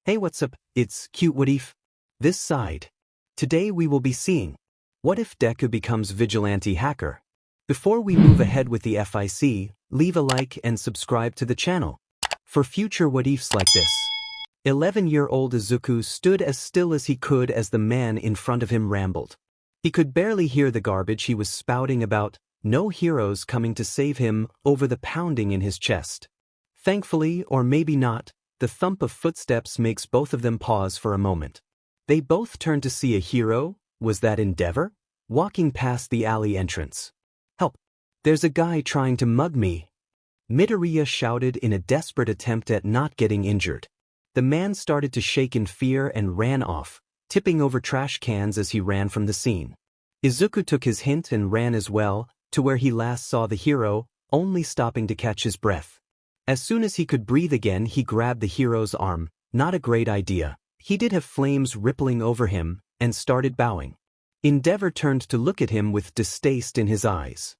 Hey, what's up? It's cute what if? This side. Today we will be seeing what if Deku becomes Vigilante hacker. Before we move ahead with the FIC, leave a like and subscribe to the channel for future what ifs like this. 11-year-old Izuku stood as still as he could as the man in front of him rambled. He could barely hear the garbage he was spouting about no heroes coming to save him over the pounding in his chest. Thankfully, or maybe not, the thump of footsteps makes both of them pause for a moment. They both turn to see a hero, was that Endeavor? Walking past the alley entrance. Help! There's a guy trying to mug me. Midoriya shouted in a desperate attempt at not getting injured. The man started to shake in fear and ran off, tipping over trash cans as he ran from the scene. Izuku took his hint and ran as well, to where he last saw the hero, only stopping to catch his breath. As soon as he could breathe again, he grabbed the hero's arm. Not a great idea. He did have flames rippling over him, and started bowing. Endeavor turned to look at him with distaste in his eyes.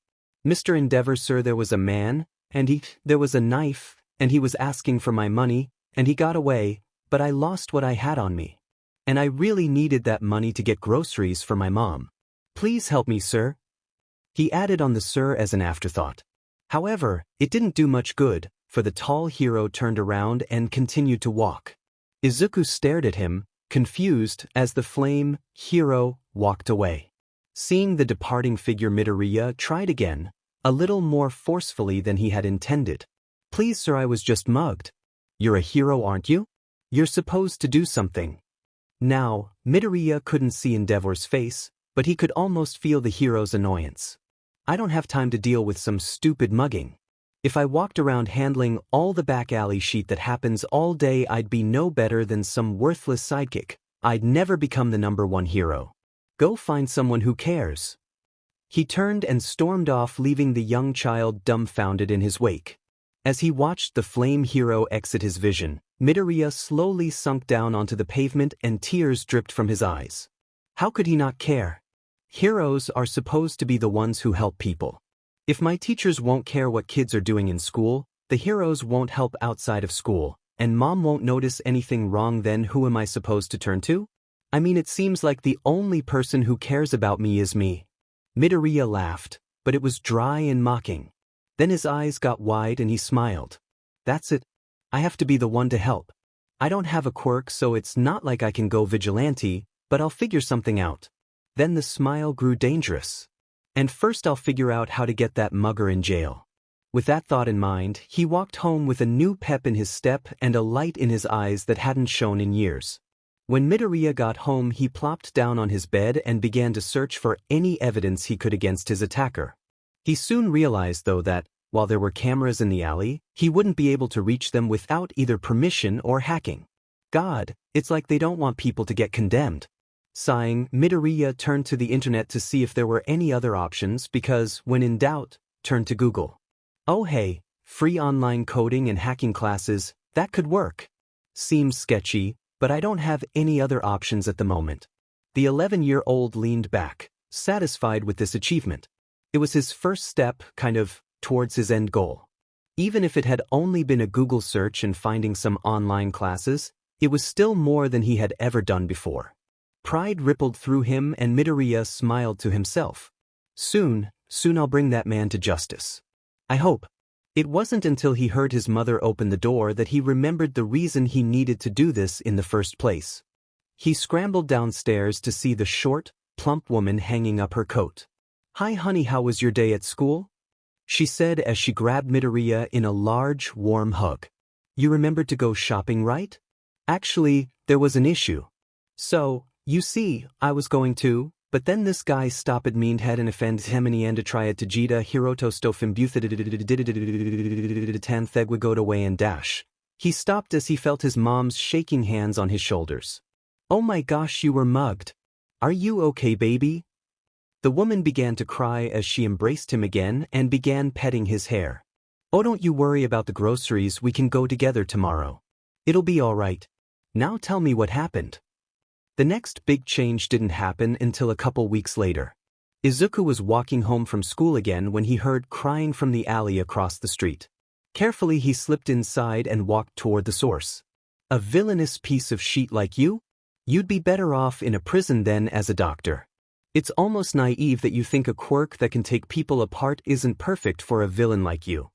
Mr. Endeavor, sir, there was a man, and there was a knife, and he was asking for my money, and he got away, but I lost what I had on me. And I really needed that money to get groceries for my mom. Please help me, sir. He added on the sir as an afterthought. However, it didn't do much good, for the tall hero turned around and continued to walk. Izuku stared at him, confused, as the flame hero walked away. Seeing the departing figure, Midoriya tried again, a little more forcefully than he had intended. Please, sir, I was just mugged. You're a hero, aren't you? You're supposed to do something. Now, Midoriya couldn't see Endeavor's face, but he could almost feel the hero's annoyance. I don't have time to deal with some stupid mugging. If I walked around handling all the back alley shit that happens all day, I'd be no better than some worthless sidekick. I'd never become the #1 hero. Go find someone who cares. He turned and stormed off, leaving the young child dumbfounded in his wake. As he watched the flame hero exit his vision, Midoriya slowly sunk down onto the pavement and tears dripped from his eyes. How could he not care? Heroes are supposed to be the ones who help people. If my teachers won't care what kids are doing in school, the heroes won't help outside of school, and mom won't notice anything wrong, then who am I supposed to turn to? I mean, it seems like the only person who cares about me is me. Midoriya laughed, but it was dry and mocking. Then his eyes got wide and he smiled. That's it. I have to be the one to help. I don't have a quirk, so it's not like I can go vigilante, but I'll figure something out. Then the smile grew dangerous. And first I'll figure out how to get that mugger in jail. With that thought in mind, he walked home with a new pep in his step and a light in his eyes that hadn't shone in years. When Midoriya got home, he plopped down on his bed and began to search for any evidence he could against his attacker. He soon realized, though, that, while there were cameras in the alley, he wouldn't be able to reach them without either permission or hacking. God, it's like they don't want people to get condemned. Sighing, Midoriya turned to the internet to see if there were any other options because, when in doubt, turn to Google. Oh hey, free online coding and hacking classes, that could work. Seems sketchy, but I don't have any other options at the moment. The 11-year-old leaned back, satisfied with this achievement. It was his first step, kind of, towards his end goal. Even if it had only been a Google search and finding some online classes, it was still more than he had ever done before. Pride rippled through him and Midoriya smiled to himself. Soon I'll bring that man to justice. I hope. It wasn't until he heard his mother open the door that he remembered the reason he needed to do this in the first place. He scrambled downstairs to see the short, plump woman hanging up her coat. Hi honey, how was your day at school? She said as she grabbed Midoriya in a large, warm hug. You remembered to go shopping, right? Actually, there was an issue. So, you see, I was going to, but then this guy stopped me and offended him and tried to jita hiroto stofim buthegwagoed away and dash. He stopped as he felt his mom's shaking hands on his shoulders. Oh my gosh, you were mugged. Are you okay, baby? The woman began to cry as she embraced him again and began petting his hair. Oh, don't you worry about the groceries, we can go together tomorrow. It'll be all right. Now tell me what happened. The next big change didn't happen until a couple weeks later. Izuku was walking home from school again when he heard crying from the alley across the street. Carefully he slipped inside and walked toward the source. A villainous piece of shit like you? You'd be better off in a prison than as a doctor. It's almost naive that you think a quirk that can take people apart isn't perfect for a villain like you.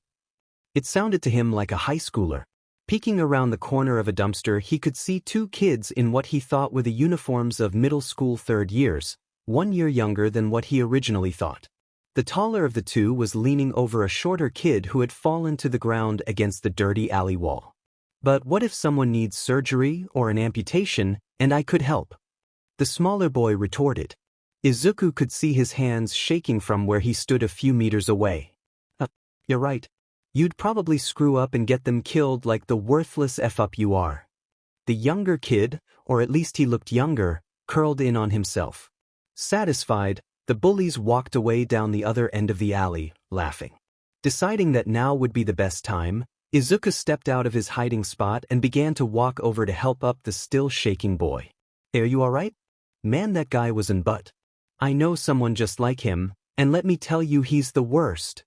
It sounded to him like a high schooler. Peeking around the corner of a dumpster, he could see two kids in what he thought were the uniforms of middle school third years, 1 year younger than what he originally thought. The taller of the two was leaning over a shorter kid who had fallen to the ground against the dirty alley wall. But what if someone needs surgery or an amputation, and I could help? The smaller boy retorted. Izuku could see his hands shaking from where he stood a few meters away. You're right. You'd probably screw up and get them killed like the worthless F-up you are. The younger kid, or at least he looked younger, curled in on himself. Satisfied, the bullies walked away down the other end of the alley, laughing. Deciding that now would be the best time, Izuku stepped out of his hiding spot and began to walk over to help up the still shaking boy. Are you alright? Man, that guy was in butt. I know someone just like him, and let me tell you he's the worst.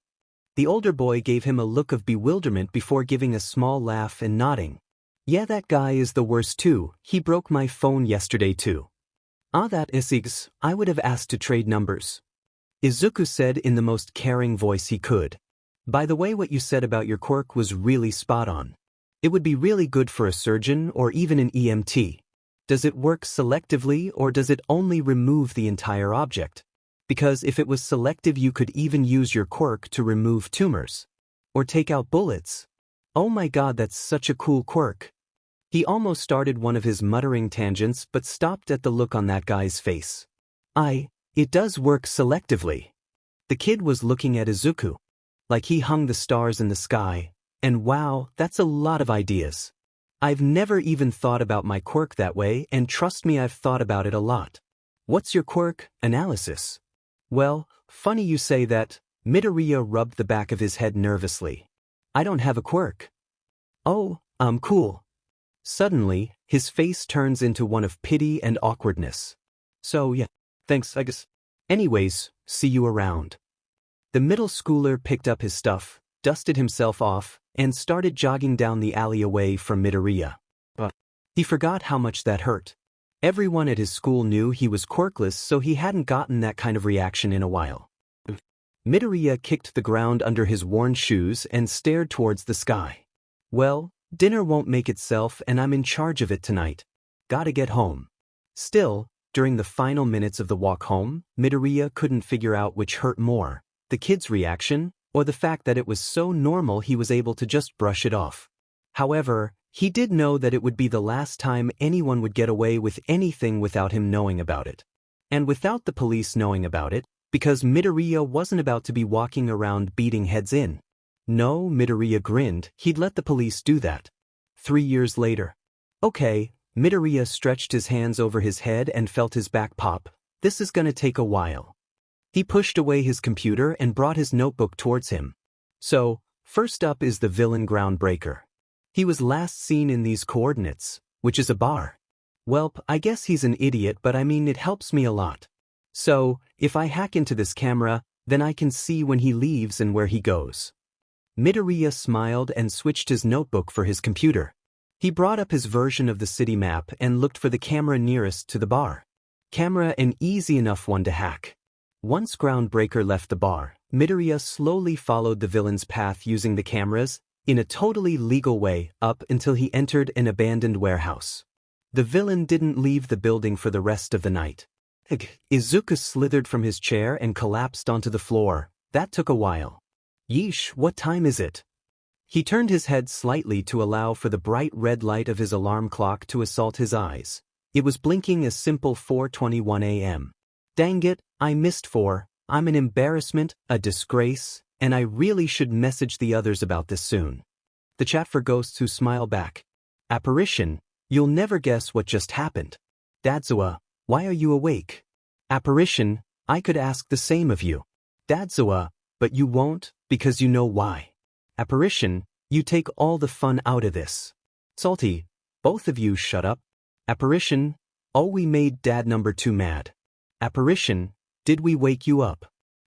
The older boy gave him a look of bewilderment before giving a small laugh and nodding. Yeah, that guy is the worst too. He broke my phone yesterday too. That is, I would have asked to trade numbers. Izuku said in the most caring voice he could. By the way, what you said about your quirk was really spot on. It would be really good for a surgeon or even an EMT. Does it work selectively or does it only remove the entire object? Because if it was selective, you could even use your quirk to remove tumors. Or take out bullets. Oh my god, that's such a cool quirk. He almost started one of his muttering tangents but stopped at the look on that guy's face. It does work selectively. The kid was looking at Izuku. Like he hung the stars in the sky. And wow, that's a lot of ideas. I've never even thought about my quirk that way, and trust me, I've thought about it a lot. What's your quirk? Analysis. Well, funny you say that. Midoriya rubbed the back of his head nervously. I don't have a quirk. Oh, cool. Suddenly, his face turns into one of pity and awkwardness. So yeah, thanks, I guess. Anyways, see you around. The middle schooler picked up his stuff, dusted himself off, and started jogging down the alley away from Midoriya. But he forgot how much that hurt. Everyone at his school knew he was quirkless, so he hadn't gotten that kind of reaction in a while. Midoriya kicked the ground under his worn shoes and stared towards the sky. Well, dinner won't make itself and I'm in charge of it tonight. Gotta get home. Still, during the final minutes of the walk home, Midoriya couldn't figure out which hurt more, the kid's reaction, or the fact that it was so normal he was able to just brush it off. However, he did know that it would be the last time anyone would get away with anything without him knowing about it. And without the police knowing about it, because Midoriya wasn't about to be walking around beating heads in. No, Midoriya grinned, he'd let the police do that. 3 years later. Okay, Midoriya stretched his hands over his head and felt his back pop. This is gonna take a while. He pushed away his computer and brought his notebook towards him. So, first up is the villain Groundbreaker. He was last seen in these coordinates, which is a bar. Welp, I guess he's an idiot, but I mean it helps me a lot. So, if I hack into this camera, then I can see when he leaves and where he goes. Midoriya smiled and switched his notebook for his computer. He brought up his version of the city map and looked for the camera nearest to the bar. Camera, an easy enough one to hack. Once Groundbreaker left the bar, Midoriya slowly followed the villain's path using the cameras, in a totally legal way, up until he entered an abandoned warehouse. The villain didn't leave the building for the rest of the night. Izuku slithered from his chair and collapsed onto the floor. That took a while. Yeesh, what time is it? He turned his head slightly to allow for the bright red light of his alarm clock to assault his eyes. It was blinking a simple 4:21 a.m. Dang it, I missed 4. I'm an embarrassment, a disgrace, and I really should message the others about this soon. The chat for ghosts who smile back. Apparition, you'll never guess what just happened. Aizawa, why are you awake? Apparition, I could ask the same of you. Aizawa, but you won't, because you know why. Apparition, you take all the fun out of this. Salty, both of you shut up. Apparition, oh, we made Dad number 2 mad. Apparition, did we wake you up?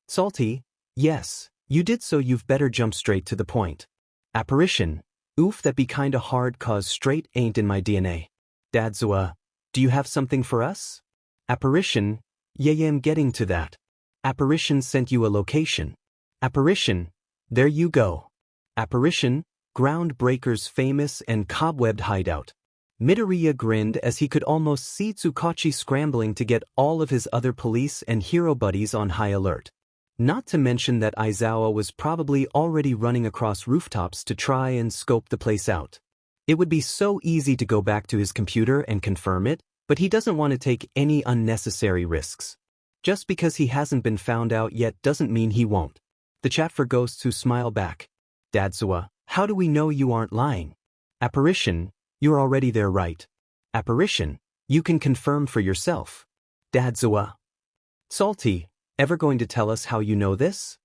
Salty, yes, you did, so you've better jump straight to the point. Apparition, Oof, that be kinda hard cause straight ain't in my DNA. Aizawa, do you have something for us? Apparition, yeah, I'm getting to that. Apparition sent you a location. Apparition, there you go. Apparition, Groundbreaker's famous and cobwebbed hideout. Midoriya grinned as he could almost see Tsukachi scrambling to get all of his other police and hero buddies on high alert. Not to mention that Aizawa was probably already running across rooftops to try and scope the place out. It would be so easy to go back to his computer and confirm it, but he doesn't want to take any unnecessary risks. Just because he hasn't been found out yet doesn't mean he won't. The chat for ghosts who smile back. Aizawa, how do we know you aren't lying? Apparition, you're already there, right? Apparition, you can confirm for yourself. Aizawa. Salty, ever going to tell us how you know this?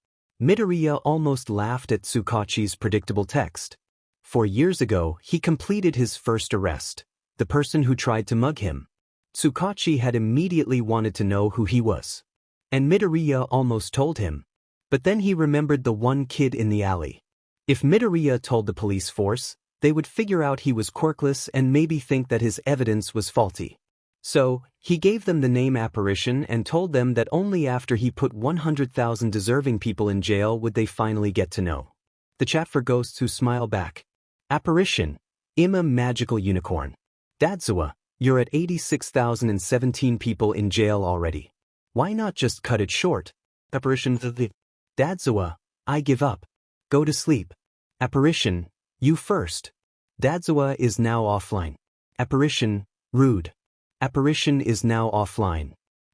Midoriya almost laughed at Tsukachi's predictable text. 4 years ago, he completed his first arrest, the person who tried to mug him. Tsukachi had immediately wanted to know who he was. And Midoriya almost told him. But then he remembered the one kid in the alley. If Midoriya told the police force, they would figure out he was quirkless and maybe think that his evidence was faulty. So, he gave them the name Apparition and told them that only after he put 100,000 deserving people in jail would they finally get to know. The chat for ghosts who smile back. Apparition, I'm a magical unicorn. Aizawa, you're at 86,017 people in jail already. Why not just cut it short? Apparition, Aizawa, I give up. Go to sleep. Apparition, you first. Aizawa is now offline. Apparition, rude. Apparition is now offline.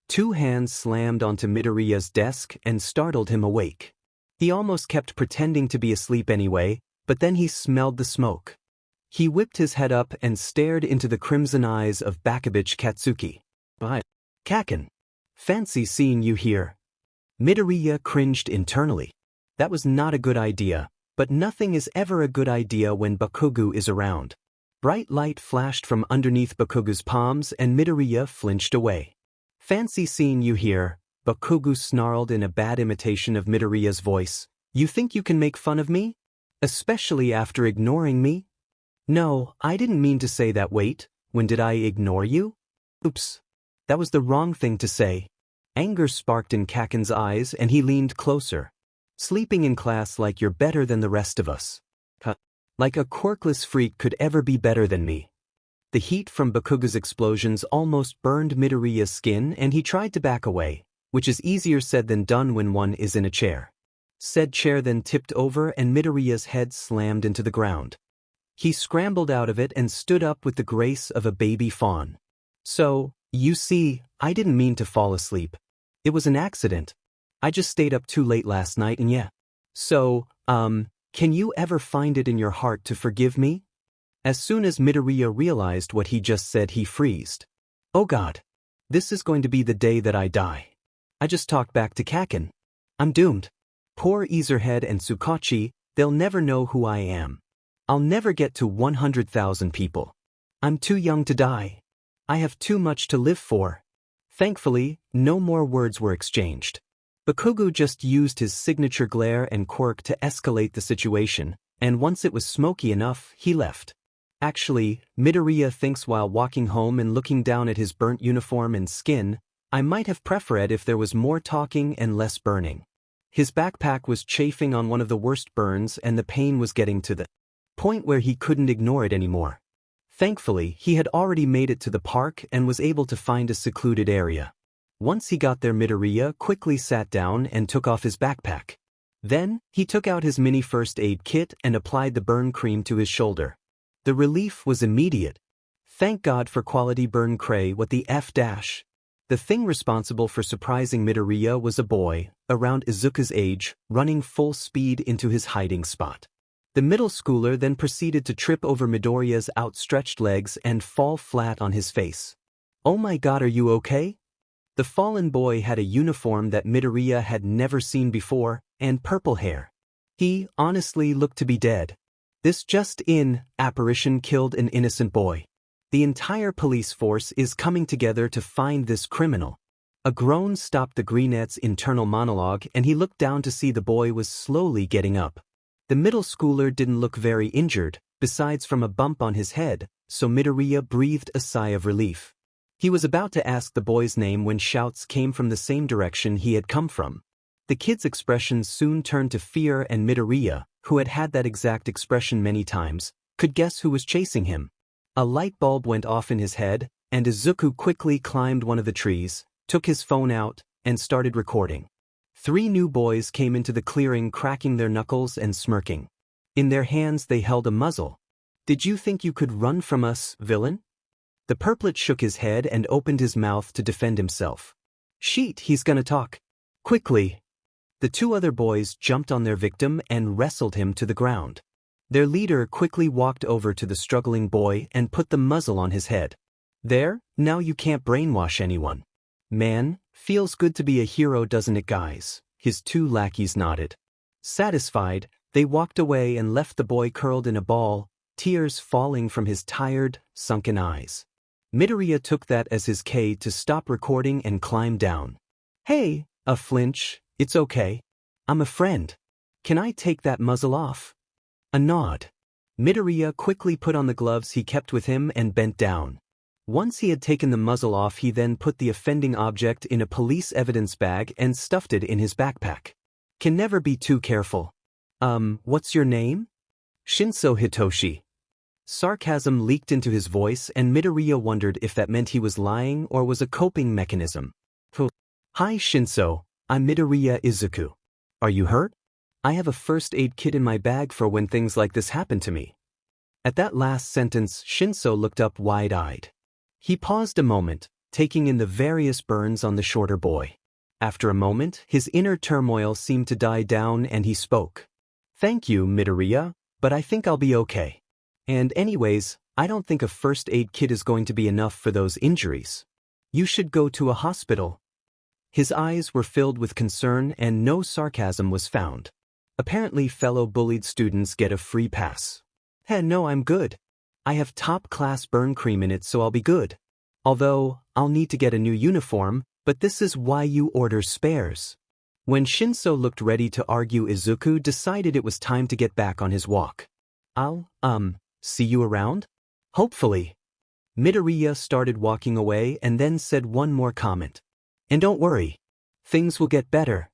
2 hands slammed onto Midoriya's desk and startled him awake. He almost kept pretending to be asleep anyway, but then he smelled the smoke. He whipped his head up and stared into the crimson eyes of Bakabich Katsuki. Bye. Kaken. Fancy seeing you here. Midoriya cringed internally. That was not a good idea, but nothing is ever a good idea when Bakugo is around. Bright light flashed from underneath Bakugo's palms and Midoriya flinched away. Fancy seeing you here, Bakugo snarled in a bad imitation of Midoriya's voice. You think you can make fun of me? Especially after ignoring me? No, I didn't mean to say that. Wait, when did I ignore you? Oops. That was the wrong thing to say. Anger sparked in Kaken's eyes and he leaned closer. Sleeping in class like you're better than the rest of us. Like a quirkless freak could ever be better than me. The heat from Bakugo's explosions almost burned Midoriya's skin and he tried to back away, which is easier said than done when one is in a chair. Said chair then tipped over and Midoriya's head slammed into the ground. He scrambled out of it and stood up with the grace of a baby fawn. So, you see, I didn't mean to fall asleep. It was an accident. I just stayed up too late last night and yeah. So, can you ever find it in your heart to forgive me? As soon as Midoriya realized what he just said, he freezed. Oh God. This is going to be the day that I die. I just talked back to Kaken. I'm doomed. Poor Ezerhead and Tsukachi, they'll never know who I am. I'll never get to 100,000 people. I'm too young to die. I have too much to live for. Thankfully, no more words were exchanged. Bakugo just used his signature glare and quirk to escalate the situation, and once it was smoky enough, he left. Actually, Midoriya thinks while walking home and looking down at his burnt uniform and skin, I might have preferred if there was more talking and less burning. His backpack was chafing on one of the worst burns and the pain was getting to the point where he couldn't ignore it anymore. Thankfully, he had already made it to the park and was able to find a secluded area. Once he got there, Midoriya quickly sat down and took off his backpack. Then, he took out his mini first aid kit and applied the burn cream to his shoulder. The relief was immediate. Thank God for quality burn cray. What the F dash? The thing responsible for surprising Midoriya was a boy, around Izuku's age, running full speed into his hiding spot. The middle schooler then proceeded to trip over Midoriya's outstretched legs and fall flat on his face. Oh my God, are you okay? The fallen boy had a uniform that Midoriya had never seen before, and purple hair. He, honestly, looked to be dead. This just-in apparition killed an innocent boy. The entire police force is coming together to find this criminal. A groan stopped the greenette's internal monologue and he looked down to see the boy was slowly getting up. The middle schooler didn't look very injured, besides from a bump on his head, so Midoriya breathed a sigh of relief. He was about to ask the boy's name when shouts came from the same direction he had come from. The kid's expressions soon turned to fear, and Midoriya, who had had that exact expression many times, could guess who was chasing him. A light bulb went off in his head, and Izuku quickly climbed one of the trees, took his phone out, and started recording. 3 new boys came into the clearing, cracking their knuckles and smirking. In their hands they held a muzzle. "Did you think you could run from us, villain?" The purplet shook his head and opened his mouth to defend himself. "Sheet, he's gonna talk. Quickly!" The 2 other boys jumped on their victim and wrestled him to the ground. Their leader quickly walked over to the struggling boy and put the muzzle on his head. "There, now you can't brainwash anyone." "Man, feels good to be a hero, doesn't it, guys?" His 2 lackeys nodded. Satisfied, they walked away and left the boy curled in a ball, tears falling from his tired, sunken eyes. Midoriya took that as his cue to stop recording and climb down. "Hey, a flinch, it's okay. I'm a friend. Can I take that muzzle off?" A nod. Midoriya quickly put on the gloves he kept with him and bent down. Once he had taken the muzzle off, he then put the offending object in a police evidence bag and stuffed it in his backpack. Can never be too careful. What's your name?" "Shinso Hitoshi." Sarcasm leaked into his voice, and Midoriya wondered if that meant he was lying or was a coping mechanism. "Hi Shinso, I'm Midoriya Izuku. Are you hurt? I have a first aid kit in my bag for when things like this happen to me." At that last sentence, Shinso looked up wide-eyed. He paused a moment, taking in the various burns on the shorter boy. After a moment, his inner turmoil seemed to die down and he spoke. "Thank you, Midoriya, but I think I'll be okay. And anyways, I don't think a first aid kit is going to be enough for those injuries. You should go to a hospital." His eyes were filled with concern and no sarcasm was found. Apparently fellow bullied students get a free pass. No, I'm good. I have top-class burn cream in it, so I'll be good. Although, I'll need to get a new uniform, but this is why you order spares." When Shinso looked ready to argue, Izuku decided it was time to get back on his walk. "I'll, see you around? Hopefully." Midoriya started walking away and then said one more comment. "And don't worry. Things will get better."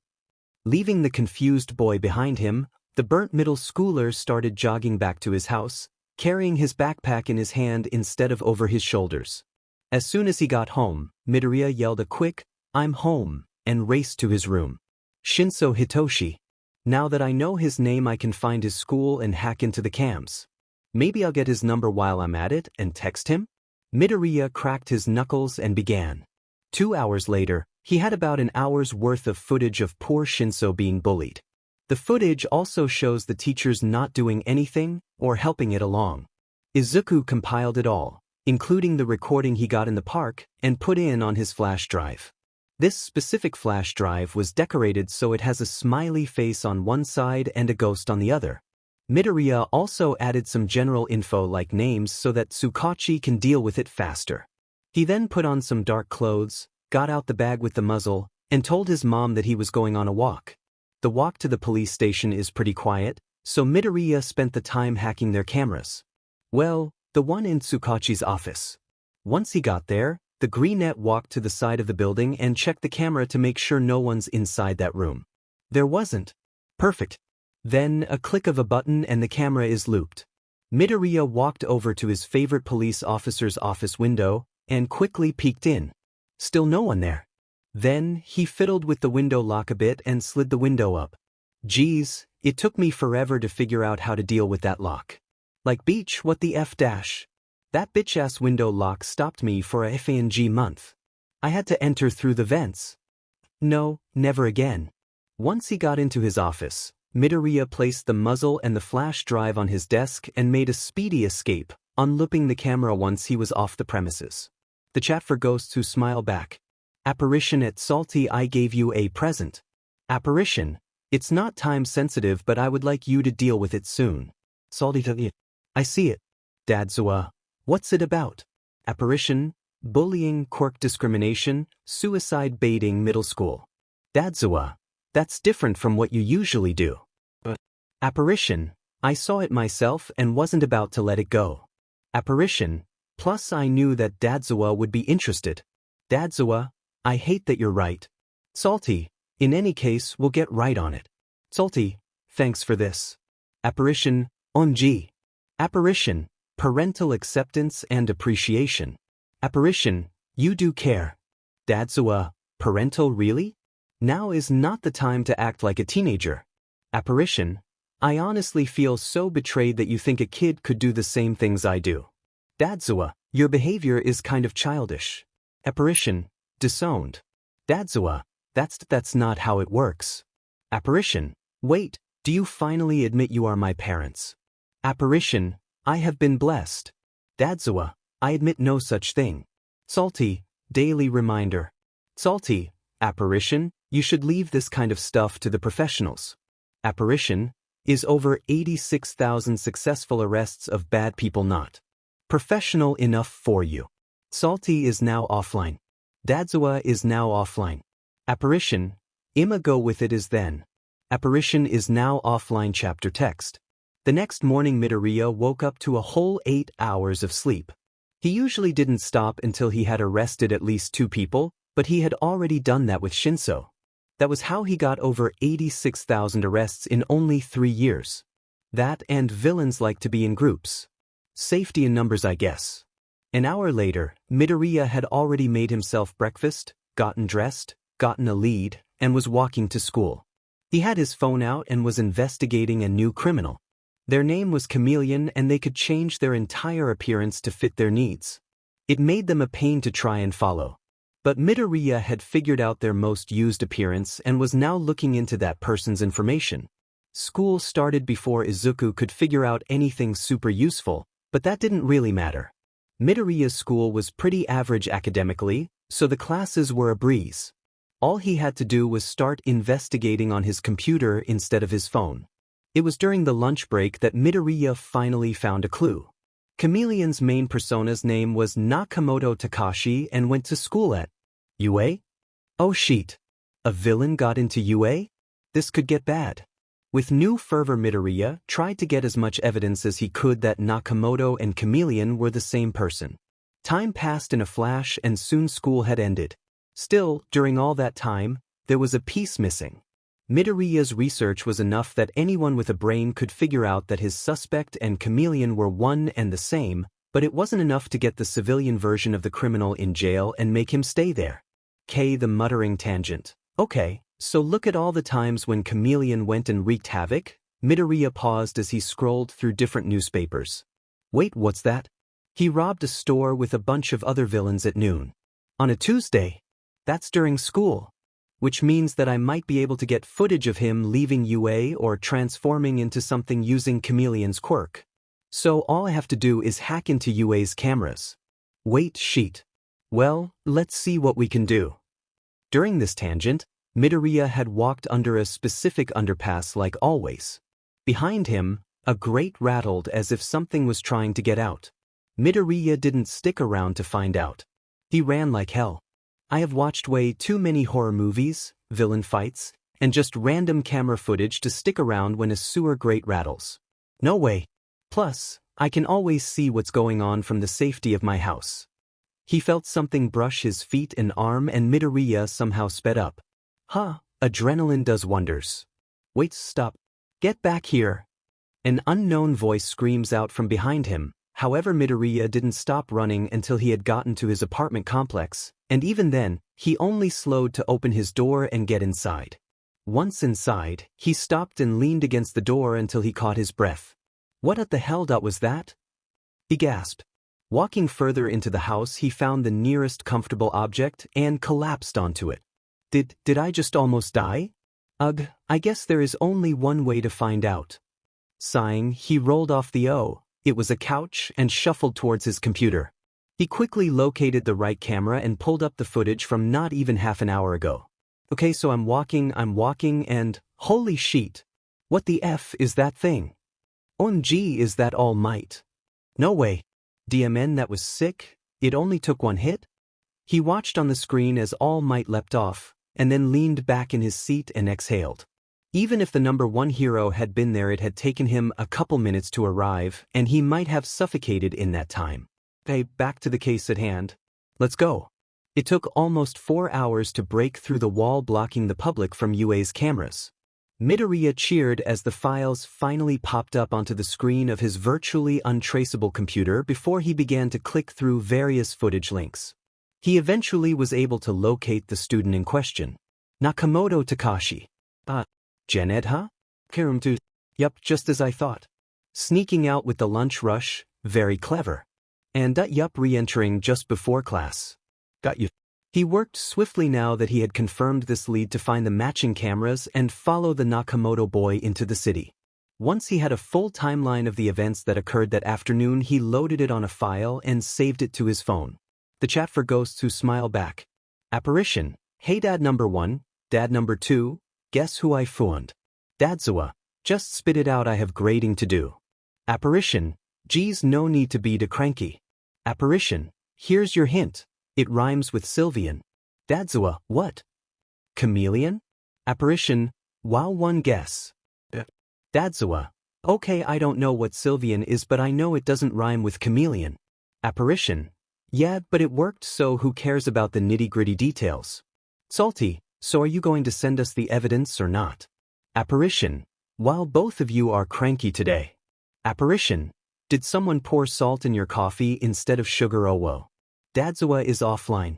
Leaving the confused boy behind him, the burnt middle schooler started jogging back to his house, carrying his backpack in his hand instead of over his shoulders. As soon as he got home, Midoriya yelled a quick, "I'm home," and raced to his room. Shinso Hitoshi. Now that I know his name, I can find his school and hack into the cams. Maybe I'll get his number while I'm at it and text him? Midoriya cracked his knuckles and began. 2 hours later, he had about an hour's worth of footage of poor Shinso being bullied. The footage also shows the teachers not doing anything or helping it along. Izuku compiled it all, including the recording he got in the park, and put in on his flash drive. This specific flash drive was decorated so it has a smiley face on one side and a ghost on the other. Midoriya also added some general info like names so that Tsukachi can deal with it faster. He then put on some dark clothes, got out the bag with the muzzle, and told his mom that he was going on a walk. The walk to the police station is pretty quiet, so Midoriya spent the time hacking their cameras. Well, the one in Tsukachi's office. Once he got there, the greenette walked to the side of the building and checked the camera to make sure no one's inside that room. There wasn't. Perfect. Then a click of a button and the camera is looped. Midoriya walked over to his favorite police officer's office window and quickly peeked in. Still no one there. Then he fiddled with the window lock a bit and slid the window up. Geez, it took me forever to figure out how to deal with that lock. Like beach, what the F dash? That bitch-ass window lock stopped me for a FANG month. I had to enter through the vents. No, never again. Once he got into his office, Midoriya placed the muzzle and the flash drive on his desk and made a speedy escape, unlooping the camera once he was off the premises. The chat for ghosts who smile back. Apparition at Salty, I gave you a present. Apparition, it's not time sensitive but I would like you to deal with it soon. Salty, I see it. Dadzawa, what's it about? Apparition, bullying, quirk discrimination, suicide baiting middle school. Dadzawa, that's different from what you usually do. Apparition, I saw it myself and wasn't about to let it go. Apparition, plus I knew that Aizawa would be interested. Aizawa, I hate that you're right. Salty, in any case we'll get right on it. Salty, thanks for this. Apparition, OMG. Apparition, parental acceptance and appreciation. Apparition, you do care. Aizawa, parental really? Now is not the time to act like a teenager. Apparition, I honestly feel so betrayed that you think a kid could do the same things I do. Aizawa, your behavior is kind of childish. Apparition, disowned. Aizawa, that's not how it works. Apparition, wait, do you finally admit you are my parents? Apparition, I have been blessed. Aizawa, I admit no such thing. Salty, daily reminder. Salty, Apparition, you should leave this kind of stuff to the professionals. Apparition, is over 86,000 successful arrests of bad people not professional enough for you. Salty is now offline. Aizawa is now offline. Apparition, Ima go with it is then. Apparition is now offline chapter text. The next morning Midoriya woke up to a whole 8 hours of sleep. He usually didn't stop until he had arrested at least 2 people, but he had already done that with Shinso. That was how he got over 86,000 arrests in only 3 years. That and villains like to be in groups. Safety in numbers, I guess. An hour later, Midoriya had already made himself breakfast, gotten dressed, gotten a lead, and was walking to school. He had his phone out and was investigating a new criminal. Their name was Chameleon and they could change their entire appearance to fit their needs. It made them a pain to try and follow. But Midoriya had figured out their most used appearance and was now looking into that person's information. School started before Izuku could figure out anything super useful, but that didn't really matter. Midoriya's school was pretty average academically, so the classes were a breeze. All he had to do was start investigating on his computer instead of his phone. It was during the lunch break that Midoriya finally found a clue. Chameleon's main persona's name was Nakamoto Takashi and went to school at UA? Oh shit. A villain got into UA? This could get bad. With new fervor Midoriya tried to get as much evidence as he could that Nakamoto and Chameleon were the same person. Time passed in a flash and soon school had ended. Still, during all that time, there was a piece missing. Midoriya's research was enough that anyone with a brain could figure out that his suspect and Chameleon were one and the same, but it wasn't enough to get the civilian version of the criminal in jail and make him stay there. The muttering tangent. Okay, so look at all the times when Chameleon went and wreaked havoc. Midoriya paused as he scrolled through different newspapers. Wait, what's that? He robbed a store with a bunch of other villains at noon. On a Tuesday? That's during school. Which means that I might be able to get footage of him leaving UA or transforming into something using Chameleon's quirk. So all I have to do is hack into UA's cameras. Wait, sheet. Well, let's see what we can do. During this tangent, Midoriya had walked under a specific underpass like always. Behind him, a grate rattled as if something was trying to get out. Midoriya didn't stick around to find out. He ran like hell. I have watched way too many horror movies, villain fights, and just random camera footage to stick around when a sewer grate rattles. No way. Plus, I can always see what's going on from the safety of my house. He felt something brush his feet and arm and Midoriya somehow sped up. Adrenaline does wonders. Wait, stop. Get back here. An unknown voice screams out from behind him. However, Midoriya didn't stop running until he had gotten to his apartment complex, and even then, he only slowed to open his door and get inside. Once inside, he stopped and leaned against the door until he caught his breath. What the hell was that? He gasped. Walking further into the house, he found the nearest comfortable object and collapsed onto it. Did I just almost die? Ugh, I guess there is only one way to find out. Sighing, he rolled off the it was a couch and shuffled towards his computer. He quickly located the right camera and pulled up the footage from not even half an hour ago. Okay, so I'm walking and holy shit. What the F is that thing? OMG, is that All Might? No way. DMN, that was sick. It only took one hit? He watched on the screen as All Might leapt off, and then leaned back in his seat and exhaled. Even if the number 1 hero had been there, it had taken him a couple minutes to arrive, and he might have suffocated in that time. Hey, back to the case at hand. Let's go. It took almost 4 hours to break through the wall blocking the public from UA's cameras. Midoriya cheered as the files finally popped up onto the screen of his virtually untraceable computer before he began to click through various footage links. He eventually was able to locate the student in question. Nakamoto Takashi. Genedha? Kirumtu. Yup, just as I thought. Sneaking out with the lunch rush, very clever. And yup, re-entering just before class. Got you. He worked swiftly now that he had confirmed this lead to find the matching cameras and follow the Nakamoto boy into the city. Once he had a full timeline of the events that occurred that afternoon, he loaded it on a file and saved it to his phone. The chat for ghosts who smile back. Apparition. Hey dad number 1, dad number 2, guess who I found? Aizawa. Just spit it out, I have grading to do. Apparition. Geez, no need to be too cranky. Apparition. Here's your hint. It rhymes with Sylvian. Aizawa. What? Chameleon? Apparition. Wow, one guess. Aizawa. Okay, I don't know what Sylvian is, but I know it doesn't rhyme with chameleon. Apparition. Yeah, but it worked, so who cares about the nitty-gritty details? Salty. So are you going to send us the evidence or not? Apparition. While both of you are cranky today. Apparition. Did someone pour salt in your coffee instead of sugar? Oh well. Aizawa is offline.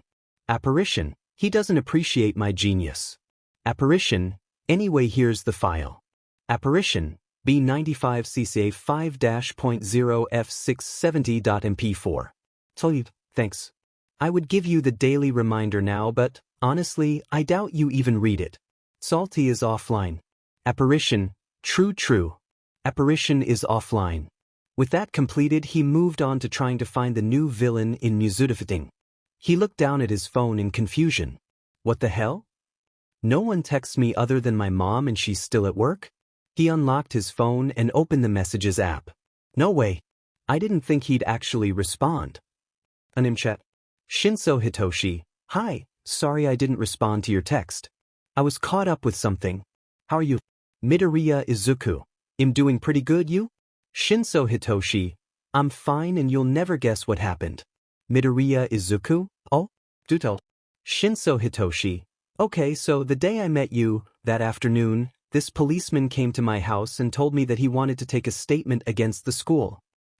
Apparition. He doesn't appreciate my genius. Apparition. Anyway, here's the file. Apparition. B95cca 5-.0 f670.mp4. Thanks. I would give you the daily reminder now, but honestly, I doubt you even read it. Salty is offline. Apparition. True. Apparition is offline. With that completed, he moved on to trying to find the new villain in Mizudafiting. He looked down at his phone in confusion. What the hell? No one texts me other than my mom, and she's still at work? He unlocked his phone and opened the Messages app. No way. I didn't think he'd actually respond. Animchat. Shinso Hitoshi. Hi, sorry I didn't respond to your text. I was caught up with something. How are you? Midoriya Izuku. I'm doing pretty good, you? Shinso Hitoshi. I'm fine, and you'll never guess what happened. Midoriya Izuku. Oh? Do tell. Shinso Hitoshi. Okay, so the day I met you, that afternoon, this policeman came to my house and told me that he wanted to take a statement against the school.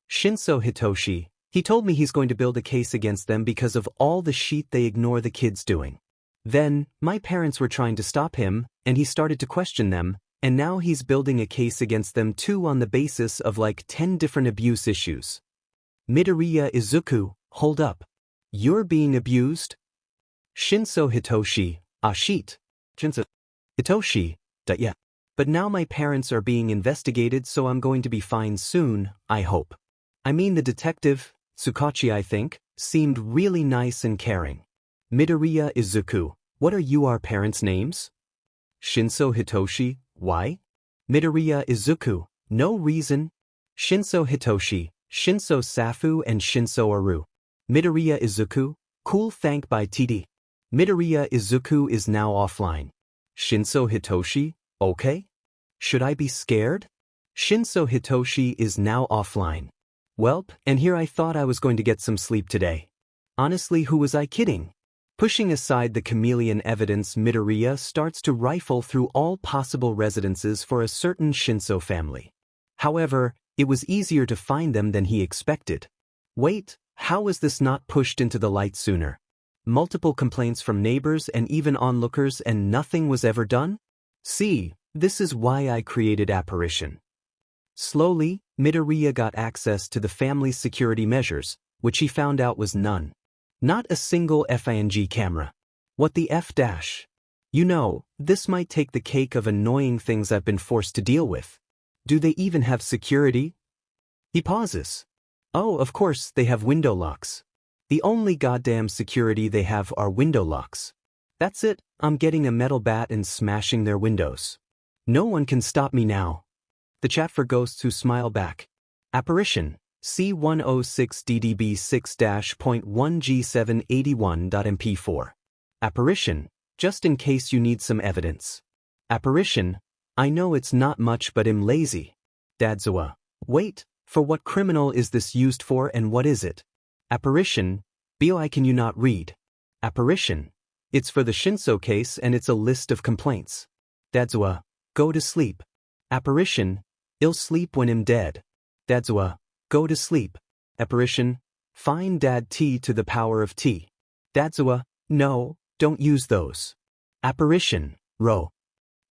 Shinso Hitoshi. He told me he's going to build a case against them because of all the shit they ignore the kids doing. Then, my parents were trying to stop him, and he started to question them, and now he's building a case against them too on the basis of like 10 different abuse issues. Midoriya Izuku, hold up. You're being abused? Shinso Hitoshi, shit. Shinso Hitoshi, yeah. But now my parents are being investigated, so I'm going to be fine soon, I hope. I mean, the detective, Tsukachi I think, seemed really nice and caring. Midoriya Izuku, what are your parents' names? Shinso Hitoshi, why? Midoriya Izuku, no reason. Shinso Hitoshi, Shinso Safu and Shinso Aru. Midoriya Izuku, cool, thank by TD. Midoriya Izuku is now offline. Shinso Hitoshi, okay? Should I be scared? Shinso Hitoshi is now offline. Welp, and here I thought I was going to get some sleep today. Honestly, who was I kidding? Pushing aside the chameleon evidence, Midoriya starts to rifle through all possible residences for a certain Shinso family. However, it was easier to find them than he expected. Wait, how was this not pushed into the light sooner? Multiple complaints from neighbors and even onlookers, and nothing was ever done? See, this is why I created Apparition. Slowly, Midoriya got access to the family's security measures, which he found out was none. Not a single FING camera. What the F dash? You know, this might take the cake of annoying things I've been forced to deal with. Do they even have security? He pauses. Oh, of course, they have window locks. The only goddamn security they have are window locks. That's it, I'm getting a metal bat and smashing their windows. No one can stop me now. The chat for ghosts who smile back. Apparition. C106DDB 6-.1G781.mp4. Apparition. Just in case you need some evidence. Apparition. I know it's not much but I'm lazy. Aizawa. Wait, for what criminal is this used for and what is it? Apparition. Boi, can you not read? Apparition. It's for the Shinso case and it's a list of complaints. Aizawa. Go to sleep. Apparition. I'll sleep when I'm dead. Aizawa. Go to sleep. Apparition. Fine dad T to the power of T. Aizawa. No, don't use those. Apparition. Ro.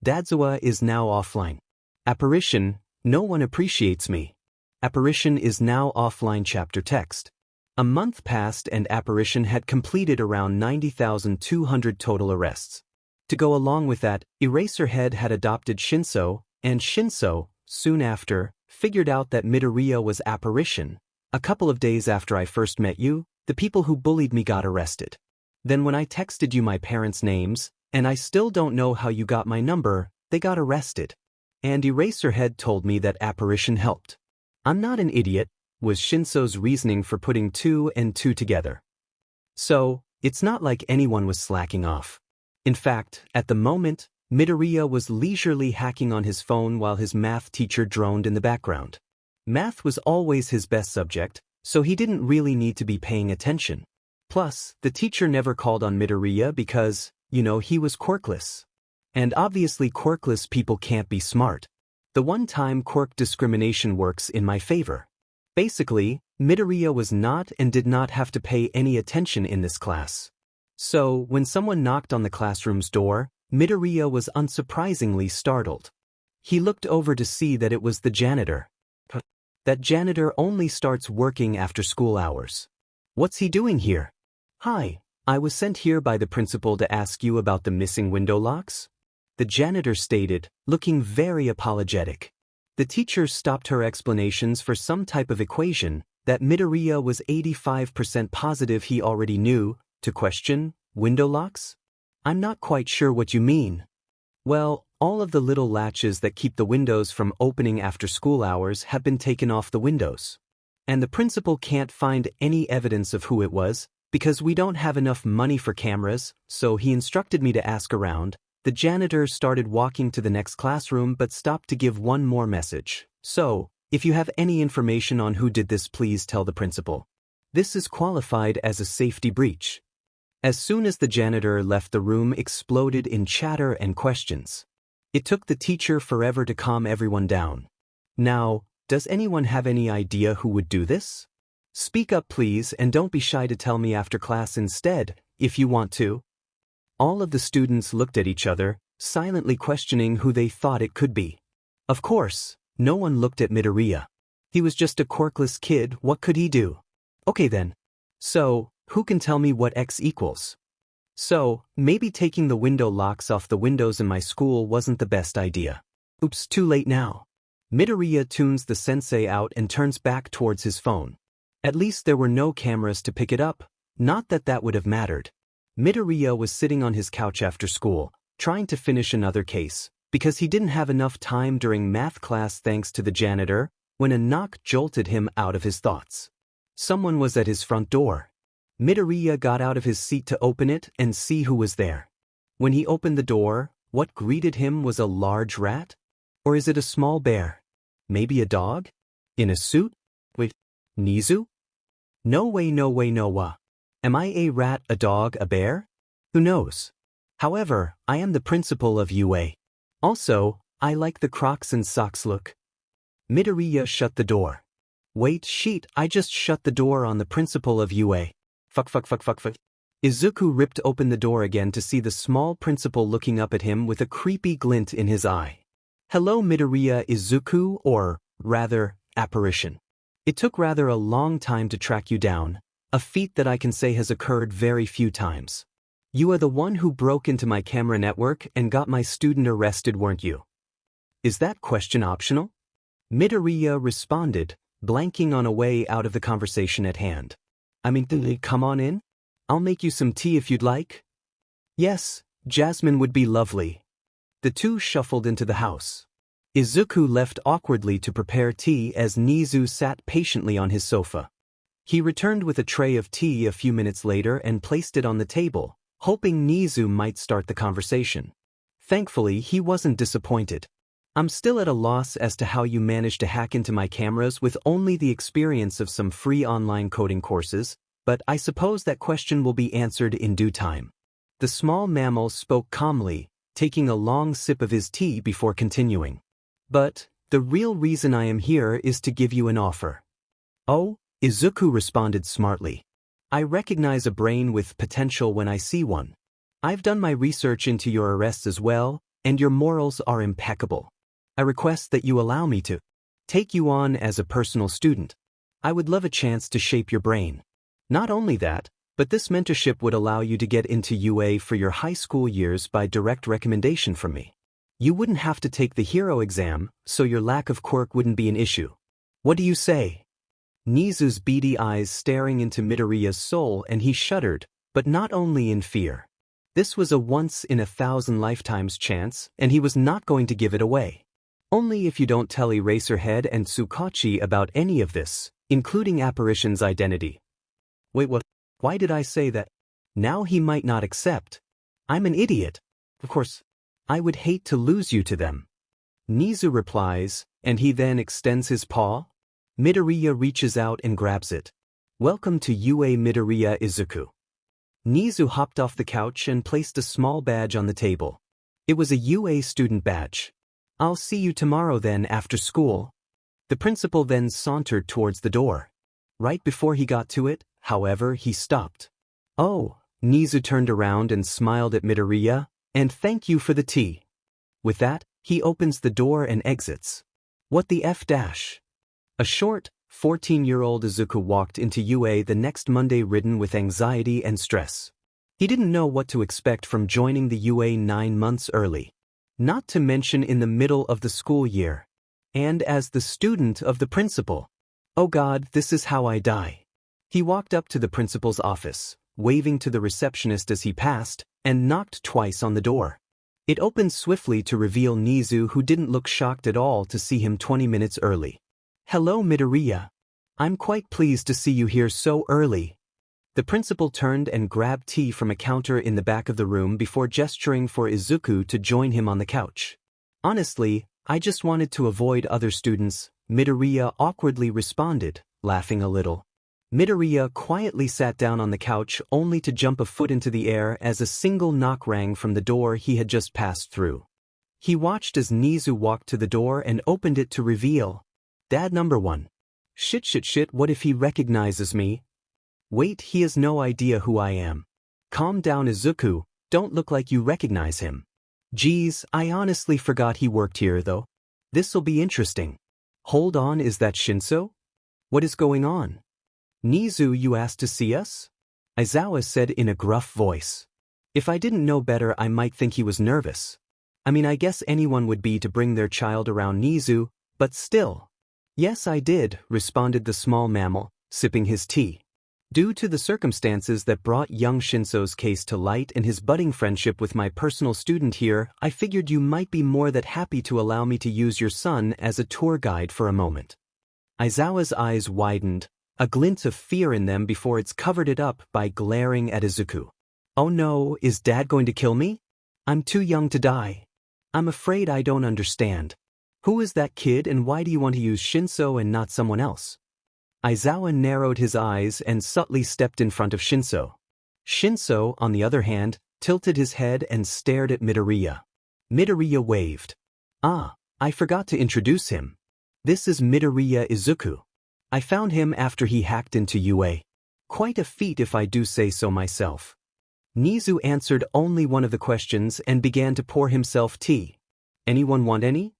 Aizawa is now offline. Apparition. No one appreciates me. Apparition is now offline. Chapter text. A month passed and Apparition had completed around 90,200 total arrests. To go along with that, Eraserhead had adopted Shinso, and Shinso, soon after, figured out that Midoriya was Apparition. A couple of days after I first met you, the people who bullied me got arrested. Then when I texted you my parents' names, and I still don't know how you got my number, they got arrested. And Eraserhead told me that Apparition helped. I'm not an idiot, was Shinso's reasoning for putting 2 and 2 together. So, it's not like anyone was slacking off. In fact, at the moment, Midoriya was leisurely hacking on his phone while his math teacher droned in the background. Math was always his best subject, so he didn't really need to be paying attention. Plus, the teacher never called on Midoriya because, he was quirkless. And obviously quirkless people can't be smart. The one-time quirk discrimination works in my favor. Basically, Midoriya was not and did not have to pay any attention in this class. So, when someone knocked on the classroom's door, Midoriya was unsurprisingly startled. He looked over to see that it was the janitor. That janitor only starts working after school hours. What's he doing here? Hi, I was sent here by the principal to ask you about the missing window locks. The janitor stated, looking very apologetic. The teacher stopped her explanations for some type of equation that Midoriya was 85% positive he already knew, to question, window locks? I'm not quite sure what you mean. Well, all of the little latches that keep the windows from opening after school hours have been taken off the windows. And the principal can't find any evidence of who it was, because we don't have enough money for cameras, so he instructed me to ask around. The janitor started walking to the next classroom but stopped to give one more message. So, if you have any information on who did this, please tell the principal. This is qualified as a safety breach. As soon as the janitor left, the room exploded in chatter and questions. It took the teacher forever to calm everyone down. Now, does anyone have any idea who would do this? Speak up please and don't be shy to tell me after class instead, if you want to. All of the students looked at each other, silently questioning who they thought it could be. Of course, no one looked at Midoriya. He was just a quirkless kid, what could he do? Okay then. So, who can tell me what X equals? So, maybe taking the window locks off the windows in my school wasn't the best idea. Oops, too late now. Midoriya tunes the sensei out and turns back towards his phone. At least there were no cameras to pick it up, not that that would have mattered. Midoriya was sitting on his couch after school, trying to finish another case, because he didn't have enough time during math class thanks to the janitor, when a knock jolted him out of his thoughts. Someone was at his front door. Midoriya got out of his seat to open it and see who was there. When he opened the door, what greeted him was a large rat? Or is it a small bear? Maybe a dog? In a suit? Wait, Nezu? No way, no way, no wa. Am I a rat, a dog, a bear? Who knows? However, I am the principal of UA. Also, I like the Crocs and socks look. Midoriya shut the door. Wait, sheet, I just shut the door on the principal of UA. Fuck. Izuku ripped open the door again to see the small principal looking up at him with a creepy glint in his eye. Hello Midoriya, Izuku, or, rather, Apparition. It took rather a long time to track you down, a feat that I can say has occurred very few times. You are the one who broke into my camera network and got my student arrested, weren't you? Is that question optional? Midoriya responded, blanking on a way out of the conversation at hand. I mean, come on in? I'll make you some tea if you'd like. Yes, jasmine would be lovely. The two shuffled into the house. Izuku left awkwardly to prepare tea as Nezu sat patiently on his sofa. He returned with a tray of tea a few minutes later and placed it on the table, hoping Nezu might start the conversation. Thankfully, he wasn't disappointed. I'm still at a loss as to how you managed to hack into my cameras with only the experience of some free online coding courses, but I suppose that question will be answered in due time. The small mammal spoke calmly, taking a long sip of his tea before continuing. But the real reason I am here is to give you an offer. Oh, Izuku responded smartly. I recognize a brain with potential when I see one. I've done my research into your arrests as well, and your morals are impeccable. I request that you allow me to take you on as a personal student. I would love a chance to shape your brain. Not only that, but this mentorship would allow you to get into UA for your high school years by direct recommendation from me. You wouldn't have to take the hero exam, so your lack of quirk wouldn't be an issue. What do you say? Nezu's beady eyes staring into Midoriya's soul, and he shuddered, but not only in fear. This was a once-in-a-thousand lifetimes chance, and he was not going to give it away. Only if you don't tell Eraserhead and Tsukachi about any of this, including Apparition's identity. Wait, what? Why did I say that? Now he might not accept. I'm an idiot. Of course, I would hate to lose you to them. Nezu replies, and he then extends his paw. Midoriya reaches out and grabs it. Welcome to UA Midoriya Izuku. Nezu hopped off the couch and placed a small badge on the table. It was a UA student badge. I'll see you tomorrow then after school. The principal then sauntered towards the door. Right before he got to it, however, he stopped. Oh, Nezu turned around and smiled at Midoriya, and thank you for the tea. With that, he opens the door and exits. What the F dash? A short, 14-year-old Izuku walked into UA the next Monday ridden with anxiety and stress. He didn't know what to expect from joining the UA 9 months early. Not to mention in the middle of the school year. And as the student of the principal. Oh God, this is how I die. He walked up to the principal's office, waving to the receptionist as he passed, and knocked twice on the door. It opened swiftly to reveal Nezu, who didn't look shocked at all to see him 20 minutes early. Hello Midoriya. I'm quite pleased to see you here so early. The principal turned and grabbed tea from a counter in the back of the room before gesturing for Izuku to join him on the couch. Honestly, I just wanted to avoid other students, Midoriya awkwardly responded, laughing a little. Midoriya quietly sat down on the couch only to jump a foot into the air as a single knock rang from the door he had just passed through. He watched as Nezu walked to the door and opened it to reveal. Dad number 1. Shit, what if he recognizes me? Wait, he has no idea who I am. Calm down Izuku, don't look like you recognize him. Geez, I honestly forgot he worked here though. This'll be interesting. Hold on, is that Shinso? What is going on? Nezu, you asked to see us? Aizawa said in a gruff voice. If I didn't know better, I might think he was nervous. I mean, I guess anyone would be to bring their child around Nezu, but still. Yes, I did, responded the small mammal, sipping his tea. Due to the circumstances that brought young Shinso's case to light and his budding friendship with my personal student here, I figured you might be more than happy to allow me to use your son as a tour guide for a moment. Aizawa's eyes widened, a glint of fear in them before it's covered it up by glaring at Izuku. Oh no, is Dad going to kill me? I'm too young to die. I'm afraid I don't understand. Who is that kid and why do you want to use Shinso and not someone else? Aizawa narrowed his eyes and subtly stepped in front of Shinso. Shinso, on the other hand, tilted his head and stared at Midoriya. Midoriya waved. Ah, I forgot to introduce him. This is Midoriya Izuku. I found him after he hacked into UA. Quite a feat if I do say so myself. Nezu answered only one of the questions and began to pour himself tea. Anyone want any?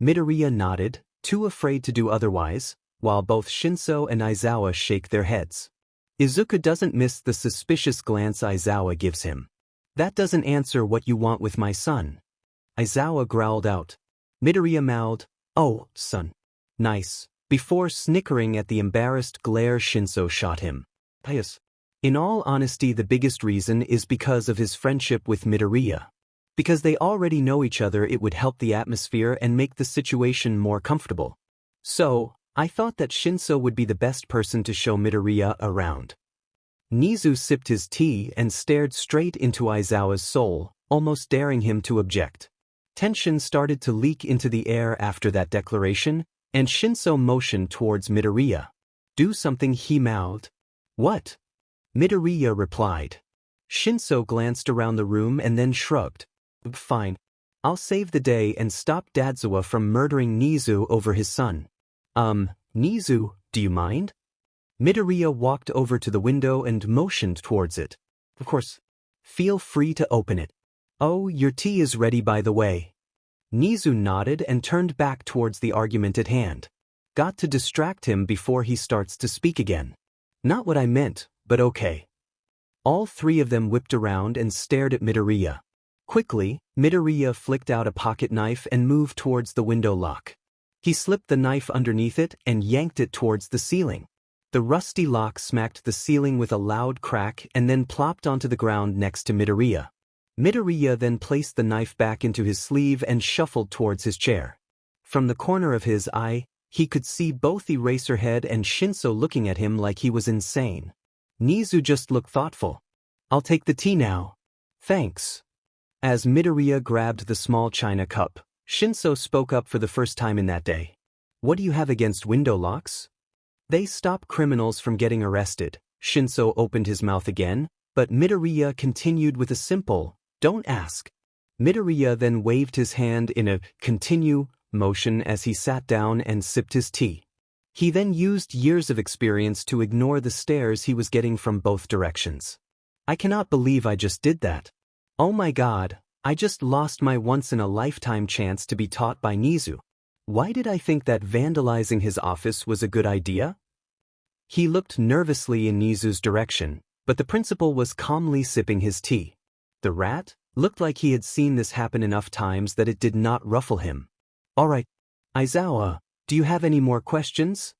Midoriya nodded, too afraid to do otherwise, while both Shinso and Aizawa shake their heads. Izuku doesn't miss the suspicious glance Aizawa gives him. That doesn't answer what you want with my son. Aizawa growled out. Midoriya mouthed, oh, son. Nice, before snickering at the embarrassed glare Shinso shot him. Pious. In all honesty, the biggest reason is because of his friendship with Midoriya. Because they already know each other, it would help the atmosphere and make the situation more comfortable. So, I thought that Shinso would be the best person to show Midoriya around. Nezu sipped his tea and stared straight into Aizawa's soul, almost daring him to object. Tension started to leak into the air after that declaration, and Shinso motioned towards Midoriya. Do something, he mouthed. What? Midoriya replied. Shinso glanced around the room and then shrugged. Fine. I'll save the day and stop Aizawa from murdering Nezu over his son. Nezu, do you mind? Midoriya walked over to the window and motioned towards it. Of course. Feel free to open it. Oh, your tea is ready, by the way. Nezu nodded and turned back towards the argument at hand. Got to distract him before he starts to speak again. Not what I meant, but okay. All three of them whipped around and stared at Midoriya. Quickly, Midoriya flicked out a pocket knife and moved towards the window lock. He slipped the knife underneath it and yanked it towards the ceiling. The rusty lock smacked the ceiling with a loud crack and then plopped onto the ground next to Midoriya. Midoriya then placed the knife back into his sleeve and shuffled towards his chair. From the corner of his eye, he could see both Eraserhead and Shinso looking at him like he was insane. Nezu just looked thoughtful. I'll take the tea now. Thanks. As Midoriya grabbed the small china cup, Shinso spoke up for the first time in that day. What do you have against window locks? They stop criminals from getting arrested. Shinso opened his mouth again, but Midoriya continued with a simple, don't ask. Midoriya then waved his hand in a continue motion as he sat down and sipped his tea. He then used years of experience to ignore the stares he was getting from both directions. I cannot believe I just did that. Oh my god, I just lost my once-in-a-lifetime chance to be taught by Nezu. Why did I think that vandalizing his office was a good idea? He looked nervously in Nezu's direction, but the principal was calmly sipping his tea. The rat looked like he had seen this happen enough times that it did not ruffle him. All right, Aizawa, do you have any more questions?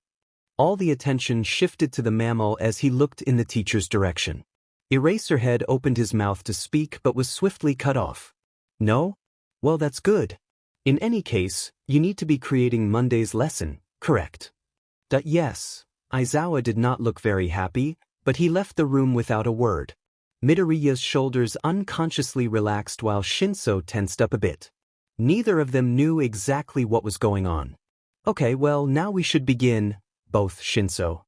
All the attention shifted to the mammal as he looked in the teacher's direction. Eraserhead opened his mouth to speak but was swiftly cut off. No? Well, that's good. In any case, you need to be creating Monday's lesson, correct? Yes. Aizawa did not look very happy, but he left the room without a word. Midoriya's shoulders unconsciously relaxed while Shinso tensed up a bit. Neither of them knew exactly what was going on. Okay, well, now we should begin, both Shinso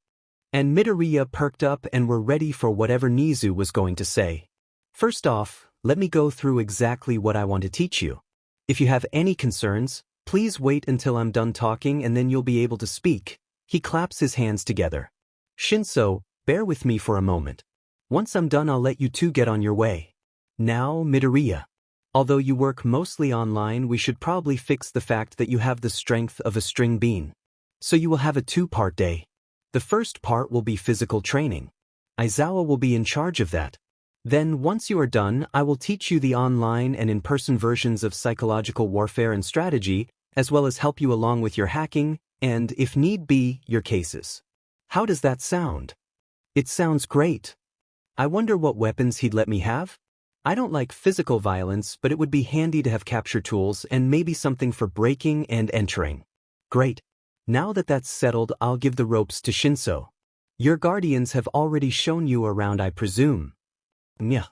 and Midoriya perked up and were ready for whatever Nezu was going to say. First off, let me go through exactly what I want to teach you. If you have any concerns, please wait until I'm done talking and then you'll be able to speak. He claps his hands together. Shinso, bear with me for a moment. Once I'm done, I'll let you two get on your way. Now, Midoriya. Although you work mostly online, we should probably fix the fact that you have the strength of a string bean. So you will have a two-part day. The first part will be physical training. Aizawa will be in charge of that. Then, once you are done, I will teach you the online and in-person versions of psychological warfare and strategy, as well as help you along with your hacking, and, if need be, your cases. How does that sound? It sounds great. I wonder what weapons he'd let me have? I don't like physical violence, but it would be handy to have capture tools and maybe something for breaking and entering. Great. Now that that's settled, I'll give the ropes to Shinso. Your guardians have already shown you around, I presume. Yeah.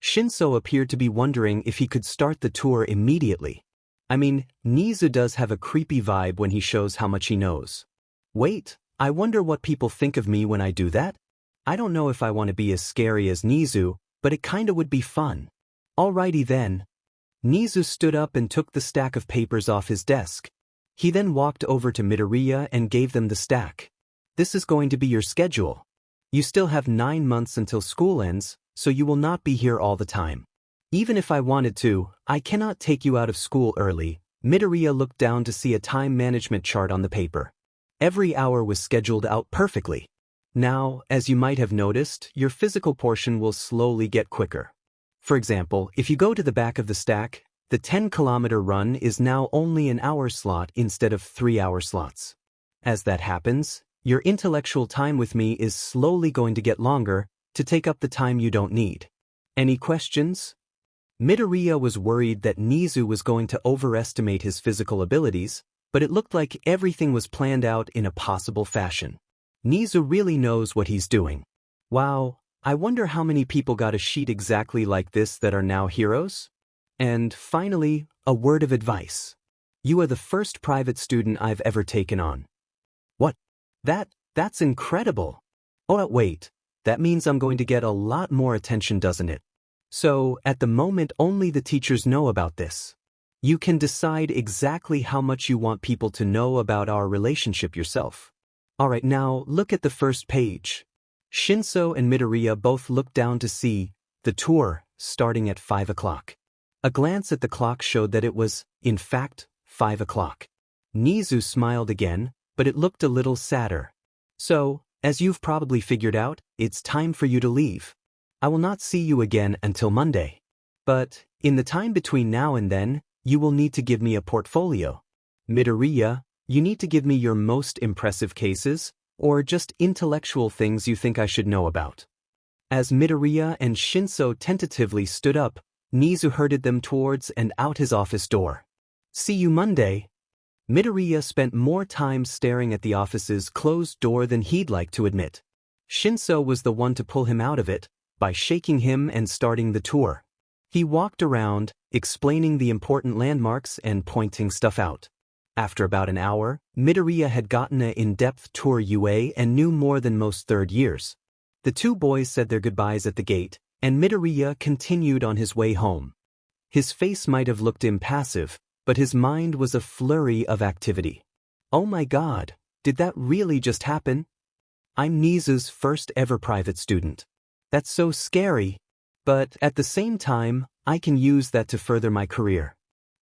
Shinso appeared to be wondering if he could start the tour immediately. I mean, Nezu does have a creepy vibe when he shows how much he knows. Wait, I wonder what people think of me when I do that? I don't know if I want to be as scary as Nezu, but it kinda would be fun. Alrighty then. Nezu stood up and took the stack of papers off his desk. He then walked over to Midoriya and gave them the stack. This is going to be your schedule. You still have 9 months until school ends, so you will not be here all the time. Even if I wanted to, I cannot take you out of school early. Midoriya looked down to see a time management chart on the paper. Every hour was scheduled out perfectly. Now, as you might have noticed, your physical portion will slowly get quicker. For example, if you go to the back of the stack, the 10-kilometer run is now only an hour slot instead of 3-hour slots. As that happens, your intellectual time with me is slowly going to get longer to take up the time you don't need. Any questions? Midoriya was worried that Nezu was going to overestimate his physical abilities, but it looked like everything was planned out in a possible fashion. Nezu really knows what he's doing. Wow, I wonder how many people got a sheet exactly like this that are now heroes? And finally, A word of advice. You are the first private student I've ever taken on. What? That's incredible. Oh, wait. That means I'm going to get a lot more attention, doesn't it? So, at the moment only the teachers know about this. You can decide exactly how much you want people to know about our relationship yourself. Alright, now look at the first page. Shinso and Midoriya both looked down to see the tour starting at 5 o'clock. A glance at the clock showed that it was, in fact, 5 o'clock. Nezu smiled again, but it looked a little sadder. So, as you've probably figured out, it's time for you to leave. I will not see you again until Monday. But, in the time between now and then, you will need to give me a portfolio. Midoriya, you need to give me your most impressive cases, or just intellectual things you think I should know about. As Midoriya and Shinso tentatively stood up, Nezu herded them towards and out his office door. See you Monday. Midoriya spent more time staring at the office's closed door than he'd like to admit. Shinso was the one to pull him out of it, by shaking him and starting the tour. He walked around, explaining the important landmarks and pointing stuff out. After about an hour, Midoriya had gotten an in-depth tour UA and knew more than most third years. The two boys said their goodbyes at the gate, and Midoriya continued on his way home. His face might have looked impassive, but his mind was a flurry of activity. Oh my god, did that really just happen? I'm Nezu's first ever private student. That's so scary. But at the same time, I can use that to further my career.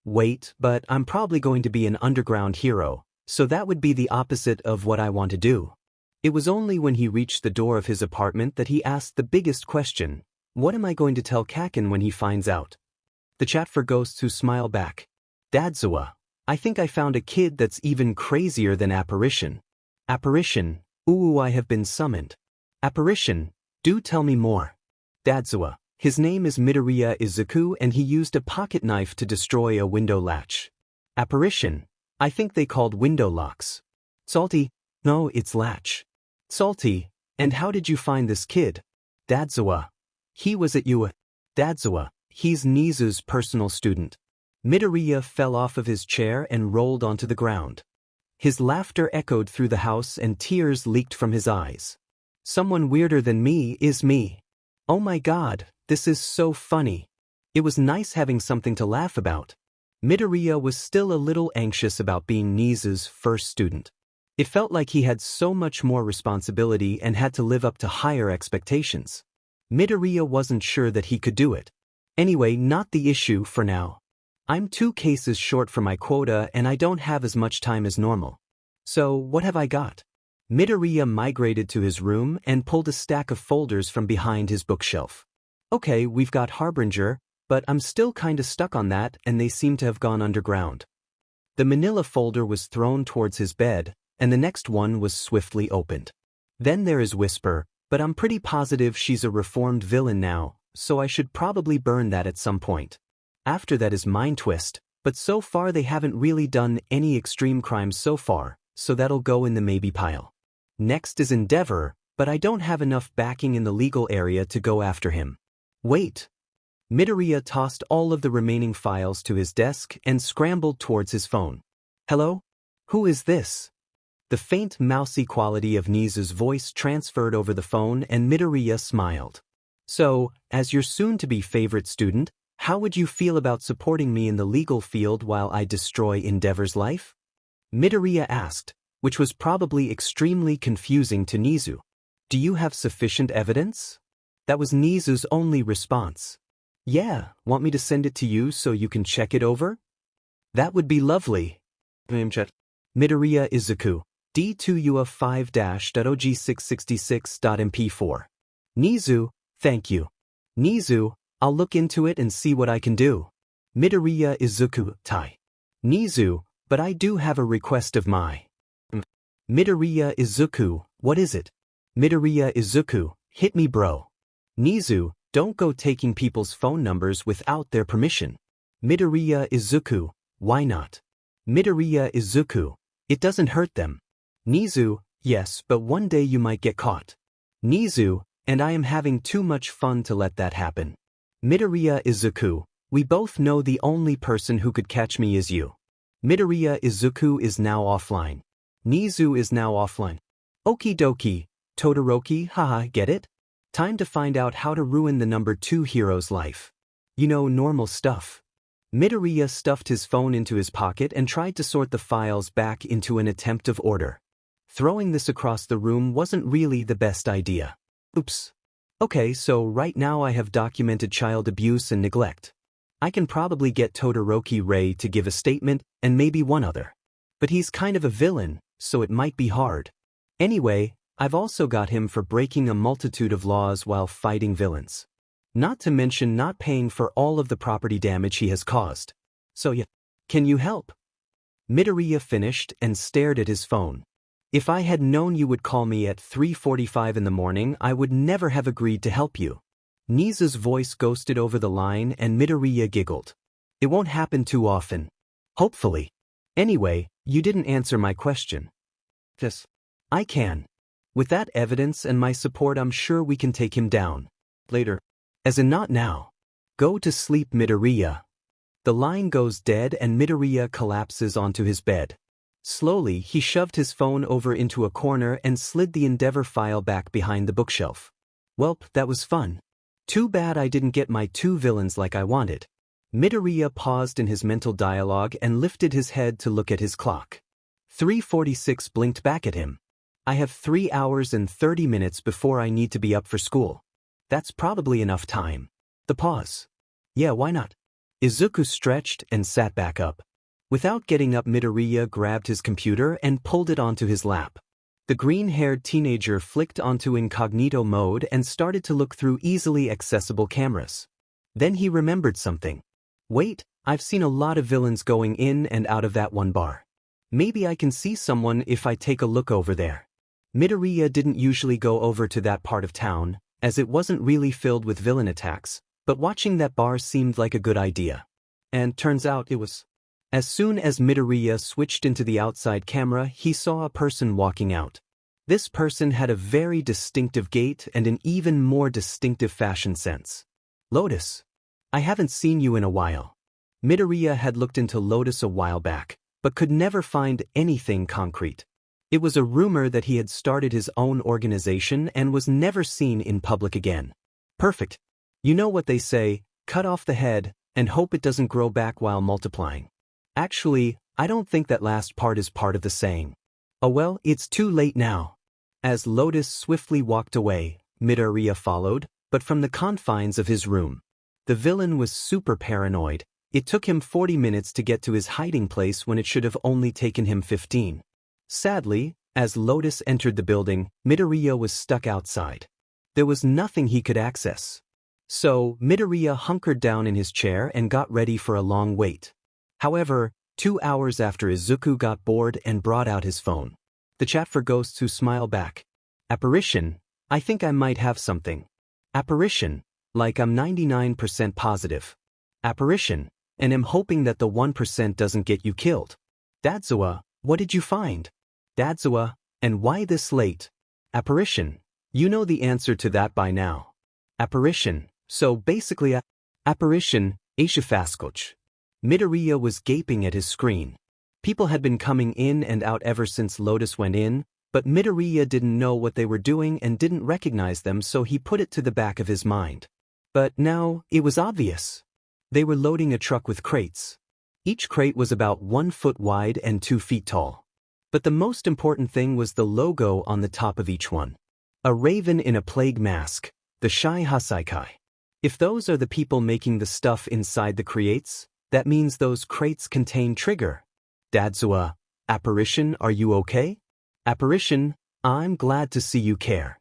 Wait, but I'm probably going to be an underground hero, so that would be the opposite of what I want to do. It was only when he reached the door of his apartment that he asked the biggest question: what am I going to tell Kaken when he finds out? The chat for ghosts who smile back. Aizawa, I think I found a kid that's even crazier than Apparition. Apparition, ooh, I have been summoned. Apparition, do tell me more. Aizawa, his name is Midoriya Izuku and he used a pocket knife to destroy a window latch. Apparition, I think they called window locks. Salty, no, it's latch. Salty, and how did you find this kid? Aizawa, he was at you. Aizawa, he's Nezu's personal student. Midoriya fell off of his chair and rolled onto the ground. His laughter echoed through the house and tears leaked from his eyes. Someone weirder than me is me. Oh my god, this is so funny. It was nice having something to laugh about. Midoriya was still a little anxious about being Nezu's first student. It felt like he had so much more responsibility and had to live up to higher expectations. Midoriya wasn't sure that he could do it. Anyway, not the issue for now. I'm 2 cases short for my quota and I don't have as much time as normal. So, what have I got? Midoriya migrated to his room and pulled a stack of folders from behind his bookshelf. Okay, we've got Harbinger, but I'm still kinda stuck on that and they seem to have gone underground. The manila folder was thrown towards his bed, and the next one was swiftly opened. Then there is Whisper, but I'm pretty positive she's a reformed villain now, so I should probably burn that at some point. After that is Mind Twist, but so far they haven't really done any extreme crimes so far, so that'll go in the maybe pile. Next is Endeavor, but I don't have enough backing in the legal area to go after him. Wait. Midoriya tossed all of the remaining files to his desk and scrambled towards his phone. Hello? Who is this? The faint mousy quality of Nezu's voice transferred over the phone and Midoriya smiled. So, as your soon-to-be favorite student, how would you feel about supporting me in the legal field while I destroy Endeavor's life? Midoriya asked, which was probably extremely confusing to Nezu. Do you have sufficient evidence? That was Nezu's only response. Yeah, want me to send it to you so you can check it over? That would be lovely. Midoriya Izuku, D2UF5-OG666.MP4. Nezu, thank you. Nezu, I'll look into it and see what I can do. Midoriya Izuku, Tai. Nezu, but I do have a request of my. Midoriya Izuku, what is it? Midoriya Izuku, hit me bro. Nezu, don't go taking people's phone numbers without their permission. Midoriya Izuku, why not? Midoriya Izuku, it doesn't hurt them. Nezu, yes, but one day you might get caught. Nezu, and I am having too much fun to let that happen. Midoriya Izuku, We both know the only person who could catch me is you. Midoriya Izuku is now offline. Nezu is now offline. Okie dokie, Todoroki, haha, get it? Time to find out how to ruin the number 2 hero's life. You know, normal stuff. Midoriya stuffed his phone into his pocket and tried to sort the files back into an attempt of order. Throwing this across the room wasn't really the best idea. Oops. Okay, so right now I have documented child abuse and neglect. I can probably get Todoroki Ray to give a statement, and maybe one other. But he's kind of a villain, so it might be hard. Anyway, I've also got him for breaking a multitude of laws while fighting villains. Not to mention not paying for all of the property damage he has caused. So yeah, can you help? Midoriya finished and stared at his phone. If I had known you would call me at 3:45 in the morning, I would never have agreed to help you. Nezu's voice ghosted over the line and Midoriya giggled. It won't happen too often. Hopefully. Anyway, you didn't answer my question. Yes. I can. With that evidence and my support, I'm sure we can take him down. Later. As in not now. Go to sleep, Midoriya. The line goes dead and Midoriya collapses onto his bed. Slowly, he shoved his phone over into a corner and slid the Endeavor file back behind the bookshelf. Welp, that was fun. Too bad I didn't get my 2 villains like I wanted. Midoriya paused in his mental dialogue and lifted his head to look at his clock. 3:46 blinked back at him. I have 3 hours and 30 minutes before I need to be up for school. That's probably enough time. The pause. Yeah, why not? Izuku stretched and sat back up. Without getting up, Midoriya grabbed his computer and pulled it onto his lap. The green-haired teenager flicked onto incognito mode and started to look through easily accessible cameras. Then he remembered something. Wait, I've seen a lot of villains going in and out of that one bar. Maybe I can see someone if I take a look over there. Midoriya didn't usually go over to that part of town, as it wasn't really filled with villain attacks, but watching that bar seemed like a good idea. And turns out it was. As soon as Midoriya switched into the outside camera, he saw a person walking out. This person had a very distinctive gait and an even more distinctive fashion sense. Lotus. I haven't seen you in a while. Midoriya had looked into Lotus a while back, but could never find anything concrete. It was a rumor that he had started his own organization and was never seen in public again. Perfect. You know what they say, cut off the head and hope it doesn't grow back while multiplying. Actually, I don't think that last part is part of the saying. Oh well, it's too late now. As Lotus swiftly walked away, Midoriya followed, but from the confines of his room. The villain was super paranoid. It took him 40 minutes to get to his hiding place when it should have only taken him 15. Sadly, as Lotus entered the building, Midoriya was stuck outside. There was nothing he could access. So, Midoriya hunkered down in his chair and got ready for a long wait. However, 2 hours after, Izuku got bored and brought out his phone. The chat for ghosts who smile back. Apparition, I think I might have something. Apparition, like I'm 99% positive. Apparition, and I'm hoping that the 1% doesn't get you killed. Aizawa, what did you find? Aizawa, and why this late? Apparition, you know the answer to that by now. Apparition, so basically Apparition, Shie Hassaikai. Midoriya was gaping at his screen. People had been coming in and out ever since Lotus went in, but Midoriya didn't know what they were doing and didn't recognize them, so he put it to the back of his mind. But now, it was obvious. They were loading a truck with crates. Each crate was about 1 foot wide and 2 feet tall. But the most important thing was the logo on the top of each one. A raven in a plague mask, the Shie Hassaikai. If those are the people making the stuff inside the crates, that means those crates contain trigger. Aizawa, Apparition, are you okay? Apparition, I'm glad to see you care.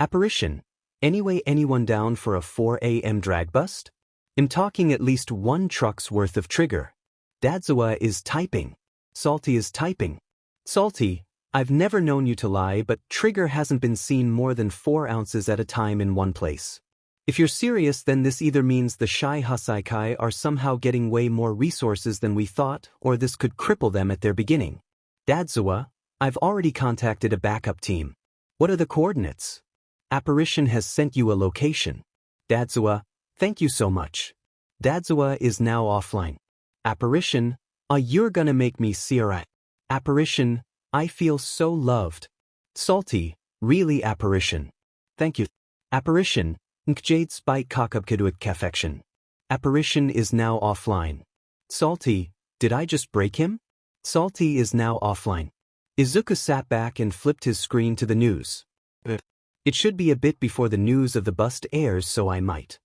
Apparition, anyway, anyone down for a 4 a.m. drag bust? I'm talking at least 1 truck's worth of trigger. Aizawa is typing. Salty is typing. Salty, I've never known you to lie, but trigger hasn't been seen more than 4 ounces at a time in one place. If you're serious, then this either means the Shie Hassaikai are somehow getting way more resources than we thought, or this could cripple them at their beginning. Aizawa, I've already contacted a backup team. What are the coordinates? Apparition has sent you a location. Aizawa, thank you so much. Aizawa is now offline. Apparition, you're gonna make me Sierra. Apparition, I feel so loved. Salty, really Apparition. Thank you. Apparition, Nkjade spite kakubkiduik affection. Apparition is now offline. Salty, did I just break him? Salty is now offline. Izuku sat back and flipped his screen to the news. It should be a bit before the news of the bust airs, so I might.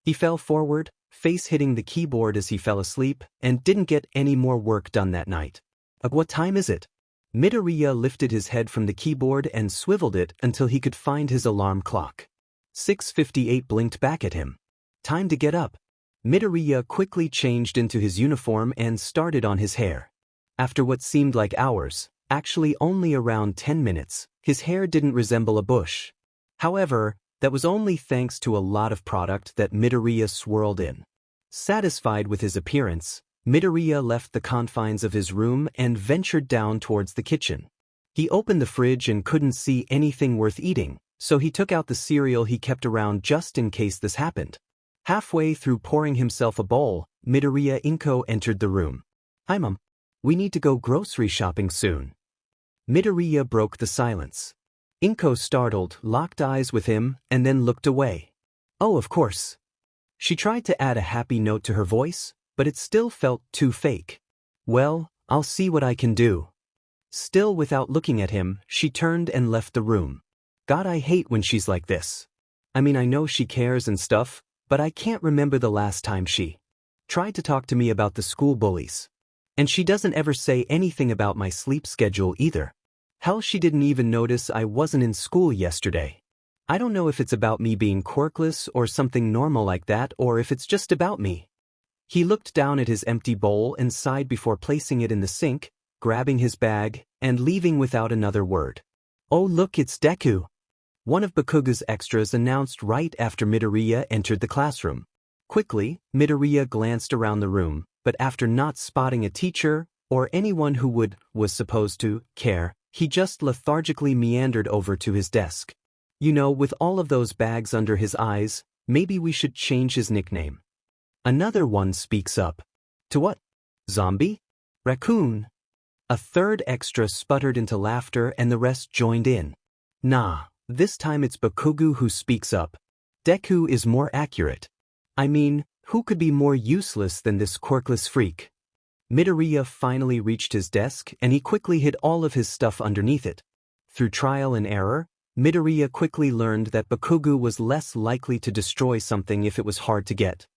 He fell forward, face hitting the keyboard as he fell asleep, and didn't get any more work done that night. What time is it? Midoriya lifted his head from the keyboard and swiveled it until he could find his alarm clock. 6:58 blinked back at him. Time to get up. Midoriya quickly changed into his uniform and started on his hair. After what seemed like hours, actually only around 10 minutes, his hair didn't resemble a bush. However, that was only thanks to a lot of product that Midoriya swirled in. Satisfied with his appearance, Midoriya left the confines of his room and ventured down towards the kitchen. He opened the fridge and couldn't see anything worth eating, so he took out the cereal he kept around just in case this happened. Halfway through pouring himself a bowl, Midoriya Inko entered the room. "Hi Mom. We need to go grocery shopping soon." Midoriya broke the silence. Inko, startled, locked eyes with him and then looked away. "Oh, of course." She tried to add a happy note to her voice, but it still felt too fake. "Well, I'll see what I can do." Still without looking at him, she turned and left the room. God, I hate when she's like this. I mean, I know she cares and stuff, but I can't remember the last time she tried to talk to me about the school bullies. And she doesn't ever say anything about my sleep schedule either. Hell, she didn't even notice I wasn't in school yesterday. I don't know if it's about me being quirkless or something normal like that, or if it's just about me. He looked down at his empty bowl and sighed before placing it in the sink, grabbing his bag, and leaving without another word. "Oh look, it's Deku." One of Bakugo's extras announced right after Midoriya entered the classroom. Quickly, Midoriya glanced around the room, but after not spotting a teacher, or anyone who was supposed to, care, he just lethargically meandered over to his desk. You know, with all of those bags under his eyes, maybe we should change his nickname. Another one speaks up. "To what? Zombie? Raccoon?" A third extra sputtered into laughter and the rest joined in. "Nah, this time it's Bakugo who speaks up. Deku is more accurate. I mean, who could be more useless than this quirkless freak?" Midoriya finally reached his desk and he quickly hid all of his stuff underneath it. Through trial and error, Midoriya quickly learned that Bakugo was less likely to destroy something if it was hard to get.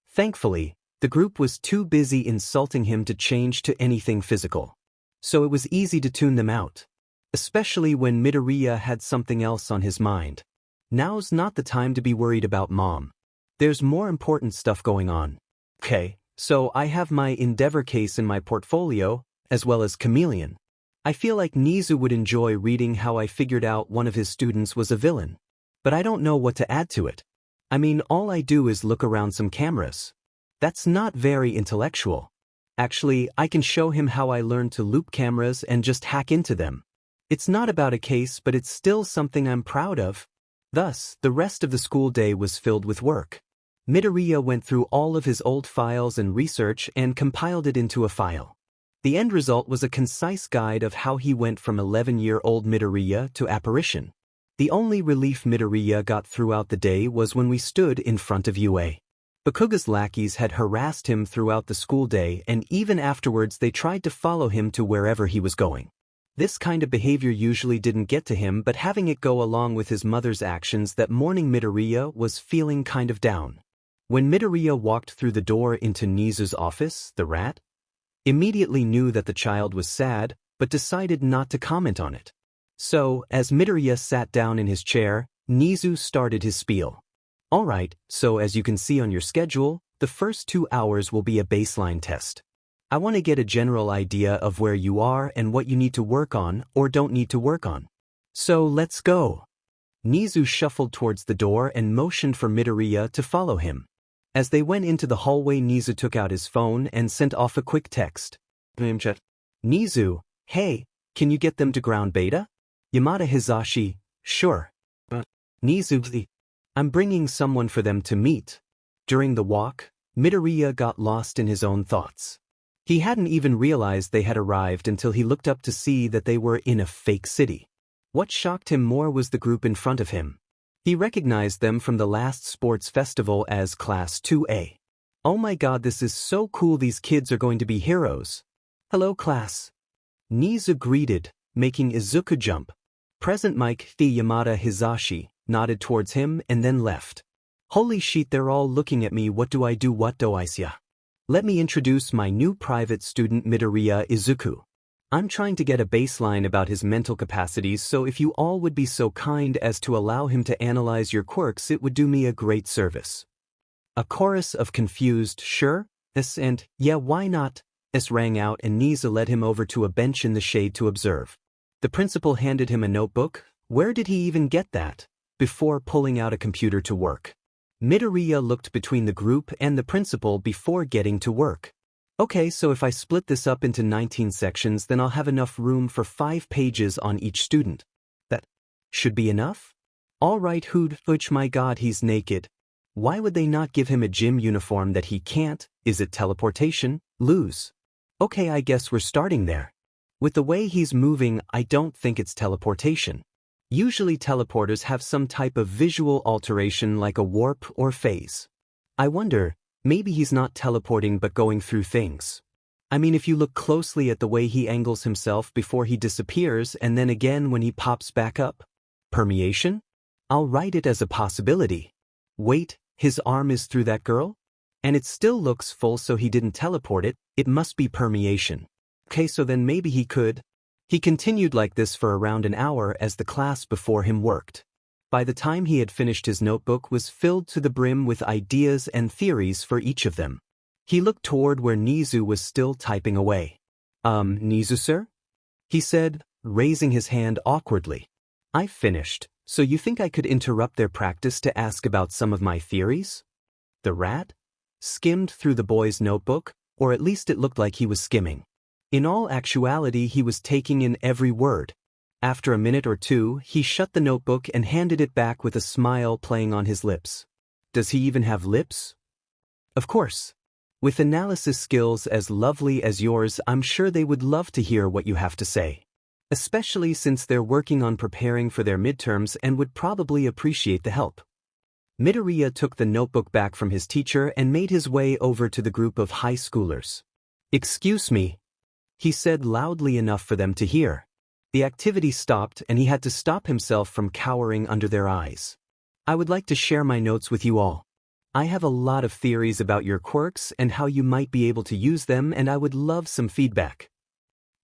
Thankfully, the group was too busy insulting him to change to anything physical. So it was easy to tune them out. Especially when Midoriya had something else on his mind. Now's not the time to be worried about Mom. There's more important stuff going on. Okay, so I have my Endeavor case in my portfolio, as well as Chameleon. I feel like Nezu would enjoy reading how I figured out one of his students was a villain. But I don't know what to add to it. I mean, all I do is look around some cameras. That's not very intellectual. Actually, I can show him how I learned to loop cameras and just hack into them. It's not about a case, but it's still something I'm proud of. Thus, the rest of the school day was filled with work. Midoriya went through all of his old files and research and compiled it into a file. The end result was a concise guide of how he went from 11-year-old Midoriya to Apparition. The only relief Midoriya got throughout the day was when we stood in front of UA. Bakugo's lackeys had harassed him throughout the school day, and even afterwards they tried to follow him to wherever he was going. This kind of behavior usually didn't get to him, but having it go along with his mother's actions that morning, Midoriya was feeling kind of down. When Midoriya walked through the door into Nezu's office, the rat immediately knew that the child was sad, but decided not to comment on it. So, as Midoriya sat down in his chair, Nezu started his spiel. "Alright, so as you can see on your schedule, the first 2 hours will be a baseline test. I want to get a general idea of where you are and what you need to work on or don't need to work on. So let's go." Nezu shuffled towards the door and motioned for Midoriya to follow him. As they went into the hallway, Nezu took out his phone and sent off a quick text. "Nezu, hey, can you get them to ground beta?" Yamada Hisashi, "Sure." "Nezu, I'm bringing someone for them to meet." During the walk, Midoriya got lost in his own thoughts. He hadn't even realized they had arrived until he looked up to see that they were in a fake city. What shocked him more was the group in front of him. He recognized them from the last sports festival as Class 2A. Oh my god, this is so cool, these kids are going to be heroes. Hello class. Nezu greeted, making Izuku jump. Present Mike Yamada Hizashi nodded towards him and then left. Holy shit, they're all looking at me, what do I do, what do I say? Let me introduce my new private student Midoriya Izuku. I'm trying to get a baseline about his mental capacities, so if you all would be so kind as to allow him to analyze your quirks, it would do me a great service. A chorus of confused sure, yes and yeah why not, s rang out, and Nezu led him over to a bench in the shade to observe. The principal handed him a notebook. Where did he even get that? Before pulling out a computer to work. Midoriya looked between the group and the principal before getting to work. Okay, so if I split this up into 19 sections, then I'll have enough room for 5 pages on each student. That should be enough? Alright, which my god, he's naked. Why would they not give him a gym uniform that he can't? Is it teleportation? Lose. Okay, I guess we're starting there. With the way he's moving, I don't think it's teleportation. Usually teleporters have some type of visual alteration like a warp or phase. I wonder, maybe he's not teleporting but going through things. I mean, if you look closely at the way he angles himself before he disappears and then again when he pops back up. Permeation? I'll write it as a possibility. Wait, his arm is through that girl? And it still looks full, so he didn't teleport it, it must be permeation. Okay, so then maybe he could. He continued like this for around an hour as the class before him worked. By the time he had finished, his notebook was filled to the brim with ideas and theories for each of them. He looked toward where Nezu was still typing away. Nezu sir? He said, raising his hand awkwardly. I finished, so you think I could interrupt their practice to ask about some of my theories? The rat skimmed through the boy's notebook, or at least it looked like he was skimming. In all actuality, he was taking in every word. After a minute or two, he shut the notebook and handed it back with a smile playing on his lips. Does he even have lips? Of course. With analysis skills as lovely as yours, I'm sure they would love to hear what you have to say. Especially since they're working on preparing for their midterms and would probably appreciate the help. Midoriya took the notebook back from his teacher and made his way over to the group of high schoolers. Excuse me, he said loudly enough for them to hear. The activity stopped and he had to stop himself from cowering under their eyes. I would like to share my notes with you all. I have a lot of theories about your quirks and how you might be able to use them, and I would love some feedback.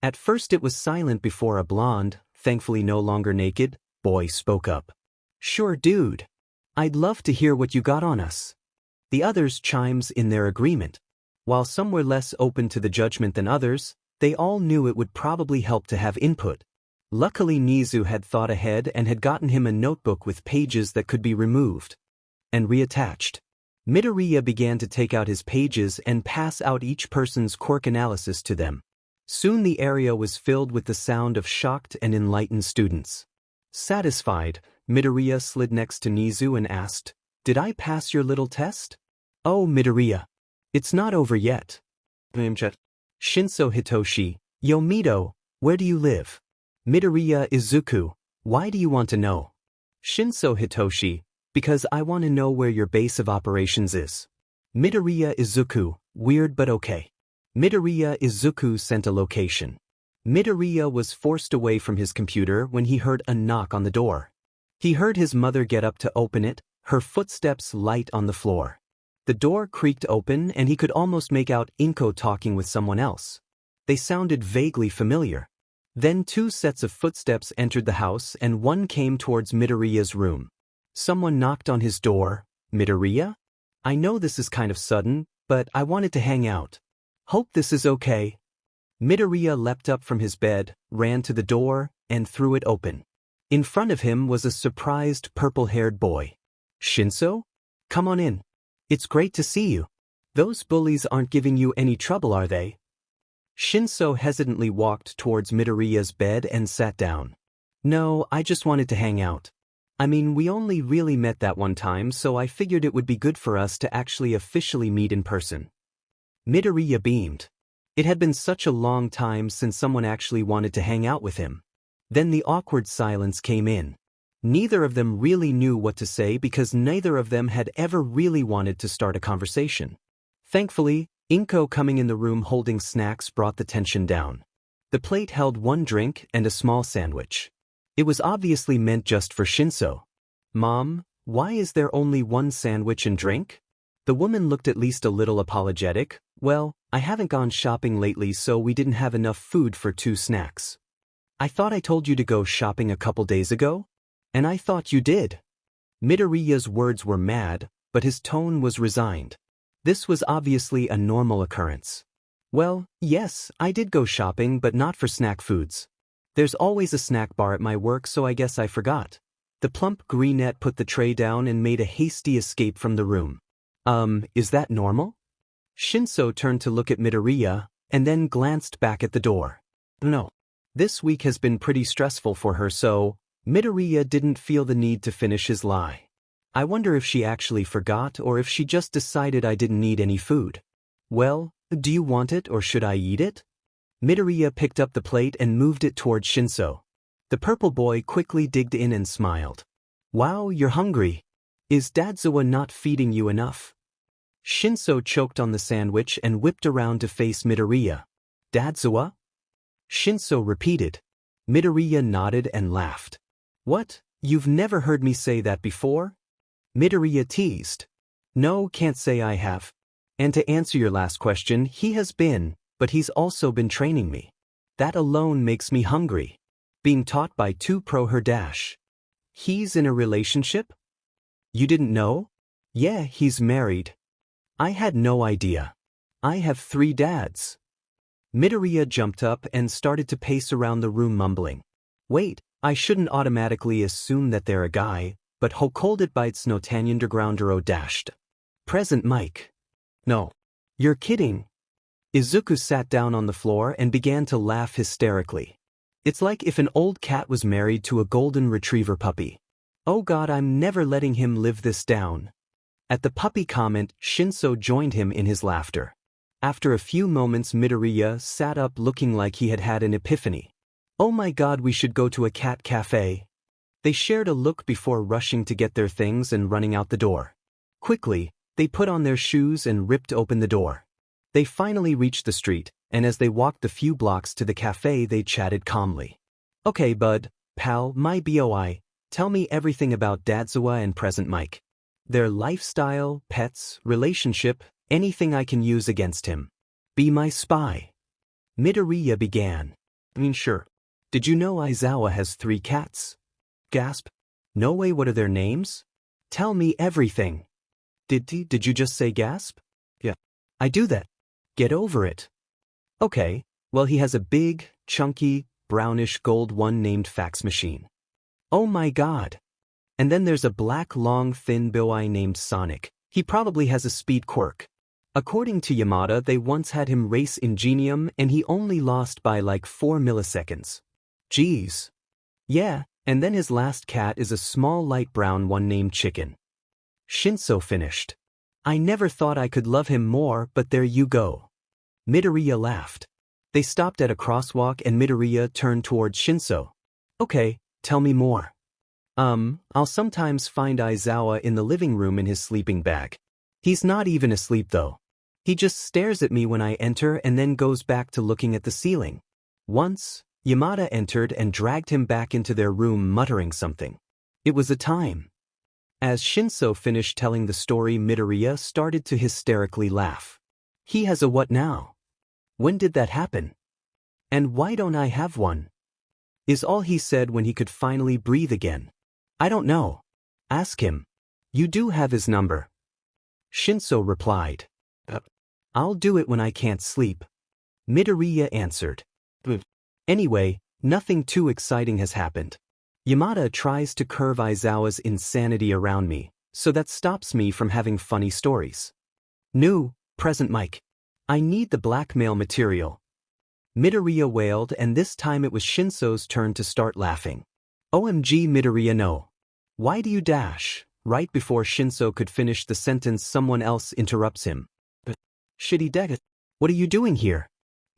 At first it was silent before a blonde, thankfully no longer naked, boy spoke up. Sure dude. I'd love to hear what you got on us. The others chimes in their agreement. While some were less open to the judgment than others, they all knew it would probably help to have input. Luckily Nezu had thought ahead and had gotten him a notebook with pages that could be removed and reattached. Midoriya began to take out his pages and pass out each person's quirk analysis to them. Soon the area was filled with the sound of shocked and enlightened students. Satisfied, Midoriya slid next to Nezu and asked, "Did I pass your little test?" "Oh, Midoriya. It's not over yet." Shinso Hitoshi, "Yo Mido, where do you live?" Midoriya Izuku, "Why do you want to know?" Shinso Hitoshi, "Because I want to know where your base of operations is." Midoriya Izuku, "Weird but okay." Midoriya Izuku sent a location. Midoriya was forced away from his computer when he heard a knock on the door. He heard his mother get up to open it, her footsteps light on the floor. The door creaked open and he could almost make out Inko talking with someone else. They sounded vaguely familiar. Then 2 sets of footsteps entered the house and one came towards Midoriya's room. Someone knocked on his door. "Midoriya? I know this is kind of sudden, but I wanted to hang out. Hope this is okay." Midoriya leapt up from his bed, ran to the door, and threw it open. In front of him was a surprised purple-haired boy. "Shinso? Come on in. It's great to see you. Those bullies aren't giving you any trouble, are they?" Shinso hesitantly walked towards Midoriya's bed and sat down. "No, I just wanted to hang out." I mean, we only really met that one time, so I figured it would be good for us to actually officially meet in person. Midoriya beamed. It had been such a long time since someone actually wanted to hang out with him. Then the awkward silence came in. Neither of them really knew what to say because neither of them had ever really wanted to start a conversation. Thankfully, Inko coming in the room holding snacks brought the tension down. The plate held one drink and a small sandwich. It was obviously meant just for Shinso. Mom, why is there only one sandwich and drink? The woman looked at least a little apologetic. Well, I haven't gone shopping lately, so we didn't have enough food for 2 snacks. I thought I told you to go shopping a couple days ago? And I thought you did. Midoriya's words were mad, but his tone was resigned. This was obviously a normal occurrence. Well, yes, I did go shopping, but not for snack foods. There's always a snack bar at my work, so I guess I forgot. The plump greenette put the tray down and made a hasty escape from the room. Is that normal? Shinso turned to look at Midoriya, and then glanced back at the door. No. This week has been pretty stressful for her, so Midoriya didn't feel the need to finish his lie. I wonder if she actually forgot or if she just decided I didn't need any food. Well, do you want it or should I eat it? Midoriya picked up the plate and moved it toward Shinso. The purple boy quickly digged in and smiled. Wow, you're hungry. Is Aizawa not feeding you enough? Shinso choked on the sandwich and whipped around to face Midoriya. Aizawa? Shinso repeated. Midoriya nodded and laughed. What? You've never heard me say that before? Midoriya teased. No, can't say I have. And to answer your last question, he has been, but he's also been training me. That alone makes me hungry. Being taught by 2 pro her dash. He's in a relationship? You didn't know? Yeah, he's married. I had no idea. I have 3 dads. Midoriya jumped up and started to pace around the room mumbling. Wait, I shouldn't automatically assume that they're a guy, but Hokoldit bites no Tanyandergroundero dashed. Present Mike. No. You're kidding. Izuku sat down on the floor and began to laugh hysterically. It's like if an old cat was married to a golden retriever puppy. Oh God, I'm never letting him live this down. At the puppy comment, Shinso joined him in his laughter. After a few moments, Midoriya sat up looking like he had had an epiphany. Oh my God, we should go to a cat cafe. They shared a look before rushing to get their things and running out the door. Quickly, they put on their shoes and ripped open the door. They finally reached the street, and as they walked the few blocks to the cafe, they chatted calmly. Okay, bud, pal, my boy, tell me everything about Aizawa and present Mike. Their lifestyle, pets, relationship, anything I can use against him. Be my spy. Midoriya began. Sure. Did you know Aizawa has 3 cats? Gasp. No way, what are their names? Tell me everything. Did you just say gasp? Yeah. I do that. Get over it. Okay, well he has a big, chunky, brownish gold one named fax machine. Oh my God. And then there's a black long thin boy named Sonic. He probably has a speed quirk. According to Yamada, they once had him race Ingenium and he only lost by like 4 milliseconds. Geez. Yeah, and then his last cat is a small light brown one named Chicken. Shinso finished. I never thought I could love him more, but there you go. Midoriya laughed. They stopped at a crosswalk and Midoriya turned towards Shinso. Okay, tell me more. I'll sometimes find Aizawa in the living room in his sleeping bag. He's not even asleep though. He just stares at me when I enter and then goes back to looking at the ceiling. Once, Yamada entered and dragged him back into their room muttering something. It was a time. As Shinso finished telling the story, Midoriya started to hysterically laugh. He has a what now? When did that happen? And why don't I have one? Is all he said when he could finally breathe again. I don't know. Ask him. You do have his number. Shinso replied. I'll do it when I can't sleep. Midoriya answered. Anyway, nothing too exciting has happened. Yamada tries to curve Aizawa's insanity around me, so that stops me from having funny stories. New, present Mike. I need the blackmail material. Midoriya wailed, and this time it was Shinso's turn to start laughing. OMG Midoriya, no. Why do you dash? Right before Shinso could finish the sentence, someone else interrupts him. But, shitty Deku, what are you doing here?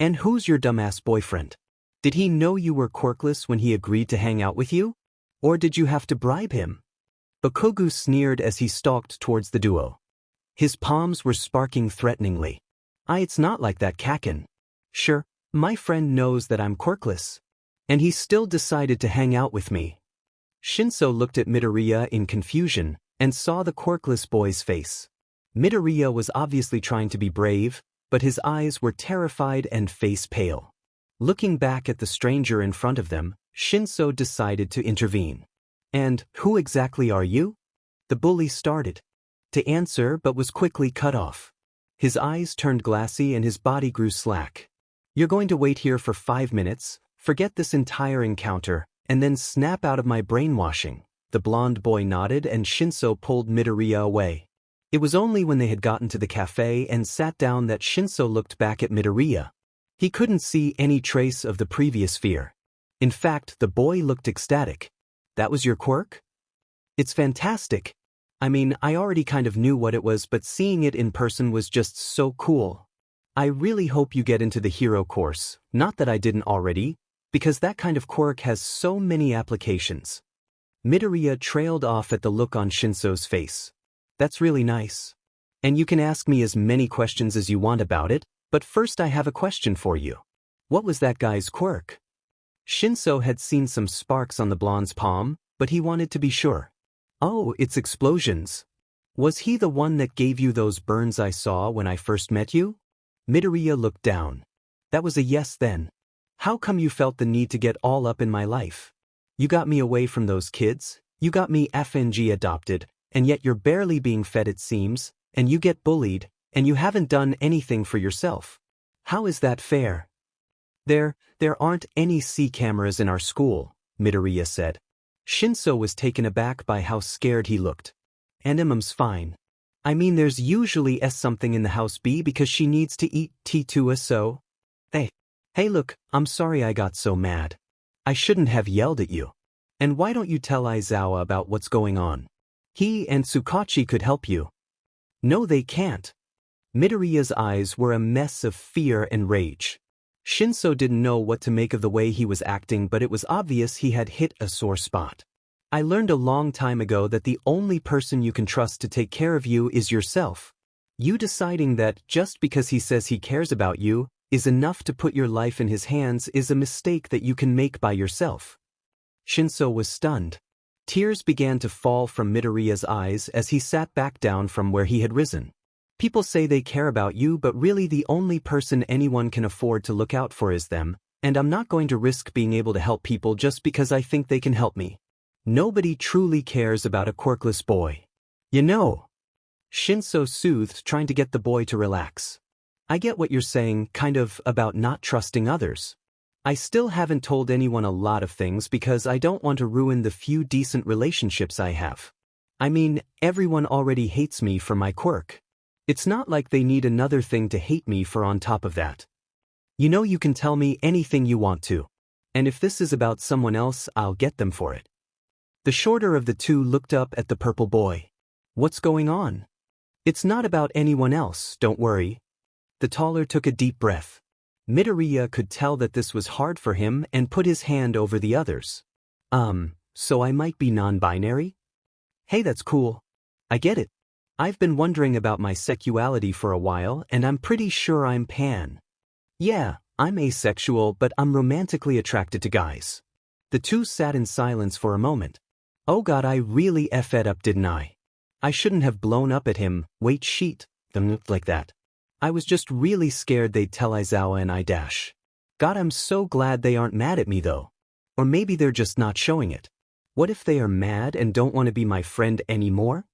And who's your dumbass boyfriend? Did he know you were quirkless when he agreed to hang out with you? Or did you have to bribe him? Bakugo sneered as he stalked towards the duo. His palms were sparking threateningly. It's not like that, Kaken. Sure, my friend knows that I'm quirkless. And he still decided to hang out with me. Shinso looked at Midoriya in confusion and saw the quirkless boy's face. Midoriya was obviously trying to be brave, but his eyes were terrified and face pale. Looking back at the stranger in front of them, Shinso decided to intervene. And who exactly are you? The bully started to answer but was quickly cut off. His eyes turned glassy and his body grew slack. You're going to wait here for 5 minutes, forget this entire encounter, and then snap out of my brainwashing. The blonde boy nodded and Shinso pulled Midoriya away. It was only when they had gotten to the cafe and sat down that Shinso looked back at Midoriya. He couldn't see any trace of the previous fear. In fact, the boy looked ecstatic. That was your quirk? It's fantastic. I mean, I already kind of knew what it was, but seeing it in person was just so cool. I really hope you get into the hero course, not that I didn't already, because that kind of quirk has so many applications. Midoriya trailed off at the look on Shinso's face. That's really nice. And you can ask me as many questions as you want about it, but first I have a question for you. What was that guy's quirk? Shinso had seen some sparks on the blonde's palm, but he wanted to be sure. Oh, it's explosions. Was he the one that gave you those burns I saw when I first met you? Midoriya looked down. That was a yes then. How come you felt the need to get all up in my life? You got me away from those kids, you got me FNG adopted, and yet you're barely being fed it seems, and you get bullied, and you haven't done anything for yourself. How is that fair? There aren't any C cameras in our school, Midoriya said. Shinso was taken aback by how scared he looked. And Imam's fine. I mean, there's usually something in the house B because she needs to eat T2 so. Hey look, I'm sorry I got so mad. I shouldn't have yelled at you. And why don't you tell Aizawa about what's going on? He and Tsukachi could help you. No, they can't. Midoriya's eyes were a mess of fear and rage. Shinso didn't know what to make of the way he was acting, but it was obvious he had hit a sore spot. I learned a long time ago that the only person you can trust to take care of you is yourself. You deciding that just because he says he cares about you is enough to put your life in his hands is a mistake that you can make by yourself. Shinso was stunned. Tears began to fall from Midoriya's eyes as he sat back down from where he had risen. People say they care about you, but really the only person anyone can afford to look out for is them, and I'm not going to risk being able to help people just because I think they can help me. Nobody truly cares about a quirkless boy. You know. Shinso soothed, trying to get the boy to relax. I get what you're saying, kind of, about not trusting others. I still haven't told anyone a lot of things because I don't want to ruin the few decent relationships I have. I mean, everyone already hates me for my quirk. It's not like they need another thing to hate me for on top of that. You know, you can tell me anything you want to. And if this is about someone else, I'll get them for it. The shorter of the two looked up at the purple boy. What's going on? It's not about anyone else, don't worry. The taller took a deep breath. Midoriya could tell that this was hard for him and put his hand over the others. So I might be non-binary? Hey, that's cool. I get it. I've been wondering about my sexuality for a while, and I'm pretty sure I'm pan. Yeah, I'm asexual, but I'm romantically attracted to guys. The two sat in silence for a moment. Oh god, I really effed up, didn't I? I shouldn't have blown up at him, wait sheet, them like that. I was just really scared they'd tell Aizawa and I dash. God, I'm so glad they aren't mad at me though. Or maybe they're just not showing it. What if they are mad and don't want to be my friend anymore?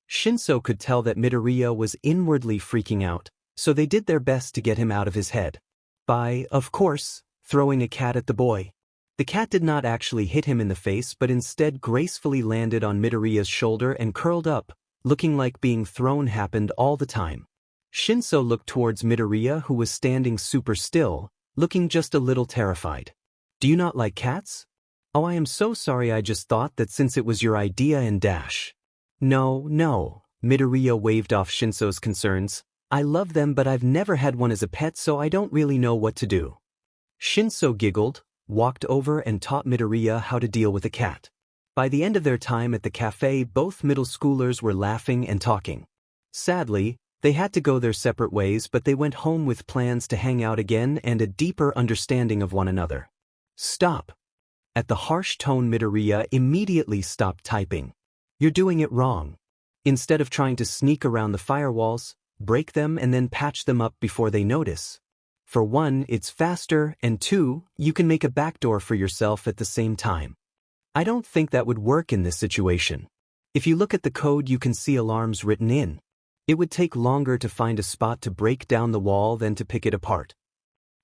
Shinso could tell that Midoriya was inwardly freaking out, so they did their best to get him out of his head. By, of course, throwing a cat at the boy. The cat did not actually hit him in the face but instead gracefully landed on Midoriya's shoulder and curled up, looking like being thrown happened all the time. Shinso looked towards Midoriya, who was standing super still, looking just a little terrified. Do you not like cats? Oh, I am so sorry, I just thought that since it was your idea and dash. No, Midoriya waved off Shinso's concerns. I love them, but I've never had one as a pet, so I don't really know what to do. Shinso giggled, walked over and taught Midoriya how to deal with a cat. By the end of their time at the cafe, both middle schoolers were laughing and talking. Sadly, they had to go their separate ways, but they went home with plans to hang out again and a deeper understanding of one another. Stop. At the harsh tone, Midoriya immediately stopped typing. You're doing it wrong. Instead of trying to sneak around the firewalls, break them and then patch them up before they notice. For one, it's faster, and two, you can make a backdoor for yourself at the same time. I don't think that would work in this situation. If you look at the code, you can see alarms written in. It would take longer to find a spot to break down the wall than to pick it apart.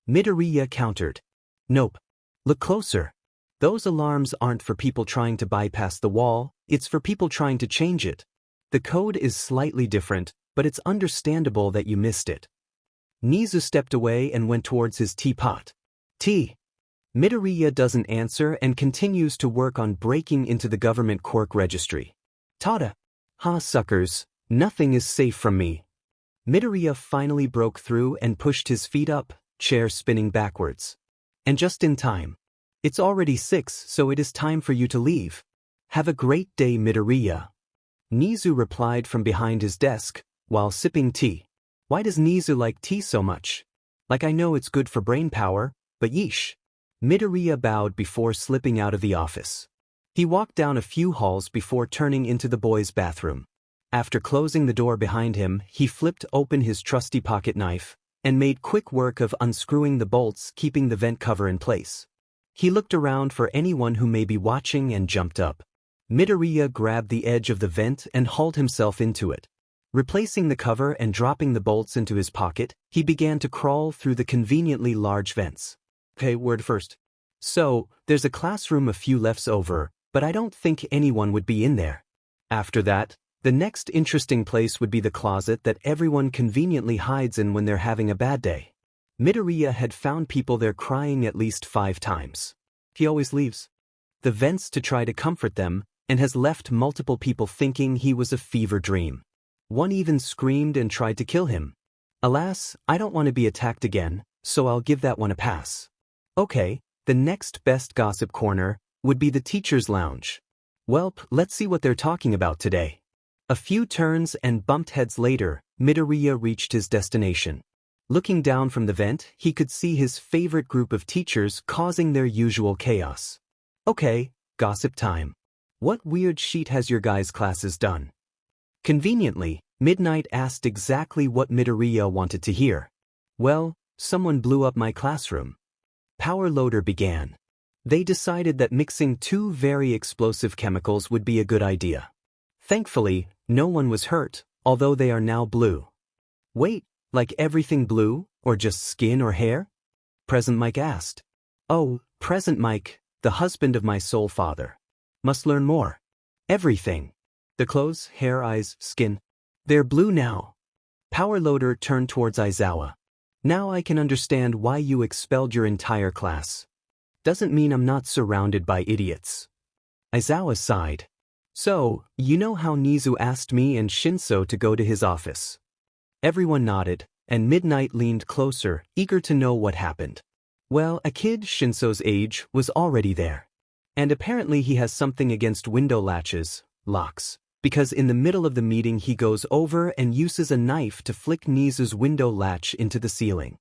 Midoriya countered. Nope. Look closer. Those alarms aren't for people trying to bypass the wall, it's for people trying to change it. The code is slightly different, but it's understandable that you missed it. Nezu stepped away and went towards his teapot. Tea. Midoriya doesn't answer and continues to work on breaking into the government quirk registry. Tada. Ha, suckers, nothing is safe from me. Midoriya finally broke through and pushed his feet up, chair spinning backwards. And just in time. It's already 6, so it is time for you to leave. Have a great day, Midoriya. Nezu replied from behind his desk, while sipping tea. Why does Nezu like tea so much? Like, I know it's good for brain power, but yeesh. Midoriya bowed before slipping out of the office. He walked down a few halls before turning into the boys' bathroom. After closing the door behind him, he flipped open his trusty pocket knife and made quick work of unscrewing the bolts keeping the vent cover in place. He looked around for anyone who may be watching and jumped up. Midoriya grabbed the edge of the vent and hauled himself into it. Replacing the cover and dropping the bolts into his pocket, he began to crawl through the conveniently large vents. Okay, word first. So, there's a classroom a few lefts over, but I don't think anyone would be in there. After that, the next interesting place would be the closet that everyone conveniently hides in when they're having a bad day. Midoriya had found people there crying at least 5 times. He always leaves the vents to try to comfort them, and has left multiple people thinking he was a fever dream. One even screamed and tried to kill him. Alas, I don't want to be attacked again, so I'll give that one a pass. Okay, the next best gossip corner would be the teacher's lounge. Welp, let's see what they're talking about today. A few turns and bumped heads later, Midoriya reached his destination. Looking down from the vent, he could see his favorite group of teachers causing their usual chaos. Okay, gossip time. What weird sheet has your guys' classes done? Conveniently, Midnight asked exactly what Midoriya wanted to hear. Well, someone blew up my classroom. Power Loader began. They decided that mixing 2 very explosive chemicals would be a good idea. Thankfully, no one was hurt, although they are now blue. Wait, like everything blue, or just skin or hair? Present Mike asked. Oh, Present Mike, the husband of my soul father. Must learn more. Everything. The clothes, hair, eyes, skin. They're blue now. Power Loader turned towards Aizawa. Now I can understand why you expelled your entire class. Doesn't mean I'm not surrounded by idiots. Aizawa sighed. So, you know how Nezu asked me and Shinso to go to his office? Everyone nodded, and Midnight leaned closer, eager to know what happened. Well, a kid Shinso's age was already there. And apparently he has something against window latches, locks, because in the middle of the meeting he goes over and uses a knife to flick Nezu's window latch into the ceiling.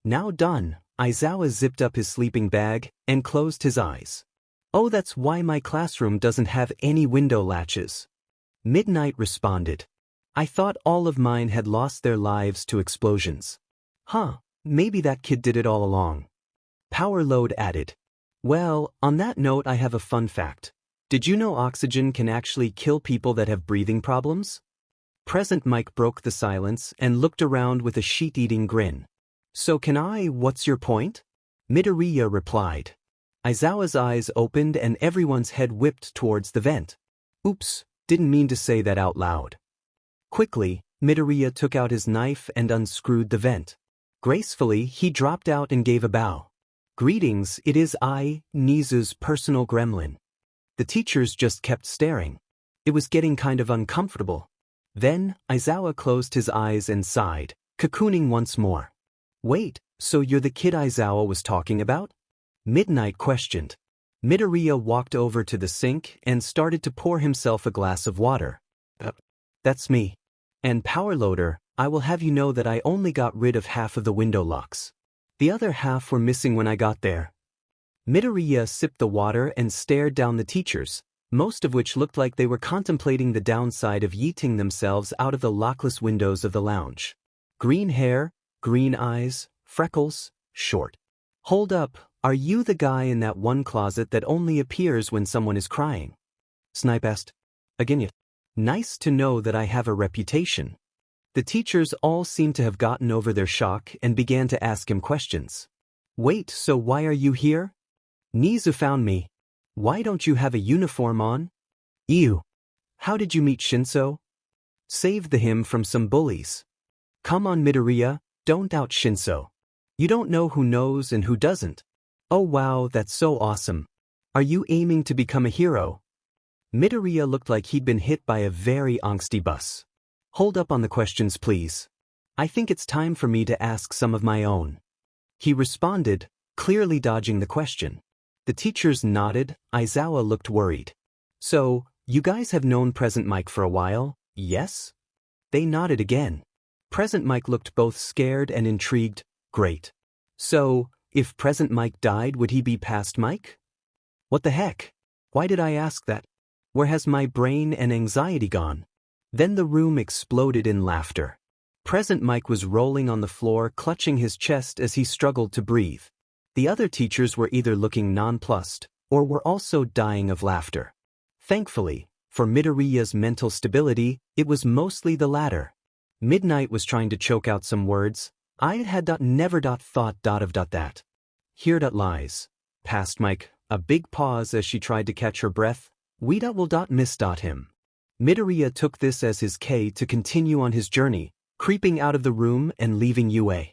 Now done, Aizawa zipped up his sleeping bag and closed his eyes. Oh, that's why my classroom doesn't have any window latches. Midnight responded. I thought all of mine had lost their lives to explosions. Huh, maybe that kid did it all along. Power Load added. Well, on that note I have a fun fact. Did you know oxygen can actually kill people that have breathing problems? Present Mike broke the silence and looked around with a sheet-eating grin. So can I, what's your point? Midoriya replied. Aizawa's eyes opened and everyone's head whipped towards the vent. Oops, didn't mean to say that out loud. Quickly, Midoriya took out his knife and unscrewed the vent. Gracefully, he dropped out and gave a bow. Greetings, it is I, Nezu's personal gremlin. The teachers just kept staring. It was getting kind of uncomfortable. Then, Aizawa closed his eyes and sighed, cocooning once more. Wait, so you're the kid Aizawa was talking about? Midnight questioned. Midoriya walked over to the sink and started to pour himself a glass of water. That's me. And power loader, I will have you know that I only got rid of half of the window locks. The other half were missing when I got there. Midoriya sipped the water and stared down the teachers, most of which looked like they were contemplating the downside of yeeting themselves out of the lockless windows of the lounge. Green hair, green eyes, freckles, short. Hold up, are you the guy in that one closet that only appears when someone is crying? Snipe asked. Again, nice to know that I have a reputation. The teachers all seemed to have gotten over their shock and began to ask him questions. Wait, so why are you here? Nezu found me. Why don't you have a uniform on? Ew. How did you meet Shinso? Saved him from some bullies. Come on Midoriya, don't doubt Shinso. You don't know who knows and who doesn't. Oh wow, that's so awesome. Are you aiming to become a hero? Midoriya looked like he'd been hit by a very angsty bus. Hold up on the questions please. I think it's time for me to ask some of my own. He responded, clearly dodging the question. The teachers nodded. Aizawa looked worried. So, you guys have known Present Mike for a while, yes? They nodded again. Present Mike looked both scared and intrigued. Great. So, if Present Mike died, would he be past Mike? What the heck? Why did I ask that? Where has my brain and anxiety gone? Then the room exploded in laughter. Present Mike was rolling on the floor, clutching his chest as he struggled to breathe. The other teachers were either looking nonplussed, or were also dying of laughter. Thankfully, for Midoriya's mental stability, it was mostly the latter. Midnight was trying to choke out some words. I had never thought of that. Here lies. Past Mike, a big pause as she tried to catch her breath. We will miss him. Midoriya took this as his K to continue on his journey, creeping out of the room and leaving UA.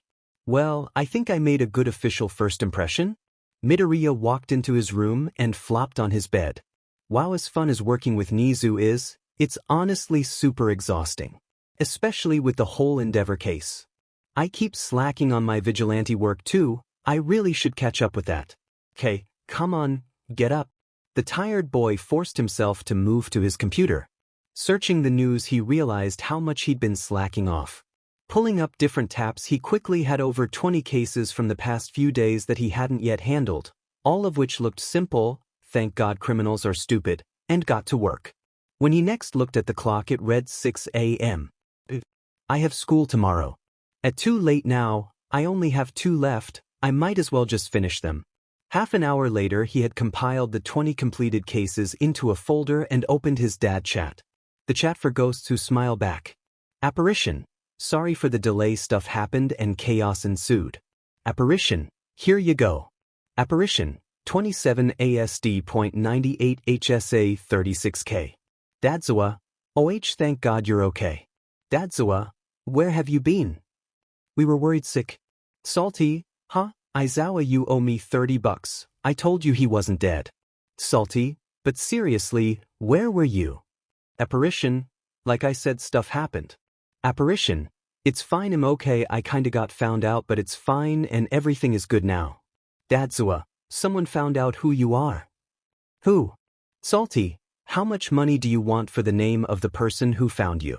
Well, I think I made a good official first impression. Midoriya walked into his room and flopped on his bed. Wow, as fun as working with Nezu is, it's honestly super exhausting. Especially with the whole Endeavor case. I keep slacking on my vigilante work too, I really should catch up with that. Okay, come on, get up. The tired boy forced himself to move to his computer. Searching the news, he realized how much he'd been slacking off. Pulling up different tabs, he quickly had over 20 cases from the past few days that he hadn't yet handled, all of which looked simple, thank God criminals are stupid, and got to work. When he next looked at the clock, it read 6 a.m. I have school tomorrow. At too late now, I only have 2 left, I might as well just finish them. Half an hour later, he had compiled the 20 completed cases into a folder and opened his dad chat. The chat for ghosts who smile back. Apparition. Sorry for the delay, stuff happened and chaos ensued. Apparition. Here you go. Apparition. 27 ASD.98 HSA 36K. Dadzawa. OH, thank God you're okay. Dadzawa. Where have you been? We were worried sick. Salty. Huh? Aizawa, you owe me $30. I told you he wasn't dead. Salty. But seriously, where were you? Apparition. Like I said, stuff happened. Apparition. It's fine, I'm okay, I kinda got found out, but it's fine and everything is good now. Dadzawa. Someone found out who you are. Who? Salty. How much money do you want for the name of the person who found you?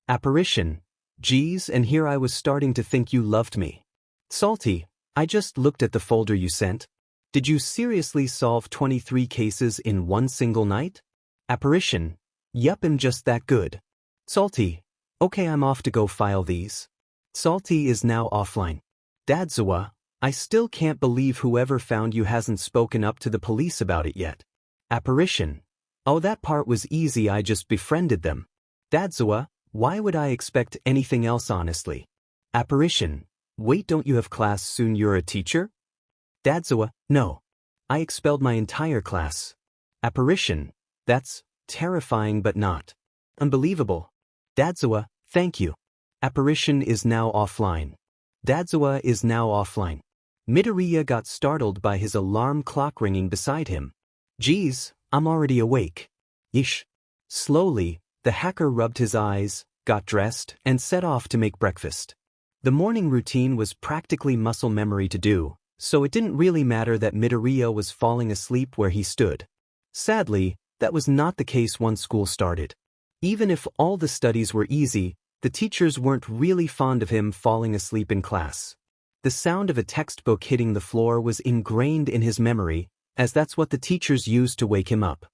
Apparition. Geez, and here I was starting to think you loved me. Salty. I just looked at the folder you sent. Did you seriously solve 23 cases in one single night? Apparition. Yup, I'm just that good. Salty. Okay, I'm off to go file these. Salty is now offline. Dadzawa. I still can't believe whoever found you hasn't spoken up to the police about it yet. Apparition. Oh, that part was easy, I just befriended them. Dadzawa. Why would I expect anything else, honestly? Apparition. Wait, don't you have class soon? You're a teacher? Dadzawa. No. I expelled my entire class. Apparition. That's terrifying but not unbelievable. Dadzawa. Thank you. Apparition is now offline. Dadzawa is now offline. Midoriya got startled by his alarm clock ringing beside him. Geez, I'm already awake. Ish. Slowly, the hacker rubbed his eyes, got dressed, and set off to make breakfast. The morning routine was practically muscle memory to do, so it didn't really matter that Midoriya was falling asleep where he stood. Sadly, that was not the case once school started. Even if all the studies were easy, the teachers weren't really fond of him falling asleep in class. The sound of a textbook hitting the floor was ingrained in his memory, as that's what the teachers used to wake him up.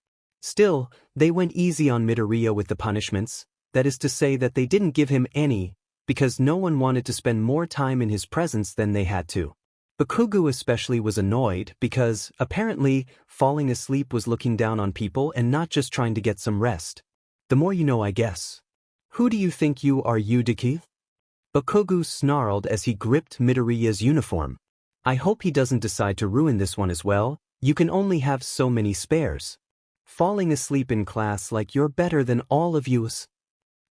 Still, they went easy on Midoriya with the punishments, that is to say that they didn't give him any, because no one wanted to spend more time in his presence than they had to. Bakugo especially was annoyed because, apparently, falling asleep was looking down on people and not just trying to get some rest. The more you know, I guess. Who do you think you are, Deku? Bakugo snarled as he gripped Midoriya's uniform. I hope he doesn't decide to ruin this one as well. You can only have so many spares. Falling asleep in class like you're better than all of yous.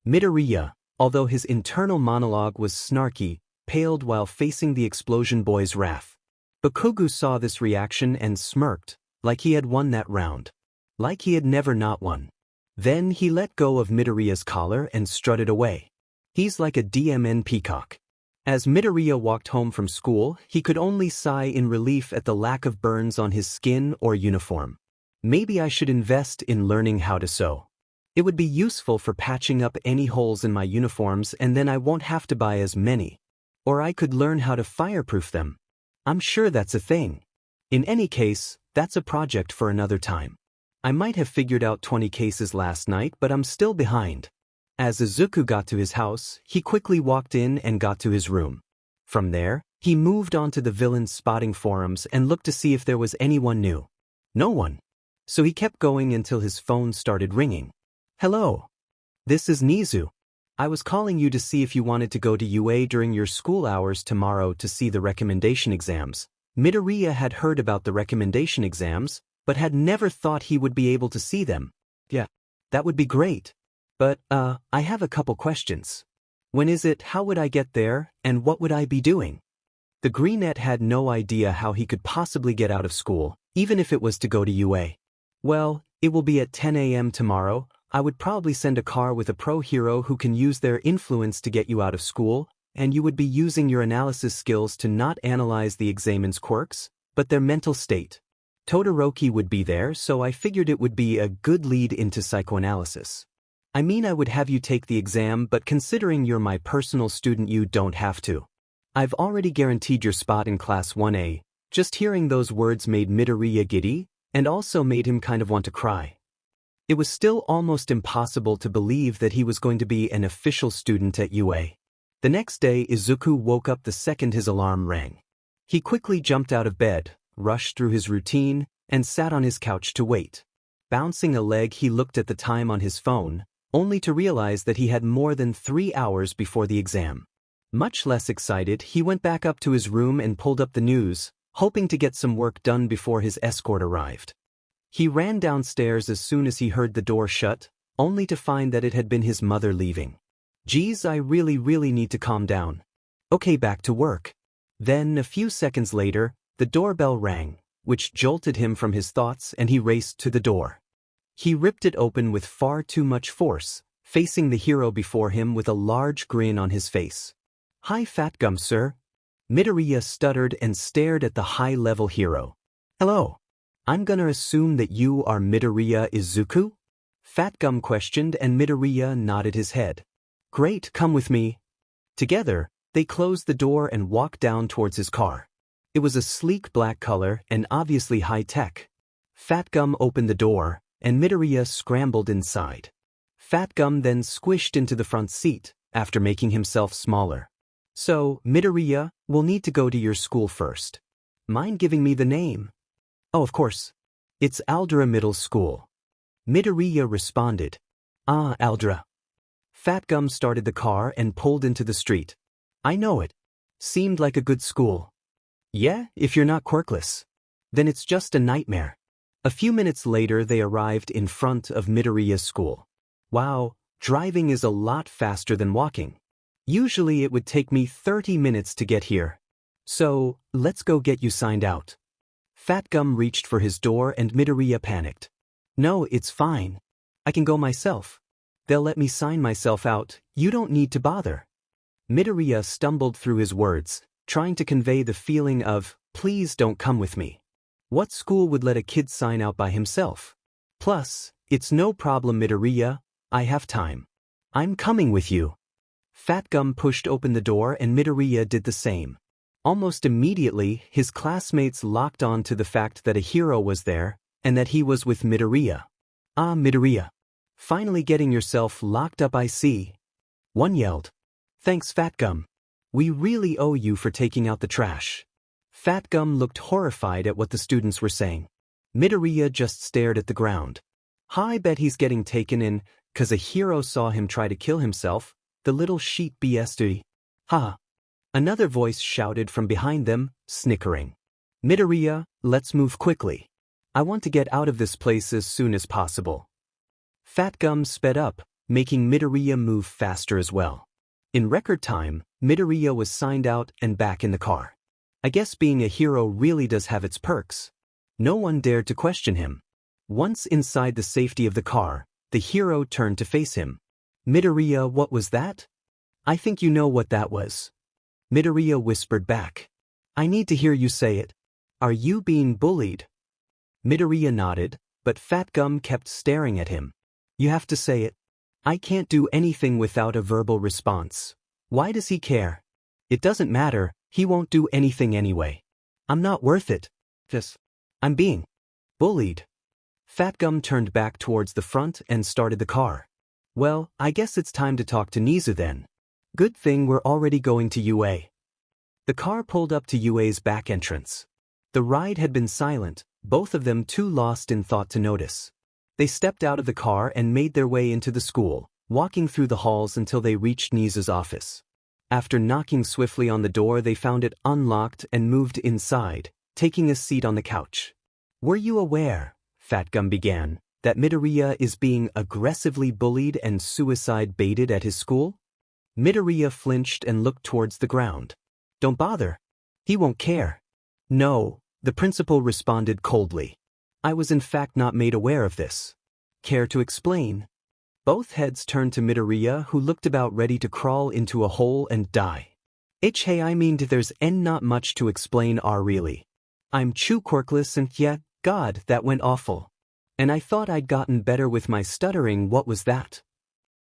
Midoriya, although his internal monologue was snarky, paled while facing the explosion boy's wrath. Bakugo saw this reaction and smirked, like he had won that round. Like he had never not won. Then he let go of Midoriya's collar and strutted away. He's like a DMN peacock. As Midoriya walked home from school, he could only sigh in relief at the lack of burns on his skin or uniform. Maybe I should invest in learning how to sew. It would be useful for patching up any holes in my uniforms, and then I won't have to buy as many. Or I could learn how to fireproof them. I'm sure that's a thing. In any case, that's a project for another time. I might have figured out 20 cases last night, but I'm still behind. As Izuku got to his house, he quickly walked in and got to his room. From there, he moved on to the villain's spotting forums and looked to see if there was anyone new. No one. So he kept going until his phone started ringing. Hello. This is Nezu. I was calling you to see if you wanted to go to UA during your school hours tomorrow to see the recommendation exams. Midoriya had heard about the recommendation exams, but had never thought he would be able to see them. Yeah, that would be great. But, I have a couple questions. When is it, how would I get there, and what would I be doing? The greenette had no idea how he could possibly get out of school, even if it was to go to UA. Well, it will be at 10 a.m. tomorrow. I would probably send a car with a pro hero who can use their influence to get you out of school, and you would be using your analysis skills to not analyze the examen's quirks, but their mental state. Todoroki would be there, so I figured it would be a good lead into psychoanalysis. I mean, I would have you take the exam, but considering you're my personal student, you don't have to. I've already guaranteed your spot in Class 1A. Just hearing those words made Midoriya giddy, and also made him kind of want to cry. It was still almost impossible to believe that he was going to be an official student at UA. The next day, Izuku woke up the second his alarm rang. He quickly jumped out of bed, rushed through his routine, and sat on his couch to wait. Bouncing a leg, he looked at the time on his phone, only to realize that he had more than 3 hours before the exam. Much less excited, he went back up to his room and pulled up the news, hoping to get some work done before his escort arrived. He ran downstairs as soon as he heard the door shut, only to find that it had been his mother leaving. Geez, I really need to calm down. Okay, back to work. Then, a few seconds later, the doorbell rang, which jolted him from his thoughts, and he raced to the door. He ripped it open with far too much force, facing the hero before him with a large grin on his face. Hi, Fat Gum, sir. Midoriya stuttered and stared at the high-level hero. Hello. I'm gonna assume that you are Midoriya Izuku? Fat Gum questioned, and Midoriya nodded his head. Great, come with me. Together, they closed the door and walked down towards his car. It was a sleek black color and obviously high-tech. Fat Gum opened the door, and Midoriya scrambled inside. Fat Gum then squished into the front seat, after making himself smaller. So, Midoriya, we'll need to go to your school first. Mind giving me the name? Oh, of course. It's Aldra Middle School. Midoriya responded. Ah, Aldra. Fat Gum started the car and pulled into the street. I know it. Seemed like a good school. Yeah, if you're not quirkless. Then it's just a nightmare. A few minutes later, they arrived in front of Midoriya's school. Wow, driving is a lot faster than walking. Usually it would take me 30 minutes to get here. So, let's go get you signed out. Fat Gum reached for his door and Midoriya panicked. No, it's fine. I can go myself. They'll let me sign myself out, you don't need to bother. Midoriya stumbled through his words, trying to convey the feeling of, please don't come with me. What school would let a kid sign out by himself? Plus, it's no problem Midoriya, I have time. I'm coming with you. Fat Gum pushed open the door and Midoriya did the same. Almost immediately, his classmates locked on to the fact that a hero was there, and that he was with Midoriya. Ah, Midoriya. Finally getting yourself locked up I see. One yelled. Thanks Fat Gum. We really owe you for taking out the trash. Fat Gum looked horrified at what the students were saying. Midoriya just stared at the ground. I bet he's getting taken in, 'cause a hero saw him try to kill himself, the little sheep BSD. Ha! Another voice shouted from behind them, snickering. Midoriya, let's move quickly. I want to get out of this place as soon as possible. Fat Gum sped up, making Midoriya move faster as well. In record time, Midoriya was signed out and back in the car. I guess being a hero really does have its perks. No one dared to question him. Once inside the safety of the car, the hero turned to face him. Midoriya, what was that? I think you know what that was. Midoriya whispered back. I need to hear you say it. Are you being bullied? Midoriya nodded, but Fat Gum kept staring at him. You have to say it. I can't do anything without a verbal response. Why does he care? It doesn't matter, he won't do anything anyway. I'm not worth it. I'm being bullied. Fat Gum turned back towards the front and started the car. Well, I guess it's time to talk to Nezu then. Good thing we're already going to UA. The car pulled up to UA's back entrance. The ride had been silent, both of them too lost in thought to notice. They stepped out of the car and made their way into the school, walking through the halls until they reached Nezu's office. After knocking swiftly on the door they found it unlocked and moved inside, taking a seat on the couch. Were you aware, Fat Gum began, that Midoriya is being aggressively bullied and suicide baited at his school? Midoriya flinched and looked towards the ground. Don't bother. He won't care. No, the principal responded coldly. I was in fact not made aware of this. Care to explain? Both heads turned to Midoriya, who looked about ready to crawl into a hole and die. Hey, I mean there's not much to explain really. I'm too quirkless and yet, God, that went awful. And I thought I'd gotten better with my stuttering, what was that?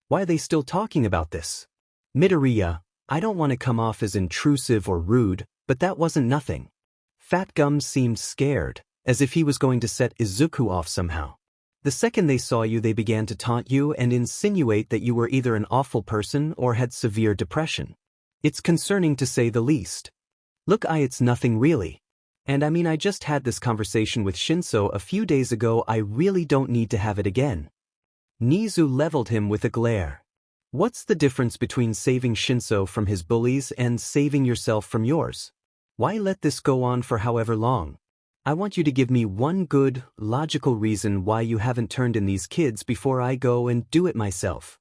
Why are they still talking about this? Midoriya, I don't want to come off as intrusive or rude, but that wasn't nothing. Fat Gum seemed scared, as if he was going to set Izuku off somehow. The second they saw you they began to taunt you and insinuate that you were either an awful person or had severe depression. It's concerning to say the least. Look, it's nothing really. And I mean I just had this conversation with Shinso a few days ago, I really don't need to have it again. Nezu leveled him with a glare. What's the difference between saving Shinso from his bullies and saving yourself from yours? Why let this go on for however long? I want you to give me one good, logical reason why you haven't turned in these kids before I go and do it myself.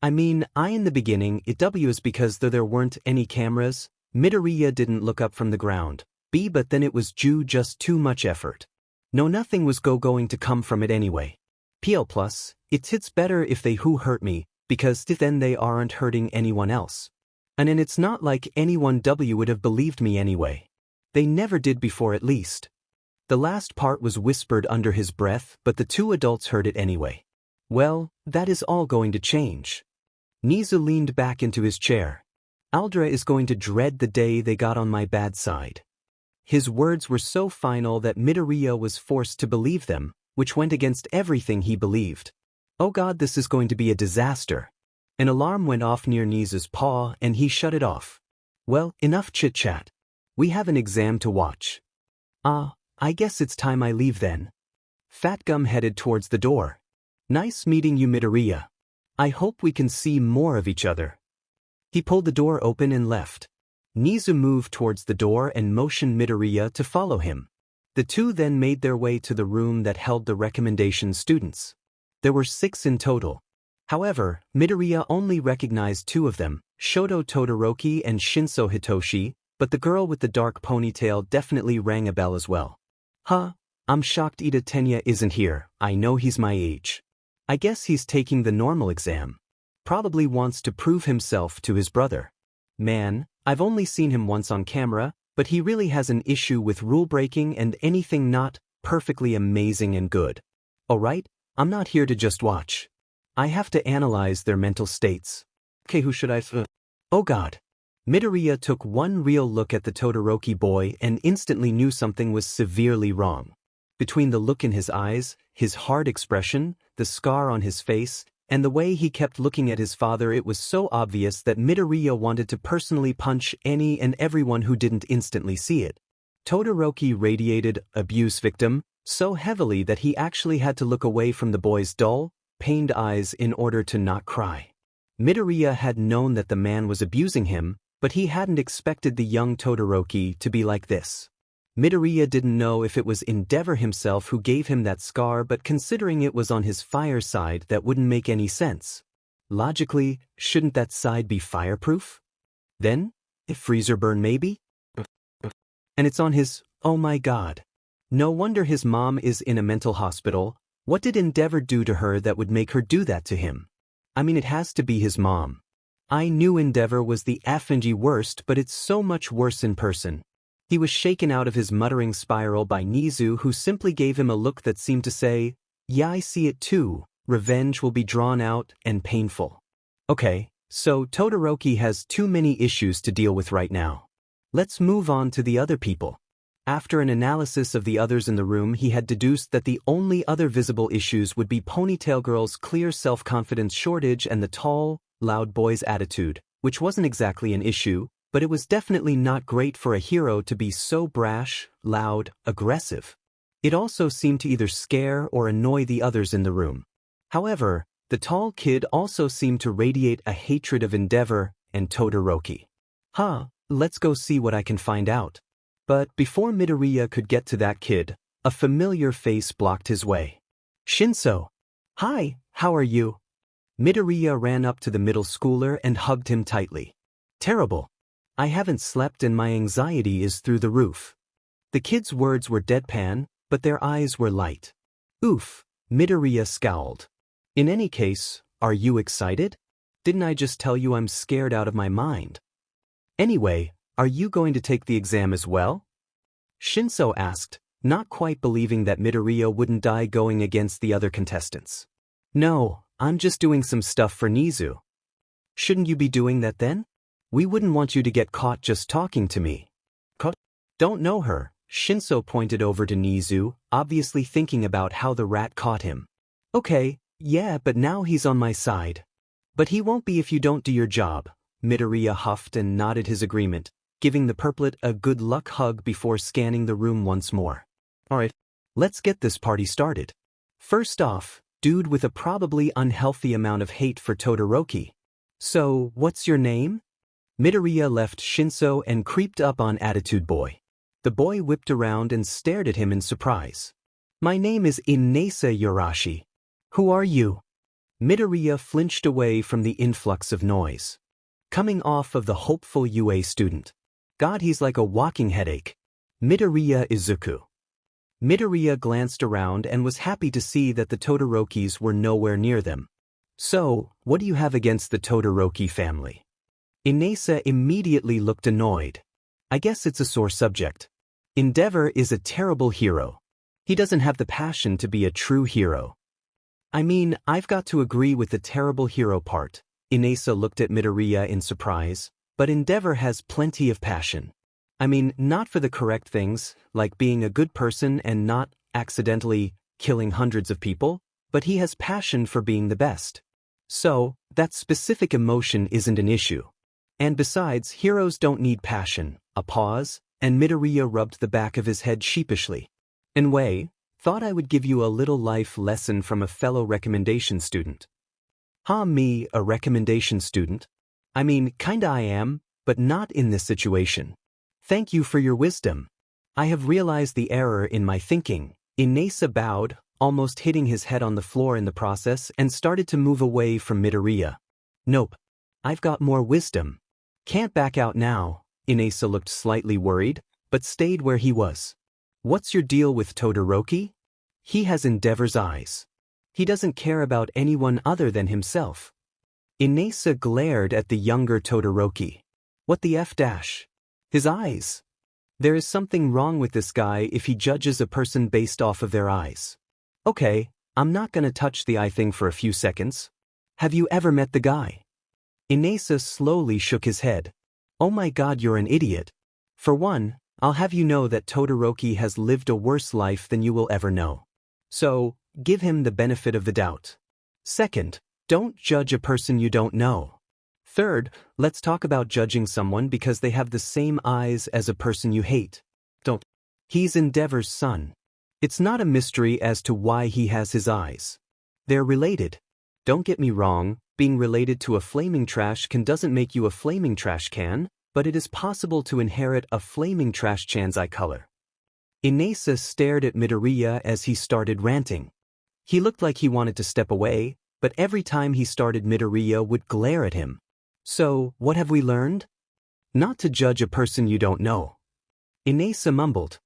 I mean, in the beginning, it was because though there weren't any cameras, Midoriya didn't look up from the ground. But then it was just too much effort. No, nothing was going to come from it anyway. Plus, it's better if they who hurt me, because then they aren't hurting anyone else. And then it's not like anyone would have believed me anyway. They never did before at least. The last part was whispered under his breath, but the two adults heard it anyway. Well, that is all going to change. Nezu leaned back into his chair. Aldra is going to dread the day they got on my bad side. His words were so final that Midoriya was forced to believe them, which went against everything he believed. Oh God, this is going to be a disaster. An alarm went off near Nezu's paw and he shut it off. Well, enough chit-chat. We have an exam to watch. I guess it's time I leave then. Fat Gum headed towards the door. Nice meeting you, Midoriya. I hope we can see more of each other. He pulled the door open and left. Nezu moved towards the door and motioned Midoriya to follow him. The two then made their way to the room that held the recommendation students. There were 6 in total. However, Midoriya only recognized 2 of them, Shoto Todoroki and Shinso Hitoshi, but the girl with the dark ponytail definitely rang a bell as well. Huh, I'm shocked Ida Tenya isn't here. I know he's my age. I guess he's taking the normal exam. Probably wants to prove himself to his brother. Man, I've only seen him once on camera, but he really has an issue with rule breaking and anything not perfectly amazing and good. Alright, I'm not here to just watch. I have to analyze their mental states. Okay, who should I Oh god. Midoriya took one real look at the Todoroki boy and instantly knew something was severely wrong. Between the look in his eyes, his hard expression, the scar on his face, and the way he kept looking at his father, it was so obvious that Midoriya wanted to personally punch any and everyone who didn't instantly see it. Todoroki radiated abuse victim so heavily that he actually had to look away from the boy's dull, pained eyes in order to not cry. Midoriya had known that the man was abusing him, but he hadn't expected the young Todoroki to be like this. Midoriya didn't know if it was Endeavor himself who gave him that scar, but considering it was on his fire side, that wouldn't make any sense. Logically, shouldn't that side be fireproof? Then, if freezer burn maybe? And it's on his, oh my god. No wonder his mom is in a mental hospital. What did Endeavor do to her that would make her do that to him? I mean, it has to be his mom. I knew Endeavor was the effing worst, but it's so much worse in person. He was shaken out of his muttering spiral by Nezu, who simply gave him a look that seemed to say, yeah, I see it too. Revenge will be drawn out and painful. Okay, so Todoroki has too many issues to deal with right now. Let's move on to the other people. After an analysis of the others in the room, he had deduced that the only other visible issues would be Ponytail Girl's clear self-confidence shortage and the tall, loud boy's attitude, which wasn't exactly an issue, but it was definitely not great for a hero to be so brash, loud, aggressive. It also seemed to either scare or annoy the others in the room. However, the tall kid also seemed to radiate a hatred of Endeavor and Todoroki. Let's go see what I can find out. But before Midoriya could get to that kid, a familiar face blocked his way. Shinso. Hi, how are you? Midoriya ran up to the middle schooler and hugged him tightly. Terrible. I haven't slept and my anxiety is through the roof. The kid's words were deadpan, but their eyes were light. Oof, Midoriya scowled. In any case, are you excited? Didn't I just tell you I'm scared out of my mind? Anyway, are you going to take the exam as well? Shinso asked, not quite believing that Midoriya wouldn't die going against the other contestants. No, I'm just doing some stuff for Nezu. Shouldn't you be doing that then? We wouldn't want you to get caught just talking to me. Don't know her, Shinso pointed over to Nezu, obviously thinking about how the rat caught him. Okay, yeah, but now he's on my side. But he won't be if you don't do your job. Midoriya huffed and nodded his agreement, giving the purplet a good luck hug before scanning the room once more. Alright, let's get this party started. First off, dude with a probably unhealthy amount of hate for Todoroki. So, what's your name? Midoriya left Shinso and creeped up on Attitude Boy. The boy whipped around and stared at him in surprise. My name is Inesa Yorashi. Who are you? Midoriya flinched away from the influx of noise. Coming off of the hopeful UA student. God, he's like a walking headache. Midoriya Izuku. Midoriya glanced around and was happy to see that the Todorokis were nowhere near them. So, what do you have against the Todoroki family? Inesa immediately looked annoyed. I guess it's a sore subject. Endeavor is a terrible hero. He doesn't have the passion to be a true hero. I mean, I've got to agree with the terrible hero part. Inesa looked at Midoriya in surprise, but Endeavor has plenty of passion. I mean, not for the correct things, like being a good person and not accidentally killing hundreds of people, but he has passion for being the best. So, that specific emotion isn't an issue. And besides, heroes don't need passion. A pause, and Midoriya rubbed the back of his head sheepishly. Anyway, thought I would give you a little life lesson from a fellow recommendation student. Me, a recommendation student? I mean, kinda I am, but not in this situation. Thank you for your wisdom. I have realized the error in my thinking. Inesa bowed, almost hitting his head on the floor in the process, and started to move away from Midoriya. Nope. I've got more wisdom. Can't back out now. Inesa looked slightly worried, but stayed where he was. What's your deal with Todoroki? He has Endeavor's eyes. He doesn't care about anyone other than himself. Inesa glared at the younger Todoroki. What the F dash? His eyes. There is something wrong with this guy if he judges a person based off of their eyes. Okay, I'm not gonna touch the eye thing for a few seconds. Have you ever met the guy? Inesa slowly shook his head. Oh my god, you're an idiot. For one, I'll have you know that Todoroki has lived a worse life than you will ever know. So, give him the benefit of the doubt. Second, don't judge a person you don't know. Third, let's talk about judging someone because they have the same eyes as a person you hate. Don't. He's Endeavor's son. It's not a mystery as to why he has his eyes. They're related. Don't get me wrong, being related to a flaming trash can doesn't make you a flaming trash can, but it is possible to inherit a flaming trash can's eye color. Inesa stared at Midoriya as he started ranting. He looked like he wanted to step away, but every time he started Midoriya would glare at him. So, what have we learned? Not to judge a person you don't know. Inesa mumbled.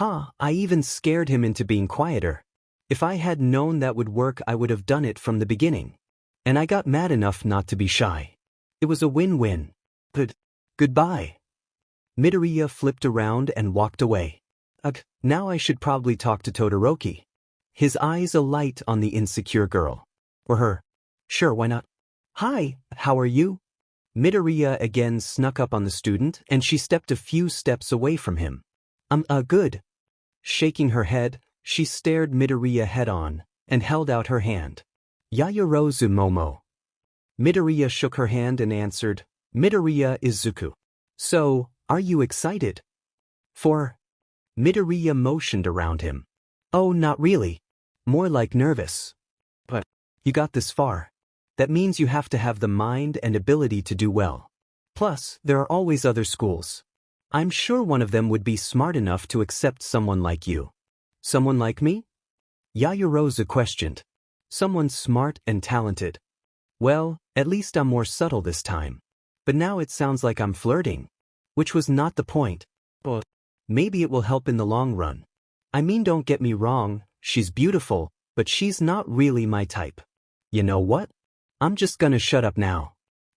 I even scared him into being quieter. If I had known that would work I would have done it from the beginning. And I got mad enough not to be shy. It was a win-win. Goodbye. Midoriya flipped around and walked away. Now I should probably talk to Todoroki. His eyes alight on the insecure girl. Or her. Sure, why not? Hi, how are you? Midoriya again snuck up on the student and she stepped a few steps away from him. Good. Shaking her head, she stared Midoriya head-on and held out her hand. Yayorozu Momo. Midoriya shook her hand and answered, Midoriya Izuku. So, are you excited? For? Midoriya motioned around him. Oh, not really. More like nervous. But, you got this far. That means you have to have the mind and ability to do well. Plus, there are always other schools. I'm sure one of them would be smart enough to accept someone like you. Someone like me? Yayorozu questioned. Someone smart and talented. Well, at least I'm more subtle this time. But now it sounds like I'm flirting. Which was not the point. But maybe it will help in the long run. I mean, don't get me wrong, she's beautiful, but she's not really my type. You know what? I'm just gonna shut up now.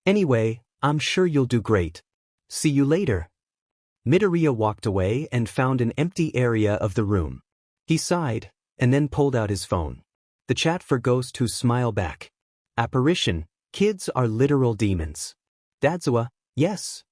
Anyway, I'm sure you'll do great. See you later. Midoriya walked away and found an empty area of the room. He sighed, and then pulled out his phone. The chat for Ghost who smile back. Apparition, kids are literal demons. Aizawa, yes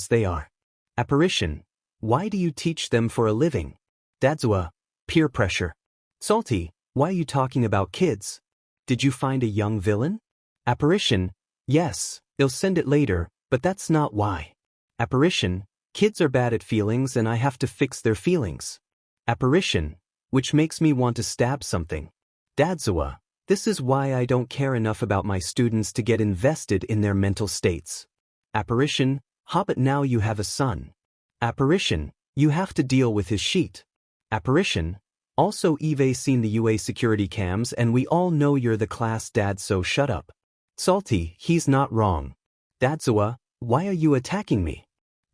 they are. Apparition, why do you teach them for a living? Aizawa, peer pressure. Salty, why are you talking about kids? Did you find a young villain? Apparition, yes, I'll send it later, but that's not why. Apparition, kids are bad at feelings and I have to fix their feelings. Apparition, which makes me want to stab something. Aizawa, this is why I don't care enough about my students to get invested in their mental states. Apparition, but now you have a son. Apparition, you have to deal with his sheet. Apparition, also Eve seen the UA security cams and we all know you're the class dad, so shut up. Salty, he's not wrong. Aizawa, why are you attacking me?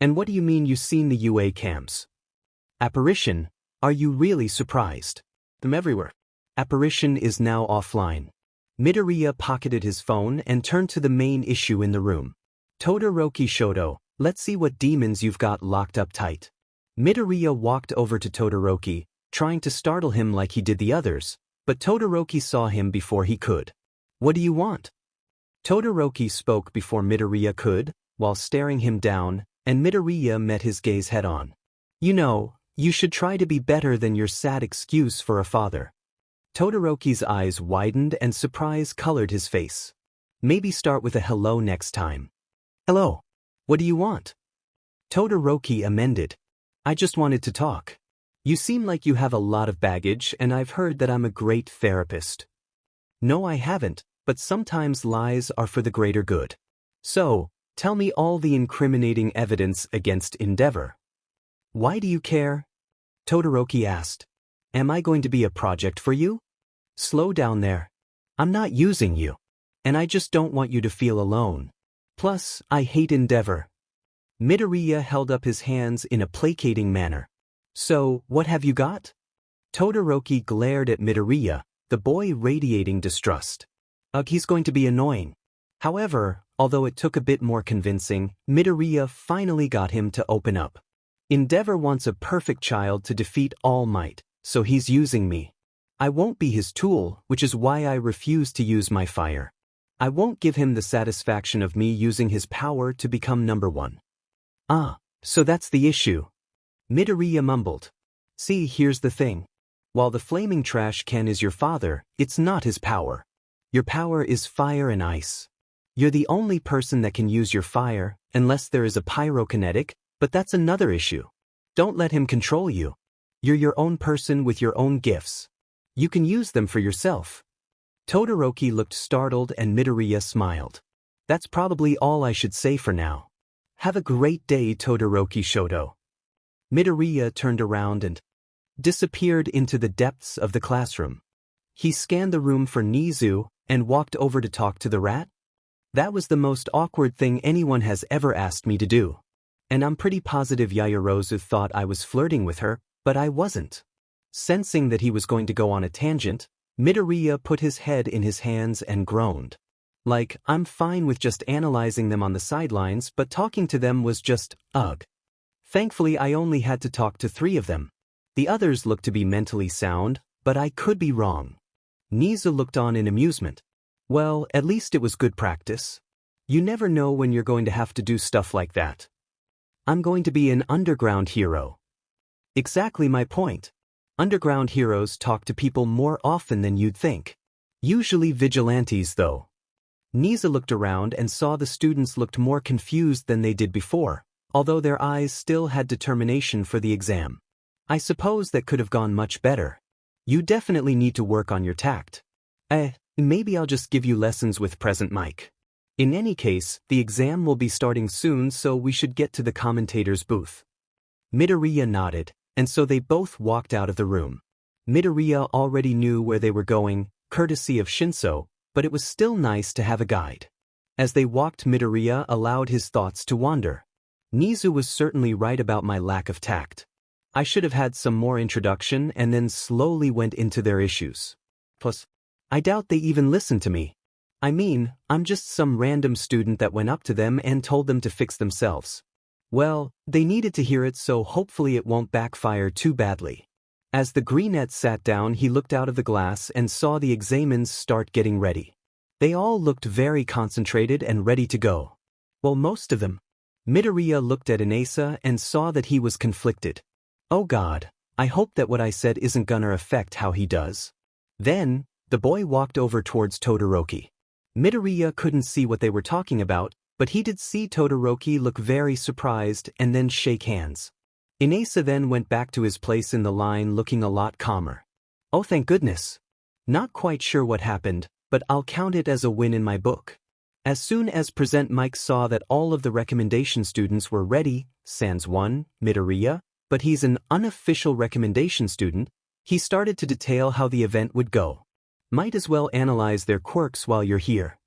And what do you mean you seen the UA cams? Apparition, are you really surprised? Them everywhere. Apparition is now offline. Midoriya pocketed his phone and turned to the main issue in the room. Todoroki Shoto, let's see what demons you've got locked up tight. Midoriya walked over to Todoroki, trying to startle him like he did the others, but Todoroki saw him before he could. What do you want? Todoroki spoke before Midoriya could, while staring him down, and Midoriya met his gaze head-on. You know, you should try to be better than your sad excuse for a father. Todoroki's eyes widened and surprise colored his face. Maybe start with a hello next time. Hello. What do you want? Todoroki amended. I just wanted to talk. You seem like you have a lot of baggage and I've heard that I'm a great therapist. No, I haven't, but sometimes lies are for the greater good. So, tell me all the incriminating evidence against Endeavor. Why do you care? Todoroki asked. Am I going to be a project for you? Slow down there. I'm not using you. And I just don't want you to feel alone. Plus, I hate Endeavor. Midoriya held up his hands in a placating manner. So, what have you got? Todoroki glared at Midoriya, the boy radiating distrust. Ugh, he's going to be annoying. However, although it took a bit more convincing, Midoriya finally got him to open up. Endeavor wants a perfect child to defeat All Might, so he's using me. I won't be his tool, which is why I refuse to use my fire. I won't give him the satisfaction of me using his power to become number one. Ah, so that's the issue. Midoriya mumbled. See, here's the thing. While the flaming trash can is your father, it's not his power. Your power is fire and ice. You're the only person that can use your fire, unless there is a pyrokinetic, but that's another issue. Don't let him control you. You're your own person with your own gifts. You can use them for yourself. Todoroki looked startled and Midoriya smiled. That's probably all I should say for now. Have a great day, Todoroki Shoto. Midoriya turned around and disappeared into the depths of the classroom. He scanned the room for Nezu and walked over to talk to the rat. That was the most awkward thing anyone has ever asked me to do. And I'm pretty positive Yaoyorozu thought I was flirting with her, but I wasn't. Sensing that he was going to go on a tangent, Midoriya put his head in his hands and groaned. Like, I'm fine with just analyzing them on the sidelines, but talking to them was just, ugh. Thankfully I only had to talk to 3 of them. The others looked to be mentally sound, but I could be wrong. Nezu looked on in amusement. Well, at least it was good practice. You never know when you're going to have to do stuff like that. I'm going to be an underground hero. Exactly my point. Underground heroes talk to people more often than you'd think. Usually vigilantes, though. Nezu looked around and saw the students looked more confused than they did before, although their eyes still had determination for the exam. I suppose that could have gone much better. You definitely need to work on your tact. Maybe I'll just give you lessons with present mic. In any case, the exam will be starting soon, so we should get to the commentator's booth. Midoriya nodded, and so they both walked out of the room. Midoriya already knew where they were going, courtesy of Shinso, but it was still nice to have a guide. As they walked, Midoriya allowed his thoughts to wander. Nezu was certainly right about my lack of tact. I should have had some more introduction and then slowly went into their issues. Plus, I doubt they even listened to me. I mean, I'm just some random student that went up to them and told them to fix themselves. Well, they needed to hear it, so hopefully it won't backfire too badly. As the greenette sat down, he looked out of the glass and saw the examens start getting ready. They all looked very concentrated and ready to go. Well, most of them. Midoriya looked at Inasa and saw that he was conflicted. Oh God, I hope that what I said isn't gonna affect how he does. Then, the boy walked over towards Todoroki. Midoriya couldn't see what they were talking about, but he did see Todoroki look very surprised and then shake hands. Inasa then went back to his place in the line looking a lot calmer. Oh, thank goodness. Not quite sure what happened, but I'll count it as a win in my book. As soon as Present Mike saw that all of the recommendation students were ready, sans one, Midoriya, but he's an unofficial recommendation student, he started to detail how the event would go. Might as well analyze their quirks while you're here.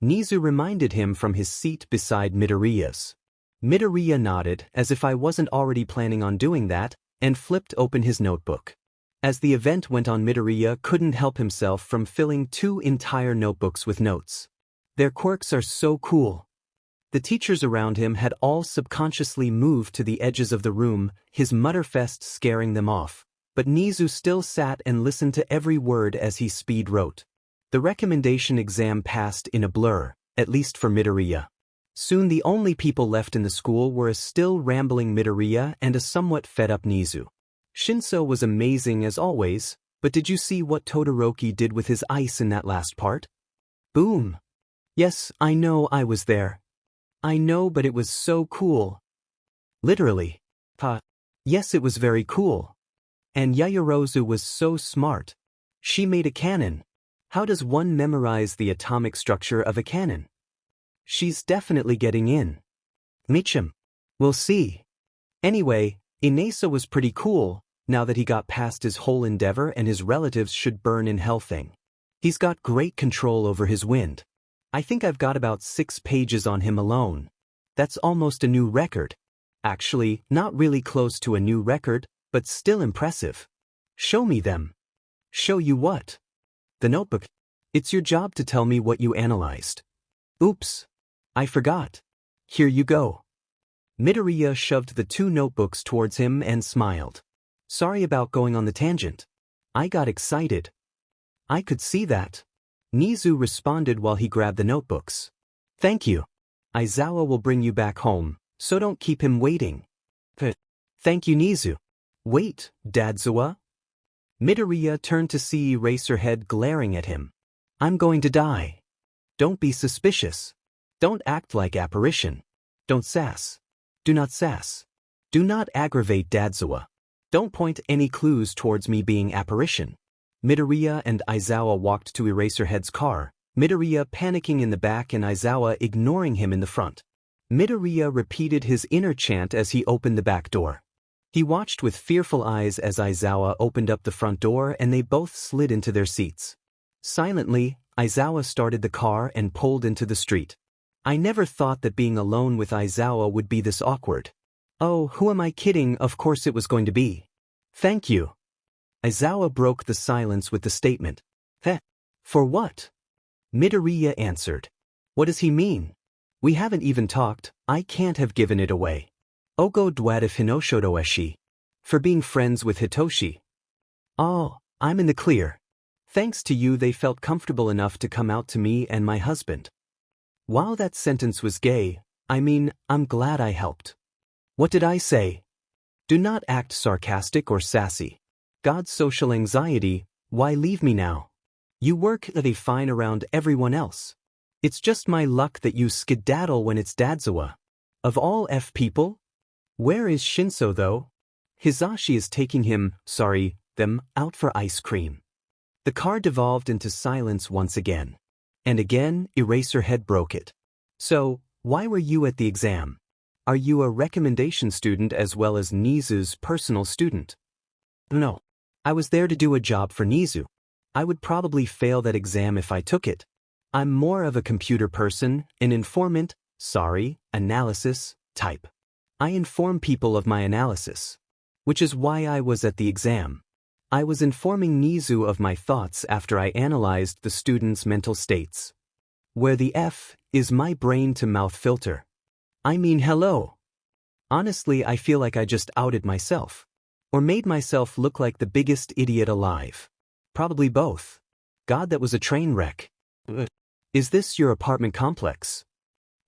Nezu reminded him from his seat beside Midoriya's. Midoriya nodded as if I wasn't already planning on doing that, and flipped open his notebook. As the event went on, Midoriya couldn't help himself from filling 2 entire notebooks with notes. Their quirks are so cool. The teachers around him had all subconsciously moved to the edges of the room, his mutterfest scaring them off, but Nezu still sat and listened to every word as he speed wrote. The recommendation exam passed in a blur, at least for Midoriya. Soon the only people left in the school were a still rambling Midoriya and a somewhat fed-up Nezu. Shinso was amazing as always, but did you see what Todoroki did with his ice in that last part? Boom! Yes, I know I was there. I know, but it was so cool. Literally. Yes, it was very cool. And Yaoyorozu was so smart. She made a cannon. How does one memorize the atomic structure of a cannon? She's definitely getting in. Michim. We'll see. Anyway, Inasa was pretty cool, now that he got past his whole endeavor and his relatives should burn in hell thing. He's got great control over his wind. I think I've got about 6 pages on him alone. That's almost a new record. Actually, not really close to a new record, but still impressive. Show me them. Show you what? The notebook. It's your job to tell me what you analyzed. Oops. I forgot. Here you go. Midoriya shoved the 2 notebooks towards him and smiled. Sorry about going on the tangent. I got excited. I could see that. Nezu responded while he grabbed the notebooks. Thank you. Aizawa will bring you back home, so don't keep him waiting. Thank you, Nezu. Wait, Dadzawa? Midoriya turned to see Eraserhead glaring at him. I'm going to die. Don't be suspicious. Don't act like Apparition. Don't sass. Do not sass. Do not aggravate Dadzawa. Don't point any clues towards me being Apparition. Midoriya and Aizawa walked to Eraserhead's car, Midoriya panicking in the back and Aizawa ignoring him in the front. Midoriya repeated his inner chant as he opened the back door. He watched with fearful eyes as Aizawa opened up the front door and they both slid into their seats. Silently, Aizawa started the car and pulled into the street. I never thought that being alone with Aizawa would be this awkward. Oh, who am I kidding? Of course it was going to be. Thank you. Aizawa broke the silence with the statement. For what? Midoriya answered. What does he mean? We haven't even talked, I can't have given it away. Ogo dwadif hinoshodo eshi. For being friends with Hitoshi. Oh, I'm in the clear. Thanks to you they felt comfortable enough to come out to me and my husband. While that sentence was gay, I'm glad I helped. What did I say? Do not act sarcastic or sassy. God's social anxiety, why leave me now? You work fine around everyone else. It's just my luck that you skedaddle when it's Dadzawa. Of all people? Where is Shinso though? Hisashi is taking them out for ice cream. The car devolved into silence once again. And again, Eraserhead broke it. So, why were you at the exam? Are you a recommendation student as well as Nezu's personal student? No. I was there to do a job for Nezu. I would probably fail that exam if I took it. I'm more of a computer person, an informant, analysis, type. I inform people of my analysis. Which is why I was at the exam. I was informing Nezu of my thoughts after I analyzed the student's mental states. Where the F is my brain-to-mouth filter. Hello. Honestly, I feel like I just outed myself. Or made myself look like the biggest idiot alive. Probably both. God, that was a train wreck. Is this your apartment complex?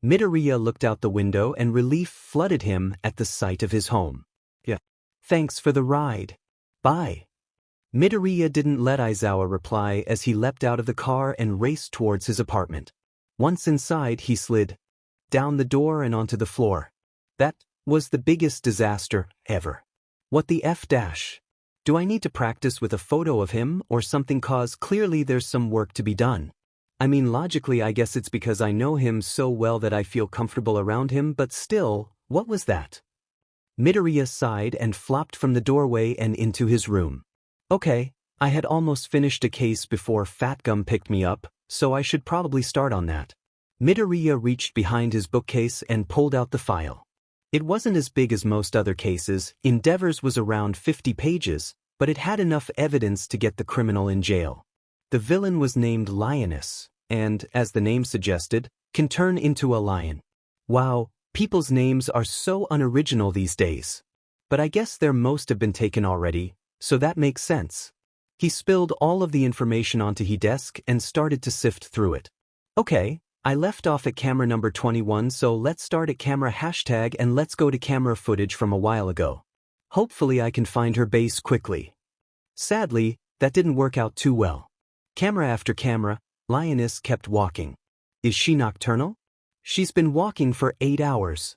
Midoriya looked out the window and relief flooded him at the sight of his home. Yeah. Thanks for the ride. Bye. Midoriya didn't let Aizawa reply as he leapt out of the car and raced towards his apartment. Once inside, he slid down the door and onto the floor. That was the biggest disaster ever. What the F dash? Do I need to practice with a photo of him or something, cause clearly there's some work to be done? Logically I guess it's because I know him so well that I feel comfortable around him, but still, what was that? Midoriya sighed and flopped from the doorway and into his room. Okay, I had almost finished a case before Fat Gum picked me up, so I should probably start on that. Midoriya reached behind his bookcase and pulled out the file. It wasn't as big as most other cases, Endeavor's was around 50 pages, but it had enough evidence to get the criminal in jail. The villain was named Lioness, and, as the name suggested, can turn into a lion. Wow, people's names are so unoriginal these days. But I guess their most have been taken already, so that makes sense. He spilled all of the information onto his desk and started to sift through it. Okay. I left off at camera number 21, so let's start at camera hashtag and let's go to camera footage from a while ago. Hopefully I can find her base quickly. Sadly, that didn't work out too well. Camera after camera, Lioness kept walking. Is she nocturnal? She's been walking for 8 hours.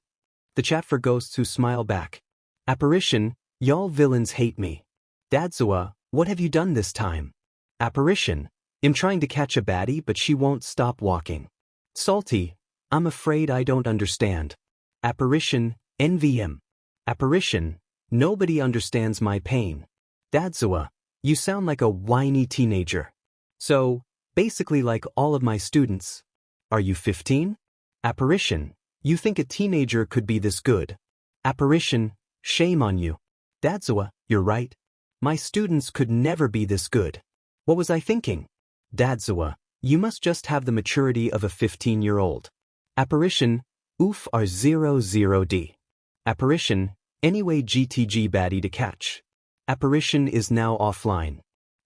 The chat for ghosts who smile back. Apparition, y'all villains hate me. Dadzawa, what have you done this time? Apparition, I'm trying to catch a baddie but she won't stop walking. Salty, I'm afraid I don't understand. Apparition, envy him. Apparition, nobody understands my pain. Dadzawa, you sound like a whiny teenager. So, basically like all of my students. Are you 15? Apparition, You think a teenager could be this good? Apparition, shame on you. Aizawa, you're right. My students could never be this good. What was I thinking? Aizawa, you must just have the maturity of a 15-year-old. Apparition, oof R00D. Apparition, anyway GTG baddie to catch. Apparition is now offline.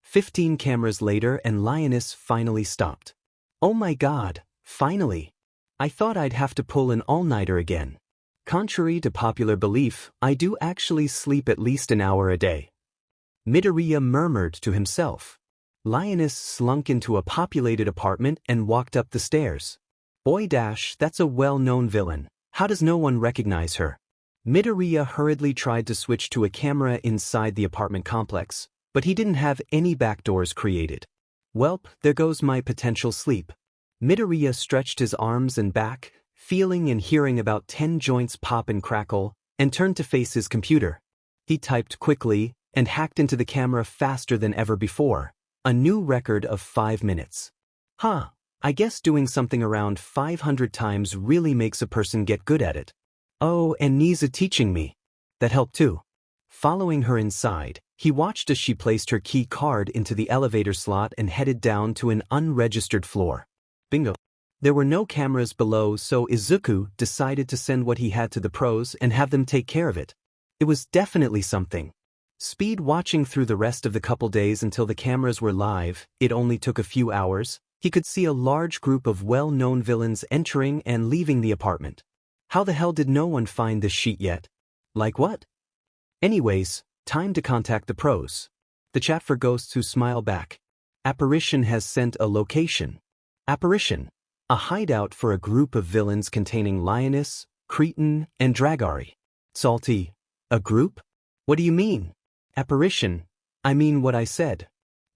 15 cameras later and Lioness finally stopped. Oh my god, finally. I thought I'd have to pull an all-nighter again. Contrary to popular belief, I do actually sleep at least an hour a day. Midoriya murmured to himself. Lioness slunk into a populated apartment and walked up the stairs. Boy dash, that's a well-known villain. How does no one recognize her? Midoriya hurriedly tried to switch to a camera inside the apartment complex, but he didn't have any backdoors created. Welp, there goes my potential sleep. Midoriya stretched his arms and back, feeling and hearing about 10 joints pop and crackle, and turned to face his computer. He typed quickly and hacked into the camera faster than ever before, a new record of 5 minutes. I guess doing something around 500 times really makes a person get good at it. Oh, and Nezu teaching me. That helped too. Following her inside, he watched as she placed her key card into the elevator slot and headed down to an unregistered floor. Bingo. There were no cameras below, so Izuku decided to send what he had to the pros and have them take care of it. It was definitely something. Speed watching through the rest of the couple days until the cameras were live, it only took a few hours, he could see a large group of well-known villains entering and leaving the apartment. How the hell did no one find this sheet yet? Like what? Anyways, time to contact the pros. The chat for ghosts who smile back. Apparition has sent a location. Apparition. A hideout for a group of villains containing Lioness, Cretin, and Dragari. Salty. A group? What do you mean? Apparition. I mean what I said.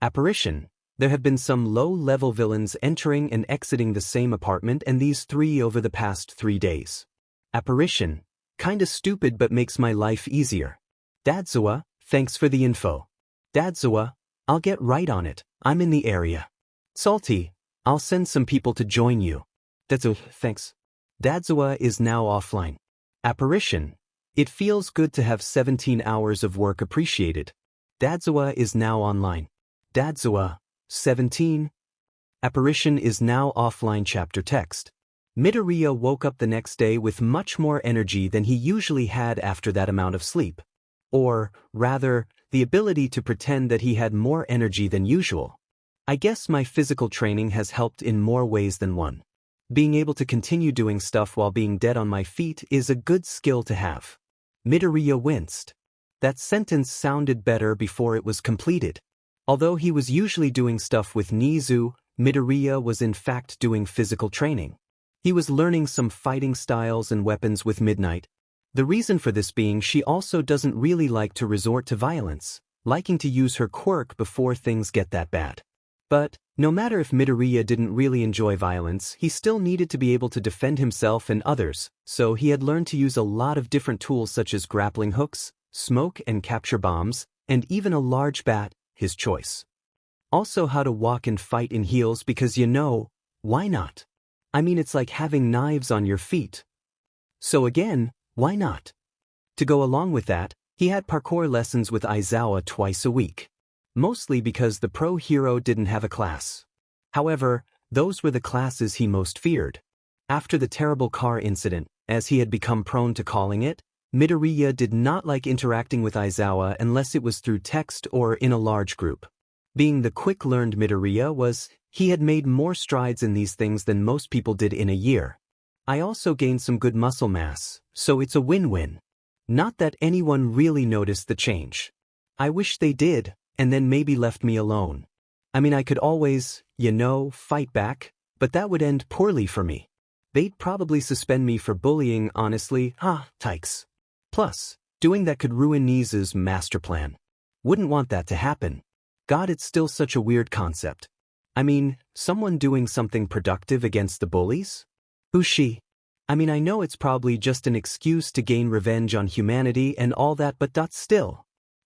Apparition. There have been some low-level villains entering and exiting the same apartment and these 3 over the past 3 days. Apparition. Kinda stupid but makes my life easier. Aizawa, thanks for the info. Aizawa, I'll get right on it, I'm in the area. Salty. I'll send some people to join you. Aizawa, thanks. Aizawa is now offline. Apparition. It feels good to have 17 hours of work appreciated. Aizawa is now online. Aizawa, 17. Apparition is now offline. Chapter text. Midoriya woke up the next day with much more energy than he usually had after that amount of sleep. Or, rather, the ability to pretend that he had more energy than usual. I guess my physical training has helped in more ways than one. Being able to continue doing stuff while being dead on my feet is a good skill to have. Midoriya winced. That sentence sounded better before it was completed. Although he was usually doing stuff with Nezu, Midoriya was in fact doing physical training. He was learning some fighting styles and weapons with Midnight. The reason for this being she also doesn't really like to resort to violence, liking to use her quirk before things get that bad. But, no matter if Midoriya didn't really enjoy violence, he still needed to be able to defend himself and others, so he had learned to use a lot of different tools such as grappling hooks, smoke and capture bombs, and even a large bat, his choice. Also how to walk and fight in heels because why not? I mean, it's like having knives on your feet. So again, why not? To go along with that, he had parkour lessons with Aizawa twice a week. Mostly because the pro hero didn't have a class. However, those were the classes he most feared. After the terrible car incident, as he had become prone to calling it, Midoriya did not like interacting with Aizawa unless it was through text or in a large group. Being the quick-learned Midoriya he had made more strides in these things than most people did in a year. I also gained some good muscle mass, so it's a win-win. Not that anyone really noticed the change. I wish they did, and then maybe left me alone. I mean, I could always, fight back, but that would end poorly for me. They'd probably suspend me for bullying, honestly, tykes. Plus, doing that could ruin Nezu's master plan. Wouldn't want that to happen. God, it's still such a weird concept. I mean, someone doing something productive against the bullies? Who's she? I mean, I know it's probably just an excuse to gain revenge on humanity and all that, but still.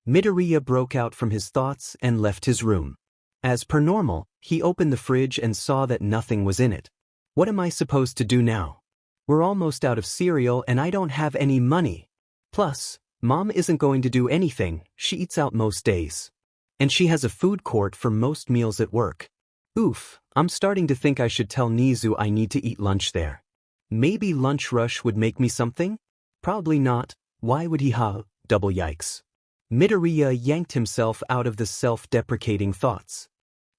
Midoriya broke out from his thoughts and left his room. As per normal, he opened the fridge and saw that nothing was in it. What am I supposed to do now? We're almost out of cereal and I don't have any money. Plus, Mom isn't going to do anything, she eats out most days. And she has a food court for most meals at work. Oof, I'm starting to think I should tell Nezu I need to eat lunch there. Maybe lunch rush would make me something? Probably not, why would he double yikes. Midoriya yanked himself out of the self-deprecating thoughts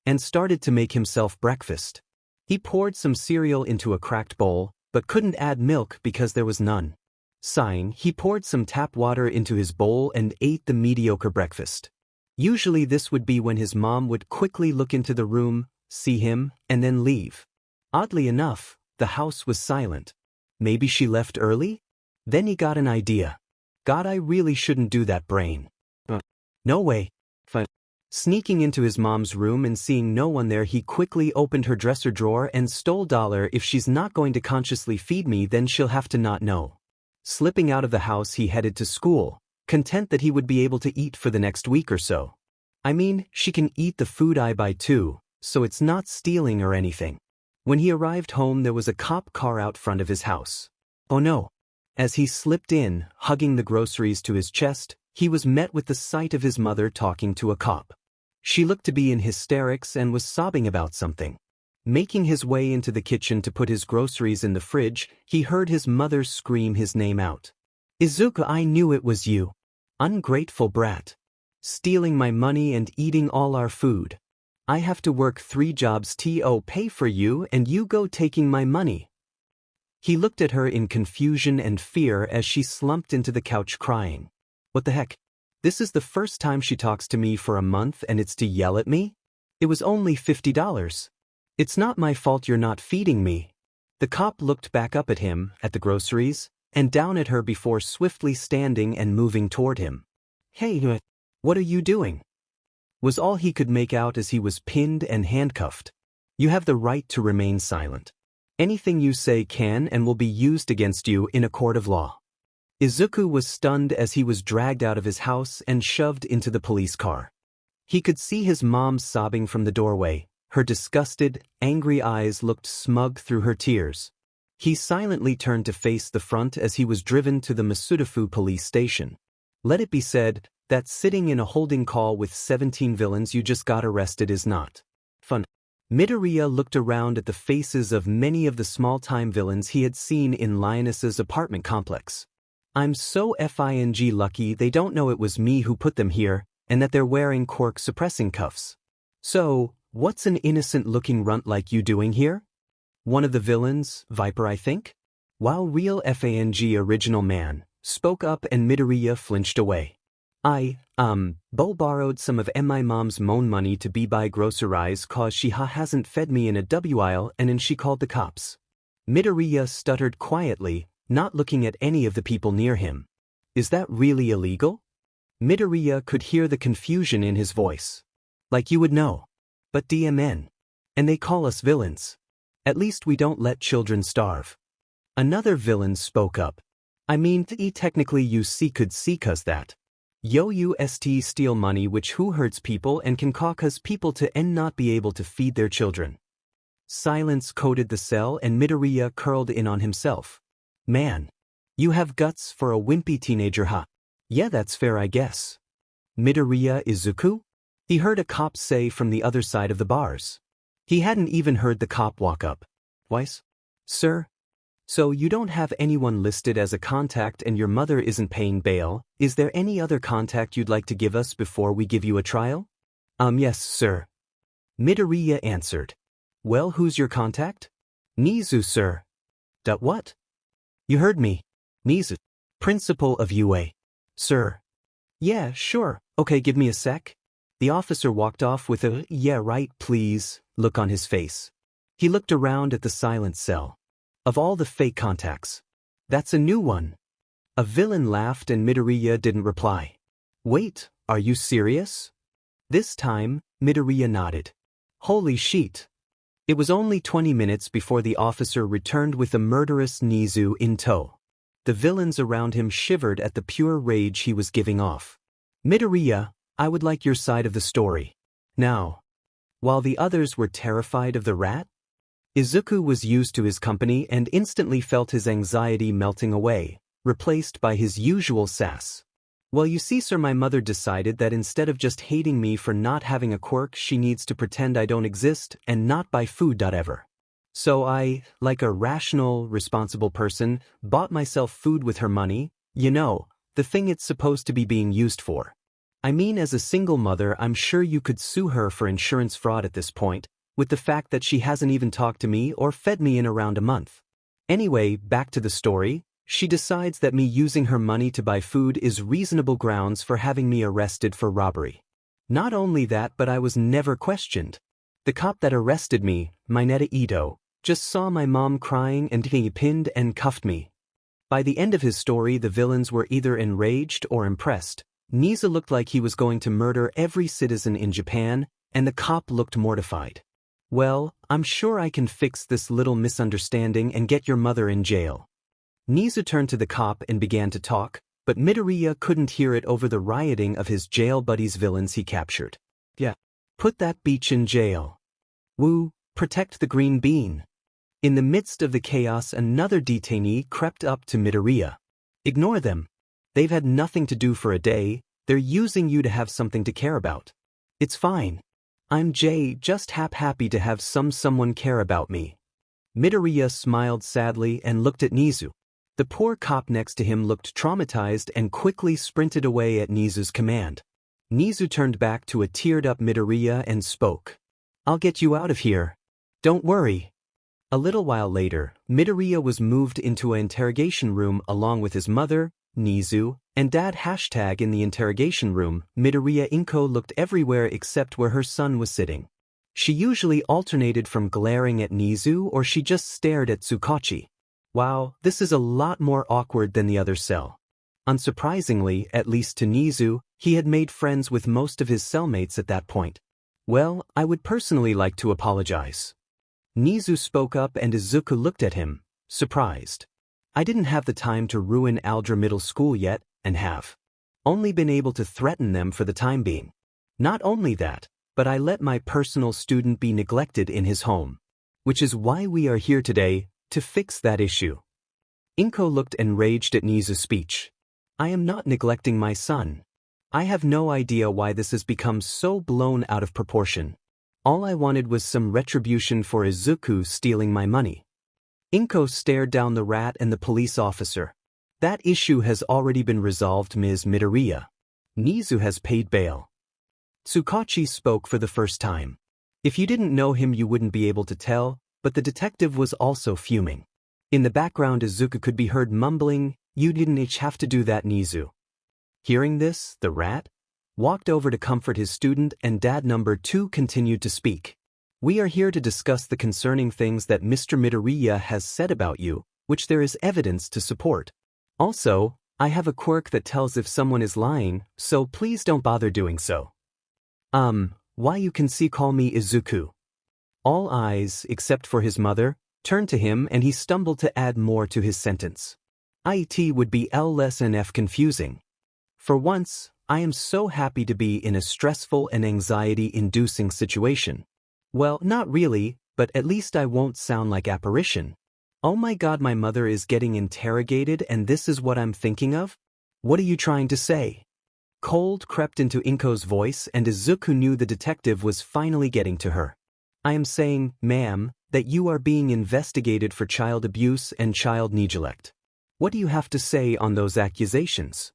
and started to make himself breakfast. He poured some cereal into a cracked bowl, but couldn't add milk because there was none. Sighing, he poured some tap water into his bowl and ate the mediocre breakfast. Usually this would be when his mom would quickly look into the room, see him, and then leave. Oddly enough, the house was silent. Maybe she left early? Then he got an idea. God, I really shouldn't do that, brain. No way. Fine. Sneaking into his mom's room and seeing no one there, he quickly opened her dresser drawer and stole $. If she's not going to consciously feed me, then she'll have to not know. Slipping out of the house, he headed to school, content that he would be able to eat for the next week or so. I mean, she can eat the food I buy too, so it's not stealing or anything. When he arrived home, there was a cop car out front of his house. Oh no. As he slipped in, hugging the groceries to his chest, he was met with the sight of his mother talking to a cop. She looked to be in hysterics and was sobbing about something. Making his way into the kitchen to put his groceries in the fridge, he heard his mother scream his name out. Izuku, I knew it was you. Ungrateful brat. Stealing my money and eating all our food. I have to work 3 jobs to pay for you and you go taking my money. He looked at her in confusion and fear as she slumped into the couch crying. What the heck? This is the first time she talks to me for a month and it's to yell at me? It was only $50. It's not my fault you're not feeding me. The cop looked back up at him, at the groceries, and down at her before swiftly standing and moving toward him. Hey, what are you doing? Was all he could make out as he was pinned and handcuffed. You have the right to remain silent. Anything you say can and will be used against you in a court of law. Izuku was stunned as he was dragged out of his house and shoved into the police car. He could see his mom sobbing from the doorway. Her disgusted, angry eyes looked smug through her tears. He silently turned to face the front as he was driven to the Masudafu police station. Let it be said that sitting in a holding call with 17 villains you just got arrested is not fun. Midoriya looked around at the faces of many of the small-time villains he had seen in Lioness's apartment complex. I'm so FING lucky they don't know it was me who put them here, and that they're wearing quirk-suppressing cuffs. So, what's an innocent-looking runt like you doing here? One of the villains, Viper I think? While real FANG original man, spoke up and Midoriya flinched away. Bo borrowed some of my mom's moan money to buy groceries cause she hasn't fed me in a while and then she called the cops. Midoriya stuttered quietly, not looking at any of the people near him. Is that really illegal? Midoriya could hear the confusion in his voice. Like you would know. But DMN. And they call us villains. At least we don't let children starve. Another villain spoke up. I mean, technically you could see cause that. Yo UST steal money which who hurts people and can cause people to not be able to feed their children. Silence coated the cell and Midoriya curled in on himself. Man. You have guts for a wimpy teenager, huh? Yeah, that's fair I guess. Midoriya Izuku? He heard a cop say from the other side of the bars. He hadn't even heard the cop walk up. Weiss? Sir? So you don't have anyone listed as a contact and your mother isn't paying bail, is there any other contact you'd like to give us before we give you a trial? Yes, sir. Midoriya answered. Well, who's your contact? Nezu, sir. What? You heard me. Nezu. Principal of UA. Sir. Yeah, sure. Okay, give me a sec. The officer walked off with a, yeah right please, look on his face. He looked around at the silent cell. Of all the fake contacts. That's a new one. A villain laughed and Midoriya didn't reply. Wait, are you serious? This time, Midoriya nodded. Holy shit. It was only 20 minutes before the officer returned with the murderous Nezu in tow. The villains around him shivered at the pure rage he was giving off. Midoriya, I would like your side of the story. Now. While the others were terrified of the rat? Izuku was used to his company and instantly felt his anxiety melting away, replaced by his usual sass. "Well, you see, sir, my mother decided that instead of just hating me for not having a quirk, she needs to pretend I don't exist and not buy food ever. So I, like a rational, responsible person, bought myself food with her money, you know, the thing it's supposed to be being used for. I mean, as a single mother, I'm sure you could sue her for insurance fraud at this point, with the fact that she hasn't even talked to me or fed me in around a month. Anyway, back to the story. She decides that me using her money to buy food is reasonable grounds for having me arrested for robbery. Not only that, but I was never questioned. The cop that arrested me, Mineta Ito, just saw my mom crying and he pinned and cuffed me. By the end of his story, the villains were either enraged or impressed. Nezu looked like he was going to murder every citizen in Japan, and the cop looked mortified. Well, I'm sure I can fix this little misunderstanding and get your mother in jail. Nezu turned to the cop and began to talk, but Midoriya couldn't hear it over the rioting of his jail buddies' villains he captured. Yeah. Put that beach in jail. Woo, protect the green bean. In the midst of the chaos, another detainee crept up to Midoriya. Ignore them. They've had nothing to do for a day, they're using you to have something to care about. It's fine. I'm Jay, just happy to have someone care about me. Midoriya smiled sadly and looked at Nezu. The poor cop next to him looked traumatized and quickly sprinted away at Nezu's command. Nezu turned back to a teared-up Midoriya and spoke. I'll get you out of here. Don't worry. A little while later, Midoriya was moved into an interrogation room along with his mother, Nezu, and dad. In the interrogation room, Midoriya Inko looked everywhere except where her son was sitting. She usually alternated from glaring at Nezu or she just stared at Tsukachi. Wow, this is a lot more awkward than the other cell. Unsurprisingly, at least to Nezu, he had made friends with most of his cellmates at that point. Well, I would personally like to apologize. Nezu spoke up and Izuku looked at him, surprised. I didn't have the time to ruin Aldra Middle School yet, and have only been able to threaten them for the time being. Not only that, but I let my personal student be neglected in his home. Which is why we are here today, to fix that issue. Inko looked enraged at Nezu's speech. I am not neglecting my son. I have no idea why this has become so blown out of proportion. All I wanted was some retribution for Izuku stealing my money. Inko stared down the rat and the police officer. That issue has already been resolved, Ms. Midoriya. Nezu has paid bail. Tsukachi spoke for the first time. If you didn't know him you wouldn't be able to tell, but the detective was also fuming. In the background Izuku could be heard mumbling, you didn't have to do that, Nezu. Hearing this, the rat walked over to comfort his student and dad number 2 continued to speak. We are here to discuss the concerning things that Mr. Midoriya has said about you, which there is evidence to support. Also, I have a quirk that tells if someone is lying, so please don't bother doing so. Why you can see call me Izuku. All eyes, except for his mother, turned to him and he stumbled to add more to his sentence. It would be less and confusing. For once, I am so happy to be in a stressful and anxiety-inducing situation. Well, not really, but at least I won't sound like Apparition. Oh my god, my mother is getting interrogated and this is what I'm thinking of? What are you trying to say? Cold crept into Inko's voice and Izuku knew the detective was finally getting to her. I am saying, ma'am, that you are being investigated for child abuse and child neglect. What do you have to say on those accusations?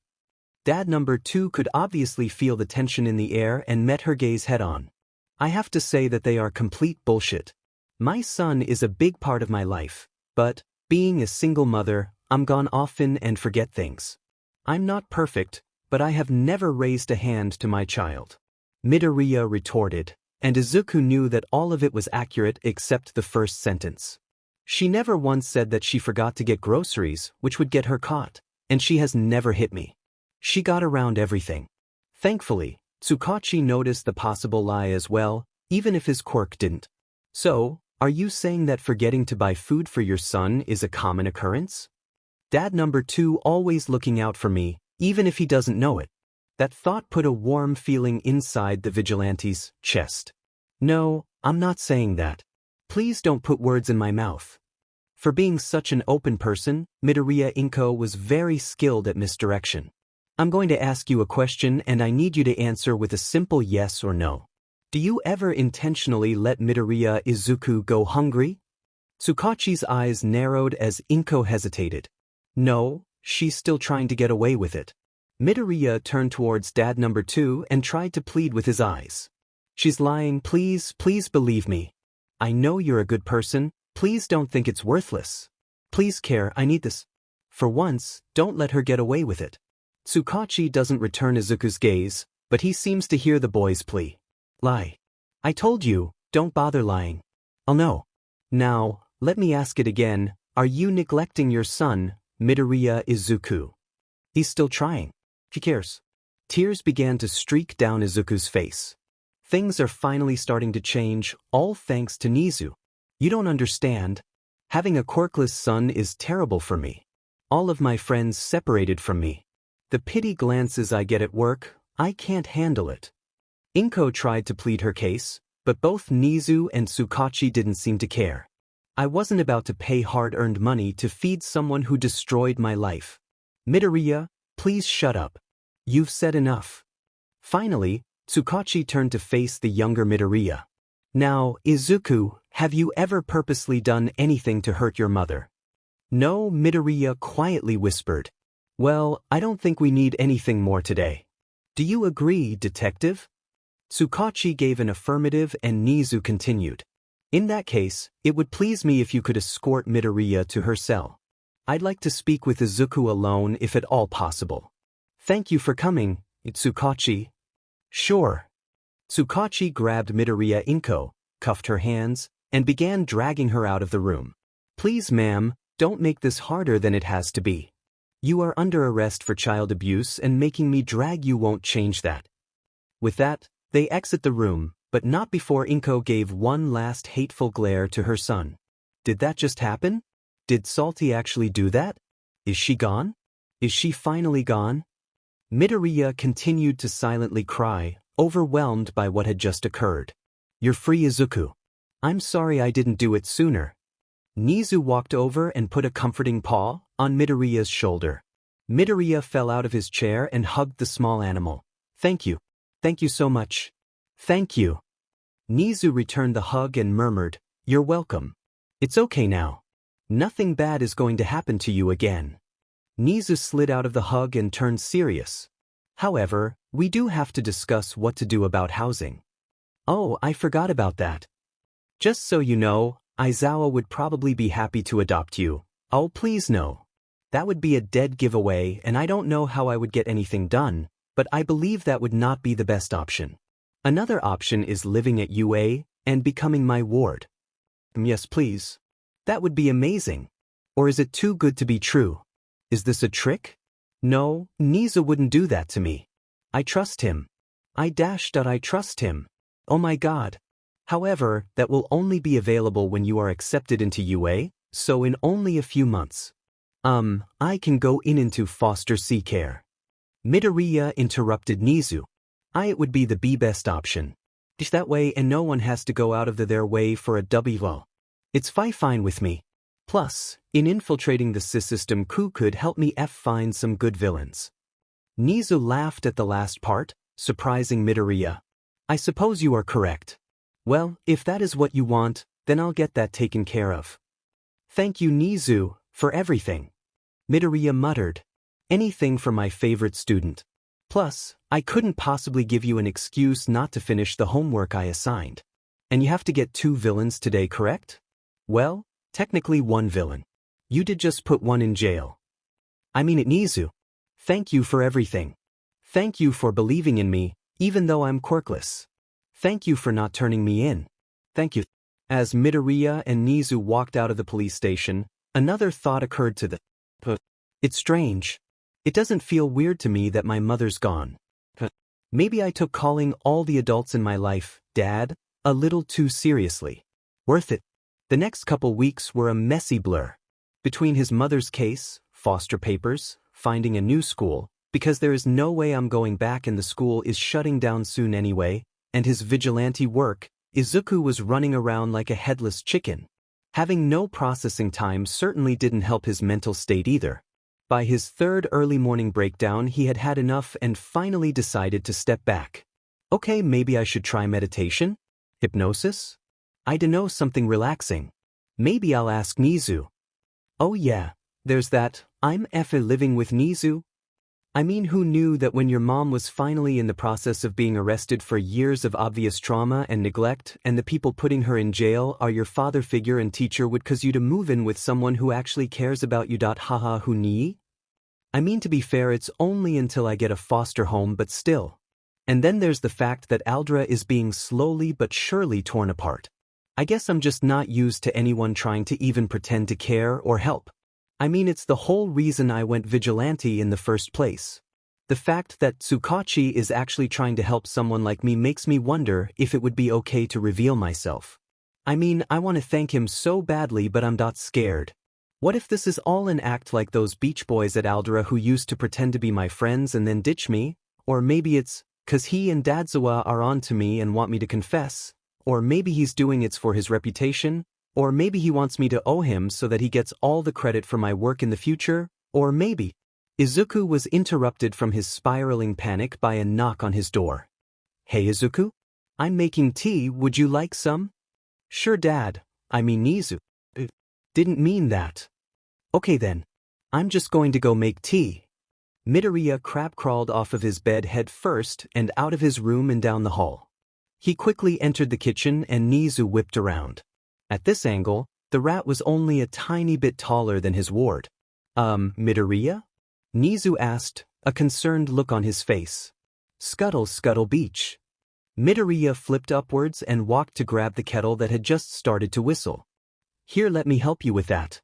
Dad number 2 could obviously feel the tension in the air and met her gaze head-on. I have to say that they are complete bullshit. My son is a big part of my life, but, being a single mother, I'm gone often and forget things. I'm not perfect, but I have never raised a hand to my child. Midoriya retorted, and Izuku knew that all of it was accurate except the first sentence. She never once said that she forgot to get groceries, which would get her caught, and she has never hit me. She got around everything. Thankfully, Tsukachi noticed the possible lie as well, even if his quirk didn't. So, are you saying that forgetting to buy food for your son is a common occurrence? Dad number 2 always looking out for me, even if he doesn't know it. That thought put a warm feeling inside the Vigilante's chest. No, I'm not saying that. Please don't put words in my mouth. For being such an open person, Midoriya Inko was very skilled at misdirection. I'm going to ask you a question and I need you to answer with a simple yes or no. Do you ever intentionally let Midoriya Izuku go hungry? Tsukachi's eyes narrowed as Inko hesitated. No, she's still trying to get away with it. Midoriya turned towards dad number 2 and tried to plead with his eyes. She's lying, please believe me. I know you're a good person, please don't think it's worthless. Please care, I need this. For once, don't let her get away with it. Tsukachi doesn't return Izuku's gaze, but he seems to hear the boy's plea. Lie. I told you, don't bother lying. I'll know. Now, let me ask it again, are you neglecting your son, Midoriya Izuku? He's still trying. He cares. Tears began to streak down Izuku's face. Things are finally starting to change, all thanks to Nezu. You don't understand. Having a quirkless son is terrible for me. All of my friends separated from me. The pity glances I get at work, I can't handle it. Inko tried to plead her case, but both Nezu and Tsukachi didn't seem to care. I wasn't about to pay hard-earned money to feed someone who destroyed my life. Midoriya, please shut up. You've said enough. Finally, Tsukachi turned to face the younger Midoriya. Now, Izuku, have you ever purposely done anything to hurt your mother? No, Midoriya quietly whispered. Well, I don't think we need anything more today. Do you agree, detective? Tsukachi gave an affirmative and Nezu continued. In that case, it would please me if you could escort Midoriya to her cell. I'd like to speak with Izuku alone if at all possible. Thank you for coming, Tsukachi. Sure. Tsukachi grabbed Midoriya Inko, cuffed her hands, and began dragging her out of the room. Please, ma'am, don't make this harder than it has to be. You are under arrest for child abuse and making me drag you won't change that. With that, they exit the room, but not before Inko gave one last hateful glare to her son. Did that just happen? Did Salty actually do that? Is she gone? Is she finally gone? Midoriya continued to silently cry, overwhelmed by what had just occurred. You're free, Izuku. I'm sorry I didn't do it sooner. Nezu walked over and put a comforting paw on Midoriya's shoulder. Midoriya fell out of his chair and hugged the small animal. Thank you. Thank you so much. Thank you. Nezu returned the hug and murmured, You're welcome. It's okay now. Nothing bad is going to happen to you again. Nezu slid out of the hug and turned serious. However, we do have to discuss what to do about housing. Oh, I forgot about that. Just so you know, Aizawa would probably be happy to adopt you. Oh, please no. That would be a dead giveaway and I don't know how I would get anything done, but I believe that would not be the best option. Another option is living at UA and becoming my ward. Yes, please. That would be amazing. Or is it too good to be true? Is this a trick? No, Nezu wouldn't do that to me. I trust him. I trust him. Oh my god. However, that will only be available when you are accepted into UA, so in only a few months. I can go into foster C care. Midoriya interrupted Nezu. It would be the best option. It's that way and no one has to go out of their way for a W. It's fine with me. Plus, in infiltrating the system could help me find some good villains. Nezu laughed at the last part, surprising Midoriya. I suppose you are correct. Well, if that is what you want, then I'll get that taken care of. Thank you, Nezu, for everything. Midoriya muttered. Anything for my favorite student. Plus, I couldn't possibly give you an excuse not to finish the homework I assigned. And you have to get 2 villains today, correct? Well, technically 1 villain. You did just put 1 in jail. I mean it, Nezu. Thank you for everything. Thank you for believing in me, even though I'm quirkless. Thank you for not turning me in. Thank you. As Midoriya and Nezu walked out of the police station, another thought occurred to them. It's strange. It doesn't feel weird to me that my mother's gone. Maybe I took calling all the adults in my life, Dad, a little too seriously. Worth it. The next couple weeks were a messy blur. Between his mother's case, foster papers, finding a new school, because there is no way I'm going back and the school is shutting down soon anyway, and his vigilante work, Izuku was running around like a headless chicken. Having no processing time certainly didn't help his mental state either. By his third early morning breakdown, he had had enough and finally decided to step back. Okay, maybe I should try meditation? Hypnosis? I dunno, something relaxing. Maybe I'll ask Nezu. Oh yeah, there's that, I'm effe living with Nezu. I mean, who knew that when your mom was finally in the process of being arrested for years of obvious trauma and neglect, and the people putting her in jail are your father figure and teacher, would cause you to move in with someone who actually cares about you. Haha, who knee? I mean, to be fair, it's only until I get a foster home, but still. And then there's the fact that Aldra is being slowly but surely torn apart. I guess I'm just not used to anyone trying to even pretend to care or help. I mean, it's the whole reason I went vigilante in the first place. The fact that Tsukachi is actually trying to help someone like me makes me wonder if it would be okay to reveal myself. I mean, I want to thank him so badly, but I'm scared. What if this is all an act like those beach boys at Aldera who used to pretend to be my friends and then ditch me? Or maybe it's 'cause he and Aizawa are on to me and want me to confess? Or maybe he's doing it for his reputation? Or maybe he wants me to owe him so that he gets all the credit for my work in the future? Or maybe... Izuku was interrupted from his spiraling panic by a knock on his door. Hey Izuku? I'm making tea, would you like some? Sure Dad, I mean Nezu. Didn't mean that. Okay then. I'm just going to go make tea. Midoriya crab-crawled off of his bed head first and out of his room and down the hall. He quickly entered the kitchen and Nezu whipped around. At this angle, the rat was only a tiny bit taller than his ward. Midoriya? Nezu asked, a concerned look on his face. Scuttle, scuttle beach. Midoriya flipped upwards and walked to grab the kettle that had just started to whistle. Here, let me help you with that.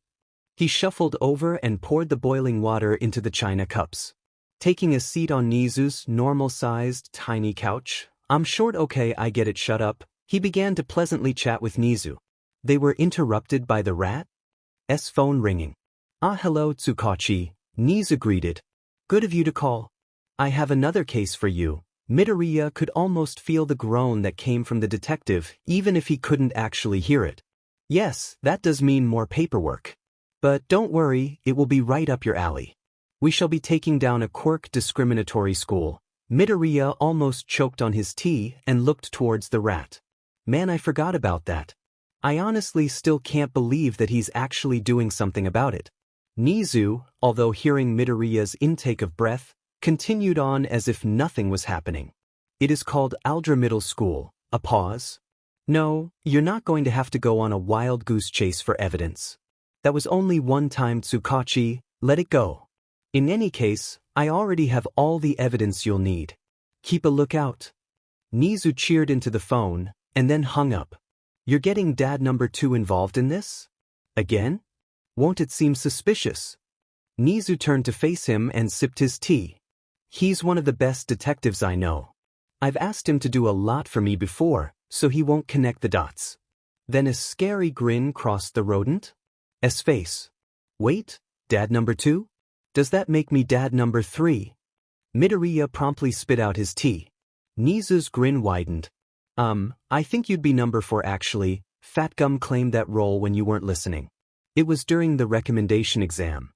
He shuffled over and poured the boiling water into the china cups. Taking a seat on Nezu's normal-sized, tiny couch, I'm short, okay, I get it, shut up. He began to pleasantly chat with Nezu. They were interrupted by the rat's phone ringing. Ah, hello, Tsukachi, Nezu greeted. Good of you to call. I have another case for you. Midoriya could almost feel the groan that came from the detective, even if he couldn't actually hear it. Yes, that does mean more paperwork. But don't worry, it will be right up your alley. We shall be taking down a quirk discriminatory school. Midoriya almost choked on his tea and looked towards the rat. Man, I forgot about that. I honestly still can't believe that he's actually doing something about it. Nezu, although hearing Midoriya's intake of breath, continued on as if nothing was happening. It is called Aldra Middle School. A pause. No, you're not going to have to go on a wild goose chase for evidence. That was only one time, Tsukachi, let it go. In any case, I already have all the evidence you'll need. Keep a lookout. Nezu cheered into the phone, and then hung up. You're getting Dad number 2 involved in this? Again? Won't it seem suspicious? Nezu turned to face him and sipped his tea. He's one of the best detectives I know. I've asked him to do a lot for me before, so he won't connect the dots. Then a scary grin crossed the rodent's face. Wait, Dad number 2? Does that make me Dad number 3? Midoriya promptly spit out his tea. Nezu's grin widened. I think you'd be number 4 actually. Fat Gum claimed that role when you weren't listening. It was during the recommendation exam.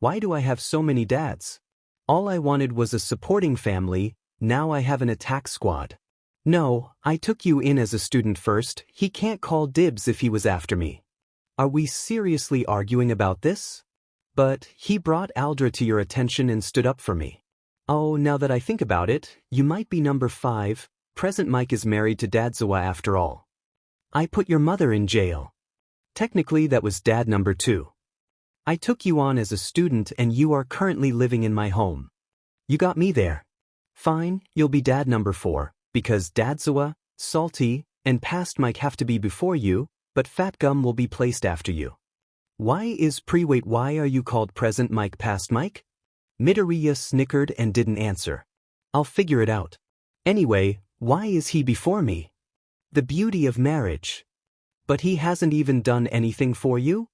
Why do I have so many dads? All I wanted was a supporting family, now I have an attack squad. No, I took you in as a student first, he can't call dibs if he was after me. Are we seriously arguing about this? But he brought Aldra to your attention and stood up for me. Oh, now that I think about it, you might be number 5, Present Mike is married to Aizawa after all. I put your mother in jail. Technically that was Dad number 2. I took you on as a student and you are currently living in my home. You got me there. Fine, you'll be Dad number 4, because Aizawa, Salty, and Past Mike have to be before you, but Fat Gum will be placed after you. Why are you called Present Mike Past Mike? Midoriya snickered and didn't answer. I'll figure it out. Anyway, why is he before me? The beauty of marriage. But he hasn't even done anything for you?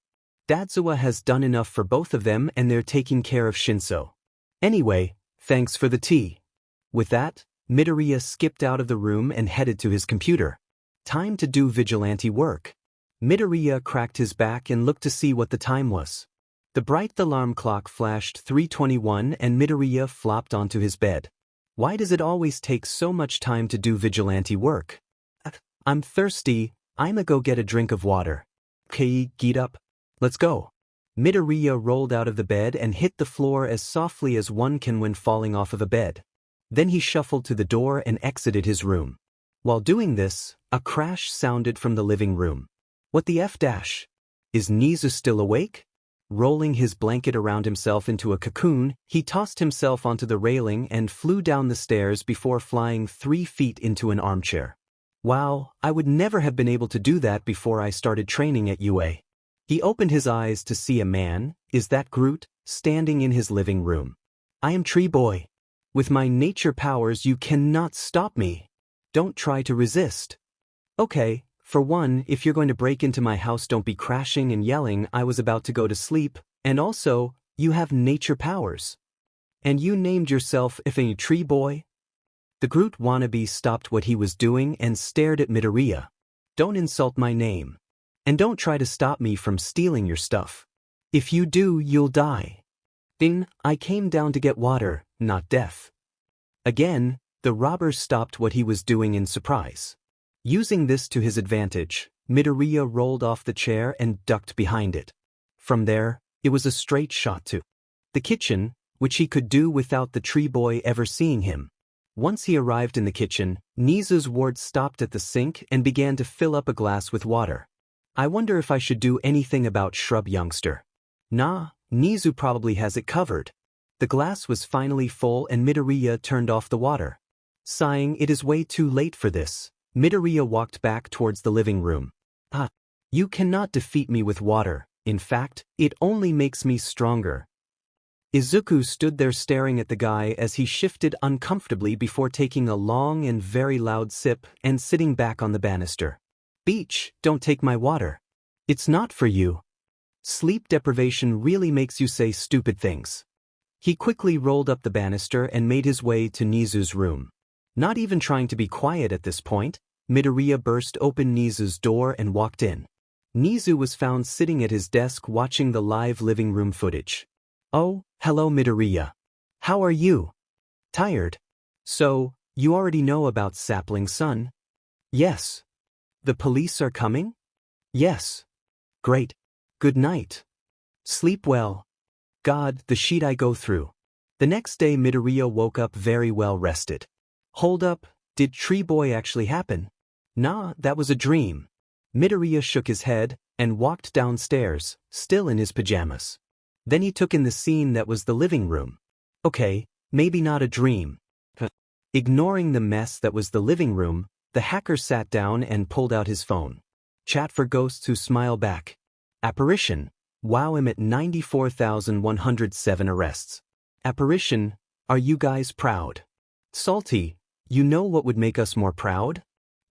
Aizawa has done enough for both of them and they're taking care of Shinso. Anyway, thanks for the tea. With that, Midoriya skipped out of the room and headed to his computer. Time to do vigilante work. Midoriya cracked his back and looked to see what the time was. The bright alarm clock flashed 3:21 and Midoriya flopped onto his bed. Why does it always take so much time to do vigilante work? I'm thirsty, I'ma go get a drink of water. Okay, get up. Let's go. Midoriya rolled out of the bed and hit the floor as softly as one can when falling off of a bed. Then he shuffled to the door and exited his room. While doing this, a crash sounded from the living room. What the F dash? Is Nezu still awake? Rolling his blanket around himself into a cocoon, he tossed himself onto the railing and flew down the stairs before flying 3 feet into an armchair. Wow, I would never have been able to do that before I started training at UA. He opened his eyes to see a man, is that Groot, standing in his living room. I am Tree Boy. With my nature powers you cannot stop me. Don't try to resist. Okay, for one, if you're going to break into my house don't be crashing and yelling I was about to go to sleep, and also, you have nature powers. And you named yourself a Tree Boy? The Groot wannabe stopped what he was doing and stared at Midoriya. Don't insult my name. And don't try to stop me from stealing your stuff. If you do, you'll die. Ding, I came down to get water, not death. Again, the robber stopped what he was doing in surprise. Using this to his advantage, Midoriya rolled off the chair and ducked behind it. From there, it was a straight shot to the kitchen, which he could do without the Tree Boy ever seeing him. Once he arrived in the kitchen, Nezu's ward stopped at the sink and began to fill up a glass with water. I wonder if I should do anything about Shrub Youngster. Nah, Nezu probably has it covered. The glass was finally full and Midoriya turned off the water. Sighing, it is way too late for this, Midoriya walked back towards the living room. You cannot defeat me with water, in fact, it only makes me stronger. Izuku stood there staring at the guy as he shifted uncomfortably before taking a long and very loud sip and sitting back on the banister. Beach, don't take my water. It's not for you. Sleep deprivation really makes you say stupid things. He quickly rolled up the banister and made his way to Nezu's room. Not even trying to be quiet at this point, Midoriya burst open Nezu's door and walked in. Nezu was found sitting at his desk watching the live living room footage. Oh, hello Midoriya. How are you? Tired? So, you already know about Sapling Sun? Yes. The police are coming? Yes. Great. Good night. Sleep well. God, the shit I go through. The next day Midoriya woke up very well rested. Hold up, did Tree Boy actually happen? Nah, that was a dream. Midoriya shook his head and walked downstairs, still in his pajamas. Then he took in the scene that was the living room. Okay, maybe not a dream. Ignoring the mess that was the living room, the hacker sat down and pulled out his phone. Chat for ghosts who smile back. Apparition. Wow, I'm at 94,107 arrests. Apparition, are you guys proud? Salty, you know what would make us more proud?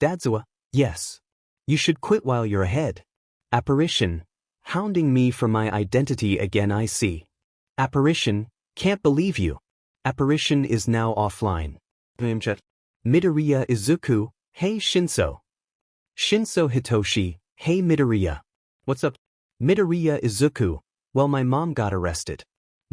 Aizawa, yes. You should quit while you're ahead. Apparition, hounding me for my identity again I see. Apparition, can't believe you. Apparition is now offline. Midoriya Izuku, hey Shinso. Shinso Hitoshi, hey Midoriya. What's up? Midoriya Izuku, well my mom got arrested.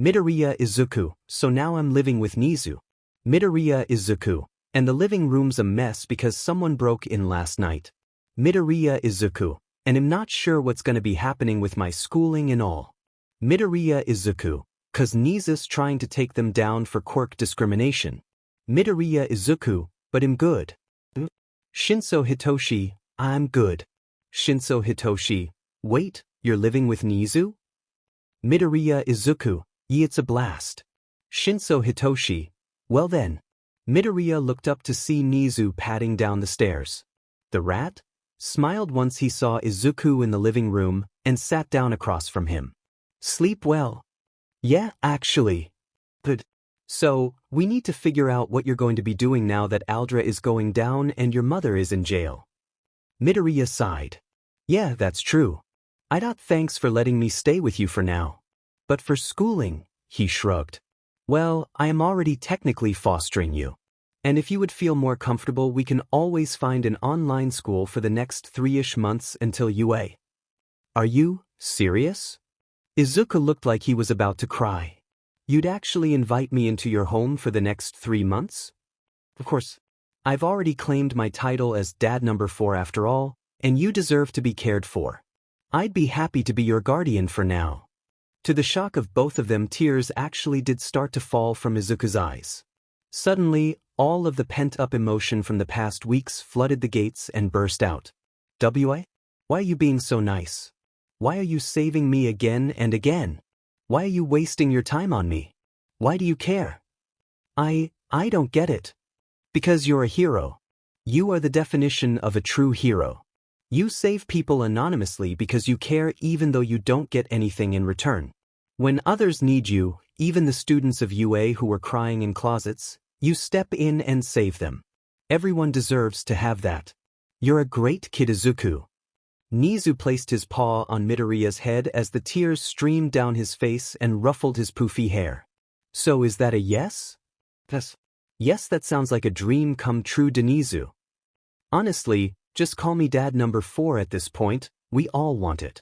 Midoriya Izuku, so now I'm living with Nezu. Midoriya Izuku, and the living room's a mess because someone broke in last night. Midoriya Izuku, and I'm not sure what's gonna be happening with my schooling and all. Midoriya Izuku, cause Nezu's trying to take them down for quirk discrimination. Midoriya Izuku, but I'm good. Shinso Hitoshi, I'm good. Shinso Hitoshi, wait, you're living with Nezu? Midoriya Izuku, it's a blast. Shinso Hitoshi, well then. Midoriya looked up to see Nezu padding down the stairs. The rat smiled once he saw Izuku in the living room and sat down across from him. Sleep well. Yeah, actually. Good. So, we need to figure out what you're going to be doing now that Aldra is going down and your mother is in jail. Midoriya sighed. Yeah, that's true. Thanks for letting me stay with you for now. But for schooling, he shrugged. Well, I am already technically fostering you. And if you would feel more comfortable, we can always find an online school for the next 3-ish months until UA. Are you serious? Izuku looked like he was about to cry. You'd actually invite me into your home for the next 3 months? Of course, I've already claimed my title as Dad number 4 after all, and you deserve to be cared for. I'd be happy to be your guardian for now. To the shock of both of them, tears actually did start to fall from Izuku's eyes. Suddenly, all of the pent-up emotion from the past weeks flooded the gates and burst out. Why are you being so nice? Why are you saving me again and again? Why are you wasting your time on me? Why do you care? I don't get it. Because you're a hero. You are the definition of a true hero. You save people anonymously because you care even though you don't get anything in return. When others need you, even the students of UA who were crying in closets, you step in and save them. Everyone deserves to have that. You're a great kid, Izuku. Nezu placed his paw on Midoriya's head as the tears streamed down his face and ruffled his poofy hair. So is that a yes? Yes, that sounds like a dream come true, Nezu. Honestly, just call me Dad number 4 at this point, we all want it.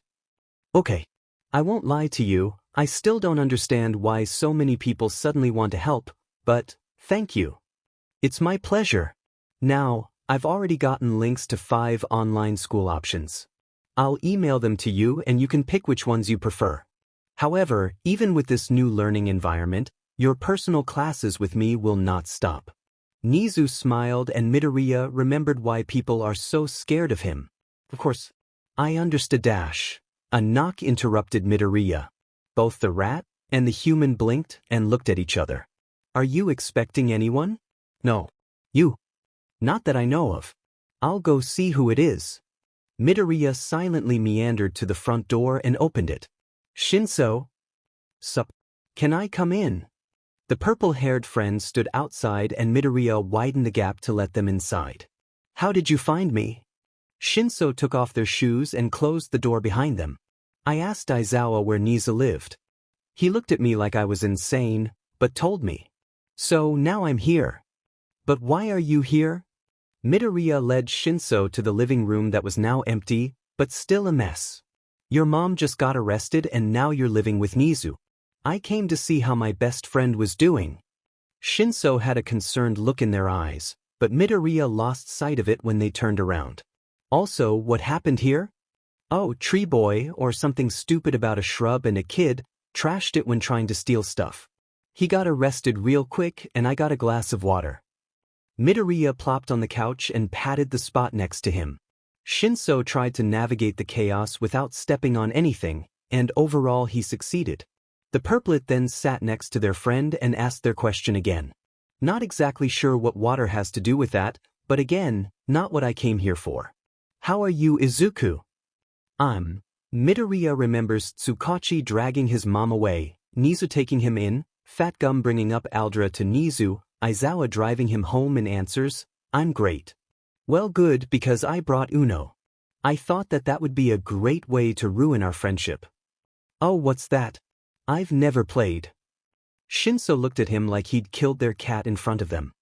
Okay. I won't lie to you, I still don't understand why so many people suddenly want to help, but thank you. It's my pleasure. Now, I've already gotten links to 5 online school options. I'll email them to you and you can pick which ones you prefer. However, even with this new learning environment, your personal classes with me will not stop. Nezu smiled and Midoriya remembered why people are so scared of him. Of course, I understood. A knock interrupted Midoriya. Both the rat and the human blinked and looked at each other. Are you expecting anyone? No. You. Not that I know of. I'll go see who it is. Midoriya silently meandered to the front door and opened it. Shinso? Sup? Can I come in? The purple-haired friend stood outside and Midoriya widened the gap to let them inside. How did you find me? Shinso took off their shoes and closed the door behind them. I asked Aizawa where Nezu lived. He looked at me like I was insane, but told me. So now I'm here. But why are you here? Midoriya led Shinso to the living room that was now empty, but still a mess. Your mom just got arrested and now you're living with Nezu. I came to see how my best friend was doing. Shinso had a concerned look in their eyes, but Midoriya lost sight of it when they turned around. Also, what happened here? Oh, Tree Boy, or something stupid about a shrub and a kid, trashed it when trying to steal stuff. He got arrested real quick and I got a glass of water. Midoriya plopped on the couch and patted the spot next to him. Shinso tried to navigate the chaos without stepping on anything, and overall he succeeded. The purplet then sat next to their friend and asked their question again. Not exactly sure what water has to do with that, but again, not what I came here for. How are you, Izuku? Midoriya remembers Tsukachi dragging his mom away, Nezu taking him in, Fat Gum bringing up Aldra to Nezu, Aizawa driving him home, and answers, I'm great. Well, good, because I brought Uno. I thought that would be a great way to ruin our friendship. Oh, what's that? I've never played. Shinso looked at him like he'd killed their cat in front of them.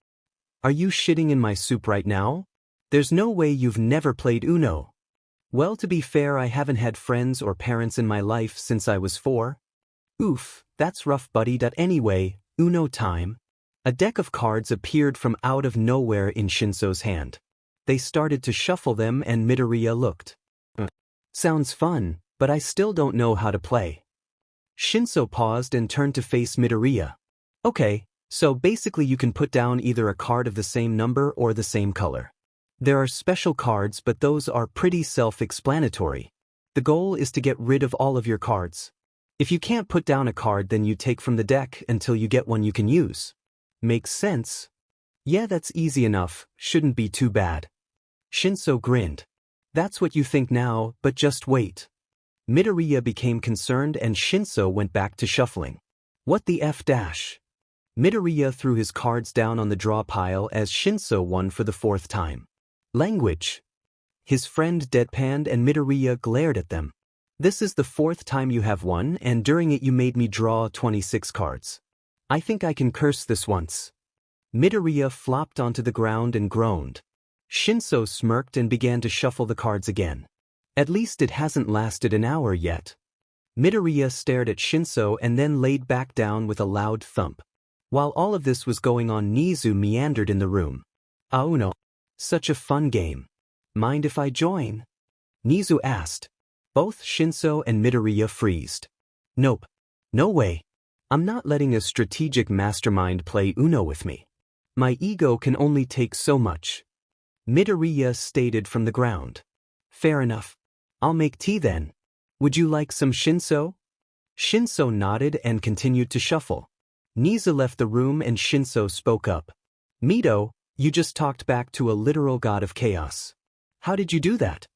Are you shitting in my soup right now? There's no way you've never played Uno. Well, to be fair, I haven't had friends or parents in my life since I was 4. Oof, that's rough, buddy. Anyway, Uno time. A deck of cards appeared from out of nowhere in Shinso's hand. They started to shuffle them and Midoriya looked. Sounds fun, but I still don't know how to play. Shinso paused and turned to face Midoriya. Okay, so basically you can put down either a card of the same number or the same color. There are special cards, but those are pretty self-explanatory. The goal is to get rid of all of your cards. If you can't put down a card, then you take from the deck until you get one you can use. Makes sense? Yeah, that's easy enough, shouldn't be too bad. Shinso grinned. That's what you think now, but just wait. Midoriya became concerned and Shinso went back to shuffling. What the F dash? Midoriya threw his cards down on the draw pile as Shinso won for the 4th time. Language. His friend deadpanned and Midoriya glared at them. This is the 4th time you have won, and during it you made me draw 26 cards. I think I can curse this once. Midoriya flopped onto the ground and groaned. Shinso smirked and began to shuffle the cards again. At least it hasn't lasted an hour yet. Midoriya stared at Shinso and then laid back down with a loud thump. While all of this was going on, Nezu meandered in the room. "Auno. Such a fun game. Mind if I join?" Nezu asked. Both Shinso and Midoriya freezed. "Nope. No way. I'm not letting a strategic mastermind play Uno with me. My ego can only take so much." Midoriya stated from the ground. "Fair enough. I'll make tea then. Would you like some Shinso?" Shinso nodded and continued to shuffle. Nezu left the room and Shinso spoke up. "Mido, you just talked back to a literal god of chaos. How did you do that?"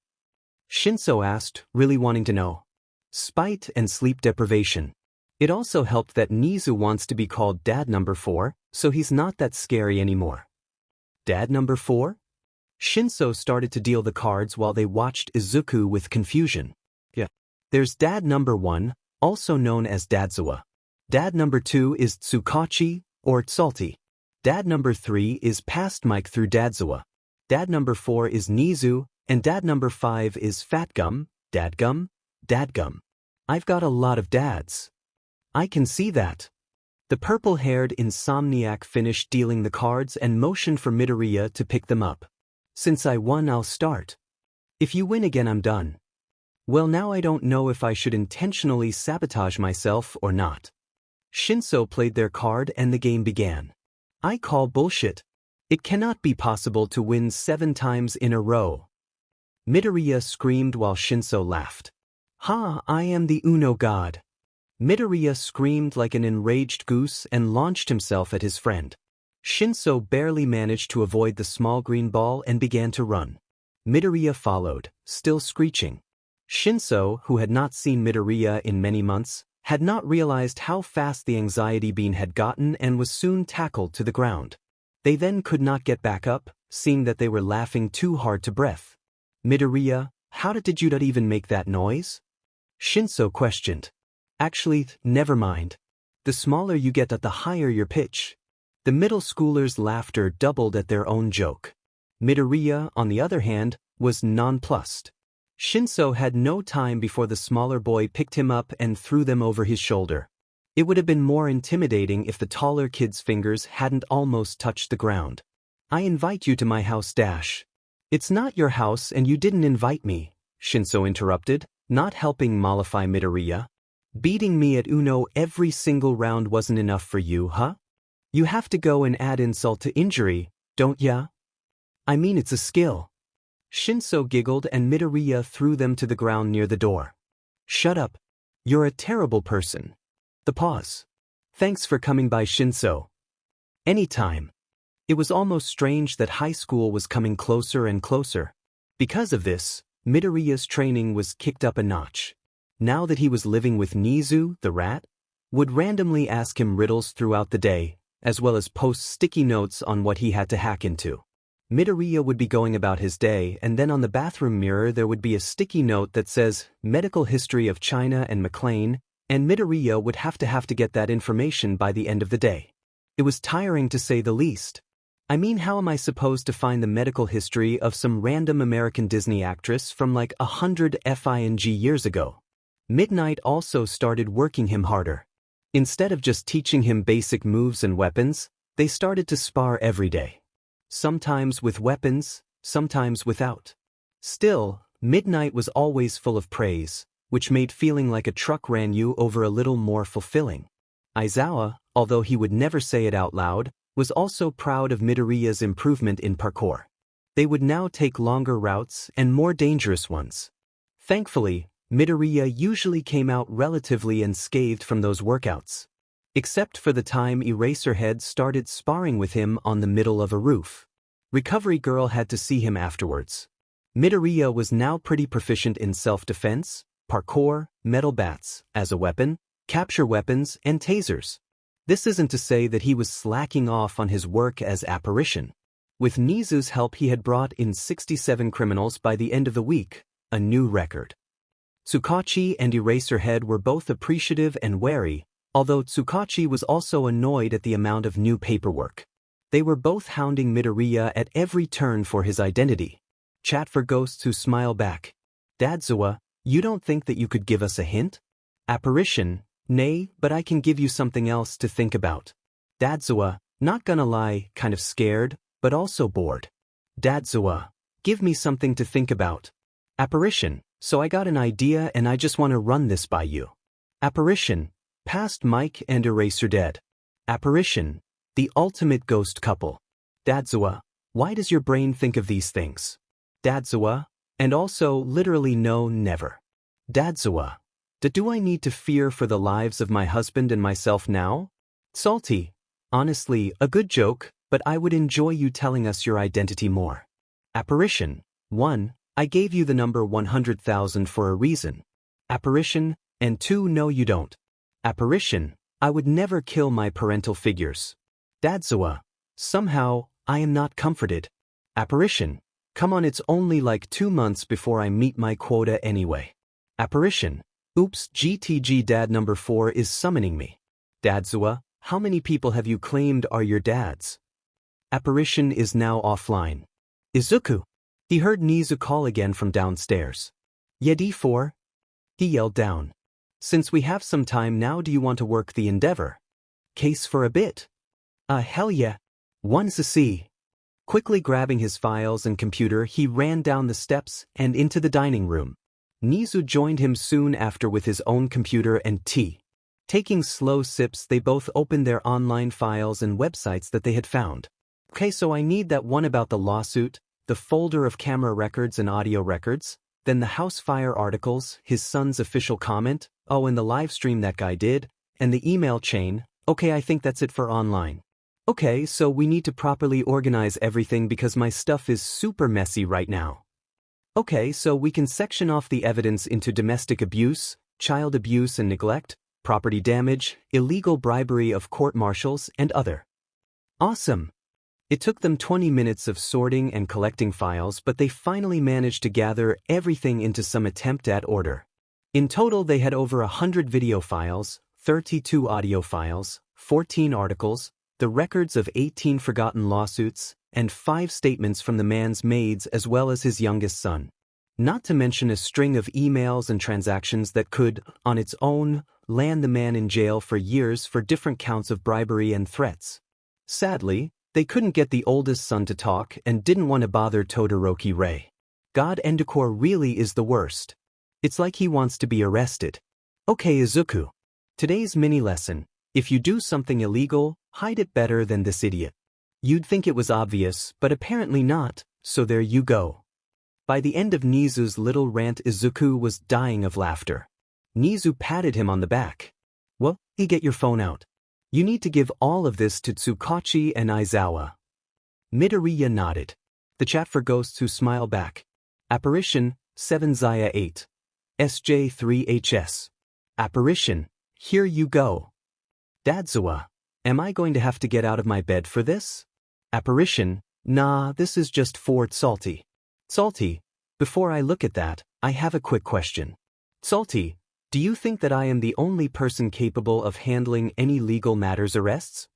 Shinso asked, really wanting to know. Spite and sleep deprivation. It also helped that Nezu wants to be called Dad Number 4, so he's not that scary anymore. Dad Number 4? Shinso started to deal the cards while they watched Izuku with confusion. Yeah. There's Dad Number 1, also known as Dadzawa. Dad Number 2 is Tsukachi, or Tsalty. Dad Number 3 is past Mike through Dadzawa. Dad Number 4 is Nezu, and Dad Number 5 is Fatgum, Dadgum, Dadgum. I've got a lot of dads. I can see that. The purple-haired insomniac finished dealing the cards and motioned for Midoriya to pick them up. "Since I won, I'll start. If you win again, I'm done." Well, now I don't know if I should intentionally sabotage myself or not. Shinso played their card and the game began. "I call bullshit. It cannot be possible to win 7 times in a row." Midoriya screamed while Shinso laughed. "Ha, I am the Uno god." Midoriya screamed like an enraged goose and launched himself at his friend. Shinso barely managed to avoid the small green ball and began to run. Midoriya followed, still screeching. Shinso, who had not seen Midoriya in many months, had not realized how fast the anxiety bean had gotten and was soon tackled to the ground. They then could not get back up, seeing that they were laughing too hard to breath. "Midoriya, how did you not even make that noise?" Shinso questioned. "Actually, never mind. The smaller you get, the higher your pitch." The middle schoolers' laughter doubled at their own joke. Midoriya, on the other hand, was nonplussed. Shinso had no time before the smaller boy picked him up and threw them over his shoulder. It would have been more intimidating if the taller kid's fingers hadn't almost touched the ground. "I invite you to my house dash." "It's not your house and you didn't invite me," Shinso interrupted, not helping mollify Midoriya. "Beating me at Uno every single round wasn't enough for you, huh? You have to go and add insult to injury, don't ya? I mean, it's a skill." Shinso giggled and Midoriya threw them to the ground near the door. "Shut up. You're a terrible person." The pause. "Thanks for coming by, Shinso." "Anytime." It was almost strange that high school was coming closer and closer. Because of this, Midoriya's training was kicked up a notch. Now that he was living with Nezu, the rat, would randomly ask him riddles throughout the day, as well as post sticky notes on what he had to hack into. Midoriya would be going about his day, and then on the bathroom mirror there would be a sticky note that says, "Medical History of China and McLean," and Midoriya would have to get that information by the end of the day. It was tiring to say the least. I mean, how am I supposed to find the medical history of some random American Disney actress from like 100 FING years ago? Midnight also started working him harder. Instead of just teaching him basic moves and weapons, they started to spar every day. Sometimes with weapons, sometimes without. Still, Midnight was always full of praise, which made feeling like a truck ran you over a little more fulfilling. Aizawa, although he would never say it out loud, was also proud of Midoriya's improvement in parkour. They would now take longer routes and more dangerous ones. Thankfully, Midoriya usually came out relatively unscathed from those workouts. Except for the time Eraserhead started sparring with him on the middle of a roof. Recovery Girl had to see him afterwards. Midoriya was now pretty proficient in self-defense, parkour, metal bats, as a weapon, capture weapons, and tasers. This isn't to say that he was slacking off on his work as Apparition. With Nezu's help, he had brought in 67 criminals by the end of the week, a new record. Tsukachi and Eraserhead were both appreciative and wary, although Tsukachi was also annoyed at the amount of new paperwork. They were both hounding Midoriya at every turn for his identity. Chat for ghosts who smile back. Aizawa, you don't think that you could give us a hint? Apparition, nay, but I can give you something else to think about. Aizawa, not gonna lie, kind of scared, but also bored. Aizawa, give me something to think about. Apparition, so I got an idea and I just want to run this by you. Apparition, past Mike and Eraser dead. Apparition, the ultimate ghost couple. Aizawa, why does your brain think of these things? Aizawa, and also literally no, never. Aizawa, do I need to fear for the lives of my husband and myself now? Salty, honestly, a good joke, but I would enjoy you telling us your identity more. Apparition, 1, I gave you the number 100,000 for a reason. Apparition, and 2, no you don't. Apparition, I would never kill my parental figures. Aizawa, somehow, I am not comforted. Apparition, come on, it's only like 2 months before I meet my quota anyway. Apparition, oops, GTG dad number 4 is summoning me. Aizawa, how many people have you claimed are your dads? Apparition is now offline. Izuku. He heard Nezu call again from downstairs. Yeah, D4? He yelled down. Since we have some time now, do you want to work the endeavor? Case for a bit? Hell yeah. One's a C. Quickly grabbing his files and computer, he ran down the steps and into the dining room. Nezu joined him soon after with his own computer and tea. Taking slow sips, they both opened their online files and websites that they had found. Okay, so I need that one about the lawsuit, the folder of camera records and audio records, then the house fire articles, his son's official comment, oh, and the live stream that guy did, and the email chain. Okay, I think that's it for online. Okay, so we need to properly organize everything because my stuff is super messy right now. Okay, so we can section off the evidence into domestic abuse, child abuse and neglect, property damage, illegal bribery of court martials, and other. Awesome. It took them 20 minutes of sorting and collecting files, but they finally managed to gather everything into some attempt at order. In total, they had over 100 video files, 32 audio files, 14 articles, the records of 18 forgotten lawsuits, and 5 statements from the man's maids as well as his youngest son. Not to mention a string of emails and transactions that could, on its own, land the man in jail for years for different counts of bribery and threats. Sadly, they couldn't get the oldest son to talk and didn't want to bother Todoroki Ray. God, Endicor really is the worst. It's like he wants to be arrested. Okay, Izuku. Today's mini lesson: if you do something illegal, hide it better than this idiot. You'd think it was obvious, but apparently not, so there you go. By the end of Nezu's little rant, Izuku was dying of laughter. Nezu patted him on the back. Well, you get your phone out. You need to give all of this to Tsukachi and Aizawa. Midoriya nodded. The chat for ghosts who smile back. Apparition, 7 Zaya 8. SJ3HS. Apparition, here you go. Aizawa, am I going to have to get out of my bed for this? Apparition, nah, this is just for Salty. Salty, before I look at that, I have a quick question. Salty, do you think that I am the only person capable of handling any legal matters arrests?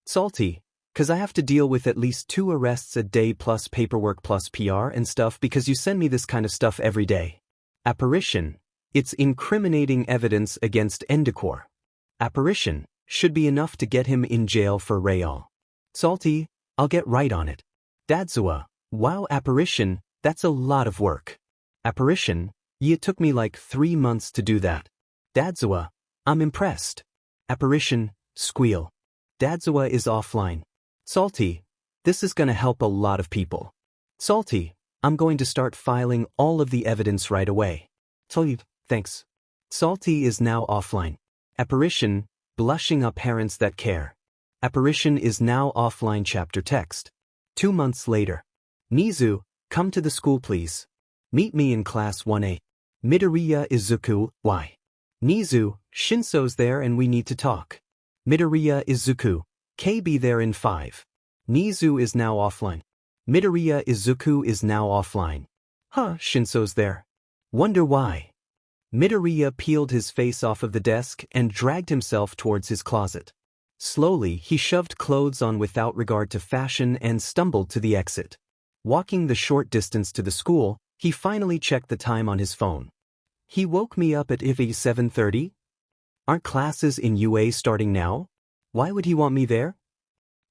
Salty, cause I have to deal with at least 2 arrests a day plus paperwork plus PR and stuff because you send me this kind of stuff every day. Apparition, it's incriminating evidence against Endicor. Apparition, should be enough to get him in jail for Real. Salty, I'll get right on it. Aizawa, wow. Apparition, that's a lot of work. Apparition, it took me like 3 months to do that. Aizawa, I'm impressed. Apparition, squeal. Aizawa is offline. Salty, this is gonna help a lot of people. Salty, I'm going to start filing all of the evidence right away. Salty, thanks. Salty is now offline. Apparition, blushing up parents that care. Apparition is now offline. Chapter text. 2 months later. Nezu, come to the school please. Meet me in class 1A. Midoriya, Izuku, why? Nezu, Shinso's there and we need to talk. Midoriya, Izuku, KB there in 5. Nezu is now offline. Midoriya, Izuku is now offline. Huh, Shinso's there. Wonder why. Midoriya peeled his face off of the desk and dragged himself towards his closet. Slowly, he shoved clothes on without regard to fashion and stumbled to the exit. Walking the short distance to the school, he finally checked the time on his phone. He woke me up at 7:30? Aren't classes in UA starting now? Why would he want me there?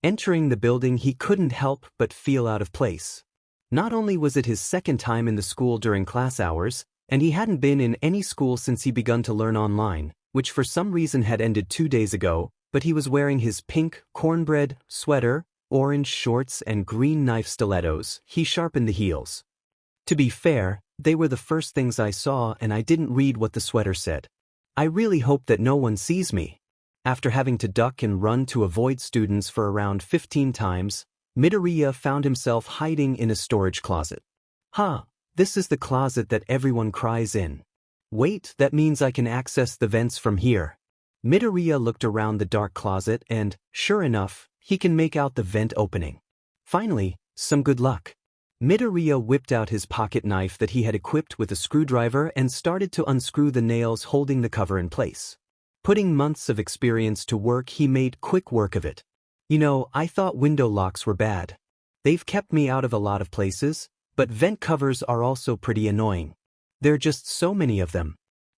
Entering the building, he couldn't help but feel out of place. Not only was it his second time in the school during class hours, and he hadn't been in any school since he begun to learn online, which for some reason had ended 2 days ago, but he was wearing his pink cornbread sweater, orange shorts and green knife stilettos. He sharpened the heels. To be fair, they were the first things I saw and I didn't read what the sweater said. I really hope that no one sees me. After having to duck and run to avoid students for around 15 times, Midoriya found himself hiding in a storage closet. This is the closet that everyone cries in. Wait, that means I can access the vents from here. Midoriya looked around the dark closet and, sure enough, he can make out the vent opening. Finally, some good luck. Midoriya whipped out his pocket knife that he had equipped with a screwdriver and started to unscrew the nails holding the cover in place. Putting months of experience to work, he made quick work of it. I thought window locks were bad. They've kept me out of a lot of places, but vent covers are also pretty annoying. There are just so many of them.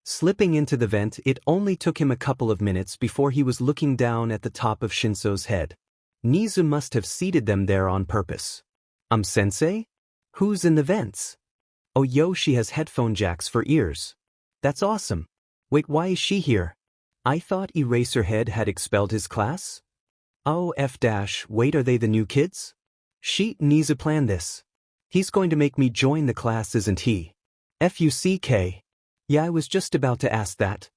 Slipping into the vent, it only took him a couple of minutes before he was looking down at the top of Shinso's head. Nezu must have seated them there on purpose. Sensei? Who's in the vents? Oh yo, she has headphone jacks for ears. That's awesome. Wait, why is she here? I thought Eraserhead had expelled his class? Oh wait, are they the new kids? Nezu planned this. He's going to make me join the class, isn't he? Fuck. Yeah, I was just about to ask that.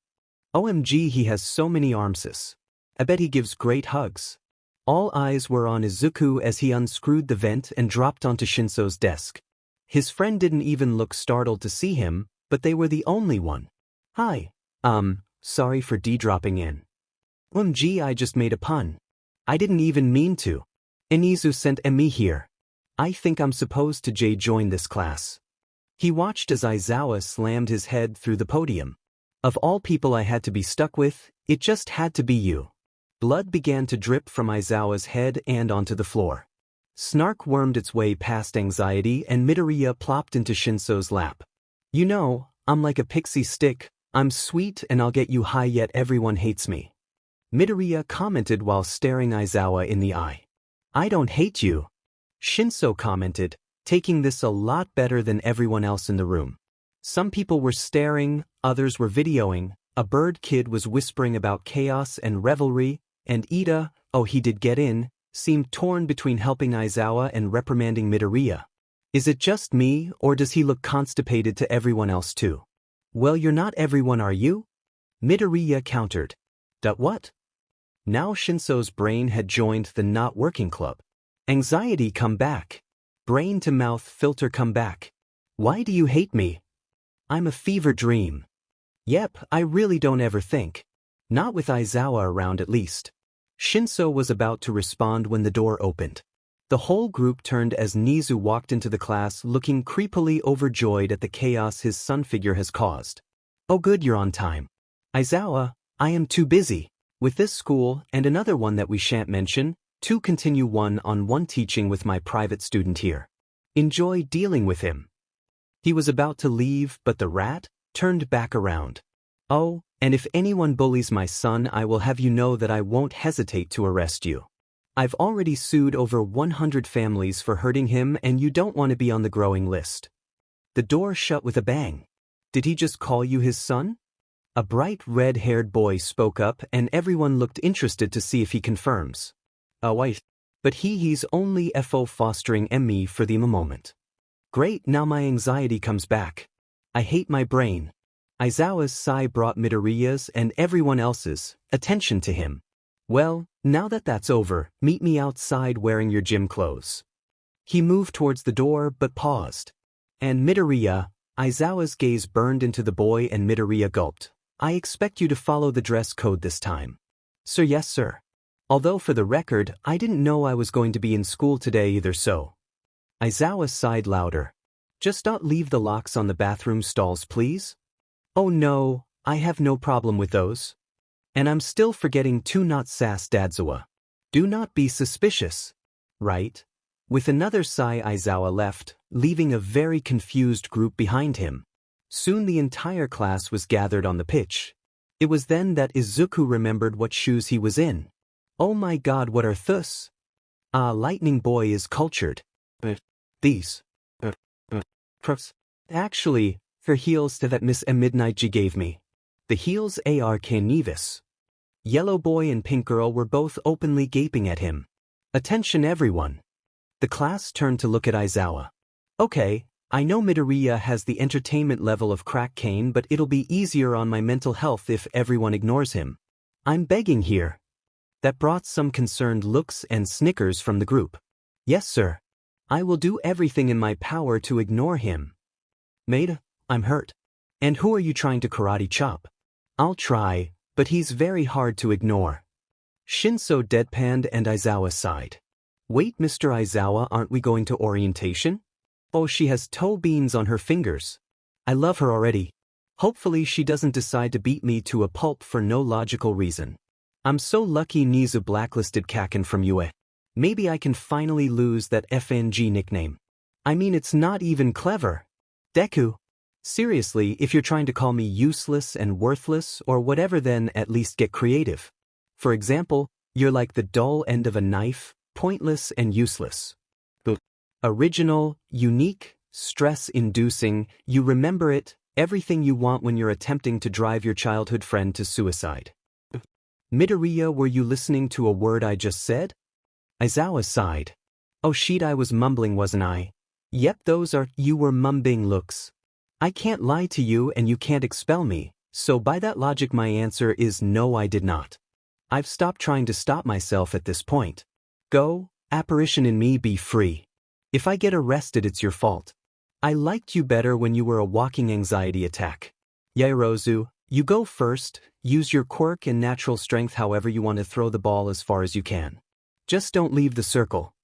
OMG, he has so many arms. I bet he gives great hugs. All eyes were on Izuku as he unscrewed the vent and dropped onto Shinso's desk. His friend didn't even look startled to see him, but they were the only one. Hi. Sorry for dropping in. OMG, I just made a pun. I didn't even mean to. Nezu sent me here. I think I'm supposed to join this class. He watched as Aizawa slammed his head through the podium. Of all people I had to be stuck with, it just had to be you. Blood began to drip from Aizawa's head and onto the floor. Snark wormed its way past anxiety and Midoriya plopped into Shinso's lap. I'm like a pixie stick, I'm sweet and I'll get you high yet everyone hates me. Midoriya commented while staring Aizawa in the eye. I don't hate you. Shinso commented, taking this a lot better than everyone else in the room. Some people were staring, others were videoing, a bird kid was whispering about chaos and revelry, and Ida, he did get in, seemed torn between helping Aizawa and reprimanding Midoriya. Is it just me, or does he look constipated to everyone else too? Well, you're not everyone, are you? Midoriya countered. What? Now Shinso's brain had joined the not working club. Anxiety come back. Brain-to-mouth filter come back. Why do you hate me? I'm a fever dream. Yep, I really don't ever think. Not with Aizawa around at least. Shinso was about to respond when the door opened. The whole group turned as Nezu walked into the class looking creepily overjoyed at the chaos his sun figure has caused. Oh good, you're on time. Aizawa, I am too busy. With this school and another one that we shan't mention, to continue one-on-one teaching with my private student here. Enjoy dealing with him. He was about to leave, but the rat turned back around. Oh, and if anyone bullies my son, I will have you know that I won't hesitate to arrest you. I've already sued over 100 families for hurting him and you don't want to be on the growing list. The door shut with a bang. Did he just call you his son? A bright red-haired boy spoke up and everyone looked interested to see if he confirms. Oh wait, but he's only fostering me for the moment. Great, now my anxiety comes back. I hate my brain. Aizawa's sigh brought Midoriya's and everyone else's attention to him. Well, now that that's over, meet me outside wearing your gym clothes. He moved towards the door but paused. And Midoriya, Aizawa's gaze burned into the boy and Midoriya gulped. I expect you to follow the dress code this time. Sir, yes sir. Although for the record, I didn't know I was going to be in school today either so. Aizawa sighed louder. Just don't leave the locks on the bathroom stalls please? Oh no, I have no problem with those. And I'm still forgetting to not sass Dadzawa. Do not be suspicious. Right? With another sigh, Aizawa left, leaving a very confused group behind him. Soon the entire class was gathered on the pitch. It was then that Izuku remembered what shoes he was in. Oh my god, what are thus? Lightning Boy is cultured. These. Actually, her heels to that Miss Midnight G gave me. The heels are Nevis. Yellow Boy and Pink Girl were both openly gaping at him. Attention everyone. The class turned to look at Aizawa. Okay, I know Midoriya has the entertainment level of crack cane, but it'll be easier on my mental health if everyone ignores him. I'm begging here. That brought some concerned looks and snickers from the group. Yes, sir. I will do everything in my power to ignore him. Maid, I'm hurt. And who are you trying to karate chop? I'll try, but he's very hard to ignore. Shinso deadpanned and Aizawa sighed. Wait, Mr. Aizawa, aren't we going to orientation? Oh, she has toe beans on her fingers. I love her already. Hopefully she doesn't decide to beat me to a pulp for no logical reason. I'm so lucky Nezu blacklisted Kaken from UA. Maybe I can finally lose that FNG nickname. I mean, it's not even clever. Deku. Seriously, if you're trying to call me useless and worthless or whatever, then at least get creative. For example, you're like the dull end of a knife, pointless and useless. Original, unique, stress-inducing, you remember it, everything you want when you're attempting to drive your childhood friend to suicide. Midoriya, were you listening to a word I just said? Aizawa sighed. Oh shit, I was mumbling, wasn't I? Yep, those are you were mumbling looks. I can't lie to you and you can't expel me, so by that logic my answer is no, I did not. I've stopped trying to stop myself at this point. Go, apparition in me, be free. If I get arrested, it's your fault. I liked you better when you were a walking anxiety attack. Yairozu, you go first, use your quirk and natural strength however you want to throw the ball as far as you can. Just don't leave the circle.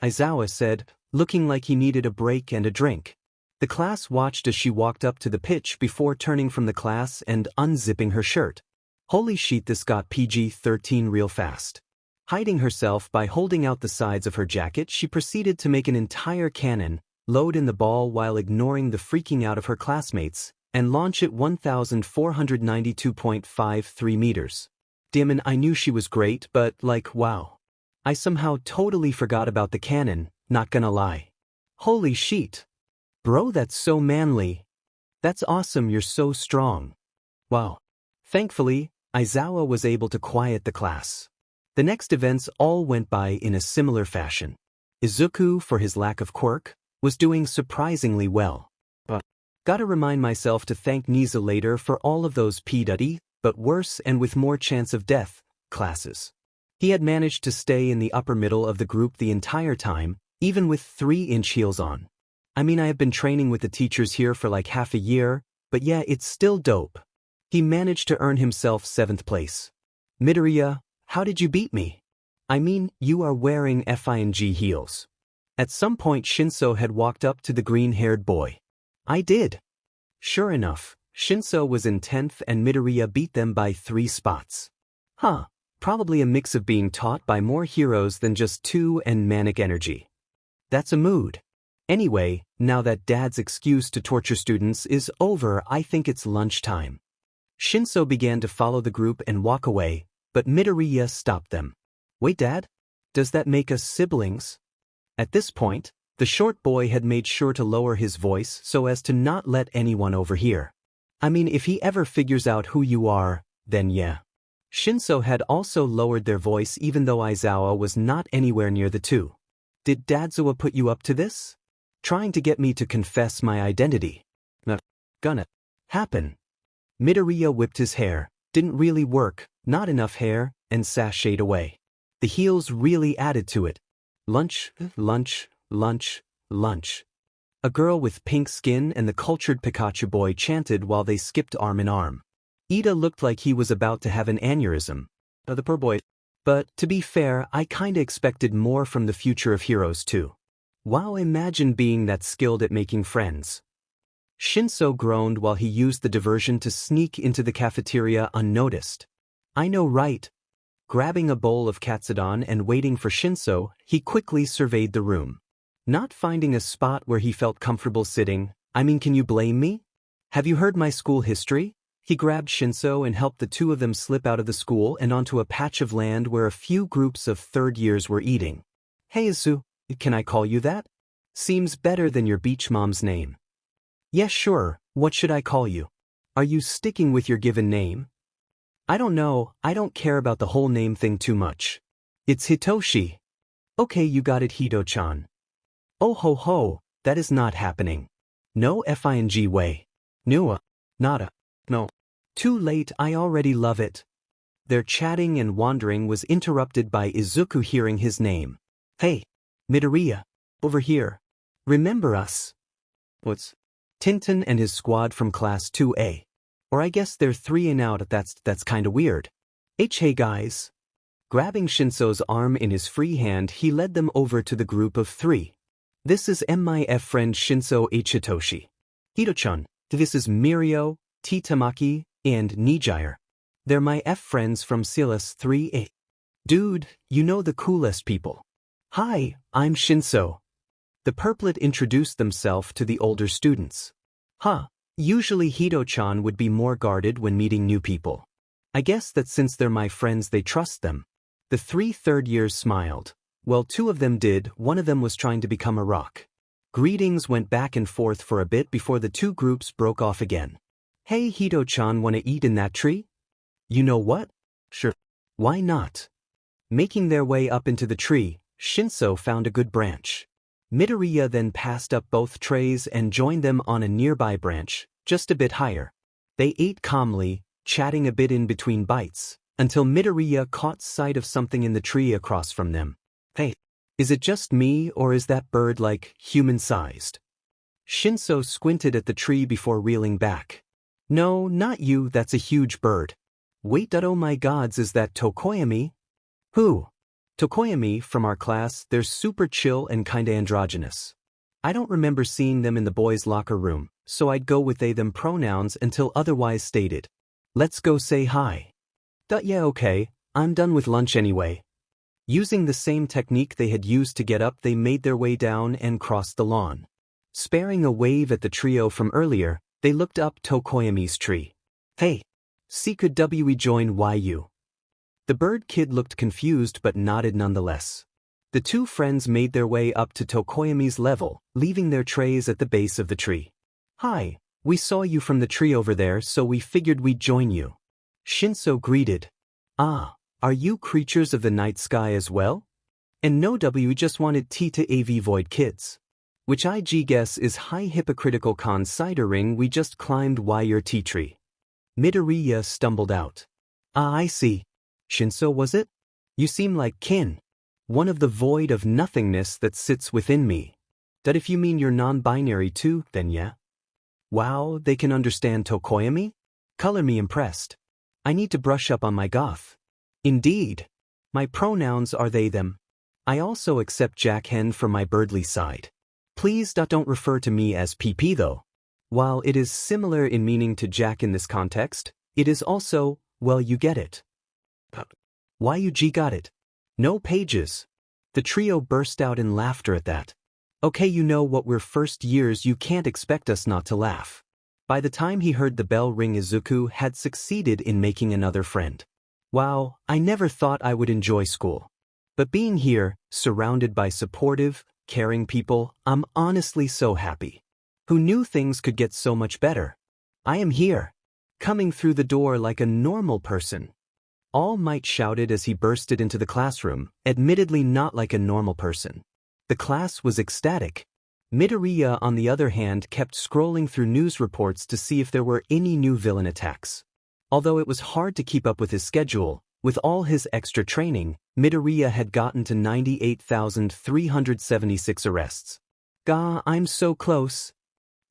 Aizawa said, looking like he needed a break and a drink. The class watched as she walked up to the pitch before turning from the class and unzipping her shirt. Holy shit, this got PG-13 real fast. Hiding herself by holding out the sides of her jacket, she proceeded to make an entire cannon, load in the ball while ignoring the freaking out of her classmates, and launch it 1,492.53 meters. Damn, I knew she was great, but like, wow. I somehow totally forgot about the cannon, not gonna lie. Holy shit. Bro, that's so manly. That's awesome, you're so strong. Wow. Thankfully, Aizawa was able to quiet the class. The next events all went by in a similar fashion. Izuku, for his lack of quirk, was doing surprisingly well. But gotta remind myself to thank Nezu later for all of those P-duddy, but worse and with more chance of death, classes. He had managed to stay in the upper middle of the group the entire time, even with 3-inch heels on. I mean, I have been training with the teachers here for like half a year, but yeah, it's still dope. He managed to earn himself 7th place. Midoriya, how did you beat me? I mean, you are wearing FING heels. At some point Shinso had walked up to the green-haired boy. I did. Sure enough, Shinso was in 10th and Midoriya beat them by 3 spots. Huh, probably a mix of being taught by more heroes than just 2 and manic energy. That's a mood. Anyway, now that Dad's excuse to torture students is over, I think it's lunchtime. Shinso began to follow the group and walk away, but Midoriya stopped them. Wait, Dad? Does that make us siblings? At this point, the short boy had made sure to lower his voice so as to not let anyone overhear. I mean, if he ever figures out who you are, then yeah. Shinso had also lowered their voice even though Aizawa was not anywhere near the two. Did Dadzawa put you up to this? Trying to get me to confess my identity. Not gonna happen. Midoriya whipped his hair, didn't really work, not enough hair, and sashayed away. The heels really added to it. Lunch, lunch, lunch, lunch. A girl with pink skin and the cultured Pikachu boy chanted while they skipped arm in arm. Ida looked like he was about to have an aneurysm. The poor boy. But, to be fair, I kinda expected more from the future of heroes too. Wow, imagine being that skilled at making friends. Shinso groaned while he used the diversion to sneak into the cafeteria unnoticed. I know, right? Grabbing a bowl of katsudon and waiting for Shinso, he quickly surveyed the room. Not finding a spot where he felt comfortable sitting, I mean, can you blame me? Have you heard my school history? He grabbed Shinso and helped the two of them slip out of the school and onto a patch of land where a few groups of third years were eating. Hey Izu, can I call you that? Seems better than your beach mom's name. Yes, sure, what should I call you? Are you sticking with your given name? I don't know, I don't care about the whole name thing too much. It's Hitoshi. Okay, you got it, Hito-chan. Oh ho ho, that is not happening. No FING way. Nua. Nada. No. Too late, I already love it. Their chatting and wandering was interrupted by Izuku hearing his name. Hey, Midoriya. Over here. Remember us? What's Tintin and his squad from Class 2A. Or I guess they're 3 and out, that's kinda weird. Hey guys. Grabbing Shinso's arm in his free hand, he led them over to the group of 3. This is my friend Shinso Hitoshi. Hito-chan, this is Mirio, Titamaki, and Nijire. They're my friends from Silas 3A. Dude, you know the coolest people. Hi, I'm Shinso. The purplet introduced themselves to the older students. Usually Hito-chan would be more guarded when meeting new people. I guess that since they're my friends they trust them. The 3 third years smiled. Well, 2 of them did, one of them was trying to become a rock. Greetings went back and forth for a bit before the 2 groups broke off again. Hey Hito-chan, wanna eat in that tree? You know what? Sure. Why not? Making their way up into the tree, Shinso found a good branch. Midoriya then passed up both trays and joined them on a nearby branch, just a bit higher. They ate calmly, chatting a bit in between bites, until Midoriya caught sight of something in the tree across from them. Hey, is it just me or is that bird like human-sized? Shinso squinted at the tree before reeling back. No, not you, that's a huge bird. Wait, oh my gods, is that Tokoyami? Who? Tokoyami from our class, they're super chill and kinda androgynous. I don't remember seeing them in the boys' locker room, so I'd go with they/them pronouns until otherwise stated. Let's go say hi. Yeah, okay, I'm done with lunch anyway. Using the same technique they had used to get up, they made their way down and crossed the lawn. Sparing a wave at the trio from earlier, they looked up Tokoyami's tree. Hey, could we join YU? The bird kid looked confused but nodded nonetheless. The 2 friends made their way up to Tokoyami's level, leaving their trays at the base of the tree. Hi, we saw you from the tree over there, so we figured we'd join you. Shinso greeted. Ah, are you creatures of the night sky as well? And no, we just wanted tea to AV Void kids. Which I guess is high hypocritical considering we just climbed your tea tree. Midoriya stumbled out. Ah, I see. Shinso, was it? You seem like kin. One of the void of nothingness that sits within me. That if you mean you're non-binary too, then yeah. Wow, they can understand Tokoyami? Color me impressed. I need to brush up on my goth. Indeed. My pronouns are they/them. I also accept Jack Hen from my birdly side. Please don't refer to me as PP though. While it is similar in meaning to Jack in this context, it is also, well, you get it. YUG got it. No pages. The trio burst out in laughter at that. Okay, you know what, we're first years, you can't expect us not to laugh. By the time he heard the bell ring, Izuku had succeeded in making another friend. Wow, I never thought I would enjoy school. But being here, surrounded by supportive, caring people, I'm honestly so happy. Who knew things could get so much better? I am here. Coming through the door like a normal person. All Might shouted as he bursted into the classroom, admittedly not like a normal person. The class was ecstatic. Midoriya, on the other hand, kept scrolling through news reports to see if there were any new villain attacks. Although it was hard to keep up with his schedule, with all his extra training, Midoriya had gotten to 98,376 arrests. Gah, I'm so close.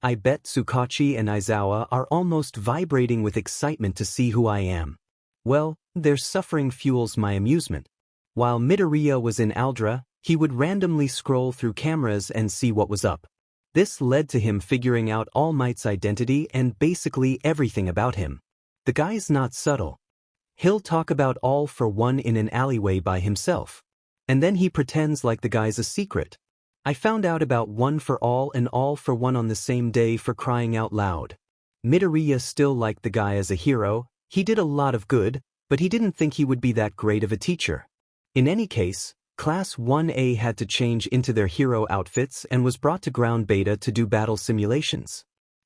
I bet Tsukachi and Aizawa are almost vibrating with excitement to see who I am. Well, their suffering fuels my amusement. While Midoriya was in Aldra, he would randomly scroll through cameras and see what was up. This led to him figuring out All Might's identity and basically everything about him. The guy's not subtle. He'll talk about all for one in an alleyway by himself. And then he pretends like the guy's a secret. I found out about one for all and all for one on the same day, for crying out loud. Midoriya still liked the guy as a hero. He did a lot of good, but he didn't think he would be that great of a teacher. In any case, Class 1A had to change into their hero outfits and was brought to ground beta to do battle simulations.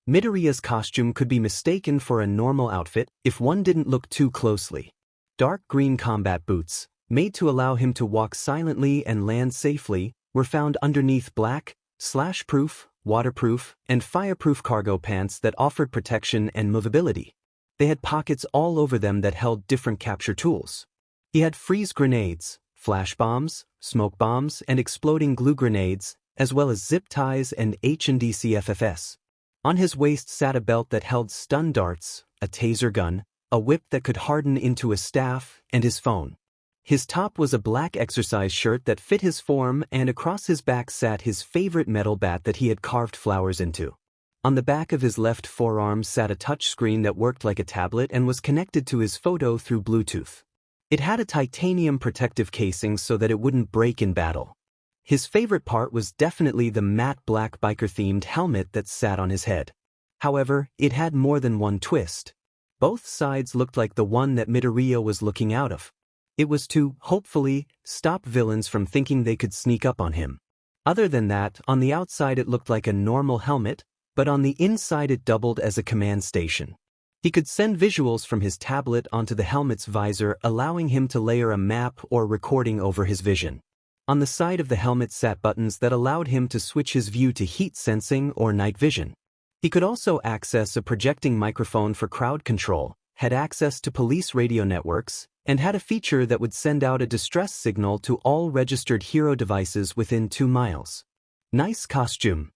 Midoriya's costume could be mistaken for a normal outfit if one didn't look too closely. Dark green combat boots, made to allow him to walk silently and land safely, were found underneath black, slash-proof, waterproof, and fireproof cargo pants that offered protection and movability. They had pockets all over them that held different capture tools. He had freeze grenades, flash bombs, smoke bombs, and exploding glue grenades, as well as zip ties and H&D CFFS. On his waist sat a belt that held stun darts, a taser gun, a whip that could harden into a staff, and his phone. His top was a black exercise shirt that fit his form, and across his back sat his favorite metal bat that he had carved flowers into. On the back of his left forearm sat a touchscreen that worked like a tablet and was connected to his photo through Bluetooth. It had a titanium protective casing so that it wouldn't break in battle. His favorite part was definitely the matte black biker-themed helmet that sat on his head. However, it had more than one twist. Both sides looked like the one that Midoriya was looking out of. It was to, hopefully, stop villains from thinking they could sneak up on him. Other than that, on the outside it looked like a normal helmet, but on the inside it doubled as a command station. He could send visuals from his tablet onto the helmet's visor, allowing him to layer a map or recording over his vision. On the side of the helmet sat buttons that allowed him to switch his view to heat sensing or night vision. He could also access a projecting microphone for crowd control, had access to police radio networks, and had a feature that would send out a distress signal to all registered hero devices within 2 miles. Nice costume.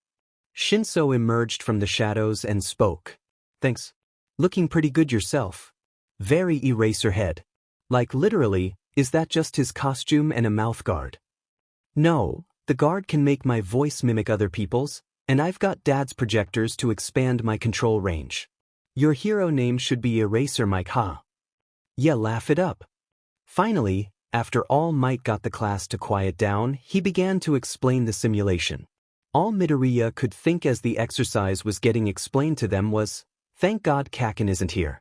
Shinso emerged from the shadows and spoke. Thanks. Looking pretty good yourself. Very Eraserhead. Like literally, is that just his costume and a mouth guard? No, the guard can make my voice mimic other people's, and I've got Dad's projectors to expand my control range. Your hero name should be Eraser Mike, huh? Yeah, laugh it up. Finally, after All Might got the class to quiet down, he began to explain the simulation. All Midoriya could think as the exercise was getting explained to them was, thank God Kaken isn't here.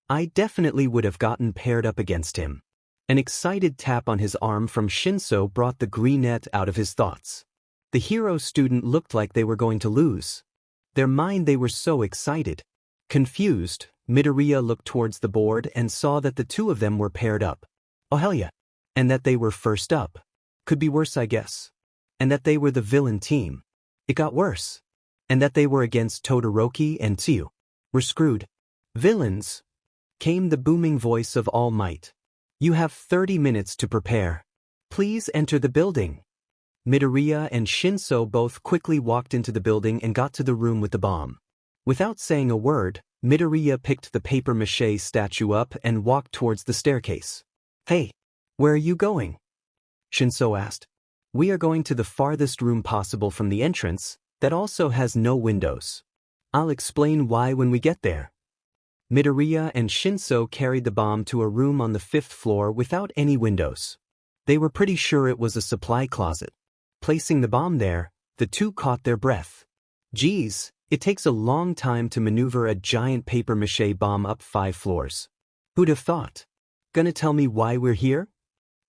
I definitely would have gotten paired up against him. An excited tap on his arm from Shinso brought the greenette out of his thoughts. The hero student looked like they were going to lose. Their mind, they were so excited. Confused, Midoriya looked towards the board and saw that the two of them were paired up. Oh hell yeah. And that they were first up. Could be worse, I guess. And that they were the villain team. It got worse. And that they were against Todoroki and Tsuyu. We're screwed. Villains. Came the booming voice of All Might. You have 30 minutes to prepare. Please enter the building. Midoriya and Shinso both quickly walked into the building and got to the room with the bomb. Without saying a word, Midoriya picked the papier-mâché statue up and walked towards the staircase. Hey, where are you going? Shinso asked. We are going to the farthest room possible from the entrance, that also has no windows. I'll explain why when we get there. Midoriya and Shinso carried the bomb to a room on the 5th floor without any windows. They were pretty sure it was a supply closet. Placing the bomb there, the two caught their breath. Geez, it takes a long time to maneuver a giant papier-mâché bomb up 5 floors. Who'd have thought? Gonna tell me why we're here?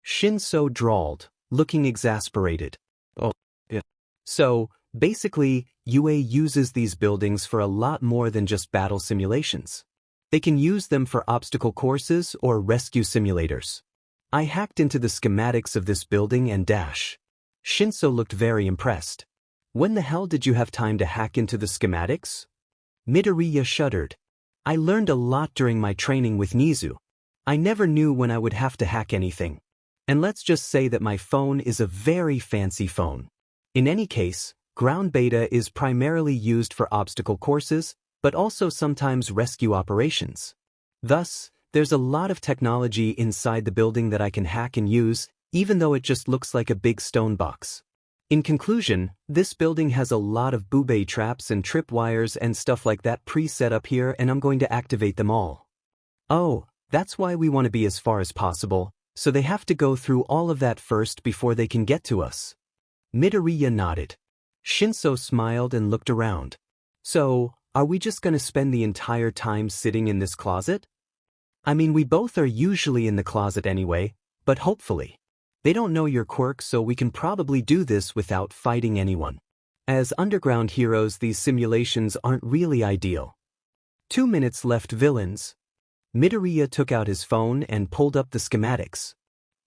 Shinso drawled, looking exasperated. Oh, yeah. So, basically, UA uses these buildings for a lot more than just battle simulations. They can use them for obstacle courses or rescue simulators. I hacked into the schematics of this building and dash. Shinso looked very impressed. When the hell did you have time to hack into the schematics? Midoriya shuddered. I learned a lot during my training with Nezu. I never knew when I would have to hack anything. And let's just say that my phone is a very fancy phone. In any case, ground beta is primarily used for obstacle courses, but also sometimes rescue operations. Thus, there's a lot of technology inside the building that I can hack and use, even though it just looks like a big stone box. In conclusion, this building has a lot of booby traps and tripwires and stuff like that pre-set up here, and I'm going to activate them all. Oh, That's why we want to be as far as possible, so they have to go through all of that first before they can get to us. Midoriya nodded. Shinso smiled and looked around. So, are we just gonna spend the entire time sitting in this closet? I mean, we both are usually in the closet anyway, but hopefully. They don't know your quirk, so we can probably do this without fighting anyone. As underground heroes, these simulations aren't really ideal. 2 minutes left. Villains. Midoriya took out his phone and pulled up the schematics.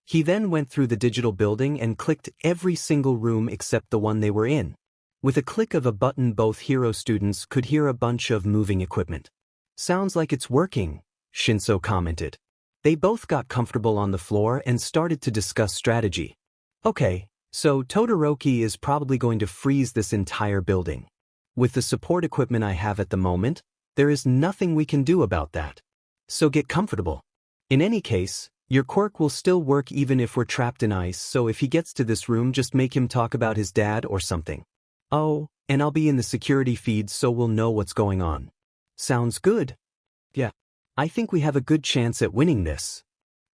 He then went through the digital building and clicked every single room except the one they were in. With a click of a button, both hero students could hear a bunch of moving equipment. Sounds like it's working, Shinso commented. They both got comfortable on the floor and started to discuss strategy. Okay, so Todoroki is probably going to freeze this entire building. With the support equipment I have at the moment, there is nothing we can do about that. So get comfortable. In any case, your quirk will still work even if we're trapped in ice, so if he gets to this room, just make him talk about his dad or something. Oh, and I'll be in the security feed so we'll know what's going on. Sounds good. Yeah. I think we have a good chance at winning this.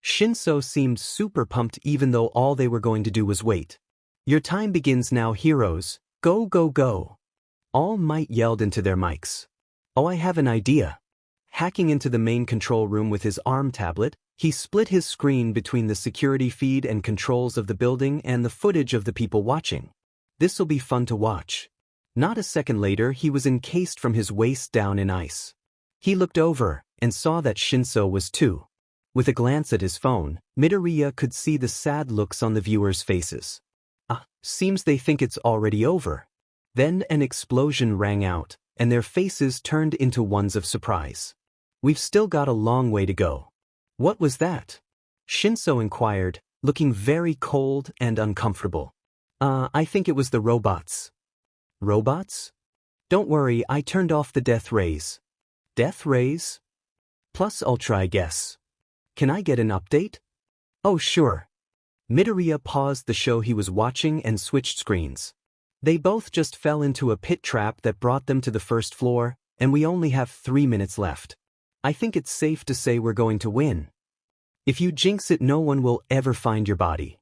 Shinso seemed super pumped even though all they were going to do was wait. Your time begins now, heroes. Go, go, go. All Might yelled into their mics. Oh, I have an idea. Hacking into the main control room with his ARM tablet, he split his screen between the security feed and controls of the building and the footage of the people watching. This'll be fun to watch. Not a second later, he was encased from his waist down in ice. He looked over and saw that Shinso was too. With a glance at his phone, Midoriya could see the sad looks on the viewers' faces. Seems they think it's already over. Then an explosion rang out, and their faces turned into ones of surprise. We've still got a long way to go. What was that? Shinso inquired, looking very cold and uncomfortable. I think it was the robots. Robots? Don't worry, I turned off the death rays. Death rays? Plus ultra, I guess. Can I get an update? Oh, sure. Midoriya paused the show he was watching and switched screens. They both just fell into a pit trap that brought them to the first floor, and we only have 3 minutes left. I think it's safe to say we're going to win. If you jinx it, no one will ever find your body.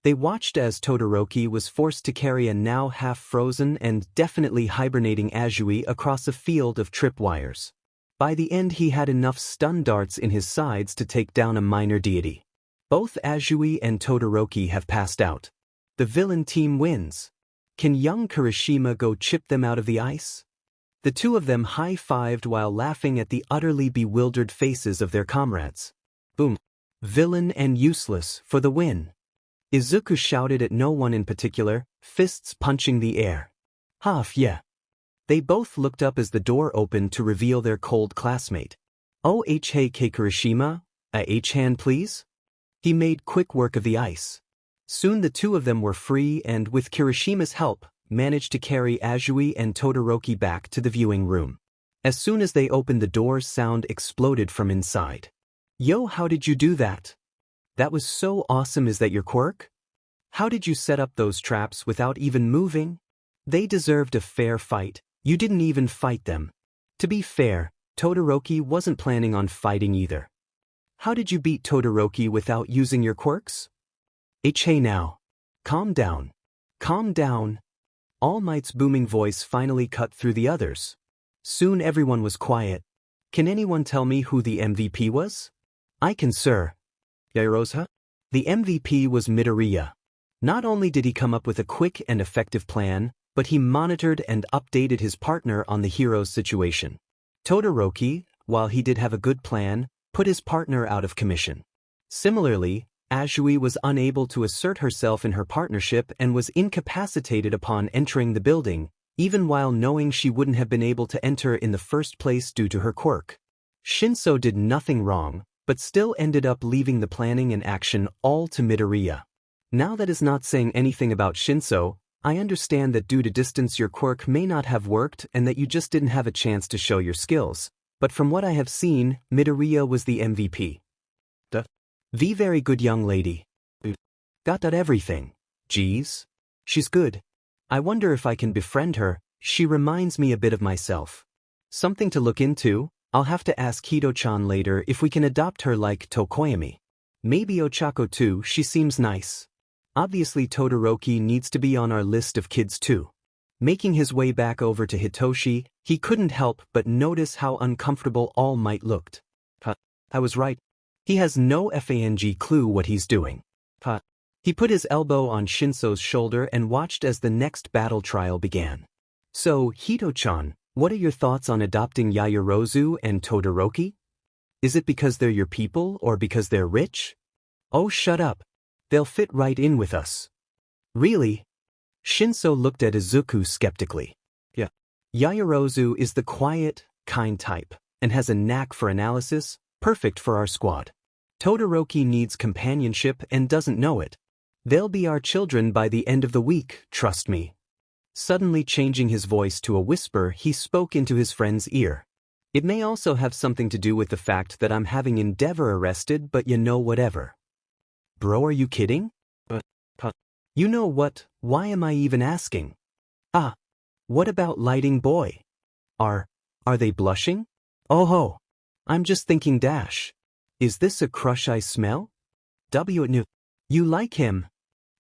They watched as Todoroki was forced to carry a now half-frozen and definitely hibernating Azui across a field of tripwires. By the end, he had enough stun darts in his sides to take down a minor deity. Both Azui and Todoroki have passed out. The villain team wins. Can young Kirishima go chip them out of the ice? The two of them high-fived while laughing at the utterly bewildered faces of their comrades. Boom. Villain and useless for the win. Izuku shouted at no one in particular, fists punching the air. Yeah. They both looked up as the door opened to reveal their cold classmate. Oh, hey Kirishima, a H-hand please? He made quick work of the ice. Soon the two of them were free and, with Kirishima's help, managed to carry Azui and Todoroki back to the viewing room. As soon as they opened the door, sound exploded from inside. Yo, how did you do that? That was so awesome. Is that your quirk? How did you set up those traps without even moving? They deserved a fair fight. You didn't even fight them. To be fair, Todoroki wasn't planning on fighting either. How did you beat Todoroki without using your quirks? Hey now. Calm down. Calm down. All Might's booming voice finally cut through the others. Soon everyone was quiet. Can anyone tell me who the MVP was? I can, sir. Yairosha? The MVP was Midoriya. Not only did he come up with a quick and effective plan, but he monitored and updated his partner on the hero's situation. Todoroki, while he did have a good plan, put his partner out of commission. Similarly, Azui was unable to assert herself in her partnership and was incapacitated upon entering the building, even while knowing she wouldn't have been able to enter in the first place due to her quirk. Shinso did nothing wrong, but still ended up leaving the planning and action all to Midoriya. Now that is not saying anything about Shinso. I understand that due to distance your quirk may not have worked and that you just didn't have a chance to show your skills, but from what I have seen, Midoriya was the MVP. The very good young lady. Got everything. Geez. She's good. I wonder if I can befriend her. She reminds me a bit of myself. Something to look into. I'll have to ask Hito-chan later if we can adopt her like Tokoyami. Maybe Ochako too, she seems nice. Obviously Todoroki needs to be on our list of kids too. Making his way back over to Hitoshi, he couldn't help but notice how uncomfortable All Might looked. I was right. He has no fang clue what he's doing. He put his elbow on Shinso's shoulder and watched as the next battle trial began. So, Hito-chan, what are your thoughts on adopting Yaoyorozu and Todoroki? Is it because they're your people or because they're rich? Oh, shut up. They'll fit right in with us. Really? Shinso looked at Izuku skeptically. Yeah. Yaoyorozu is the quiet, kind type, and has a knack for analysis, perfect for our squad. Todoroki needs companionship and doesn't know it. They'll be our children by the end of the week, trust me. Suddenly changing his voice to a whisper, he spoke into his friend's ear. It may also have something to do with the fact that I'm having Endeavor arrested, but you know whatever. Bro, are you kidding? You know what, why am I even asking? What about Lighting Boy? Are they blushing? Oh ho. I'm just thinking dash. Is this a crush I smell? You like him?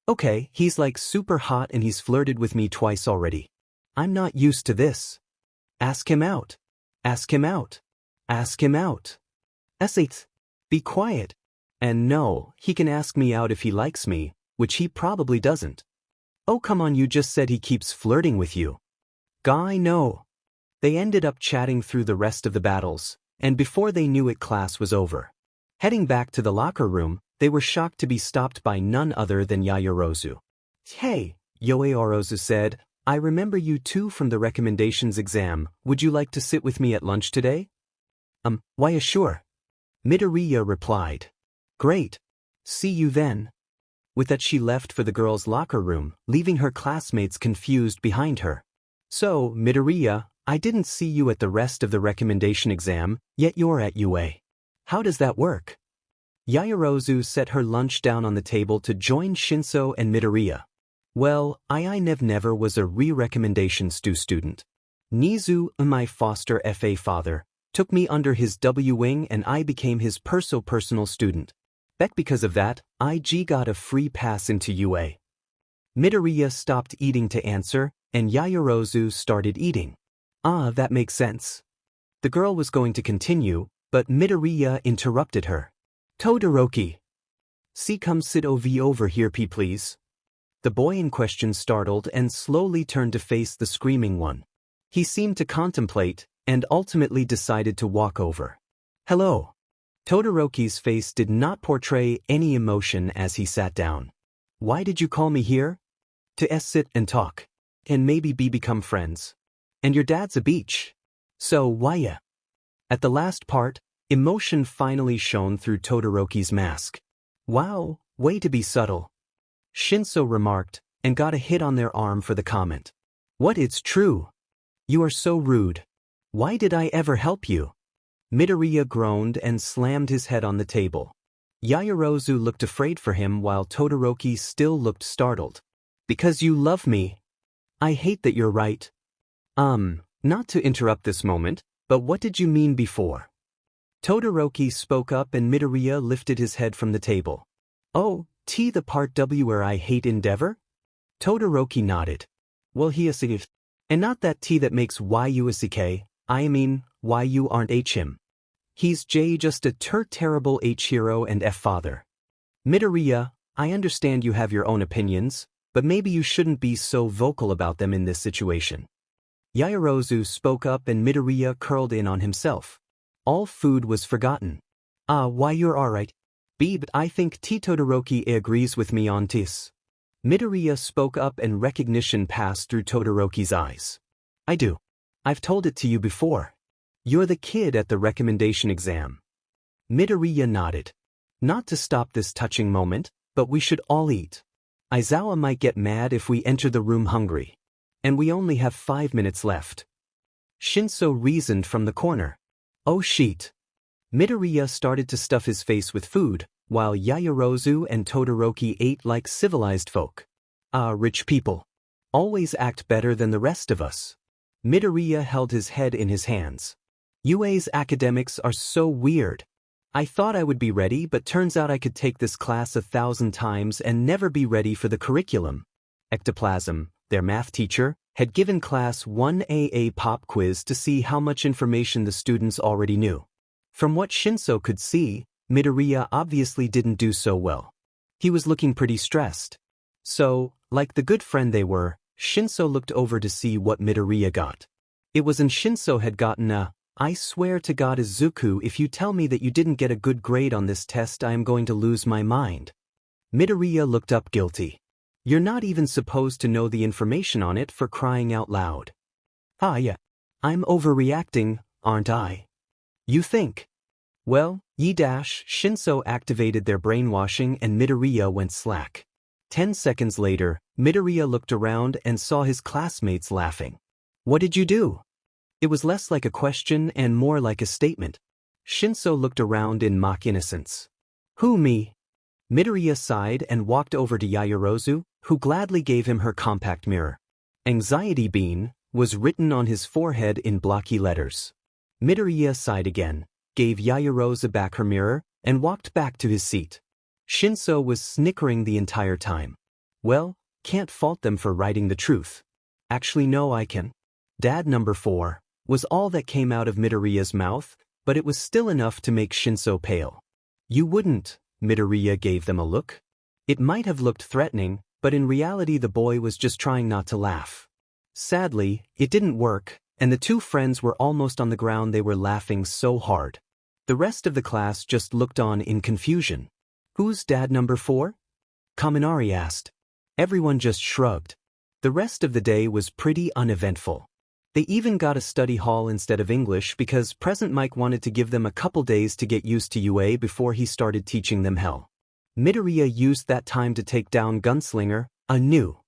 Okay, he's like super hot and he's flirted with me twice already. I'm not used to this. Ask him out. Ask him out. Ask him out. S8. Be quiet. And no, he can ask me out if he likes me, which he probably doesn't. Oh come on, you just said he keeps flirting with you. Guy, no. They ended up chatting through the rest of the battles, and before they knew it class was over. Heading back to the locker room, they were shocked to be stopped by none other than Yaoyorozu. Hey, Yaoyorozu said, I remember you too from the recommendations exam. Would you like to sit with me at lunch today? Why sure. Midoriya replied. Great. See you then. With that she left for the girls' locker room, leaving her classmates confused behind her. So, Midoriya, I didn't see you at the rest of the recommendation exam, yet you're at UA. How does that work? Yaoyorozu set her lunch down on the table to join Shinso and Midoriya. Well, I never was a re-recommendation student. Nezu, my foster FA father, took me under his W wing and I became his personal student. Bet because of that, IG got a free pass into UA. Midoriya stopped eating to answer, and Yaoyorozu started eating. That makes sense. The girl was going to continue, but Midoriya interrupted her. Todoroki. Come sit over here please. The boy in question startled and slowly turned to face the screaming one. He seemed to contemplate, and ultimately decided to walk over. Hello. Todoroki's face did not portray any emotion as he sat down. Why did you call me here? To sit and talk. And maybe become friends. And your dad's a beach. So why ya? At the last part, emotion finally shone through Todoroki's mask. Wow, way to be subtle. Shinso remarked, and got a hit on their arm for the comment. What, it's true. You are so rude. Why did I ever help you? Midoriya groaned and slammed his head on the table. Yaoyorozu looked afraid for him while Todoroki still looked startled. Because you love me. I hate that you're right. Not to interrupt this moment, but what did you mean before? Todoroki spoke up and Midoriya lifted his head from the table. Oh, the part W where I hate Endeavor? Todoroki nodded. Well, he is, and not that that makes you I mean, why you aren't him. He's just a terrible hero and father. Midoriya, I understand you have your own opinions, but maybe you shouldn't be so vocal about them in this situation. Yaoyorozu spoke up and Midoriya curled in on himself. All food was forgotten. Why you're alright. But I think Todoroki agrees with me on this. Midoriya spoke up and recognition passed through Todoroki's eyes. I do. I've told it to you before. You're the kid at the recommendation exam. Midoriya nodded. Not to stop this touching moment, but we should all eat. Aizawa might get mad if we enter the room hungry. And we only have 5 minutes left. Shinso reasoned from the corner. Oh shit. Midoriya started to stuff his face with food, while Yaoyorozu and Todoroki ate like civilized folk. Rich people. Always act better than the rest of us. Midoriya held his head in his hands. UA's academics are so weird. I thought I would be ready, but turns out I could take this class 1,000 times and never be ready for the curriculum. Ectoplasm, their math teacher, had given class 1A a pop quiz to see how much information the students already knew. From what Shinso could see, Midoriya obviously didn't do so well. He was looking pretty stressed. So, like the good friend they were, Shinso looked over to see what Midoriya got. It was, and Shinso had gotten a, "I swear to God Izuku, if you tell me that you didn't get a good grade on this test I am going to lose my mind." Midoriya looked up guilty. "You're not even supposed to know the information on it, for crying out loud." "Ah yeah. I'm overreacting, aren't I? You think?" Well, Shinso activated their brainwashing and Midoriya went slack. 10 seconds later, Midoriya looked around and saw his classmates laughing. "What did you do?" It was less like a question and more like a statement. Shinso looked around in mock innocence. "Who, me?" Midoriya sighed and walked over to Yaoyorozu, who gladly gave him her compact mirror. "Anxiety Bean" was written on his forehead in blocky letters. Midoriya sighed again, gave Yaoyorozu back her mirror, and walked back to his seat. Shinso was snickering the entire time. "Well, can't fault them for writing the truth. Actually no, I can. Dad number 4, was all that came out of Midoriya's mouth, but it was still enough to make Shinso pale. "You wouldn't," Midoriya gave them a look. It might have looked threatening, but in reality the boy was just trying not to laugh. Sadly, it didn't work, and the two friends were almost on the ground, they were laughing so hard. The rest of the class just looked on in confusion. "Who's dad number 4? Kaminari asked. Everyone just shrugged. The rest of the day was pretty uneventful. They even got a study hall instead of English because Present Mike wanted to give them a couple days to get used to UA before he started teaching them hell. Midoriya used that time to take down Gunslinger, a new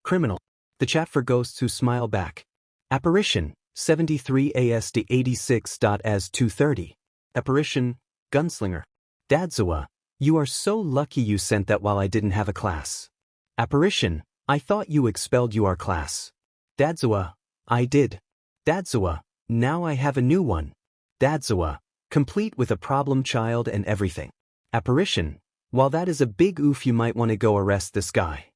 criminal. The chat for ghosts who smile back. Apparition, 73 ASD 86.as 230. Apparition, Gunslinger. Aizawa, you are so lucky you sent that while I didn't have a class. Apparition, I thought you expelled your class. Aizawa, I did. Aizawa, now I have a new one. Aizawa, complete with a problem child and everything. Apparition, while that is a big oof, you might want to go arrest this guy.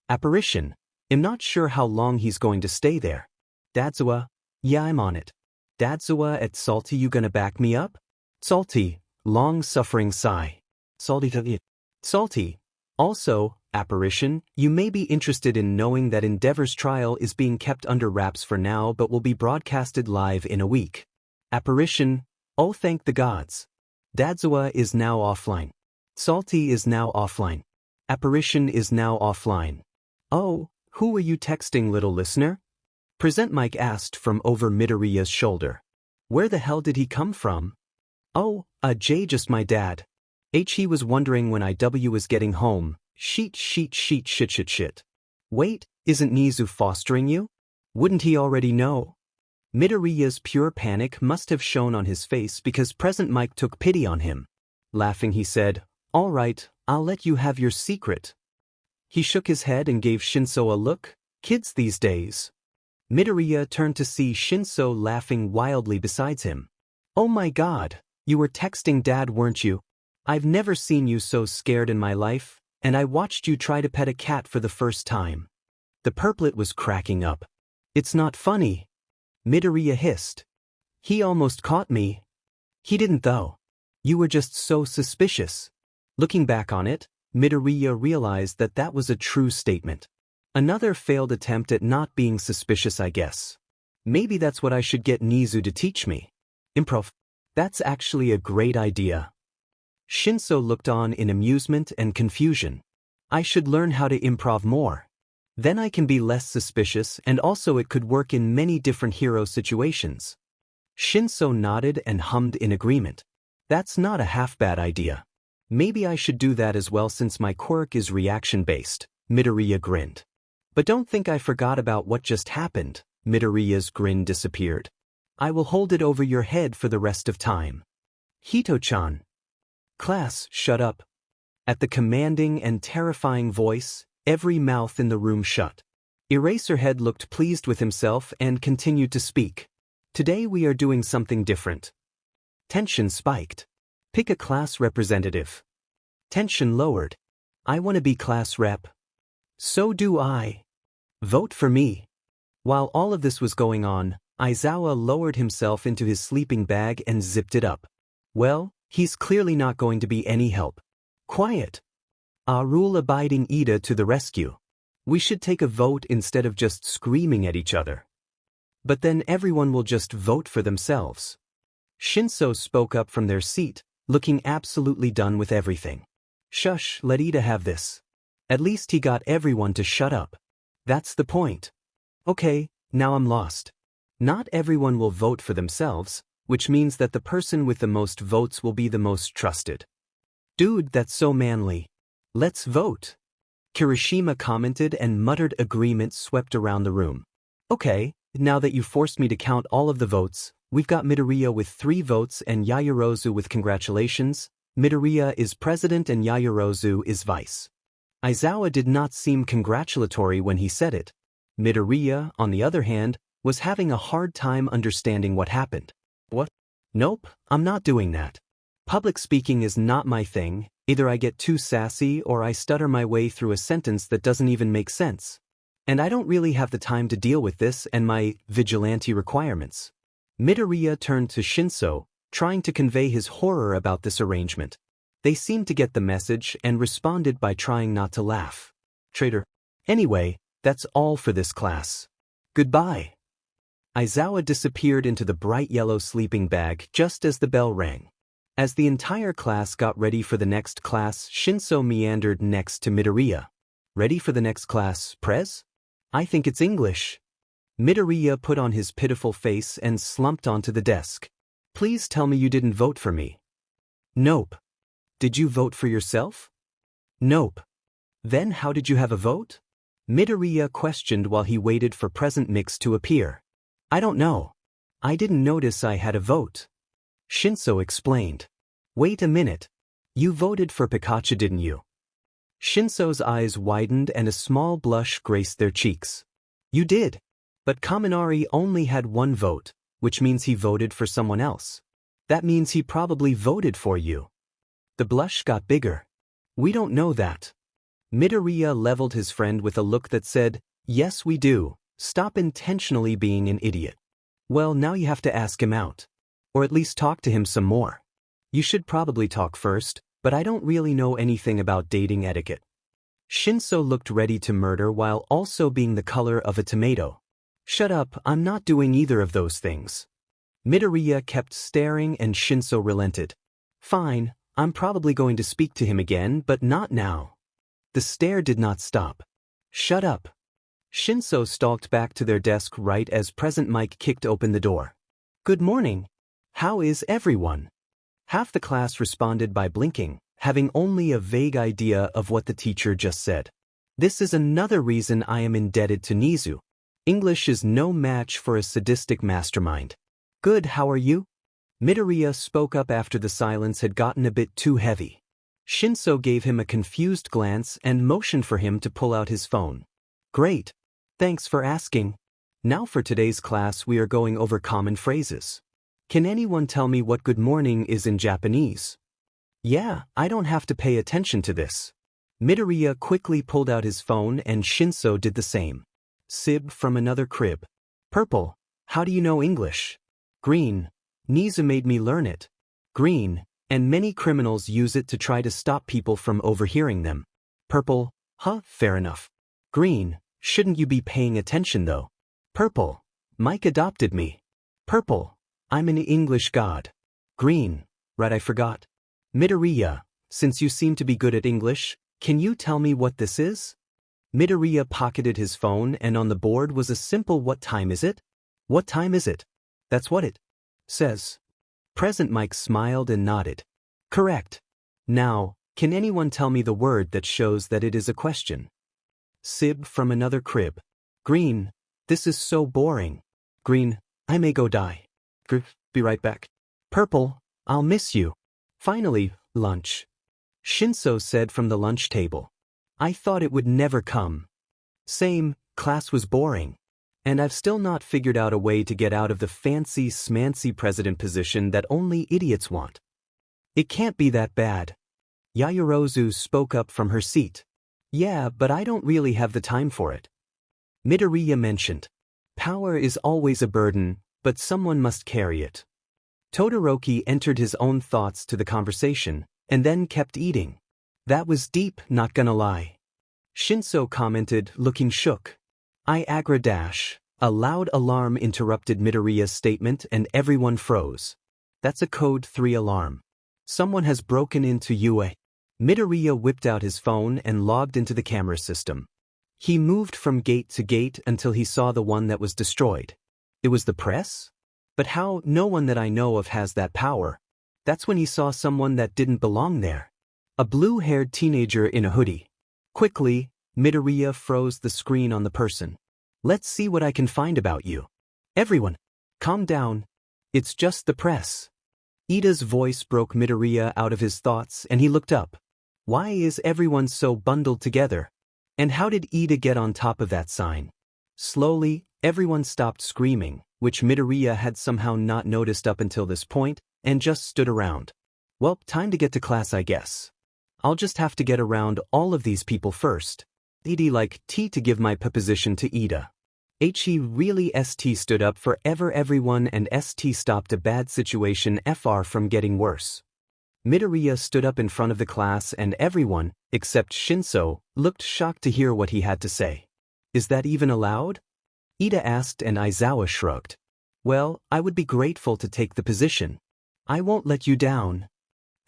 Apparition, I'm not sure how long he's going to stay there. Aizawa, yeah, I'm on it. Aizawa at Salty, you gonna back me up? Salty, long-suffering sigh. Salty, also, Apparition, you may be interested in knowing that Endeavor's trial is being kept under wraps for now but will be broadcasted live in a week. Apparition, oh thank the gods. Aizawa is now offline. Salty is now offline. Apparition is now offline. Oh, who are you texting, little listener? Present Mike asked from over Midoriya's shoulder. Where the hell did he come from? Oh, Jay, just my dad. He was wondering when IW was getting home. Shit. Wait, isn't Nezu fostering you? Wouldn't he already know? Midoriya's pure panic must have shown on his face because Present Mike took pity on him. Laughing, he said, all right, I'll let you have your secret. He shook his head and gave Shinso a look. Kids these days. Midoriya turned to see Shinso laughing wildly beside him. Oh my god, you were texting Dad, weren't you? I've never seen you so scared in my life. And I watched you try to pet a cat for the first time. The purplet was cracking up. It's not funny. Midoriya hissed. He almost caught me. He didn't though. You were just so suspicious. Looking back on it, Midoriya realized that that was a true statement. Another failed attempt at not being suspicious, I guess. Maybe that's what I should get Nezu to teach me. Improv. That's actually a great idea. Shinso looked on in amusement and confusion. I should learn how to improv more. Then I can be less suspicious, and also it could work in many different hero situations. Shinso nodded and hummed in agreement. That's not a half-bad idea. Maybe I should do that as well since my quirk is reaction-based, Midoriya grinned. But don't think I forgot about what just happened. Midoriya's grin disappeared. I will hold it over your head for the rest of time. Hito-chan. Class, shut up. At the commanding and terrifying voice, every mouth in the room shut. Eraserhead looked pleased with himself and continued to speak. Today we are doing something different. Tension spiked. Pick a class representative. Tension lowered. I want to be class rep. So do I. Vote for me. While all of this was going on, Aizawa lowered himself into his sleeping bag and zipped it up. Well, he's clearly not going to be any help. Quiet. Rule-abiding Ida to the rescue. We should take a vote instead of just screaming at each other. But then everyone will just vote for themselves. Shinso spoke up from their seat, looking absolutely done with everything. Shush, let Ida have this. At least he got everyone to shut up. That's the point. Okay, now I'm lost. Not everyone will vote for themselves, which means that the person with the most votes will be the most trusted. Dude, that's so manly. Let's vote. Kirishima commented and muttered agreement swept around the room. Okay, now that you forced me to count all of the votes, we've got Midoriya with 3 votes and Yaoyorozu with congratulations. Midoriya is president and Yaoyorozu is vice. Aizawa did not seem congratulatory when he said it. Midoriya, on the other hand, was having a hard time understanding what happened. What? Nope, I'm not doing that. Public speaking is not my thing. Either I get too sassy or I stutter my way through a sentence that doesn't even make sense. And I don't really have the time to deal with this and my vigilante requirements. Midoriya turned to Shinso, trying to convey his horror about this arrangement. They seemed to get the message and responded by trying not to laugh. Traitor. Anyway, that's all for this class. Goodbye. Aizawa disappeared into the bright yellow sleeping bag just as the bell rang. As the entire class got ready for the next class, Shinso meandered next to Midoriya. Ready for the next class, Prez? I think it's English. Midoriya put on his pitiful face and slumped onto the desk. Please tell me you didn't vote for me. Nope. Did you vote for yourself? Nope. Then how did you have a vote? Midoriya questioned while he waited for Present Mix to appear. I don't know. I didn't notice I had a vote. Shinso explained. Wait a minute. You voted for Pikachu, didn't you? Shinso's eyes widened and a small blush graced their cheeks. You did. But Kaminari only had 1 vote, which means he voted for someone else. That means he probably voted for you. The blush got bigger. We don't know that. Midoriya leveled his friend with a look that said, yes we do, stop intentionally being an idiot. Well, now you have to ask him out. Or at least talk to him some more. You should probably talk first, but I don't really know anything about dating etiquette. Shinso looked ready to murder while also being the color of a tomato. Shut up, I'm not doing either of those things. Midoriya kept staring and Shinso relented. Fine, I'm probably going to speak to him again, but not now. The stare did not stop. Shut up. Shinso stalked back to their desk right as Present Mike kicked open the door. Good morning. How is everyone? Half the class responded by blinking, having only a vague idea of what the teacher just said. This is another reason I am indebted to Nezu. English is no match for a sadistic mastermind. Good, how are you? Midoriya spoke up after the silence had gotten a bit too heavy. Shinso gave him a confused glance and motioned for him to pull out his phone. Great. Thanks for asking. Now for today's class we are going over common phrases. Can anyone tell me what good morning is in Japanese? Yeah, I don't have to pay attention to this. Midoriya quickly pulled out his phone and Shinso did the same. Sib from another crib. Purple. How do you know English? Green. Nezu made me learn it. Green. And many criminals use it to try to stop people from overhearing them. Purple. Huh, fair enough. Green. Shouldn't you be paying attention though? Purple. Mike adopted me. Purple. I'm an English god. Green. Right, I forgot. Midoriya, since you seem to be good at English, can you tell me what this is? Midoriya pocketed his phone and on the board was a simple what time is it? What time is it? That's what it says. Present Mike smiled and nodded. Correct. Now, can anyone tell me the word that shows that it is a question? Sib from another crib. Green. This is so boring. Green. I may go die. Be right back. Purple. I'll miss you. Finally, lunch. Shinso said from the lunch table. I thought it would never come. Same, class was boring. And I've still not figured out a way to get out of the fancy smancy president position that only idiots want. It can't be that bad. Yaoyorozu spoke up from her seat. Yeah, but I don't really have the time for it. Midoriya mentioned. Power is always a burden, but someone must carry it. Todoroki entered his own thoughts to the conversation, and then kept eating. That was deep, not gonna lie. Shinso commented, looking shook. A loud alarm interrupted Midoriya's statement and everyone froze. That's a code 3 alarm. Someone has broken into UA. Midoriya whipped out his phone and logged into the camera system. He moved from gate to gate until he saw the one that was destroyed. It was the press? But how? No one that I know of has that power. That's when he saw someone that didn't belong there. A blue-haired teenager in a hoodie. Quickly, Midoriya froze the screen on the person. Let's see what I can find about you. Everyone, calm down. It's just the press. Ida's voice broke Midoriya out of his thoughts and he looked up. Why is everyone so bundled together? And how did Ida get on top of that sign? Slowly, everyone stopped screaming, which Midoriya had somehow not noticed up until this point, and just stood around. Well, time to get to class, I guess. I'll just have to get around all of these people first. Ida like T to give my position to Ida. He really ST stood up for everyone and ST stopped a bad situation FR from getting worse. Midoriya stood up in front of the class and everyone, except Shinso, looked shocked to hear what he had to say. Is that even allowed? Ida asked and Aizawa shrugged. Well, I would be grateful to take the position. I won't let you down.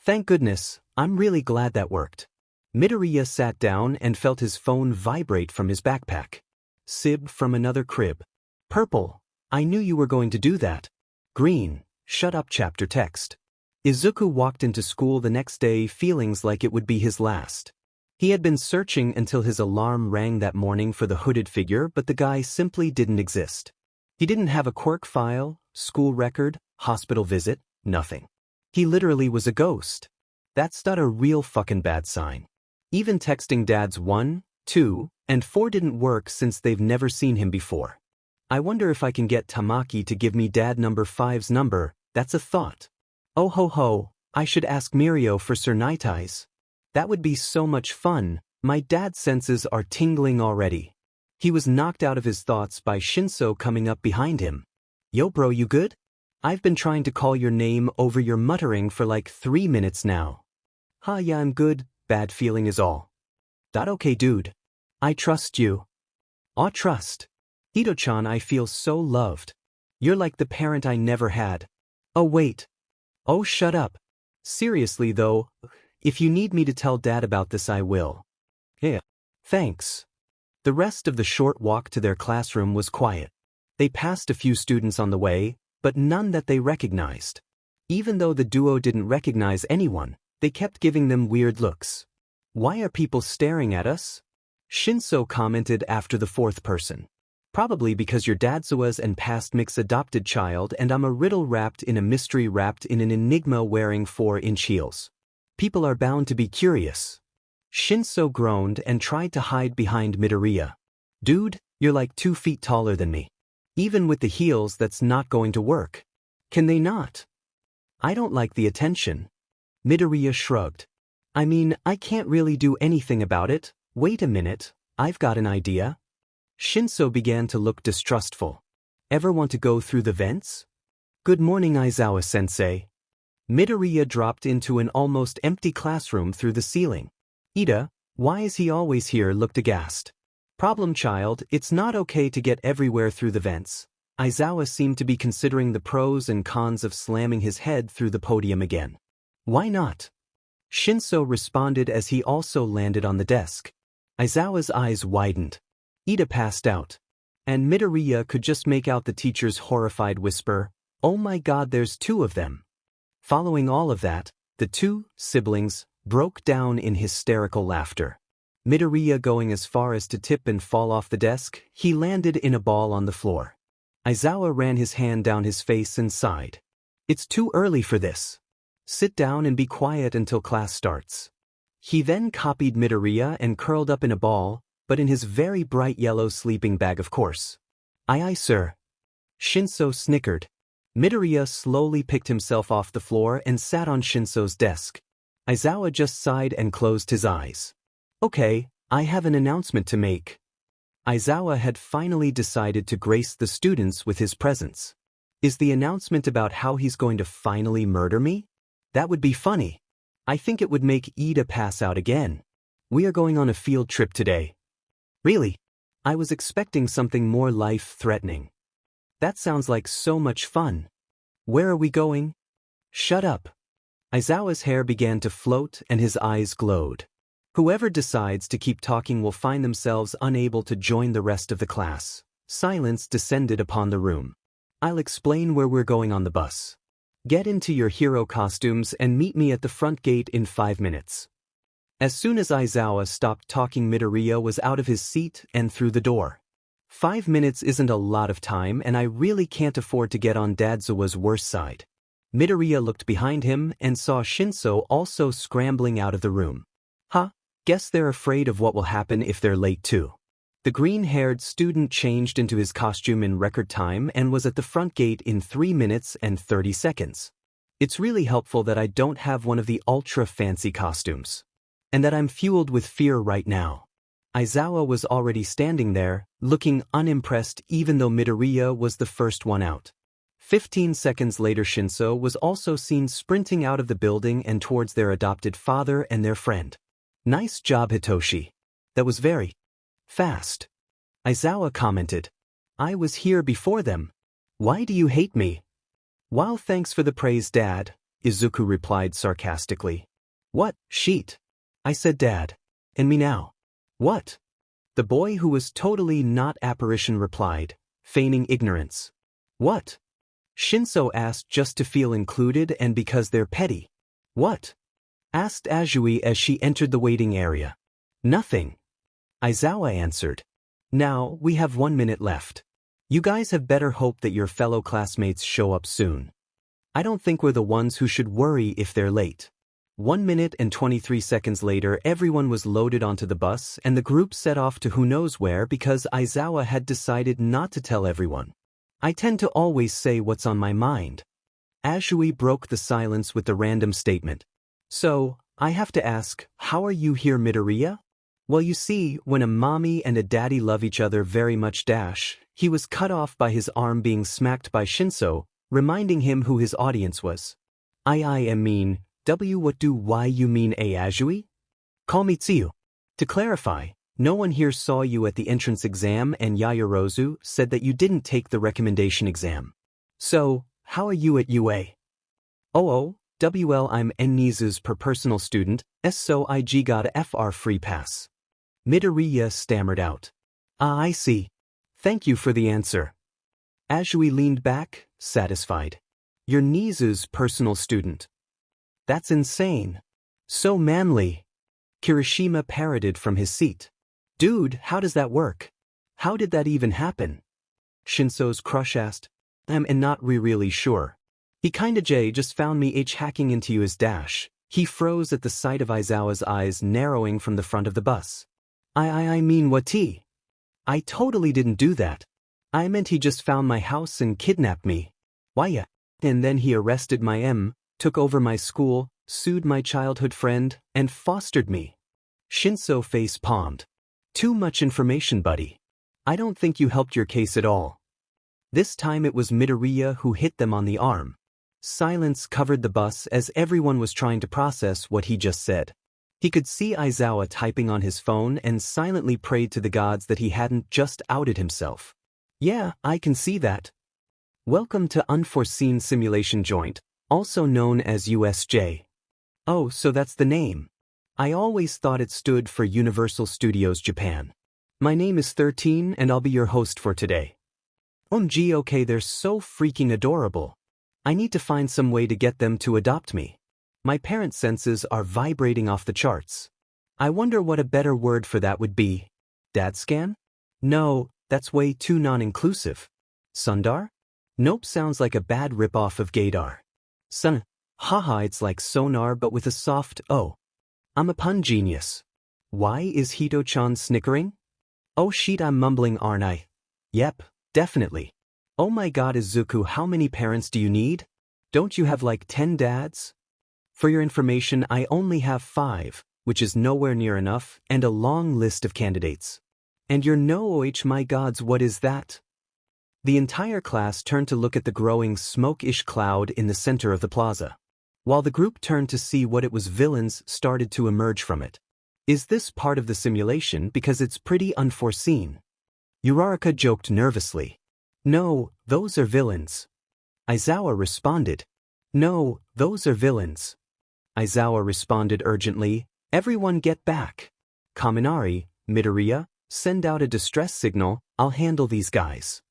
Thank goodness, I'm really glad that worked. Midoriya sat down and felt his phone vibrate from his backpack. Sib from another crib. Purple, I knew you were going to do that. Green, shut up chapter text. Izuku walked into school the next day feelings like it would be his last. He had been searching until his alarm rang that morning for the hooded figure, but the guy simply didn't exist. He didn't have a quirk file, school record, hospital visit, nothing. He literally was a ghost. That's not a real fucking bad sign. Even texting dads 1, 2, and 4 didn't work since they've never seen him before. I wonder if I can get Tamaki to give me dad number 5's number, that's a thought. Oh ho ho, I should ask Mirio for Sir Night Eyes. That would be so much fun, my dad's senses are tingling already. He was knocked out of his thoughts by Shinso coming up behind him. Yo bro, you good? I've been trying to call your name over your muttering for like 3 minutes now. Yeah, I'm good, bad feeling is all. That okay dude. I trust you. Aw trust. Ito-chan, I feel so loved. You're like the parent I never had. Oh wait. Oh shut up. Seriously though, if you need me to tell dad about this I will. Yeah. Thanks. The rest of the short walk to their classroom was quiet. They passed a few students on the way, but none that they recognized. Even though the duo didn't recognize anyone, they kept giving them weird looks. Why are people staring at us? Shinso commented after the fourth person. Probably because you're Dadzua's and past mix adopted child and I'm a riddle wrapped in a mystery wrapped in an enigma wearing 4-inch heels. People are bound to be curious. Shinso groaned and tried to hide behind Midoriya. Dude, you're like 2 feet taller than me. Even with the heels that's not going to work. Can they not? I don't like the attention. Midoriya shrugged. I mean, I can't really do anything about it. Wait a minute, I've got an idea. Shinso began to look distrustful. Ever want to go through the vents? Good morning, Aizawa-sensei. Midoriya dropped into an almost empty classroom through the ceiling. Ida, why is he always here? Looked aghast. Problem child, it's not okay to get everywhere through the vents. Aizawa seemed to be considering the pros and cons of slamming his head through the podium again. Why not? Shinso responded as he also landed on the desk. Aizawa's eyes widened. Ida passed out. And Midoriya could just make out the teacher's horrified whisper, "Oh my god, there's 2 of them." Following all of that, the 2 siblings broke down in hysterical laughter. Midoriya going as far as to tip and fall off the desk, he landed in a ball on the floor. Aizawa ran his hand down his face and sighed. It's too early for this. Sit down and be quiet until class starts. He then copied Midoriya and curled up in a ball, but in his very bright yellow sleeping bag of course. Aye, sir. Shinso snickered. Midoriya slowly picked himself off the floor and sat on Shinso's desk. Aizawa just sighed and closed his eyes. Okay, I have an announcement to make. Aizawa had finally decided to grace the students with his presence. Is the announcement about how he's going to finally murder me? That would be funny. I think it would make Ida pass out again. We are going on a field trip today. Really? I was expecting something more life-threatening. That sounds like so much fun. Where are we going? Shut up. Aizawa's hair began to float and his eyes glowed. Whoever decides to keep talking will find themselves unable to join the rest of the class. Silence descended upon the room. I'll explain where we're going on the bus. Get into your hero costumes and meet me at the front gate in 5 minutes. As soon as Aizawa stopped talking, Midoriya was out of his seat and through the door. 5 minutes isn't a lot of time, and I really can't afford to get on Dadzawa's worse side. Midoriya looked behind him and saw Shinso also scrambling out of the room. Huh? Guess they're afraid of what will happen if they're late too. The green-haired student changed into his costume in record time and was at the front gate in 3 minutes and 30 seconds. It's really helpful that I don't have one of the ultra-fancy costumes. And that I'm fueled with fear right now. Aizawa was already standing there, looking unimpressed even though Midoriya was the first one out. 15 seconds later, Shinso was also seen sprinting out of the building and towards their adopted father and their friend. Nice job, Hitoshi. That was very fast. Aizawa commented. I was here before them. Why do you hate me? Well, thanks for the praise, Dad, Izuku replied sarcastically. What, sheet? I said Dad. And me now. What? The boy who was totally not Apparition replied, feigning ignorance. What? Shinso asked just to feel included and because they're petty. What? Asked Azui as she entered the waiting area. Nothing. Aizawa answered. Now, we have 1 minute left. You guys have better hope that your fellow classmates show up soon. I don't think we're the ones who should worry if they're late. 1 minute and 23 seconds later, everyone was loaded onto the bus and the group set off to who knows where because Aizawa had decided not to tell everyone. I tend to always say what's on my mind. Azui broke the silence with the random statement. So, I have to ask, how are you here, Midoriya? Well, you see, when a mommy and a daddy love each other very much he was cut off by his arm being smacked by Shinso, reminding him who his audience was. I am mean, what do why you mean Azui? Call me Tsuyu. To clarify, no one here saw you at the entrance exam and Yayarozu said that you didn't take the recommendation exam. So, how are you at UA? I'm Nezu's per personal student, so I got a FR free pass. Midoriya stammered out. I see. Thank you for the answer. Azui leaned back, satisfied. You're Nezu's personal student. That's insane. So manly. Kirishima parroted from his seat. Dude, how does that work? How did that even happen? Shinso's crush asked. I'm not really sure. He kinda just found me hacking into you as dash. He froze at the sight of Aizawa's eyes narrowing from the front of the bus. I mean what I totally didn't do that. I meant he just found my house and kidnapped me. Why? And then he arrested my took over my school, sued my childhood friend, and fostered me. Shinso face palmed. Too much information, buddy. I don't think you helped your case at all. This time it was Midoriya who hit them on the arm. Silence covered the bus as everyone was trying to process what he just said. He could see Aizawa typing on his phone and silently prayed to the gods that he hadn't just outed himself. Yeah, I can see that. Welcome to Unforeseen Simulation Joint, also known as USJ. Oh, so that's the name. I always thought it stood for Universal Studios Japan. My name is 13 and I'll be your host for today. OMG, okay, they're so freaking adorable. I need to find some way to get them to adopt me. My parent senses are vibrating off the charts. I wonder what a better word for that would be. Dad scan? No, that's way too non-inclusive. Sundar? Nope, sounds like a bad ripoff of gaydar. Sun? Haha, it's like sonar but with a soft O. I'm a pun genius. Why is Hito-chan snickering? Oh shit, I'm mumbling, aren't I? Yep, Definitely. Oh my god Izuku, how many parents do you need? Don't you have like 10 dads? For your information, I only have 5, which is nowhere near enough, and a long list of candidates. And you're no my gods, what is that? The entire class turned to look at the growing smoke-ish cloud in the center of the plaza. While the group turned to see what it was, villains started to emerge from it. Is this part of the simulation, because it's pretty unforeseen? Uraraka joked nervously. No, those are villains. Aizawa responded. No, those are villains. Aizawa responded urgently. Everyone get back. Kaminari, Midoriya, send out a distress signal, I'll handle these guys.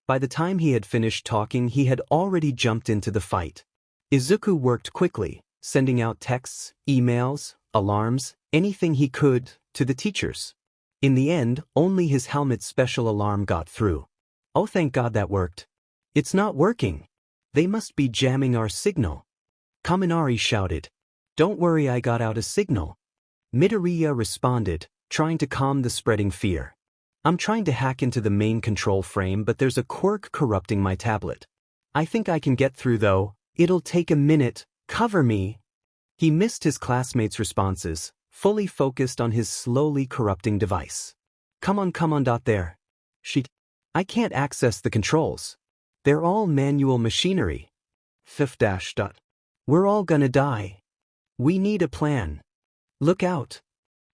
By the time he had finished talking, he had already jumped into the fight. Izuku worked quickly, sending out texts, emails, alarms, anything he could, to the teachers. In the end, only his helmet's special alarm got through. Oh, thank God that worked. It's not working. They must be jamming our signal. Kaminari shouted. Don't worry, I got out a signal. Midoriya responded, trying to calm the spreading fear. I'm trying to hack into the main control frame, but there's a quirk corrupting my tablet. I think I can get through though. It'll take a minute. Cover me. He missed his classmates' responses, fully focused on his slowly corrupting device. Come on there. Shit. I can't access the controls. They're all manual machinery. Fifth. We're all gonna die. We need a plan. Look out.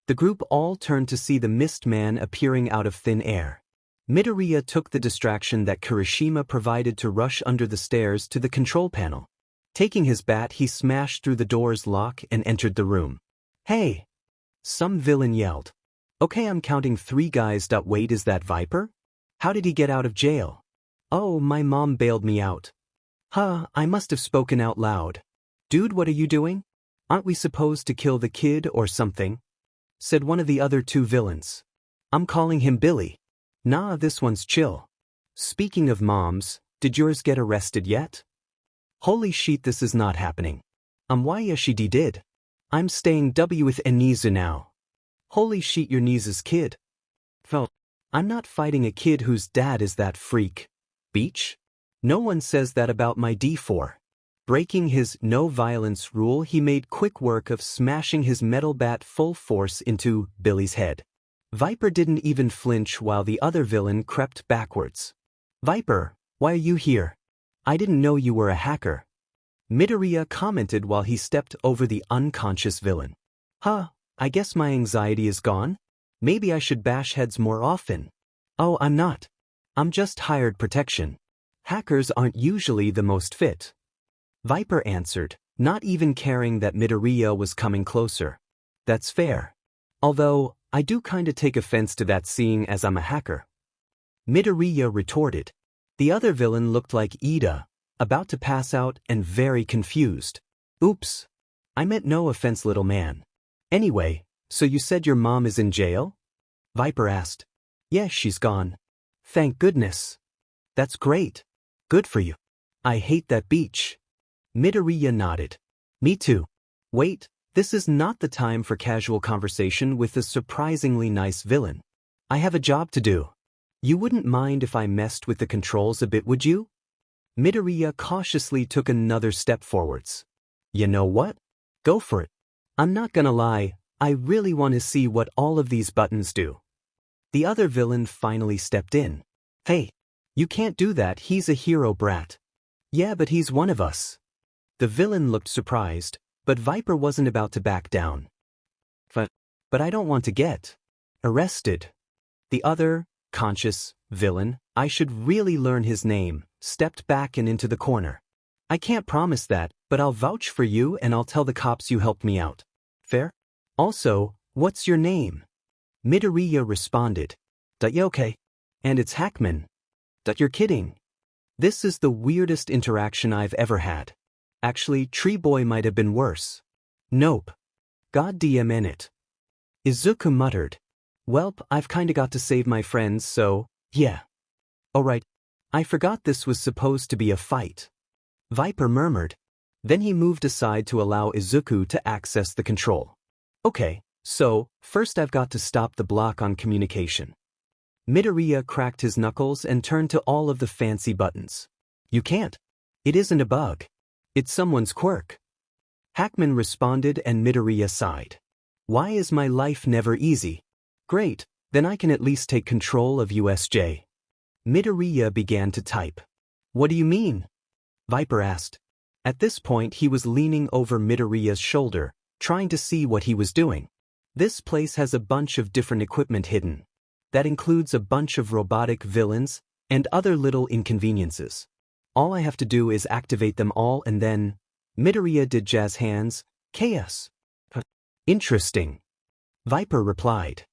The group all turned to see the mist man appearing out of thin air. Midoriya took the distraction that Kirishima provided to rush under the stairs to the control panel. Taking his bat, he smashed through the door's lock and entered the room. Hey! Some villain yelled. Okay, I'm counting 3 guys. Wait, is that Viper? How did he get out of jail? Oh, my mom bailed me out. Huh, I must have spoken out loud. Dude, what are you doing? Aren't we supposed to kill the kid or something? Said one of the other 2 villains. I'm calling him Billy. Nah, this one's chill. Speaking of moms, did yours get arrested yet? Holy shit, this is not happening. Why she did. I'm staying with Nezu now. Holy shit, your Nezu's kid. Well, I'm not fighting a kid whose dad is that freak. Beach? No one says that about my D4. Breaking his no violence rule, he made quick work of smashing his metal bat full force into Billy's head. Viper didn't even flinch while the other villain crept backwards. Viper, why are you here? I didn't know you were a hacker. Midoriya commented while he stepped over the unconscious villain. Huh, I guess my anxiety is gone? Maybe I should bash heads more often. Oh, I'm not. I'm just hired protection. Hackers aren't usually the most fit. Viper answered, not even caring that Midoriya was coming closer. That's fair. Although, I do kinda take offense to that seeing as I'm a hacker. Midoriya retorted. The other villain looked like Ida, about to pass out and very confused. Oops. I meant no offense, little man. Anyway, so you said your mom is in jail? Viper asked. Yes, she's gone. Thank goodness. That's great. Good for you. I hate that beach. Midoriya nodded. Me too. Wait, this is not the time for casual conversation with a surprisingly nice villain. I have a job to do. You wouldn't mind if I messed with the controls a bit, would you? Midoriya cautiously took another step forwards. You know what? Go for it. I'm not gonna lie, I really want to see what all of these buttons do. The other villain finally stepped in. Hey, you can't do that, he's a hero brat. Yeah, but he's one of us. The villain looked surprised, but Viper wasn't about to back down. But I don't want to get arrested. The other, conscious, villain, I should really learn his name, stepped back and into the corner. I can't promise that, but I'll vouch for you and I'll tell the cops you helped me out. Fair? Also, what's your name? Midoriya responded. Yeah, okay. And it's Hackman. You're kidding. This is the weirdest interaction I've ever had. Actually, Tree Boy might have been worse. Nope. God damn it. Izuku muttered. Welp, I've kinda got to save my friends, so, yeah. Alright. I forgot this was supposed to be a fight. Viper murmured. Then he moved aside to allow Izuku to access the control. Okay, so, first I've got to stop the block on communication. Midoriya cracked his knuckles and turned to all of the fancy buttons. You can't. It isn't a bug. It's someone's quirk. Hackman responded and Midoriya sighed. Why is my life never easy? Great, then I can at least take control of USJ. Midoriya began to type. What do you mean? Viper asked. At this point he was leaning over Midoriya's shoulder, trying to see what he was doing. This place has a bunch of different equipment hidden. That includes a bunch of robotic villains and other little inconveniences. All I have to do is activate them all and then… Midoriya did jazz hands, chaos. Interesting. Viper replied.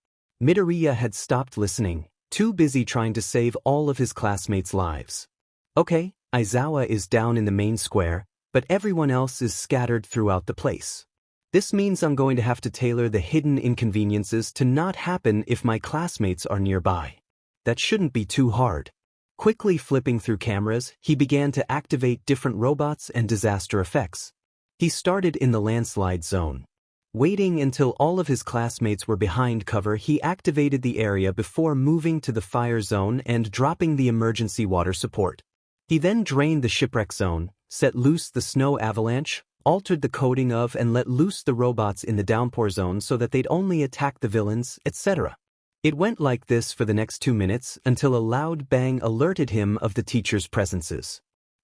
Midoriya had stopped listening, too busy trying to save all of his classmates' lives. Okay, Aizawa is down in the main square, but everyone else is scattered throughout the place. This means I'm going to have to tailor the hidden inconveniences to not happen if my classmates are nearby. That shouldn't be too hard. Quickly flipping through cameras, he began to activate different robots and disaster effects. He started in the landslide zone. Waiting until all of his classmates were behind cover, he activated the area before moving to the fire zone and dropping the emergency water support. He then drained the shipwreck zone, set loose the snow avalanche, altered the coding of and let loose the robots in the downpour zone so that they'd only attack the villains, etc. It went like this for the next 2 minutes until a loud bang alerted him of the teacher's presences.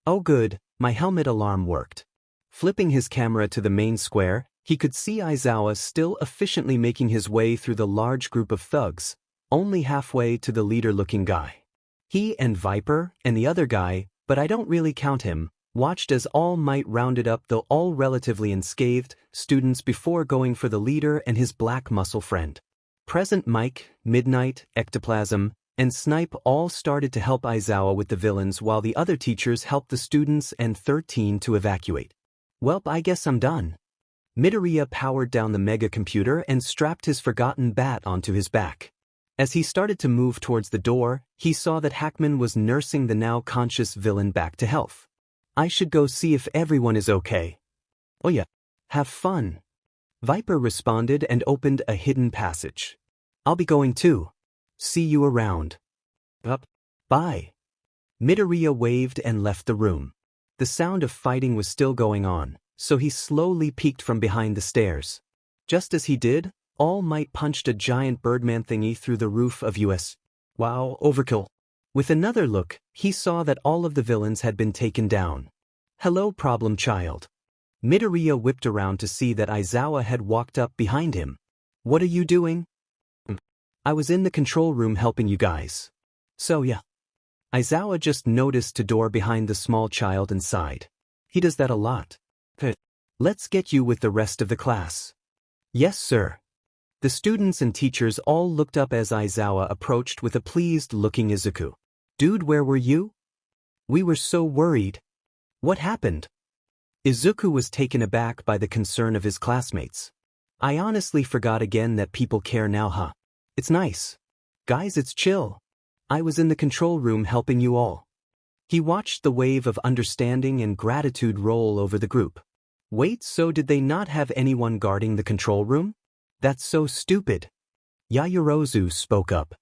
Oh good, my helmet alarm worked. Flipping his camera to the main square, he could see Aizawa still efficiently making his way through the large group of thugs, only halfway to the leader-looking guy. He and Viper and the other guy, but I don't really count him, watched as All Might rounded up the all relatively unscathed students before going for the leader and his black muscle friend. Present Mike, Midnight, Ectoplasm, and Snipe all started to help Aizawa with the villains while the other teachers helped the students and 13 to evacuate. Welp, I guess I'm done. Midoriya powered down the mega computer and strapped his forgotten bat onto his back. As he started to move towards the door, he saw that Hackman was nursing the now conscious villain back to health. I should go see if everyone is okay. Oh yeah, have fun. Viper responded and opened a hidden passage. I'll be going too. See you around. Up. Bye. Midoriya waved and left the room. The sound of fighting was still going on, so he slowly peeked from behind the stairs. Just as he did, All Might punched a giant Birdman thingy through the roof of US. Wow, overkill. With another look, he saw that all of the villains had been taken down. Hello, problem child. Midoriya whipped around to see that Aizawa had walked up behind him. What are you doing? I was in the control room helping you guys. So yeah. Aizawa just noticed the door behind the small child and sighed. He does that a lot. Let's get you with the rest of the class. Yes, sir. The students and teachers all looked up as Aizawa approached with a pleased-looking Izuku. Dude, where were you? We were so worried. What happened? Izuku was taken aback by the concern of his classmates. I honestly forgot again that people care now, huh? It's nice. Guys, it's chill. I was in the control room helping you all. He watched the wave of understanding and gratitude roll over the group. Wait, so did they not have anyone guarding the control room? That's so stupid. Yaoyorozu spoke up.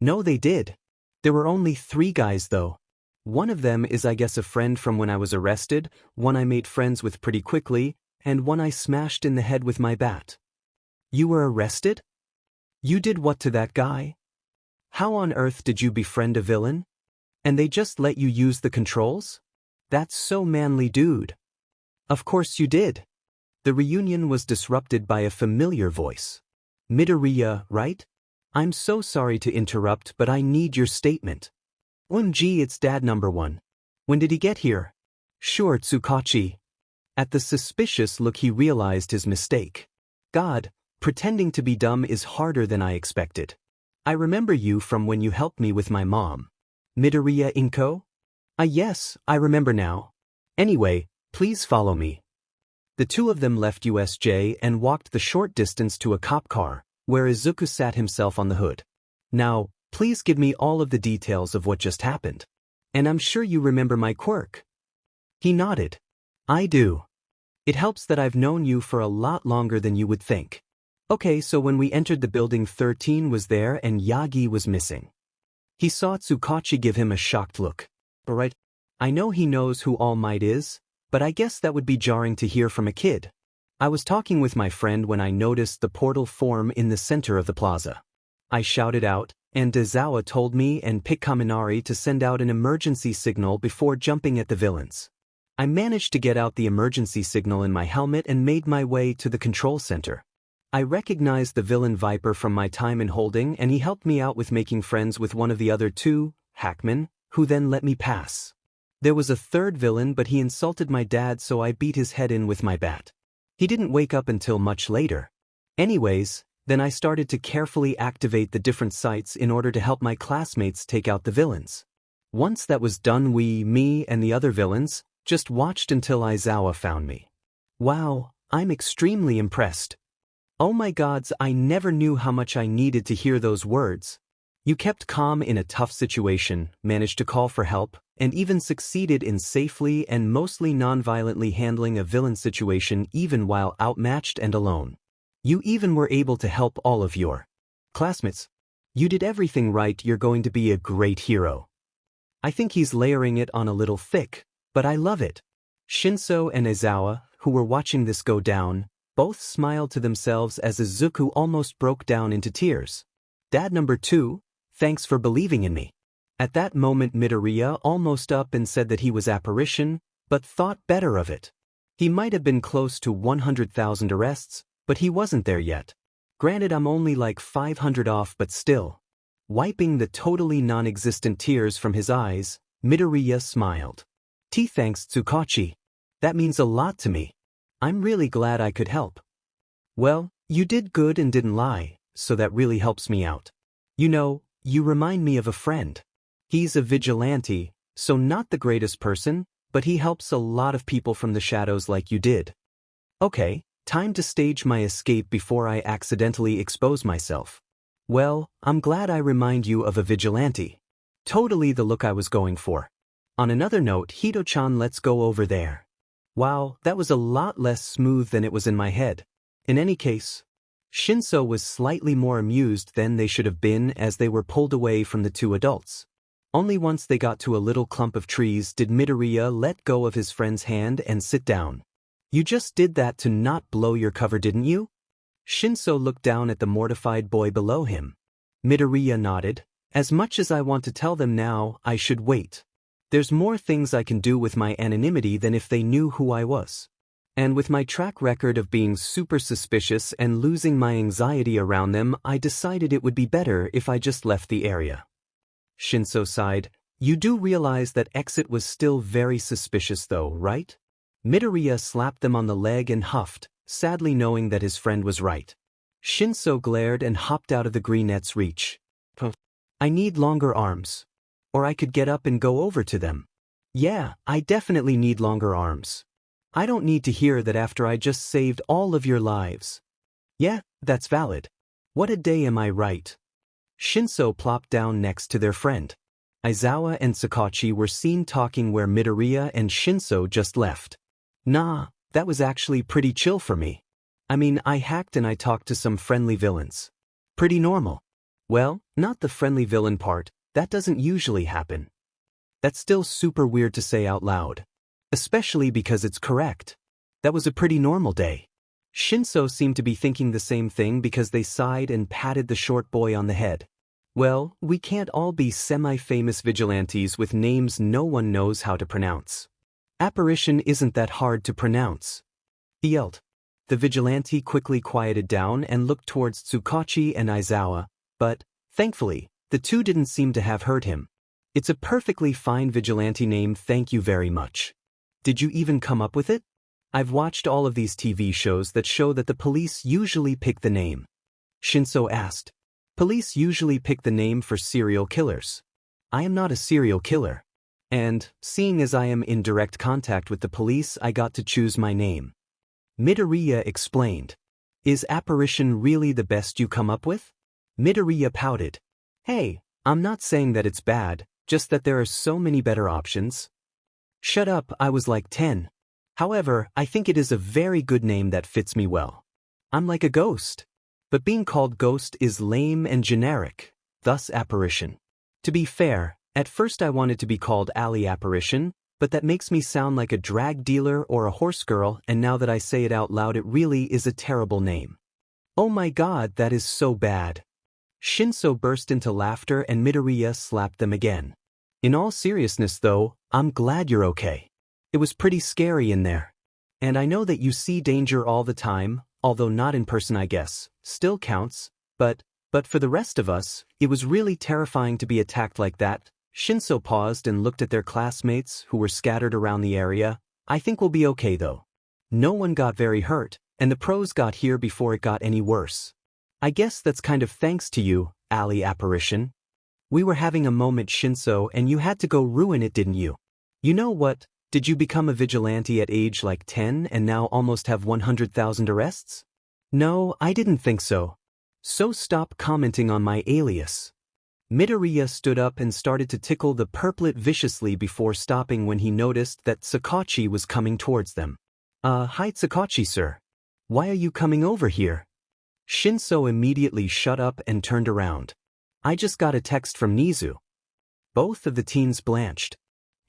No, they did. There were only 3 guys though. One of them is I guess a friend from when I was arrested, one I made friends with pretty quickly, and one I smashed in the head with my bat. You were arrested? You did what to that guy? How on earth did you befriend a villain? And they just let you use the controls? That's so manly, dude. Of course you did. The reunion was disrupted by a familiar voice. Midoriya, right? I'm so sorry to interrupt, but I need your statement. OMG, it's dad number 1. When did he get here? Sure, Tsukachi. At the suspicious look he realized his mistake. God, pretending to be dumb is harder than I expected. I remember you from when you helped me with my mom. Midoriya Inko? Yes, I remember now. Anyway, please follow me. The 2 of them left USJ and walked the short distance to a cop car, where Izuku sat himself on the hood. Now, please give me all of the details of what just happened. And I'm sure you remember my quirk. He nodded. I do. It helps that I've known you for a lot longer than you would think. Okay, so when we entered the building 13 was there and Yagi was missing. He saw Tsukachi give him a shocked look. Alright, I know he knows who All Might is, but I guess that would be jarring to hear from a kid. I was talking with my friend when I noticed the portal form in the center of the plaza. I shouted out, and Aizawa told me and picked Kaminari to send out an emergency signal before jumping at the villains. I managed to get out the emergency signal in my helmet and made my way to the control center. I recognized the villain Viper from my time in holding, and he helped me out with making friends with one of the other two, Hackman, who then let me pass. There was a third villain, but he insulted my dad, so I beat his head in with my bat. He didn't wake up until much later. Anyways, then I started to carefully activate the different sites in order to help my classmates take out the villains. Once that was done, me and the other villains, just watched until Aizawa found me. Wow, I'm extremely impressed. Oh my gods, I never knew how much I needed to hear those words. You kept calm in a tough situation, managed to call for help, and even succeeded in safely and mostly non-violently handling a villain situation even while outmatched and alone. You even were able to help all of your classmates. You did everything right. You're going to be a great hero. I think he's layering it on a little thick, but I love it. Shinso and Aizawa, who were watching this go down, both smiled to themselves as Izuku almost broke down into tears. Dad number 2, thanks for believing in me. At that moment Midoriya almost up and said that he was Apparition, but thought better of it. He might have been close to 100,000 arrests, but he wasn't there yet. Granted, I'm only like 500 off, but still. Wiping the totally non-existent tears from his eyes, Midoriya smiled. Thanks Tsukachi. That means a lot to me. I'm really glad I could help. Well, you did good and didn't lie, so that really helps me out. You know, you remind me of a friend. He's a vigilante, so not the greatest person, but he helps a lot of people from the shadows like you did. Okay, time to stage my escape before I accidentally expose myself. Well, I'm glad I remind you of a vigilante. Totally the look I was going for. On another note, Hito-chan, let's go over there. Wow, that was a lot less smooth than it was in my head. In any case, Shinso was slightly more amused than they should have been as they were pulled away from the two adults. Only once they got to a little clump of trees did Midoriya let go of his friend's hand and sit down. You just did that to not blow your cover, didn't you? Shinso looked down at the mortified boy below him. Midoriya nodded. As much as I want to tell them now, I should wait. There's more things I can do with my anonymity than if they knew who I was. And with my track record of being super suspicious and losing my anxiety around them, I decided it would be better if I just left the area. Shinso sighed. You do realize that exit was still very suspicious though, right? Midoriya slapped them on the leg and huffed, sadly knowing that his friend was right. Shinso glared and hopped out of the greenette's reach. I need longer arms. Or I could get up and go over to them. Yeah, I definitely need longer arms. I don't need to hear that after I just saved all of your lives. Yeah, that's valid. What a day, am I right? Shinso plopped down next to their friend. Aizawa and Tsukachi were seen talking where Midoriya and Shinso just left. Nah, that was actually pretty chill for me. I mean, I hacked and I talked to some friendly villains. Pretty normal. Well, not the friendly villain part. That doesn't usually happen. That's still super weird to say out loud. Especially because it's correct. That was a pretty normal day. Shinso seemed to be thinking the same thing because they sighed and patted the short boy on the head. Well, we can't all be semi-famous vigilantes with names no one knows how to pronounce. Apparition isn't that hard to pronounce. He yelled. The vigilante quickly quieted down and looked towards Tsukachi and Aizawa, but, thankfully, the two didn't seem to have heard him. It's a perfectly fine vigilante name, thank you very much. Did you even come up with it? I've watched all of these TV shows that show that the police usually pick the name. Shinso asked. Police usually pick the name for serial killers. I am not a serial killer. And, seeing as I am in direct contact with the police, I got to choose my name. Midoriya explained. Is Apparition really the best you come up with? Midoriya pouted. Hey, I'm not saying that it's bad, just that there are so many better options. Shut up, I was like 10. However, I think it is a very good name that fits me well. I'm like a ghost. But being called ghost is lame and generic, thus Apparition. To be fair, at first I wanted to be called Apparition, but that makes me sound like a drag dealer or a horse girl, and now that I say it out loud it really is a terrible name. Oh my god, that is so bad. Shinso burst into laughter and Midoriya slapped them again. In all seriousness though, I'm glad you're okay. It was pretty scary in there. And I know that you see danger all the time, although not in person I guess, still counts, but for the rest of us, it was really terrifying to be attacked like that. Shinso paused and looked at their classmates who were scattered around the area. I think we'll be okay though. No one got very hurt, and the pros got here before it got any worse. I guess that's kind of thanks to you, Apparition. We were having a moment Shinso and you had to go ruin it, didn't you? You know what, did you become a vigilante at age like 10 and now almost have 100,000 arrests? No, I didn't think so. So stop commenting on my alias. Midoriya stood up and started to tickle the purplet viciously before stopping when he noticed that Sakachi was coming towards them. Hi Sakachi sir. Why are you coming over here? Shinso immediately shut up and turned around. I just got a text from Nezu. Both of the teens blanched.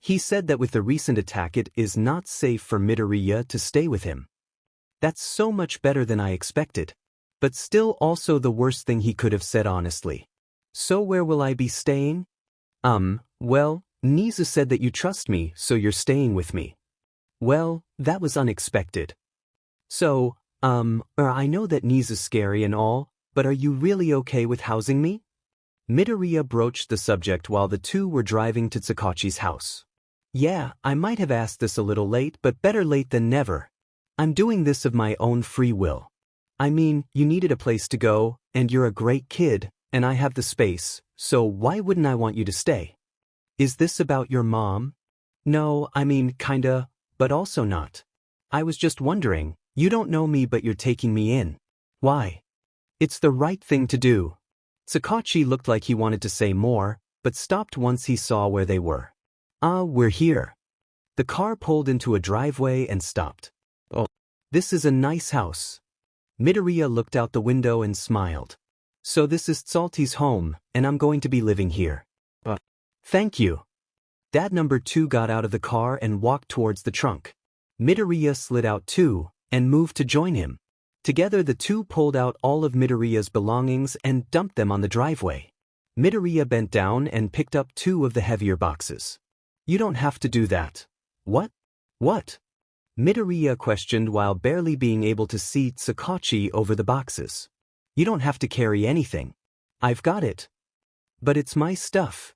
He said that with the recent attack it is not safe for Midoriya to stay with him. That's so much better than I expected. But still also the worst thing he could have said honestly. So where will I be staying? Well, Nezu said that you trust me, so you're staying with me. Well, that was unexpected. So, I know that Nezu's scary and all, but are you really okay with housing me? Midoriya broached the subject while the two were driving to Sakachi's house. Yeah, I might have asked this a little late, but better late than never. I'm doing this of my own free will. I mean, you needed a place to go, and you're a great kid, and I have the space, so why wouldn't I want you to stay? Is this about your mom? No, I mean, kinda, but also not. I was just wondering, you don't know me but you're taking me in. Why? It's the right thing to do. Sakachi looked like he wanted to say more, but stopped once he saw where they were. We're here. The car pulled into a driveway and stopped. Oh, this is a nice house. Midoriya looked out the window and smiled. So this is Salty's home, and I'm going to be living here. Thank you. Dad number 2 got out of the car and walked towards the trunk. Midoriya slid out too, and moved to join him. Together the two pulled out all of Midoriya's belongings and dumped them on the driveway. Midoriya bent down and picked up 2 of the heavier boxes. You don't have to do that. What? What? Midoriya questioned while barely being able to see Sakachi over the boxes. You don't have to carry anything. I've got it. But it's my stuff.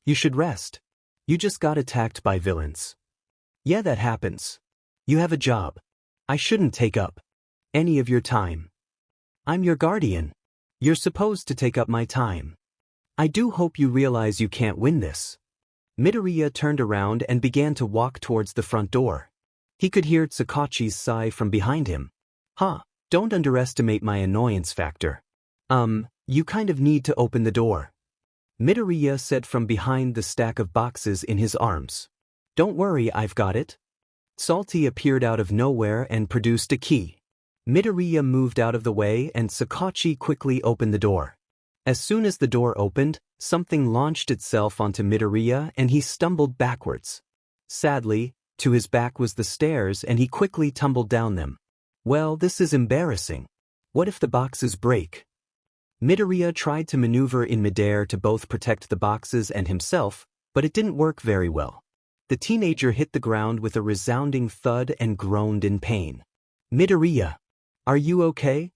You should rest. You just got attacked by villains. Yeah, that happens. You have a job. I shouldn't take up any of your time. I'm your guardian. You're supposed to take up my time. I do hope you realize you can't win this. Midoriya turned around and began to walk towards the front door. He could hear Sakachi's sigh from behind him. Don't underestimate my annoyance factor. You kind of need to open the door. Midoriya said from behind the stack of boxes in his arms. Don't worry, I've got it. Salty appeared out of nowhere and produced a key. Midoriya moved out of the way and Sakachi quickly opened the door. As soon as the door opened, something launched itself onto Midoriya and he stumbled backwards. Sadly, to his back was the stairs and he quickly tumbled down them. Well, this is embarrassing. What if the boxes break? Midoriya tried to maneuver in midair to both protect the boxes and himself, but it didn't work very well. The teenager hit the ground with a resounding thud and groaned in pain. Midoriya, are you okay?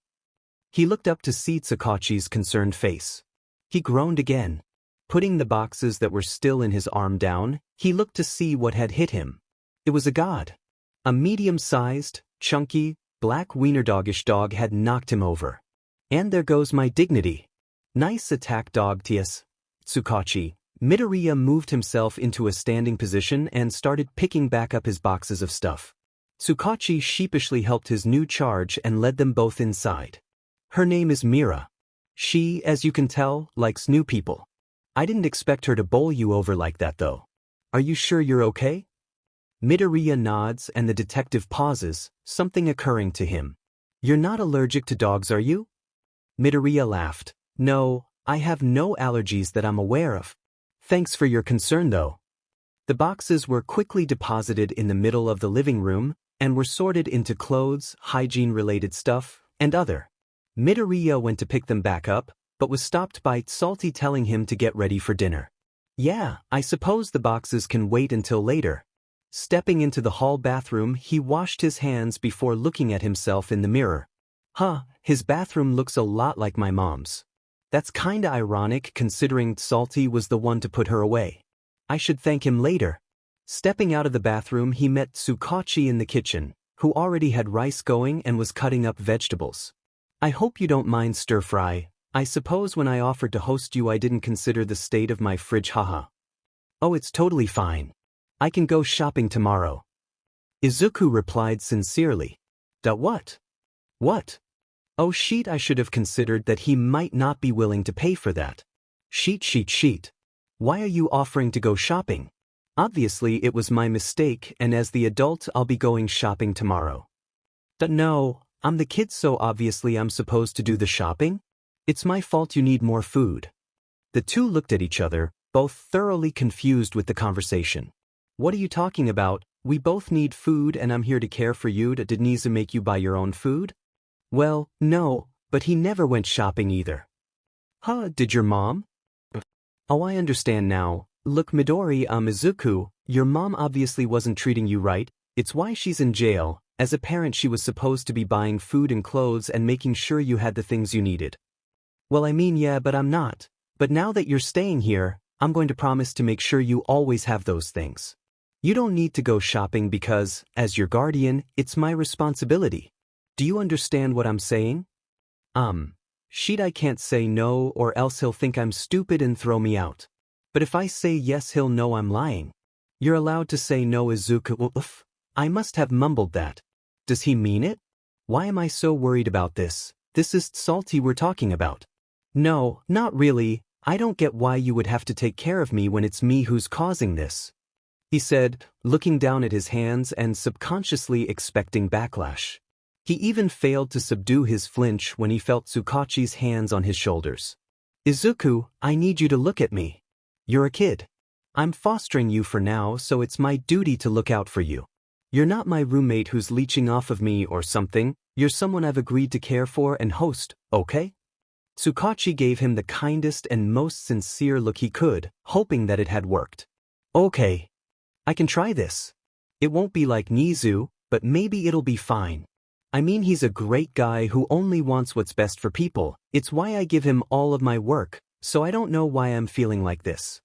He looked up to see Sakachi's concerned face. He groaned again. Putting the boxes that were still in his arm down, he looked to see what had hit him. It was a god. A medium-sized, chunky, black wiener-doggish dog had knocked him over. And there goes my dignity. Nice attack, dog Ts. Sakachi. Midoriya moved himself into a standing position and started picking back up his boxes of stuff. Sakachi sheepishly helped his new charge and led them both inside. Her name is Mira. She, as you can tell, likes new people. I didn't expect her to bowl you over like that though. Are you sure you're okay? Midoriya nods and the detective pauses, something occurring to him. You're not allergic to dogs, are you? Midoriya laughed. No, I have no allergies that I'm aware of. Thanks for your concern though. The boxes were quickly deposited in the middle of the living room and were sorted into clothes, hygiene-related stuff, and other. Midoriya went to pick them back up, but was stopped by Salty telling him to get ready for dinner. Yeah, I suppose the boxes can wait until later. Stepping into the hall bathroom, he washed his hands before looking at himself in the mirror. Huh, his bathroom looks a lot like my mom's. That's kinda ironic considering Salty was the one to put her away. I should thank him later. Stepping out of the bathroom, he met Tsukachi in the kitchen, who already had rice going and was cutting up vegetables. I hope you don't mind stir-fry. I suppose when I offered to host you I didn't consider the state of my fridge, haha. Oh, it's totally fine. I can go shopping tomorrow. Izuku replied sincerely. What? What? Oh shit, I should have considered that he might not be willing to pay for that. Sheet. Why are you offering to go shopping? Obviously it was my mistake, and as the adult I'll be going shopping tomorrow. No, I'm the kid, so obviously I'm supposed to do the shopping? It's my fault you need more food. The two looked at each other, both thoroughly confused with the conversation. What are you talking about? We both need food and I'm here to care for you. Did Nezu make you buy your own food? Well, no, but he never went shopping either. Huh, did your mom? Oh, I understand now. Look, Midori, Izuku, your mom obviously wasn't treating you right. It's why she's in jail. As a parent she was supposed to be buying food and clothes and making sure you had the things you needed. Well, I mean, yeah, but I'm not. But now that you're staying here, I'm going to promise to make sure you always have those things. You don't need to go shopping because, as your guardian, it's my responsibility. Do you understand what I'm saying? Shit, I can't say no or else he'll think I'm stupid and throw me out. But if I say yes he'll know I'm lying. You're allowed to say no, Izuku. Oof. I must have mumbled that. Does he mean it? Why am I so worried about this? This is Salty we're talking about. No, not really. I don't get why you would have to take care of me when it's me who's causing this. He said, looking down at his hands and subconsciously expecting backlash. He even failed to subdue his flinch when he felt Tsukachi's hands on his shoulders. Izuku, I need you to look at me. You're a kid. I'm fostering you for now, so it's my duty to look out for you. You're not my roommate who's leeching off of me or something. You're someone I've agreed to care for and host, okay? Tsukachi gave him the kindest and most sincere look he could, hoping that it had worked. Okay. I can try this. It won't be like Nezu, but maybe it'll be fine. I mean, he's a great guy who only wants what's best for people. It's why I give him all of my work, so I don't know why I'm feeling like this.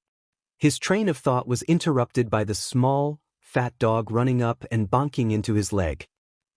His train of thought was interrupted by the small, fat dog running up and bonking into his leg.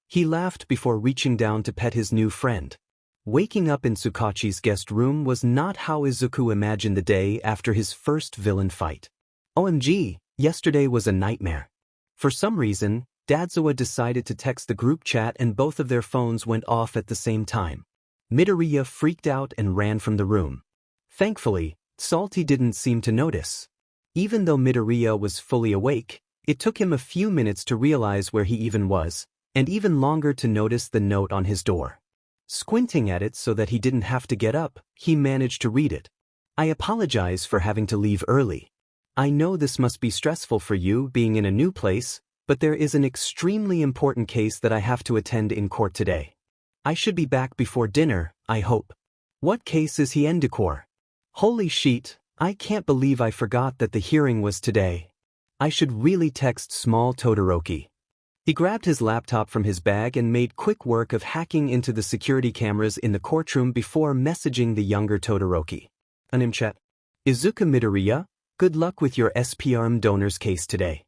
He laughed before reaching down to pet his new friend. Waking up in Tsukachi's guest room was not how Izuku imagined the day after his first villain fight. OMG, yesterday was a nightmare. For some reason, Aizawa decided to text the group chat and both of their phones went off at the same time. Midoriya freaked out and ran from the room. Thankfully, Salty didn't seem to notice. Even though Midoriya was fully awake, it took him a few minutes to realize where he even was, and even longer to notice the note on his door. Squinting at it so that he didn't have to get up, he managed to read it. I apologize for having to leave early. I know this must be stressful for you being in a new place, but there is an extremely important case that I have to attend in court today. I should be back before dinner, I hope. What case is he in court? Holy shit, I can't believe I forgot that the hearing was today. I should really text small Todoroki. He grabbed his laptop from his bag and made quick work of hacking into the security cameras in the courtroom before messaging the younger Todoroki. Chat. Izuku Midoriya, good luck with your SPRM donors case today.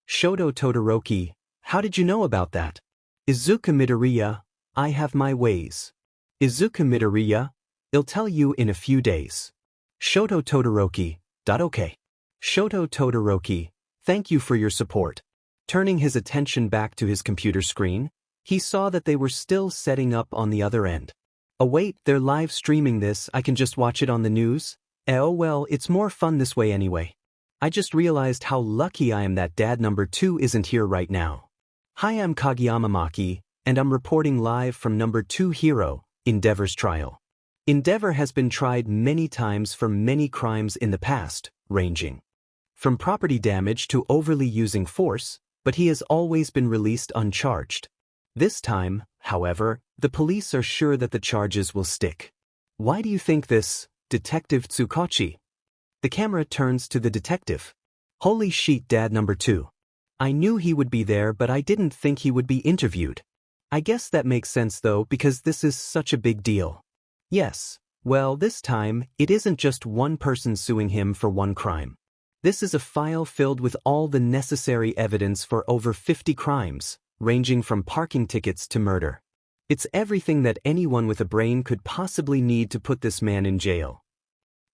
Shoto Todoroki, how did you know about that? Izuku Midoriya, I have my ways. Izuku Midoriya, I'll tell you in a few days. Shoto Todoroki, okay. Shoto Todoroki, thank you for your support. Turning his attention back to his computer screen, he saw that they were still setting up on the other end. Oh wait, they're live streaming this, I can just watch it on the news? Oh well, it's more fun this way anyway. I just realized how lucky I am that dad number 2 isn't here right now. Hi, I'm Kageyama Maki, and I'm reporting live from number 2 hero, Endeavor's trial. Endeavor has been tried many times for many crimes in the past, ranging from property damage to overly using force, but he has always been released uncharged. This time, however, the police are sure that the charges will stick. Why do you think this, Detective Tsukachi? The camera turns to the detective. Holy shit, Dad number 2. I knew he would be there, but I didn't think he would be interviewed. I guess that makes sense though, because this is such a big deal. Yes, well, this time, it isn't just one person suing him for one crime. This is a file filled with all the necessary evidence for over 50 crimes, ranging from parking tickets to murder. It's everything that anyone with a brain could possibly need to put this man in jail.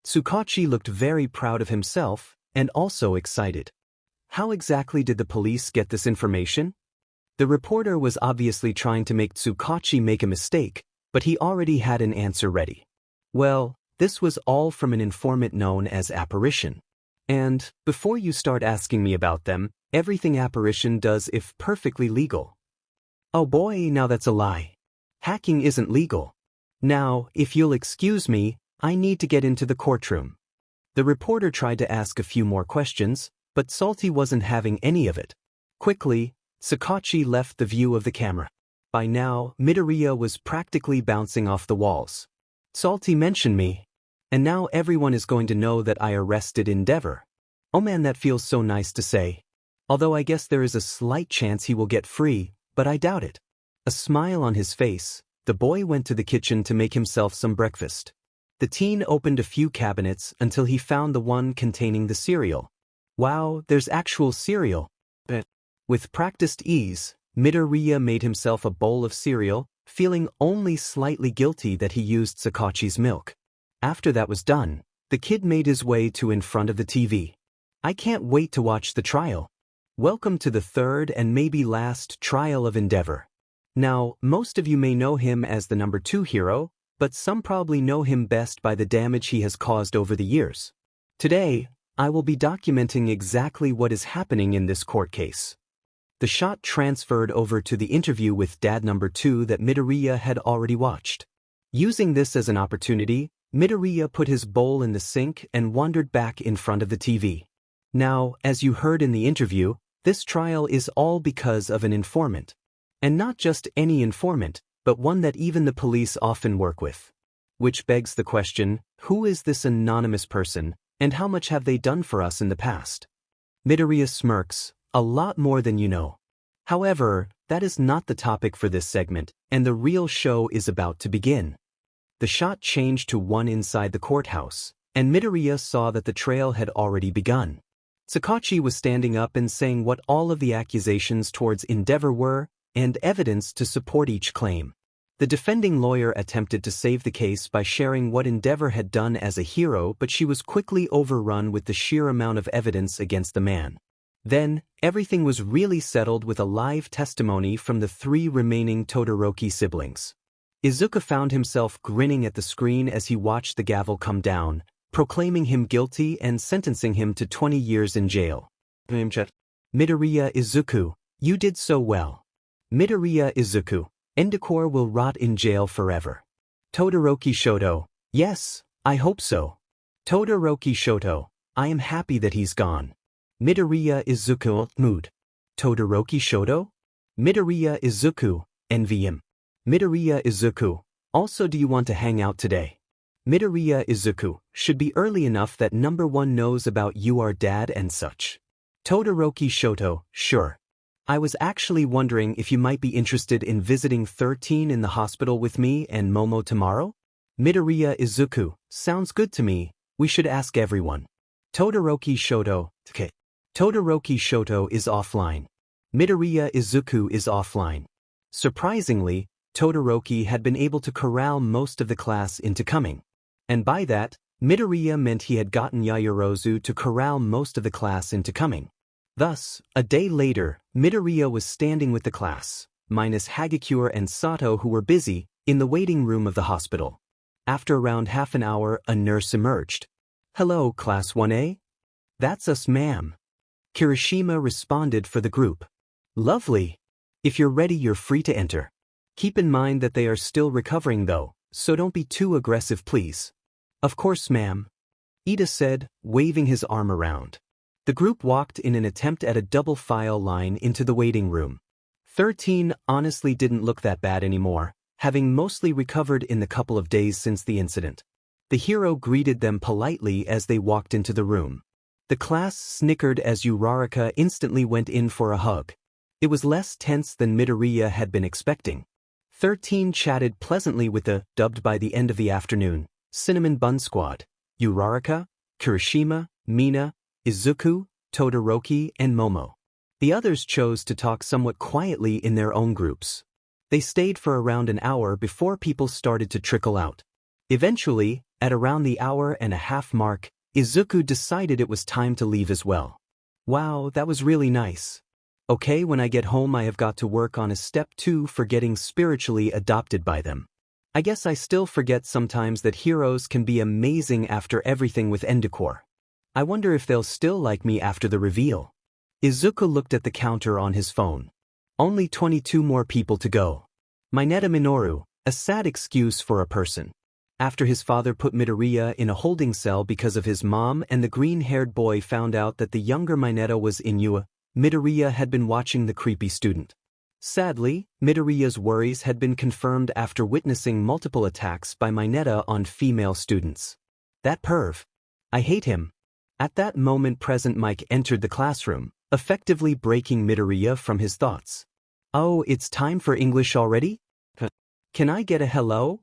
Tsukachi looked very proud of himself, and also excited. How exactly did the police get this information? The reporter was obviously trying to make Tsukachi make a mistake, but he already had an answer ready. Well, this was all from an informant known as Apparition. And, before you start asking me about them, everything Apparition does is perfectly legal. Oh boy, now that's a lie. Hacking isn't legal. Now, if you'll excuse me, I need to get into the courtroom. The reporter tried to ask a few more questions, but Salty wasn't having any of it. Quickly, Tsukachi left the view of the camera. By now, Midoriya was practically bouncing off the walls. Salty mentioned me. And now everyone is going to know that I arrested Endeavor. Oh man, that feels so nice to say. Although I guess there is a slight chance he will get free, but I doubt it. A smile on his face, the boy went to the kitchen to make himself some breakfast. The teen opened a few cabinets until he found the one containing the cereal. Wow, there's actual cereal. But with practiced ease, Midoriya made himself a bowl of cereal, feeling only slightly guilty that he used Tsukachi's milk. After that was done, the kid made his way to in front of the TV. I can't wait to watch the trial. Welcome to the third and maybe last trial of Endeavor. Now, most of you may know him as the number 2 hero, but some probably know him best by the damage he has caused over the years. Today, I will be documenting exactly what is happening in this court case. The shot transferred over to the interview with Dad number 2 that Midoriya had already watched. Using this as an opportunity, Midoriya put his bowl in the sink and wandered back in front of the TV. Now, as you heard in the interview, this trial is all because of an informant. And not just any informant, but one that even the police often work with. Which begs the question, who is this anonymous person, and how much have they done for us in the past? Midoriya smirks, a lot more than you know. However, that is not the topic for this segment, and the real show is about to begin. The shot changed to one inside the courthouse, and Midoriya saw that the trial had already begun. Tsukachi was standing up and saying what all of the accusations towards Endeavor were, and evidence to support each claim. The defending lawyer attempted to save the case by sharing what Endeavor had done as a hero, but she was quickly overrun with the sheer amount of evidence against the man. Then, everything was really settled with a live testimony from the 3 remaining Todoroki siblings. Izuku found himself grinning at the screen as he watched the gavel come down, proclaiming him guilty and sentencing him to 20 years in jail. Midoriya Izuku, you did so well. Midoriya Izuku, Endicor will rot in jail forever. Todoroki Shoto, yes, I hope so. Todoroki Shoto, I am happy that he's gone. Midoriya Izuku, mood. Todoroki Shoto? Midoriya Izuku, envy him. Midoriya Izuku, also do you want to hang out today? Midoriya Izuku, should be early enough that number 1 knows about your dad and such. Todoroki Shoto, sure. I was actually wondering if you might be interested in visiting 13 in the hospital with me and Momo tomorrow? Midoriya Izuku, sounds good to me, we should ask everyone. Todoroki Shoto, okay. Todoroki Shoto is offline. Midoriya Izuku is offline. Surprisingly, Todoroki had been able to corral most of the class into coming. And by that, Midoriya meant he had gotten Yaoyorozu to corral most of the class into coming. Thus, a day later, Midoriya was standing with the class, minus Hagakure and Sato who were busy, in the waiting room of the hospital. After around half an hour, a nurse emerged. Hello, Class 1A? That's us, ma'am. Kirishima responded for the group. Lovely. If you're ready, you're free to enter. Keep in mind that they are still recovering though, so don't be too aggressive please. Of course, ma'am. Ida said, waving his arm around. The group walked in an attempt at a double file line into the waiting room. 13 honestly didn't look that bad anymore, having mostly recovered in the couple of days since the incident. The hero greeted them politely as they walked into the room. The class snickered as Uraraka instantly went in for a hug. It was less tense than Midoriya had been expecting. 13 chatted pleasantly with the, dubbed by the end of the afternoon, Cinnamon Bun Squad: Uraraka, Kirishima, Mina, Izuku, Todoroki, and Momo. The others chose to talk somewhat quietly in their own groups. They stayed for around an hour before people started to trickle out. Eventually, at around the hour-and-a-half mark, Izuku decided it was time to leave as well. Wow, that was really nice. Okay, when I get home I have got to work on a step 2 for getting spiritually adopted by them. I guess I still forget sometimes that heroes can be amazing after everything with Endeavor. I wonder if they'll still like me after the reveal. Izuku looked at the counter on his phone. Only 22 more people to go. Mineta Minoru, a sad excuse for a person. After his father put Midoriya in a holding cell because of his mom and the green-haired boy found out that the younger Mineta was Inua, Midoriya had been watching the creepy student. Sadly, Midoriya's worries had been confirmed after witnessing multiple attacks by Mineta on female students. That perv. I hate him. At that moment Present Mike entered the classroom, effectively breaking Midoriya from his thoughts. Oh, it's time for English already? Can I get a hello?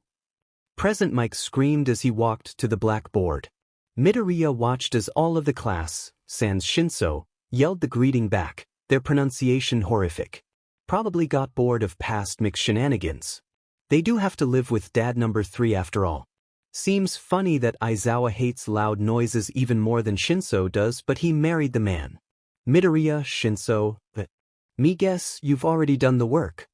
Present Mike screamed as he walked to the blackboard. Midoriya watched as all of the class, sans Shinso, yelled the greeting back, their pronunciation horrific. Probably got bored of past mixed shenanigans. They do have to live with dad number 3 after all. Seems funny that Aizawa hates loud noises even more than Shinso does, but he married the man. Midoriya, Shinso, me guess you've already done the work?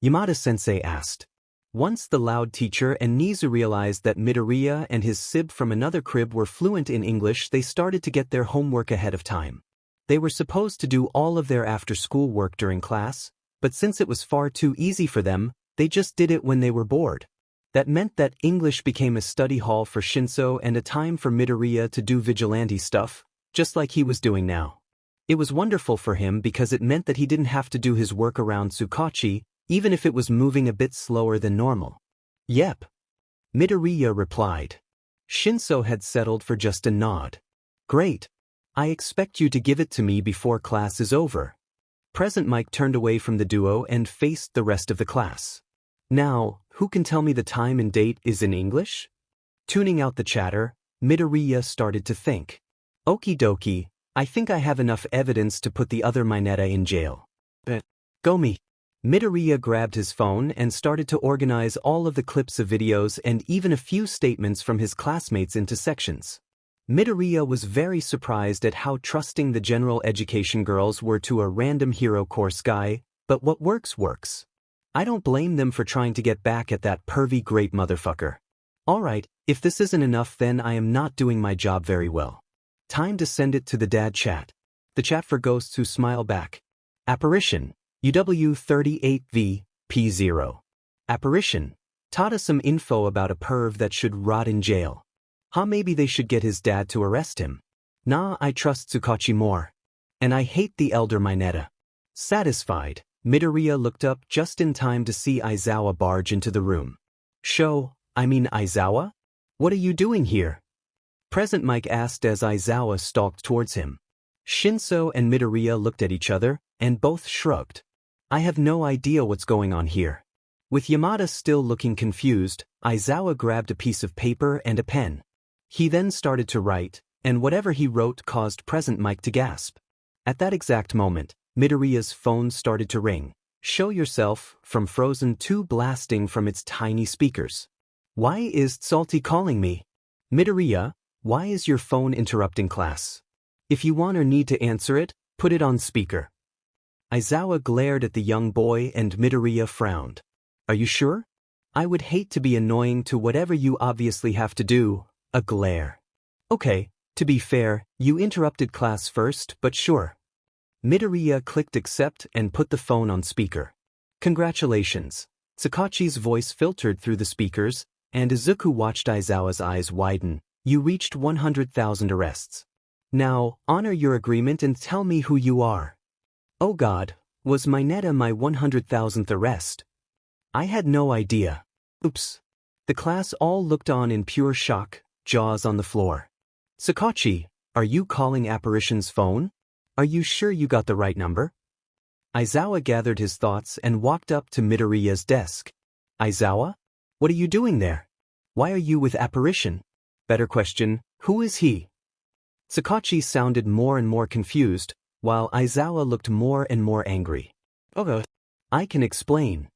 Yamada-sensei asked. Once the loud teacher and Nezu realized that Midoriya and his sib from another crib were fluent in English, they started to get their homework ahead of time. They were supposed to do all of their after-school work during class, but since it was far too easy for them, they just did it when they were bored. That meant that English became a study hall for Shinso and a time for Midoriya to do vigilante stuff, just like he was doing now. It was wonderful for him because it meant that he didn't have to do his work around Tsukachi, even if it was moving a bit slower than normal. Yep. Midoriya replied. Shinso had settled for just a nod. Great. I expect you to give it to me before class is over. Present Mike turned away from the duo and faced the rest of the class. Now, who can tell me the time and date is in English? Tuning out the chatter, Midoriya started to think. Okie dokie, I think I have enough evidence to put the other Mineta in jail. But, go me. Midoriya grabbed his phone and started to organize all of the clips of videos and even a few statements from his classmates into sections. Midoriya was very surprised at how trusting the general education girls were to a random hero course guy, but what works works. I don't blame them for trying to get back at that pervy great motherfucker. Alright, if this isn't enough then I am not doing my job very well. Time to send it to the dad chat. The chat for ghosts who smile back. Apparition, UW38V, P0. Apparition, taught us some info about a perv that should rot in jail. Huh, maybe they should get his dad to arrest him. Nah, I trust Tsukachi more. And I hate the elder Mineta. Satisfied, Midoriya looked up just in time to see Aizawa barge into the room. Aizawa? What are you doing here? Present Mike asked as Aizawa stalked towards him. Shinso and Midoriya looked at each other, and both shrugged. I have no idea what's going on here. With Yamada still looking confused, Aizawa grabbed a piece of paper and a pen. He then started to write, and whatever he wrote caused Present Mike to gasp. At that exact moment, Midoriya's phone started to ring. Show yourself, from Frozen 2 blasting from its tiny speakers. Why is Salty calling me? Midoriya, why is your phone interrupting class? If you want or need to answer it, put it on speaker. Aizawa glared at the young boy and Midoriya frowned. Are you sure? I would hate to be annoying to whatever you obviously have to do. A glare. Okay, to be fair, you interrupted class first, but sure. Midoriya clicked accept and put the phone on speaker. Congratulations. Tsukachi's voice filtered through the speakers, and Izuku watched Aizawa's eyes widen. You reached 100,000 arrests. Now, honor your agreement and tell me who you are. Oh God, was Mineta my 100,000th arrest? I had no idea. Oops. The class all looked on in pure shock, jaws on the floor. Sakachi, are you calling Apparition's phone? Are you sure you got the right number? Aizawa gathered his thoughts and walked up to Midoriya's desk. Aizawa? What are you doing there? Why are you with Apparition? Better question, who is he? Sakachi sounded more and more confused, while Aizawa looked more and more angry. Okay. I can explain.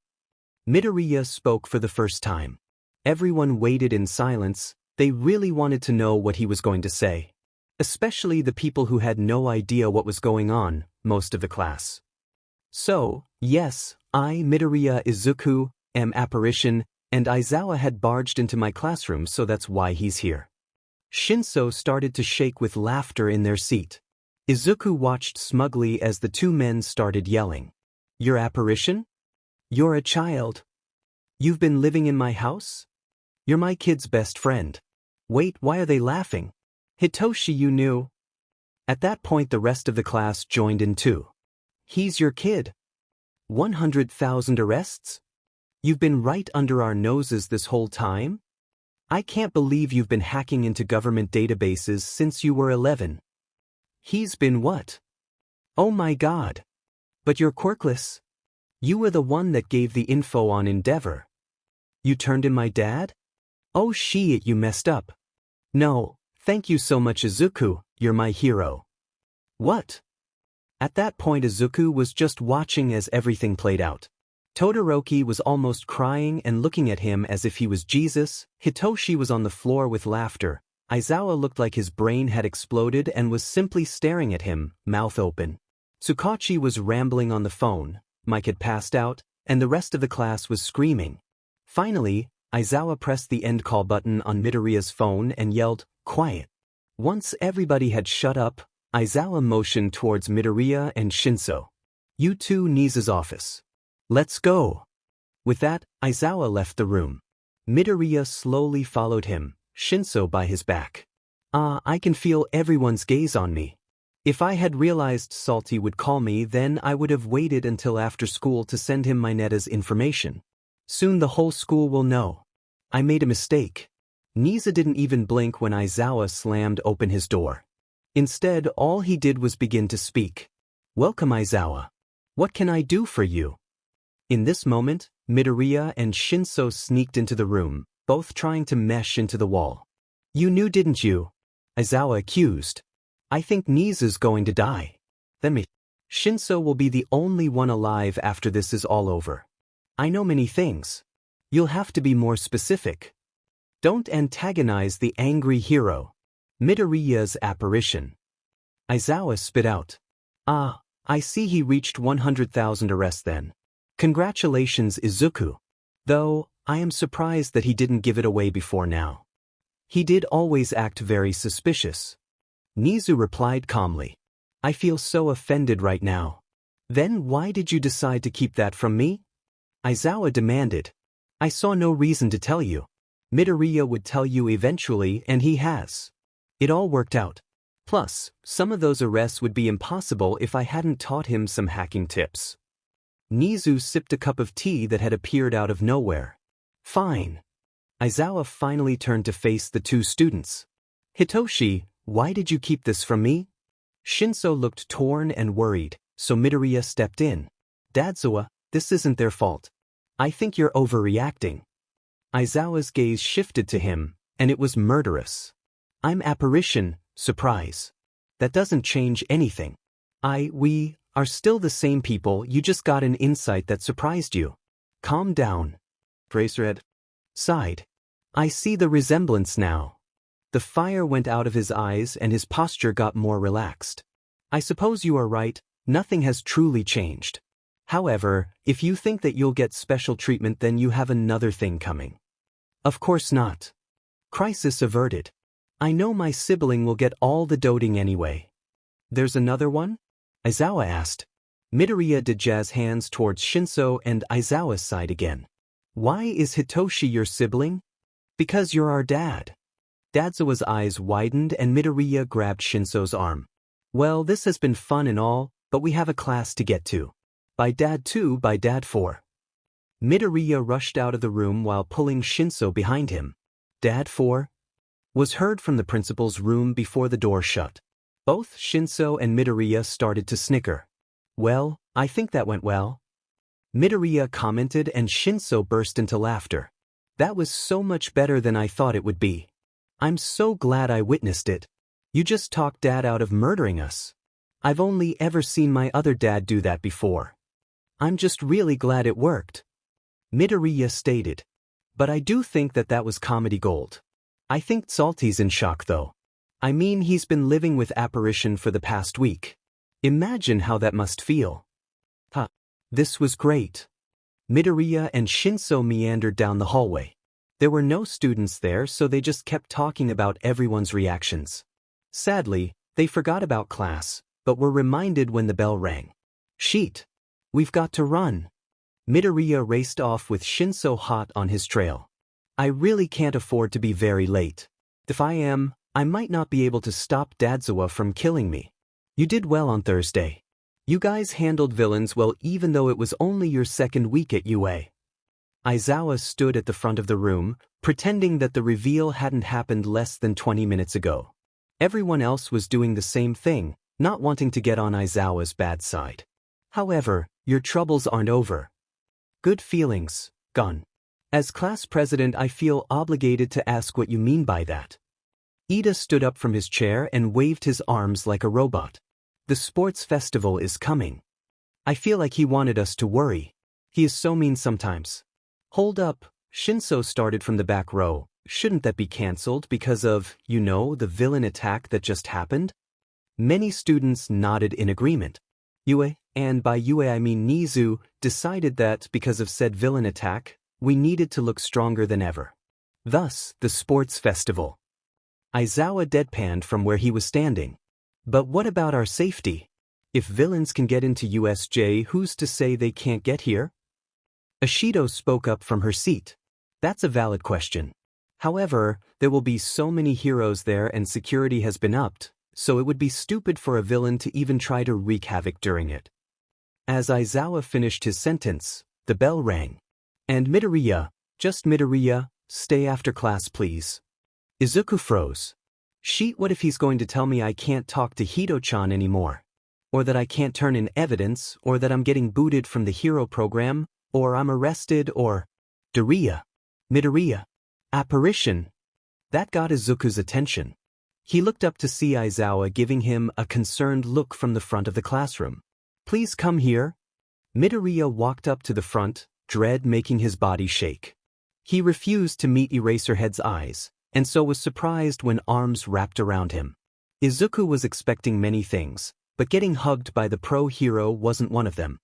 Midoriya spoke for the first time. Everyone waited in silence. They really wanted to know what he was going to say. Especially the people who had no idea what was going on, most of the class. So, yes, I, Midoriya Izuku, am Apparition, and Aizawa had barged into my classroom, so that's why he's here. Shinso started to shake with laughter in their seat. Izuku watched smugly as the two men started yelling. You're Apparition? You're a child. You've been living in my house? You're my kid's best friend. Wait, why are they laughing? Hitoshi, you knew? At that point the rest of the class joined in too. He's your kid. 100,000 arrests? You've been right under our noses this whole time? I can't believe you've been hacking into government databases since you were 11. He's been what? Oh my God. But you're quirkless. You were the one that gave the info on Endeavor. You turned in my dad? Oh shit, you messed up. No, thank you so much Izuku, you're my hero. What? At that point Izuku was just watching as everything played out. Todoroki was almost crying and looking at him as if he was Jesus. Hitoshi was on the floor with laughter. Aizawa looked like his brain had exploded and was simply staring at him, mouth open. Sakachi was rambling on the phone, Mike had passed out, and the rest of the class was screaming. Finally, Aizawa pressed the end call button on Midoriya's phone and yelled, quiet. Once everybody had shut up, Aizawa motioned towards Midoriya and Shinso. You two, Nezu's office. Let's go. With that, Aizawa left the room. Midoriya slowly followed him, Shinso by his back. I can feel everyone's gaze on me. If I had realized Salty would call me, then I would have waited until after school to send him Mineta's information. Soon the whole school will know. I made a mistake. Nezu didn't even blink when Aizawa slammed open his door. Instead, all he did was begin to speak. Welcome Aizawa. What can I do for you? In this moment, Midoriya and Shinso sneaked into the room, both trying to mesh into the wall. You knew, didn't you? Aizawa accused. I think Nezu's going to die. Then me. Shinso will be the only one alive after this is all over. I know many things. You'll have to be more specific. Don't antagonize the angry hero. Midoriya's Apparition. Aizawa spit out. I see he reached 100,000 arrests then. Congratulations Izuku. Though, I am surprised that he didn't give it away before now. He did always act very suspicious. Nezu replied calmly. I feel so offended right now. Then why did you decide to keep that from me? Aizawa demanded. I saw no reason to tell you. Midoriya would tell you eventually, and he has. It all worked out. Plus, some of those arrests would be impossible if I hadn't taught him some hacking tips. Nezu sipped a cup of tea that had appeared out of nowhere. Fine. Aizawa finally turned to face the two students. Hitoshi, why did you keep this from me? Shinso looked torn and worried, so Midoriya stepped in. Dadzawa, this isn't their fault. I think you're overreacting. Aizawa's gaze shifted to him, and it was murderous. I'm Apparition, surprise. That doesn't change anything. We are still the same people, you just got an insight that surprised you. Calm down. Bracered sighed. I see the resemblance now. The fire went out of his eyes and his posture got more relaxed. I suppose you are right, nothing has truly changed. However, if you think that you'll get special treatment, then you have another thing coming. Of course not. Crisis averted. I know my sibling will get all the doting anyway. There's another one? Aizawa asked. Midoriya did jazz hands towards Shinso and Aizawa's side again. Why is Hitoshi your sibling? Because you're our dad. Dadzawa's eyes widened and Midoriya grabbed Shinso's arm. Well, this has been fun and all, but we have a class to get to. By Dad 2, by Dad 4. Midoriya rushed out of the room while pulling Shinso behind him. Dad 4? Was heard from the principal's room before the door shut. Both Shinso and Midoriya started to snicker. Well, I think that went well. Midoriya commented and Shinso burst into laughter. That was so much better than I thought it would be. I'm so glad I witnessed it. You just talked Dad out of murdering us. I've only ever seen my other dad do that before. I'm just really glad it worked. Midoriya stated. But I do think that was comedy gold. I think Salty's in shock though. I mean, he's been living with Apparition for the past week. Imagine how that must feel. Huh. This was great. Midoriya and Shinso meandered down the hallway. There were no students there, so they just kept talking about everyone's reactions. Sadly, they forgot about class, but were reminded when the bell rang. Sheet. We've got to run. Midoriya raced off with Shinso hot on his trail. I really can't afford to be very late. If I am, I might not be able to stop Dadzawa from killing me. You did well on Thursday. You guys handled villains well even though it was only your second week at UA. Aizawa stood at the front of the room, pretending that the reveal hadn't happened less than 20 minutes ago. Everyone else was doing the same thing, not wanting to get on Aizawa's bad side. However, your troubles aren't over. Good feelings, gone. As class president, I feel obligated to ask what you mean by that. Ida stood up from his chair and waved his arms like a robot. The sports festival is coming. I feel like he wanted us to worry. He is so mean sometimes. Hold up, Shinso started from the back row. Shouldn't that be cancelled because of, the villain attack that just happened? Many students nodded in agreement. UA, and by UA I mean Nezu, decided that because of said villain attack, we needed to look stronger than ever. Thus, the sports festival. Aizawa deadpanned from where he was standing. But what about our safety? If villains can get into USJ, who's to say they can't get here? Ashido spoke up from her seat. That's a valid question. However, there will be so many heroes there and security has been upped, so it would be stupid for a villain to even try to wreak havoc during it. As Aizawa finished his sentence, the bell rang. And Midoriya, just Midoriya, stay after class please. Izuku froze. Sheet, what if he's going to tell me I can't talk to Hito-chan anymore? Or that I can't turn in evidence, or that I'm getting booted from the hero program, or I'm arrested, or... Midoriya. Apparition. That got Izuku's attention. He looked up to see Aizawa giving him a concerned look from the front of the classroom. Please come here. Midoriya walked up to the front, dread making his body shake. He refused to meet Eraserhead's eyes, and so was surprised when arms wrapped around him. Izuku was expecting many things, but getting hugged by the pro hero wasn't one of them.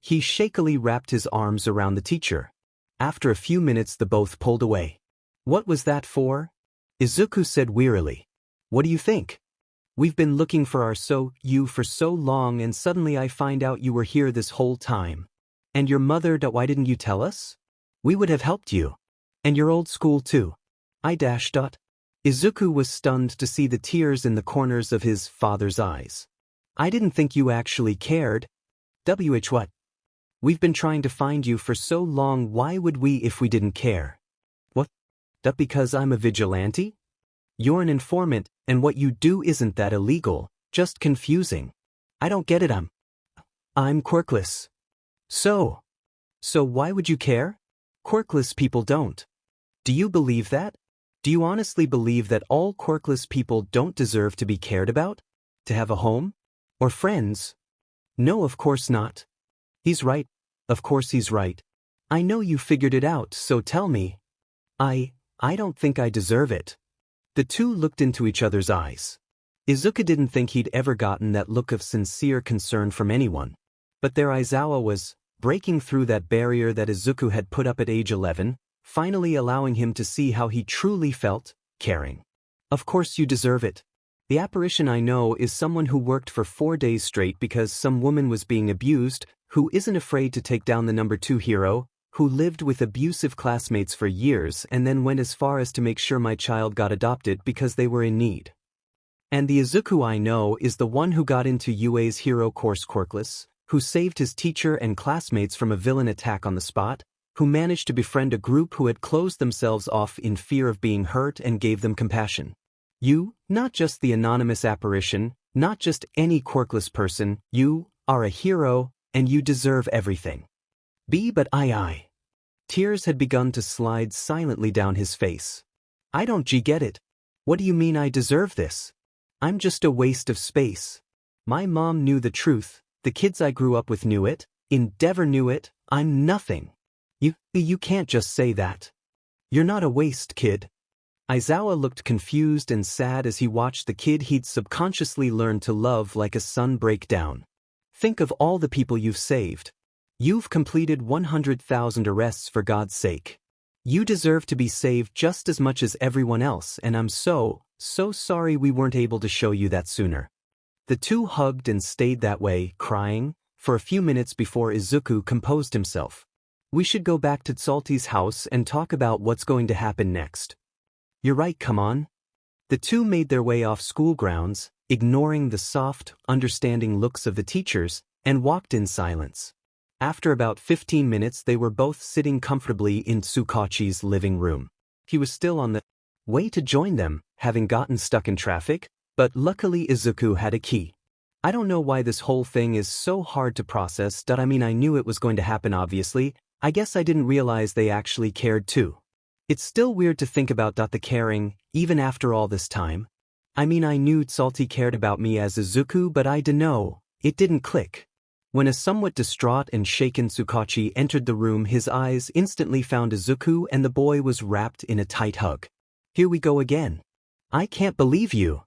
He shakily wrapped his arms around the teacher. After a few minutes the both pulled away. What was that for? Izuku said wearily. What do you think? We've been looking for you for so long and suddenly I find out you were here this whole time. And your mother, why didn't you tell us? We would have helped you. And your old school too. Izuku was stunned to see the tears in the corners of his father's eyes. I didn't think you actually cared. What? We've been trying to find you for so long, why would we if we didn't care? What? That because I'm a vigilante? You're an informant, and what you do isn't that illegal, just confusing. I don't get it. I'm quirkless. So why would you care? Quirkless people don't. Do you believe that? Do you honestly believe that all quirkless people don't deserve to be cared about? To have a home? Or friends? No, of course not. He's right. Of course he's right. I know you figured it out, so tell me. I don't think I deserve it. The two looked into each other's eyes. Izuku didn't think he'd ever gotten that look of sincere concern from anyone. But there Aizawa was, breaking through that barrier that Izuku had put up at age 11, finally allowing him to see how he truly felt, caring. Of course you deserve it. The apparition I know is someone who worked for 4 days straight because some woman was being abused, who isn't afraid to take down the number 2 hero, who lived with abusive classmates for years and then went as far as to make sure my child got adopted because they were in need. And the Izuku I know is the one who got into UA's hero course quirkless, who saved his teacher and classmates from a villain attack on the spot, who managed to befriend a group who had closed themselves off in fear of being hurt and gave them compassion. You, not just the anonymous apparition, not just any quirkless person, you are a hero, and you deserve everything. But I. Tears had begun to slide silently down his face. I don't get it. What do you mean I deserve this? I'm just a waste of space. My mom knew the truth, the kids I grew up with knew it, Endeavor knew it, I'm nothing. You can't just say that. You're not a waste, kid. Aizawa looked confused and sad as he watched the kid he'd subconsciously learned to love like a son break down. Think of all the people you've saved. You've completed 100,000 arrests for God's sake. You deserve to be saved just as much as everyone else, and I'm so sorry we weren't able to show you that sooner. The two hugged and stayed that way, crying, for a few minutes before Izuku composed himself. We should go back to Tsalti's house and talk about what's going to happen next. You're right, come on. The two made their way off school grounds, ignoring the soft, understanding looks of the teachers, and walked in silence. After about 15 minutes they were both sitting comfortably in Tsukachi's living room. He was still on the way to join them, having gotten stuck in traffic, but luckily Izuku had a key. I don't know why this whole thing is so hard to process. I knew it was going to happen obviously, I guess I didn't realize they actually cared too. It's still weird to think about the caring, even after all this time. I knew Tsalti cared about me as Izuku, but I dunno, it didn't click. When a somewhat distraught and shaken Tsukachi entered the room, his eyes instantly found Izuku and the boy was wrapped in a tight hug. Here we go again. I can't believe you.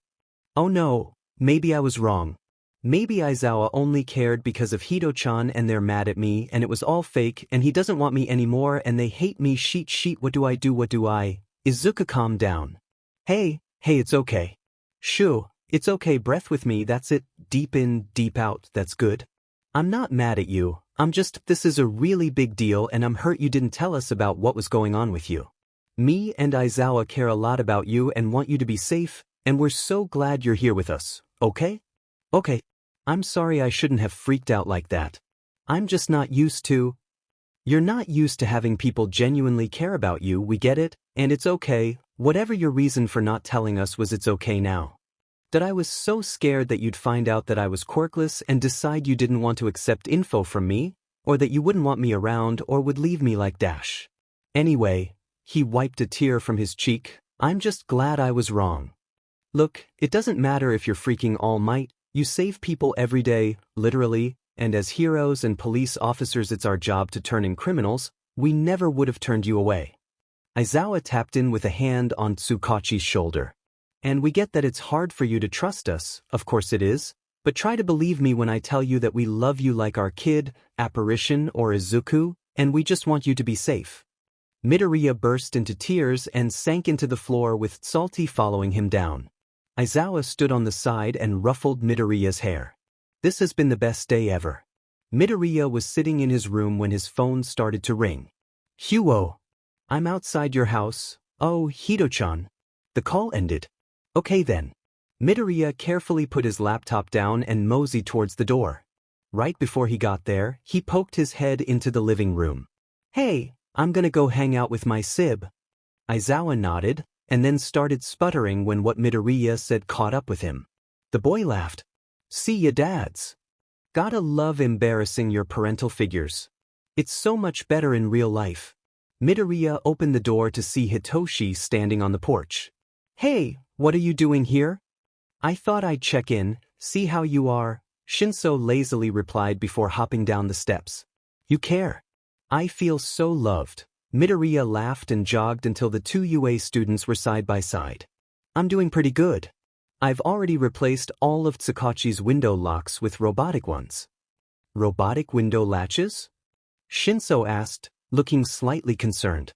Oh no, maybe I was wrong. Maybe Aizawa only cared because of Hito-chan and they're mad at me and it was all fake and he doesn't want me anymore and they hate me. Sheet, what do I do? Izuku, calm down. Hey, it's okay. Shoo, it's okay, breath with me, that's it, deep in, deep out, that's good. I'm not mad at you, this is a really big deal and I'm hurt you didn't tell us about what was going on with you. Me and Aizawa care a lot about you and want you to be safe, and we're so glad you're here with us, okay? Okay. I'm sorry I shouldn't have freaked out like that. I'm just not used to. You're not used to having people genuinely care about you, we get it, and it's okay, whatever your reason for not telling us was, it's okay now. That I was so scared that you'd find out that I was quirkless and decide you didn't want to accept info from me, or that you wouldn't want me around or would leave me like Dash. Anyway, he wiped a tear from his cheek, I'm just glad I was wrong. Look, it doesn't matter if you're freaking All Might, you save people every day, literally, and as heroes and police officers it's our job to turn in criminals, we never would have turned you away. Aizawa tapped in with a hand on Tsukachi's shoulder. And we get that it's hard for you to trust us, of course it is, but try to believe me when I tell you that we love you like our kid, Apparition or Izuku, and we just want you to be safe. Midoriya burst into tears and sank into the floor with Tsalti following him down. Aizawa stood on the side and ruffled Midoriya's hair. This has been the best day ever. Midoriya was sitting in his room when his phone started to ring. Huo. I'm outside your house. Oh, Hito-chan. The call ended. Okay then. Midoriya carefully put his laptop down and moseyed towards the door. Right before he got there, he poked his head into the living room. Hey, I'm gonna go hang out with my sib. Aizawa nodded, and then started sputtering when what Midoriya said caught up with him. The boy laughed. See ya, dads. Gotta love embarrassing your parental figures. It's so much better in real life. Midoriya opened the door to see Hitoshi standing on the porch. Hey, what are you doing here? I thought I'd check in, see how you are, Shinso lazily replied before hopping down the steps. You care. I feel so loved. Midoriya laughed and jogged until the two UA students were side by side. I'm doing pretty good. I've already replaced all of Tsukachi's window locks with robotic ones. Robotic window latches? Shinso asked, looking slightly concerned.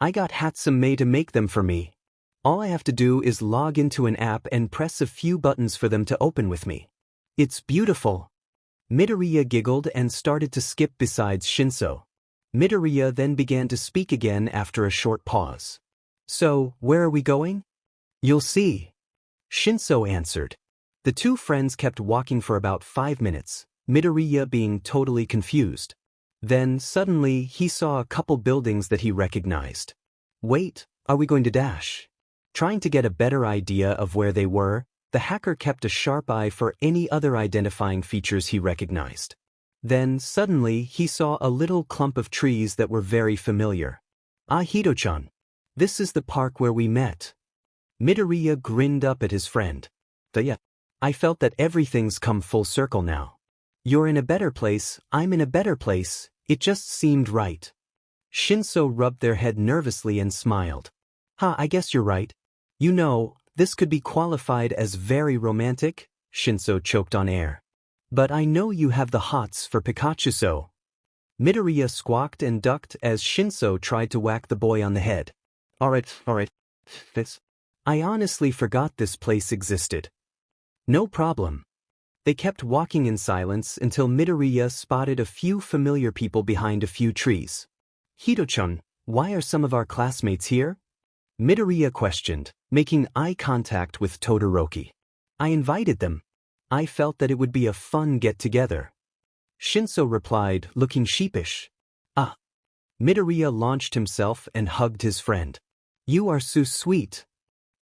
I got Hatsune to make them for me. All I have to do is log into an app and press a few buttons for them to open with me. It's beautiful. Midoriya giggled and started to skip beside Shinso. Midoriya then began to speak again after a short pause. So, where are we going? You'll see. Shinso answered. The two friends kept walking for about 5 minutes, Midoriya being totally confused. Then, suddenly, he saw a couple buildings that he recognized. Wait, are we going to dash? Trying to get a better idea of where they were, the hacker kept a sharp eye for any other identifying features he recognized. Then, suddenly, he saw a little clump of trees that were very familiar. Ah, Hito-chan. This is the park where we met. Midoriya grinned up at his friend. I felt that everything's come full circle now. You're in a better place, I'm in a better place, it just seemed right. Shinso rubbed their head nervously and smiled. I guess you're right. You know, this could be qualified as very romantic, Shinso choked on air. But I know you have the hots for Pikachu so. Midoriya squawked and ducked as Shinso tried to whack the boy on the head. Alright. I honestly forgot this place existed. No problem. They kept walking in silence until Midoriya spotted a few familiar people behind a few trees. Hito-chan, why are some of our classmates here? Midoriya questioned, making eye contact with Todoroki. I invited them. I felt that it would be a fun get-together. Shinso replied, looking sheepish. Midoriya launched himself and hugged his friend. You are so sweet.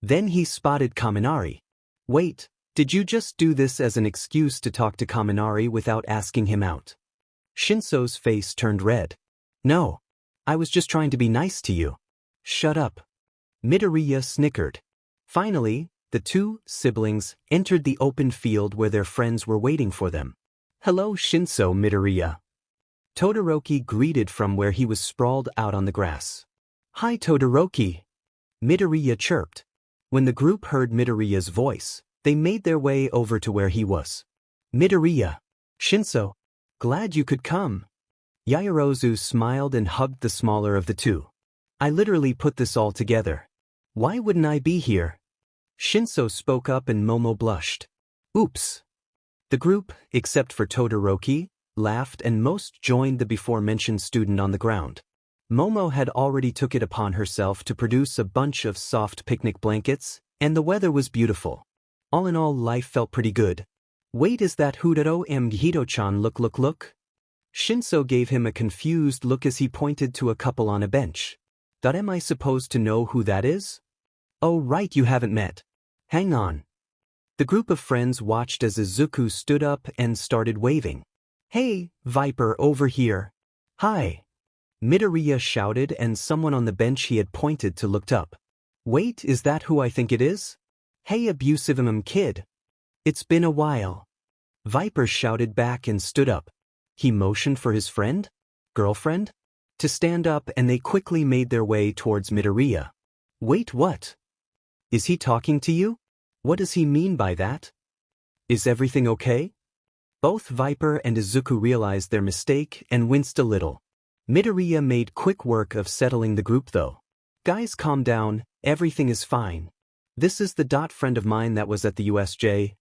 Then he spotted Kaminari. Wait, did you just do this as an excuse to talk to Kaminari without asking him out? Shinso's face turned red. No. I was just trying to be nice to you. Shut up. Midoriya snickered. Finally, the two siblings entered the open field where their friends were waiting for them. Hello Shinso, Midoriya. Todoroki greeted from where he was sprawled out on the grass. Hi Todoroki. Midoriya chirped. When the group heard Midoriya's voice, they made their way over to where he was. Midoriya. Shinso. Glad you could come. Yaoyorozu smiled and hugged the smaller of the two. I literally put this all together. Why wouldn't I be here? Shinso spoke up and Momo blushed. Oops. The group, except for Todoroki, laughed and most joined the before-mentioned student on the ground. Momo had already took it upon herself to produce a bunch of soft picnic blankets, and the weather was beautiful. All in all, life felt pretty good. Wait, is that Hudaro and Hito-chan? Look. Shinso gave him a confused look as he pointed to a couple on a bench. Am I supposed to know who that is? Oh right, you haven't met. Hang on. The group of friends watched as Izuku stood up and started waving. Hey, Viper, over here. Hi. Midoriya shouted and someone on the bench he had pointed to looked up. Wait, is that who I think it is? Hey abusive kid. It's been a while. Viper shouted back and stood up. He motioned for his friend? Girlfriend? To stand up and they quickly made their way towards Midoriya. Wait, what? Is he talking to you? What does he mean by that? Is everything okay? Both Viper and Izuku realized their mistake and winced a little. Midoriya made quick work of settling the group though. Guys, calm down, everything is fine. This is the friend of mine that was at the USJ,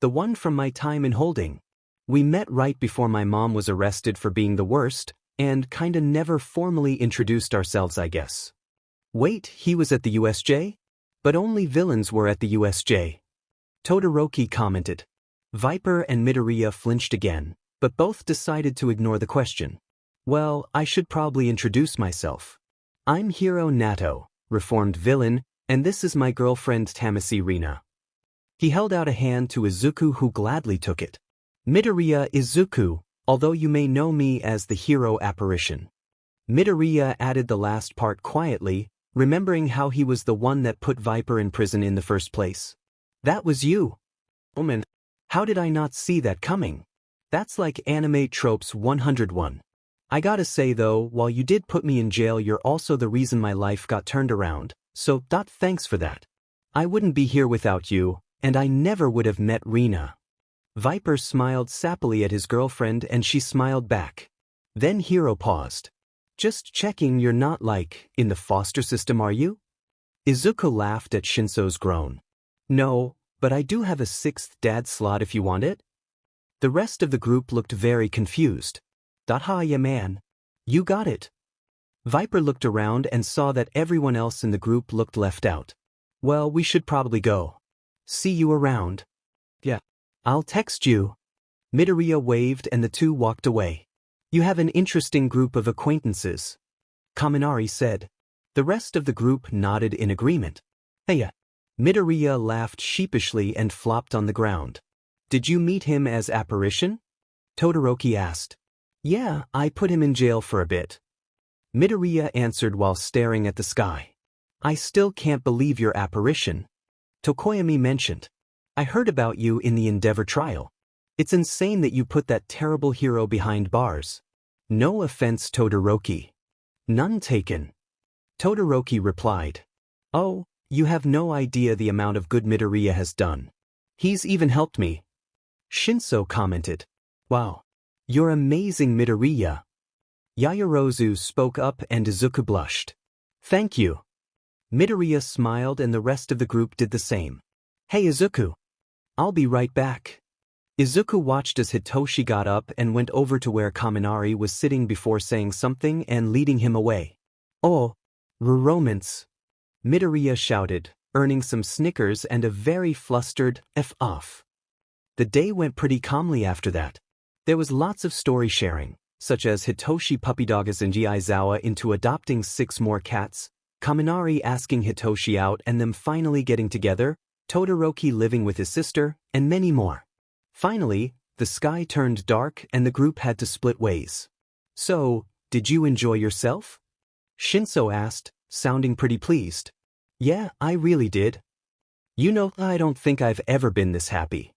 the one from my time in holding. We met right before my mom was arrested for being the worst, and kinda never formally introduced ourselves, I guess. Wait, he was at the USJ? But only villains were at the USJ. Todoroki commented. Viper and Midoriya flinched again, but both decided to ignore the question. Well, I should probably introduce myself. I'm Hiro Nato, reformed villain, and this is my girlfriend Tamasi Rina. He held out a hand to Izuku, who gladly took it. Midoriya Izuku, although you may know me as the hero Apparition. Midoriya added the last part quietly, remembering how he was the one that put Viper in prison in the first place. That was you. Oh man, how did I not see that coming? That's like anime tropes 101. I gotta say though, while you did put me in jail, you're also the reason my life got turned around, so thanks for that. I wouldn't be here without you, and I never would have met Rina. Viper smiled sappily at his girlfriend and she smiled back. Then Hiro paused. Just checking you're not in the foster system, are you? Izuku laughed at Shinso's groan. No, but I do have a 6th dad slot if you want it. The rest of the group looked very confused. Yeah man. You got it. Viper looked around and saw that everyone else in the group looked left out. Well, we should probably go. See you around. Yeah. I'll text you. Midoriya waved and the two walked away. You have an interesting group of acquaintances, Kaminari said. The rest of the group nodded in agreement. Hey. Midoriya laughed sheepishly and flopped on the ground. Did you meet him as Apparition? Todoroki asked. Yeah, I put him in jail for a bit. Midoriya answered while staring at the sky. I still can't believe your Apparition. Tokoyami mentioned. I heard about you in the Endeavor trial. It's insane that you put that terrible hero behind bars. No offense, Todoroki. None taken. Todoroki replied. Oh, you have no idea the amount of good Midoriya has done. He's even helped me. Shinso commented. Wow. You're amazing, Midoriya. Yaoyorozu spoke up and Izuku blushed. Thank you. Midoriya smiled and the rest of the group did the same. Hey Izuku. I'll be right back. Izuku watched as Hitoshi got up and went over to where Kaminari was sitting before saying something and leading him away. Oh, romance. Midoriya shouted, earning some snickers and a very flustered F off. The day went pretty calmly after that. There was lots of story sharing, such as Hitoshi puppydogging Aizawa into adopting 6 more cats, Kaminari asking Hitoshi out and them finally getting together, Todoroki living with his sister, and many more. Finally, the sky turned dark and the group had to split ways. So, did you enjoy yourself? Shinso asked, sounding pretty pleased. Yeah, I really did. You know, I don't think I've ever been this happy.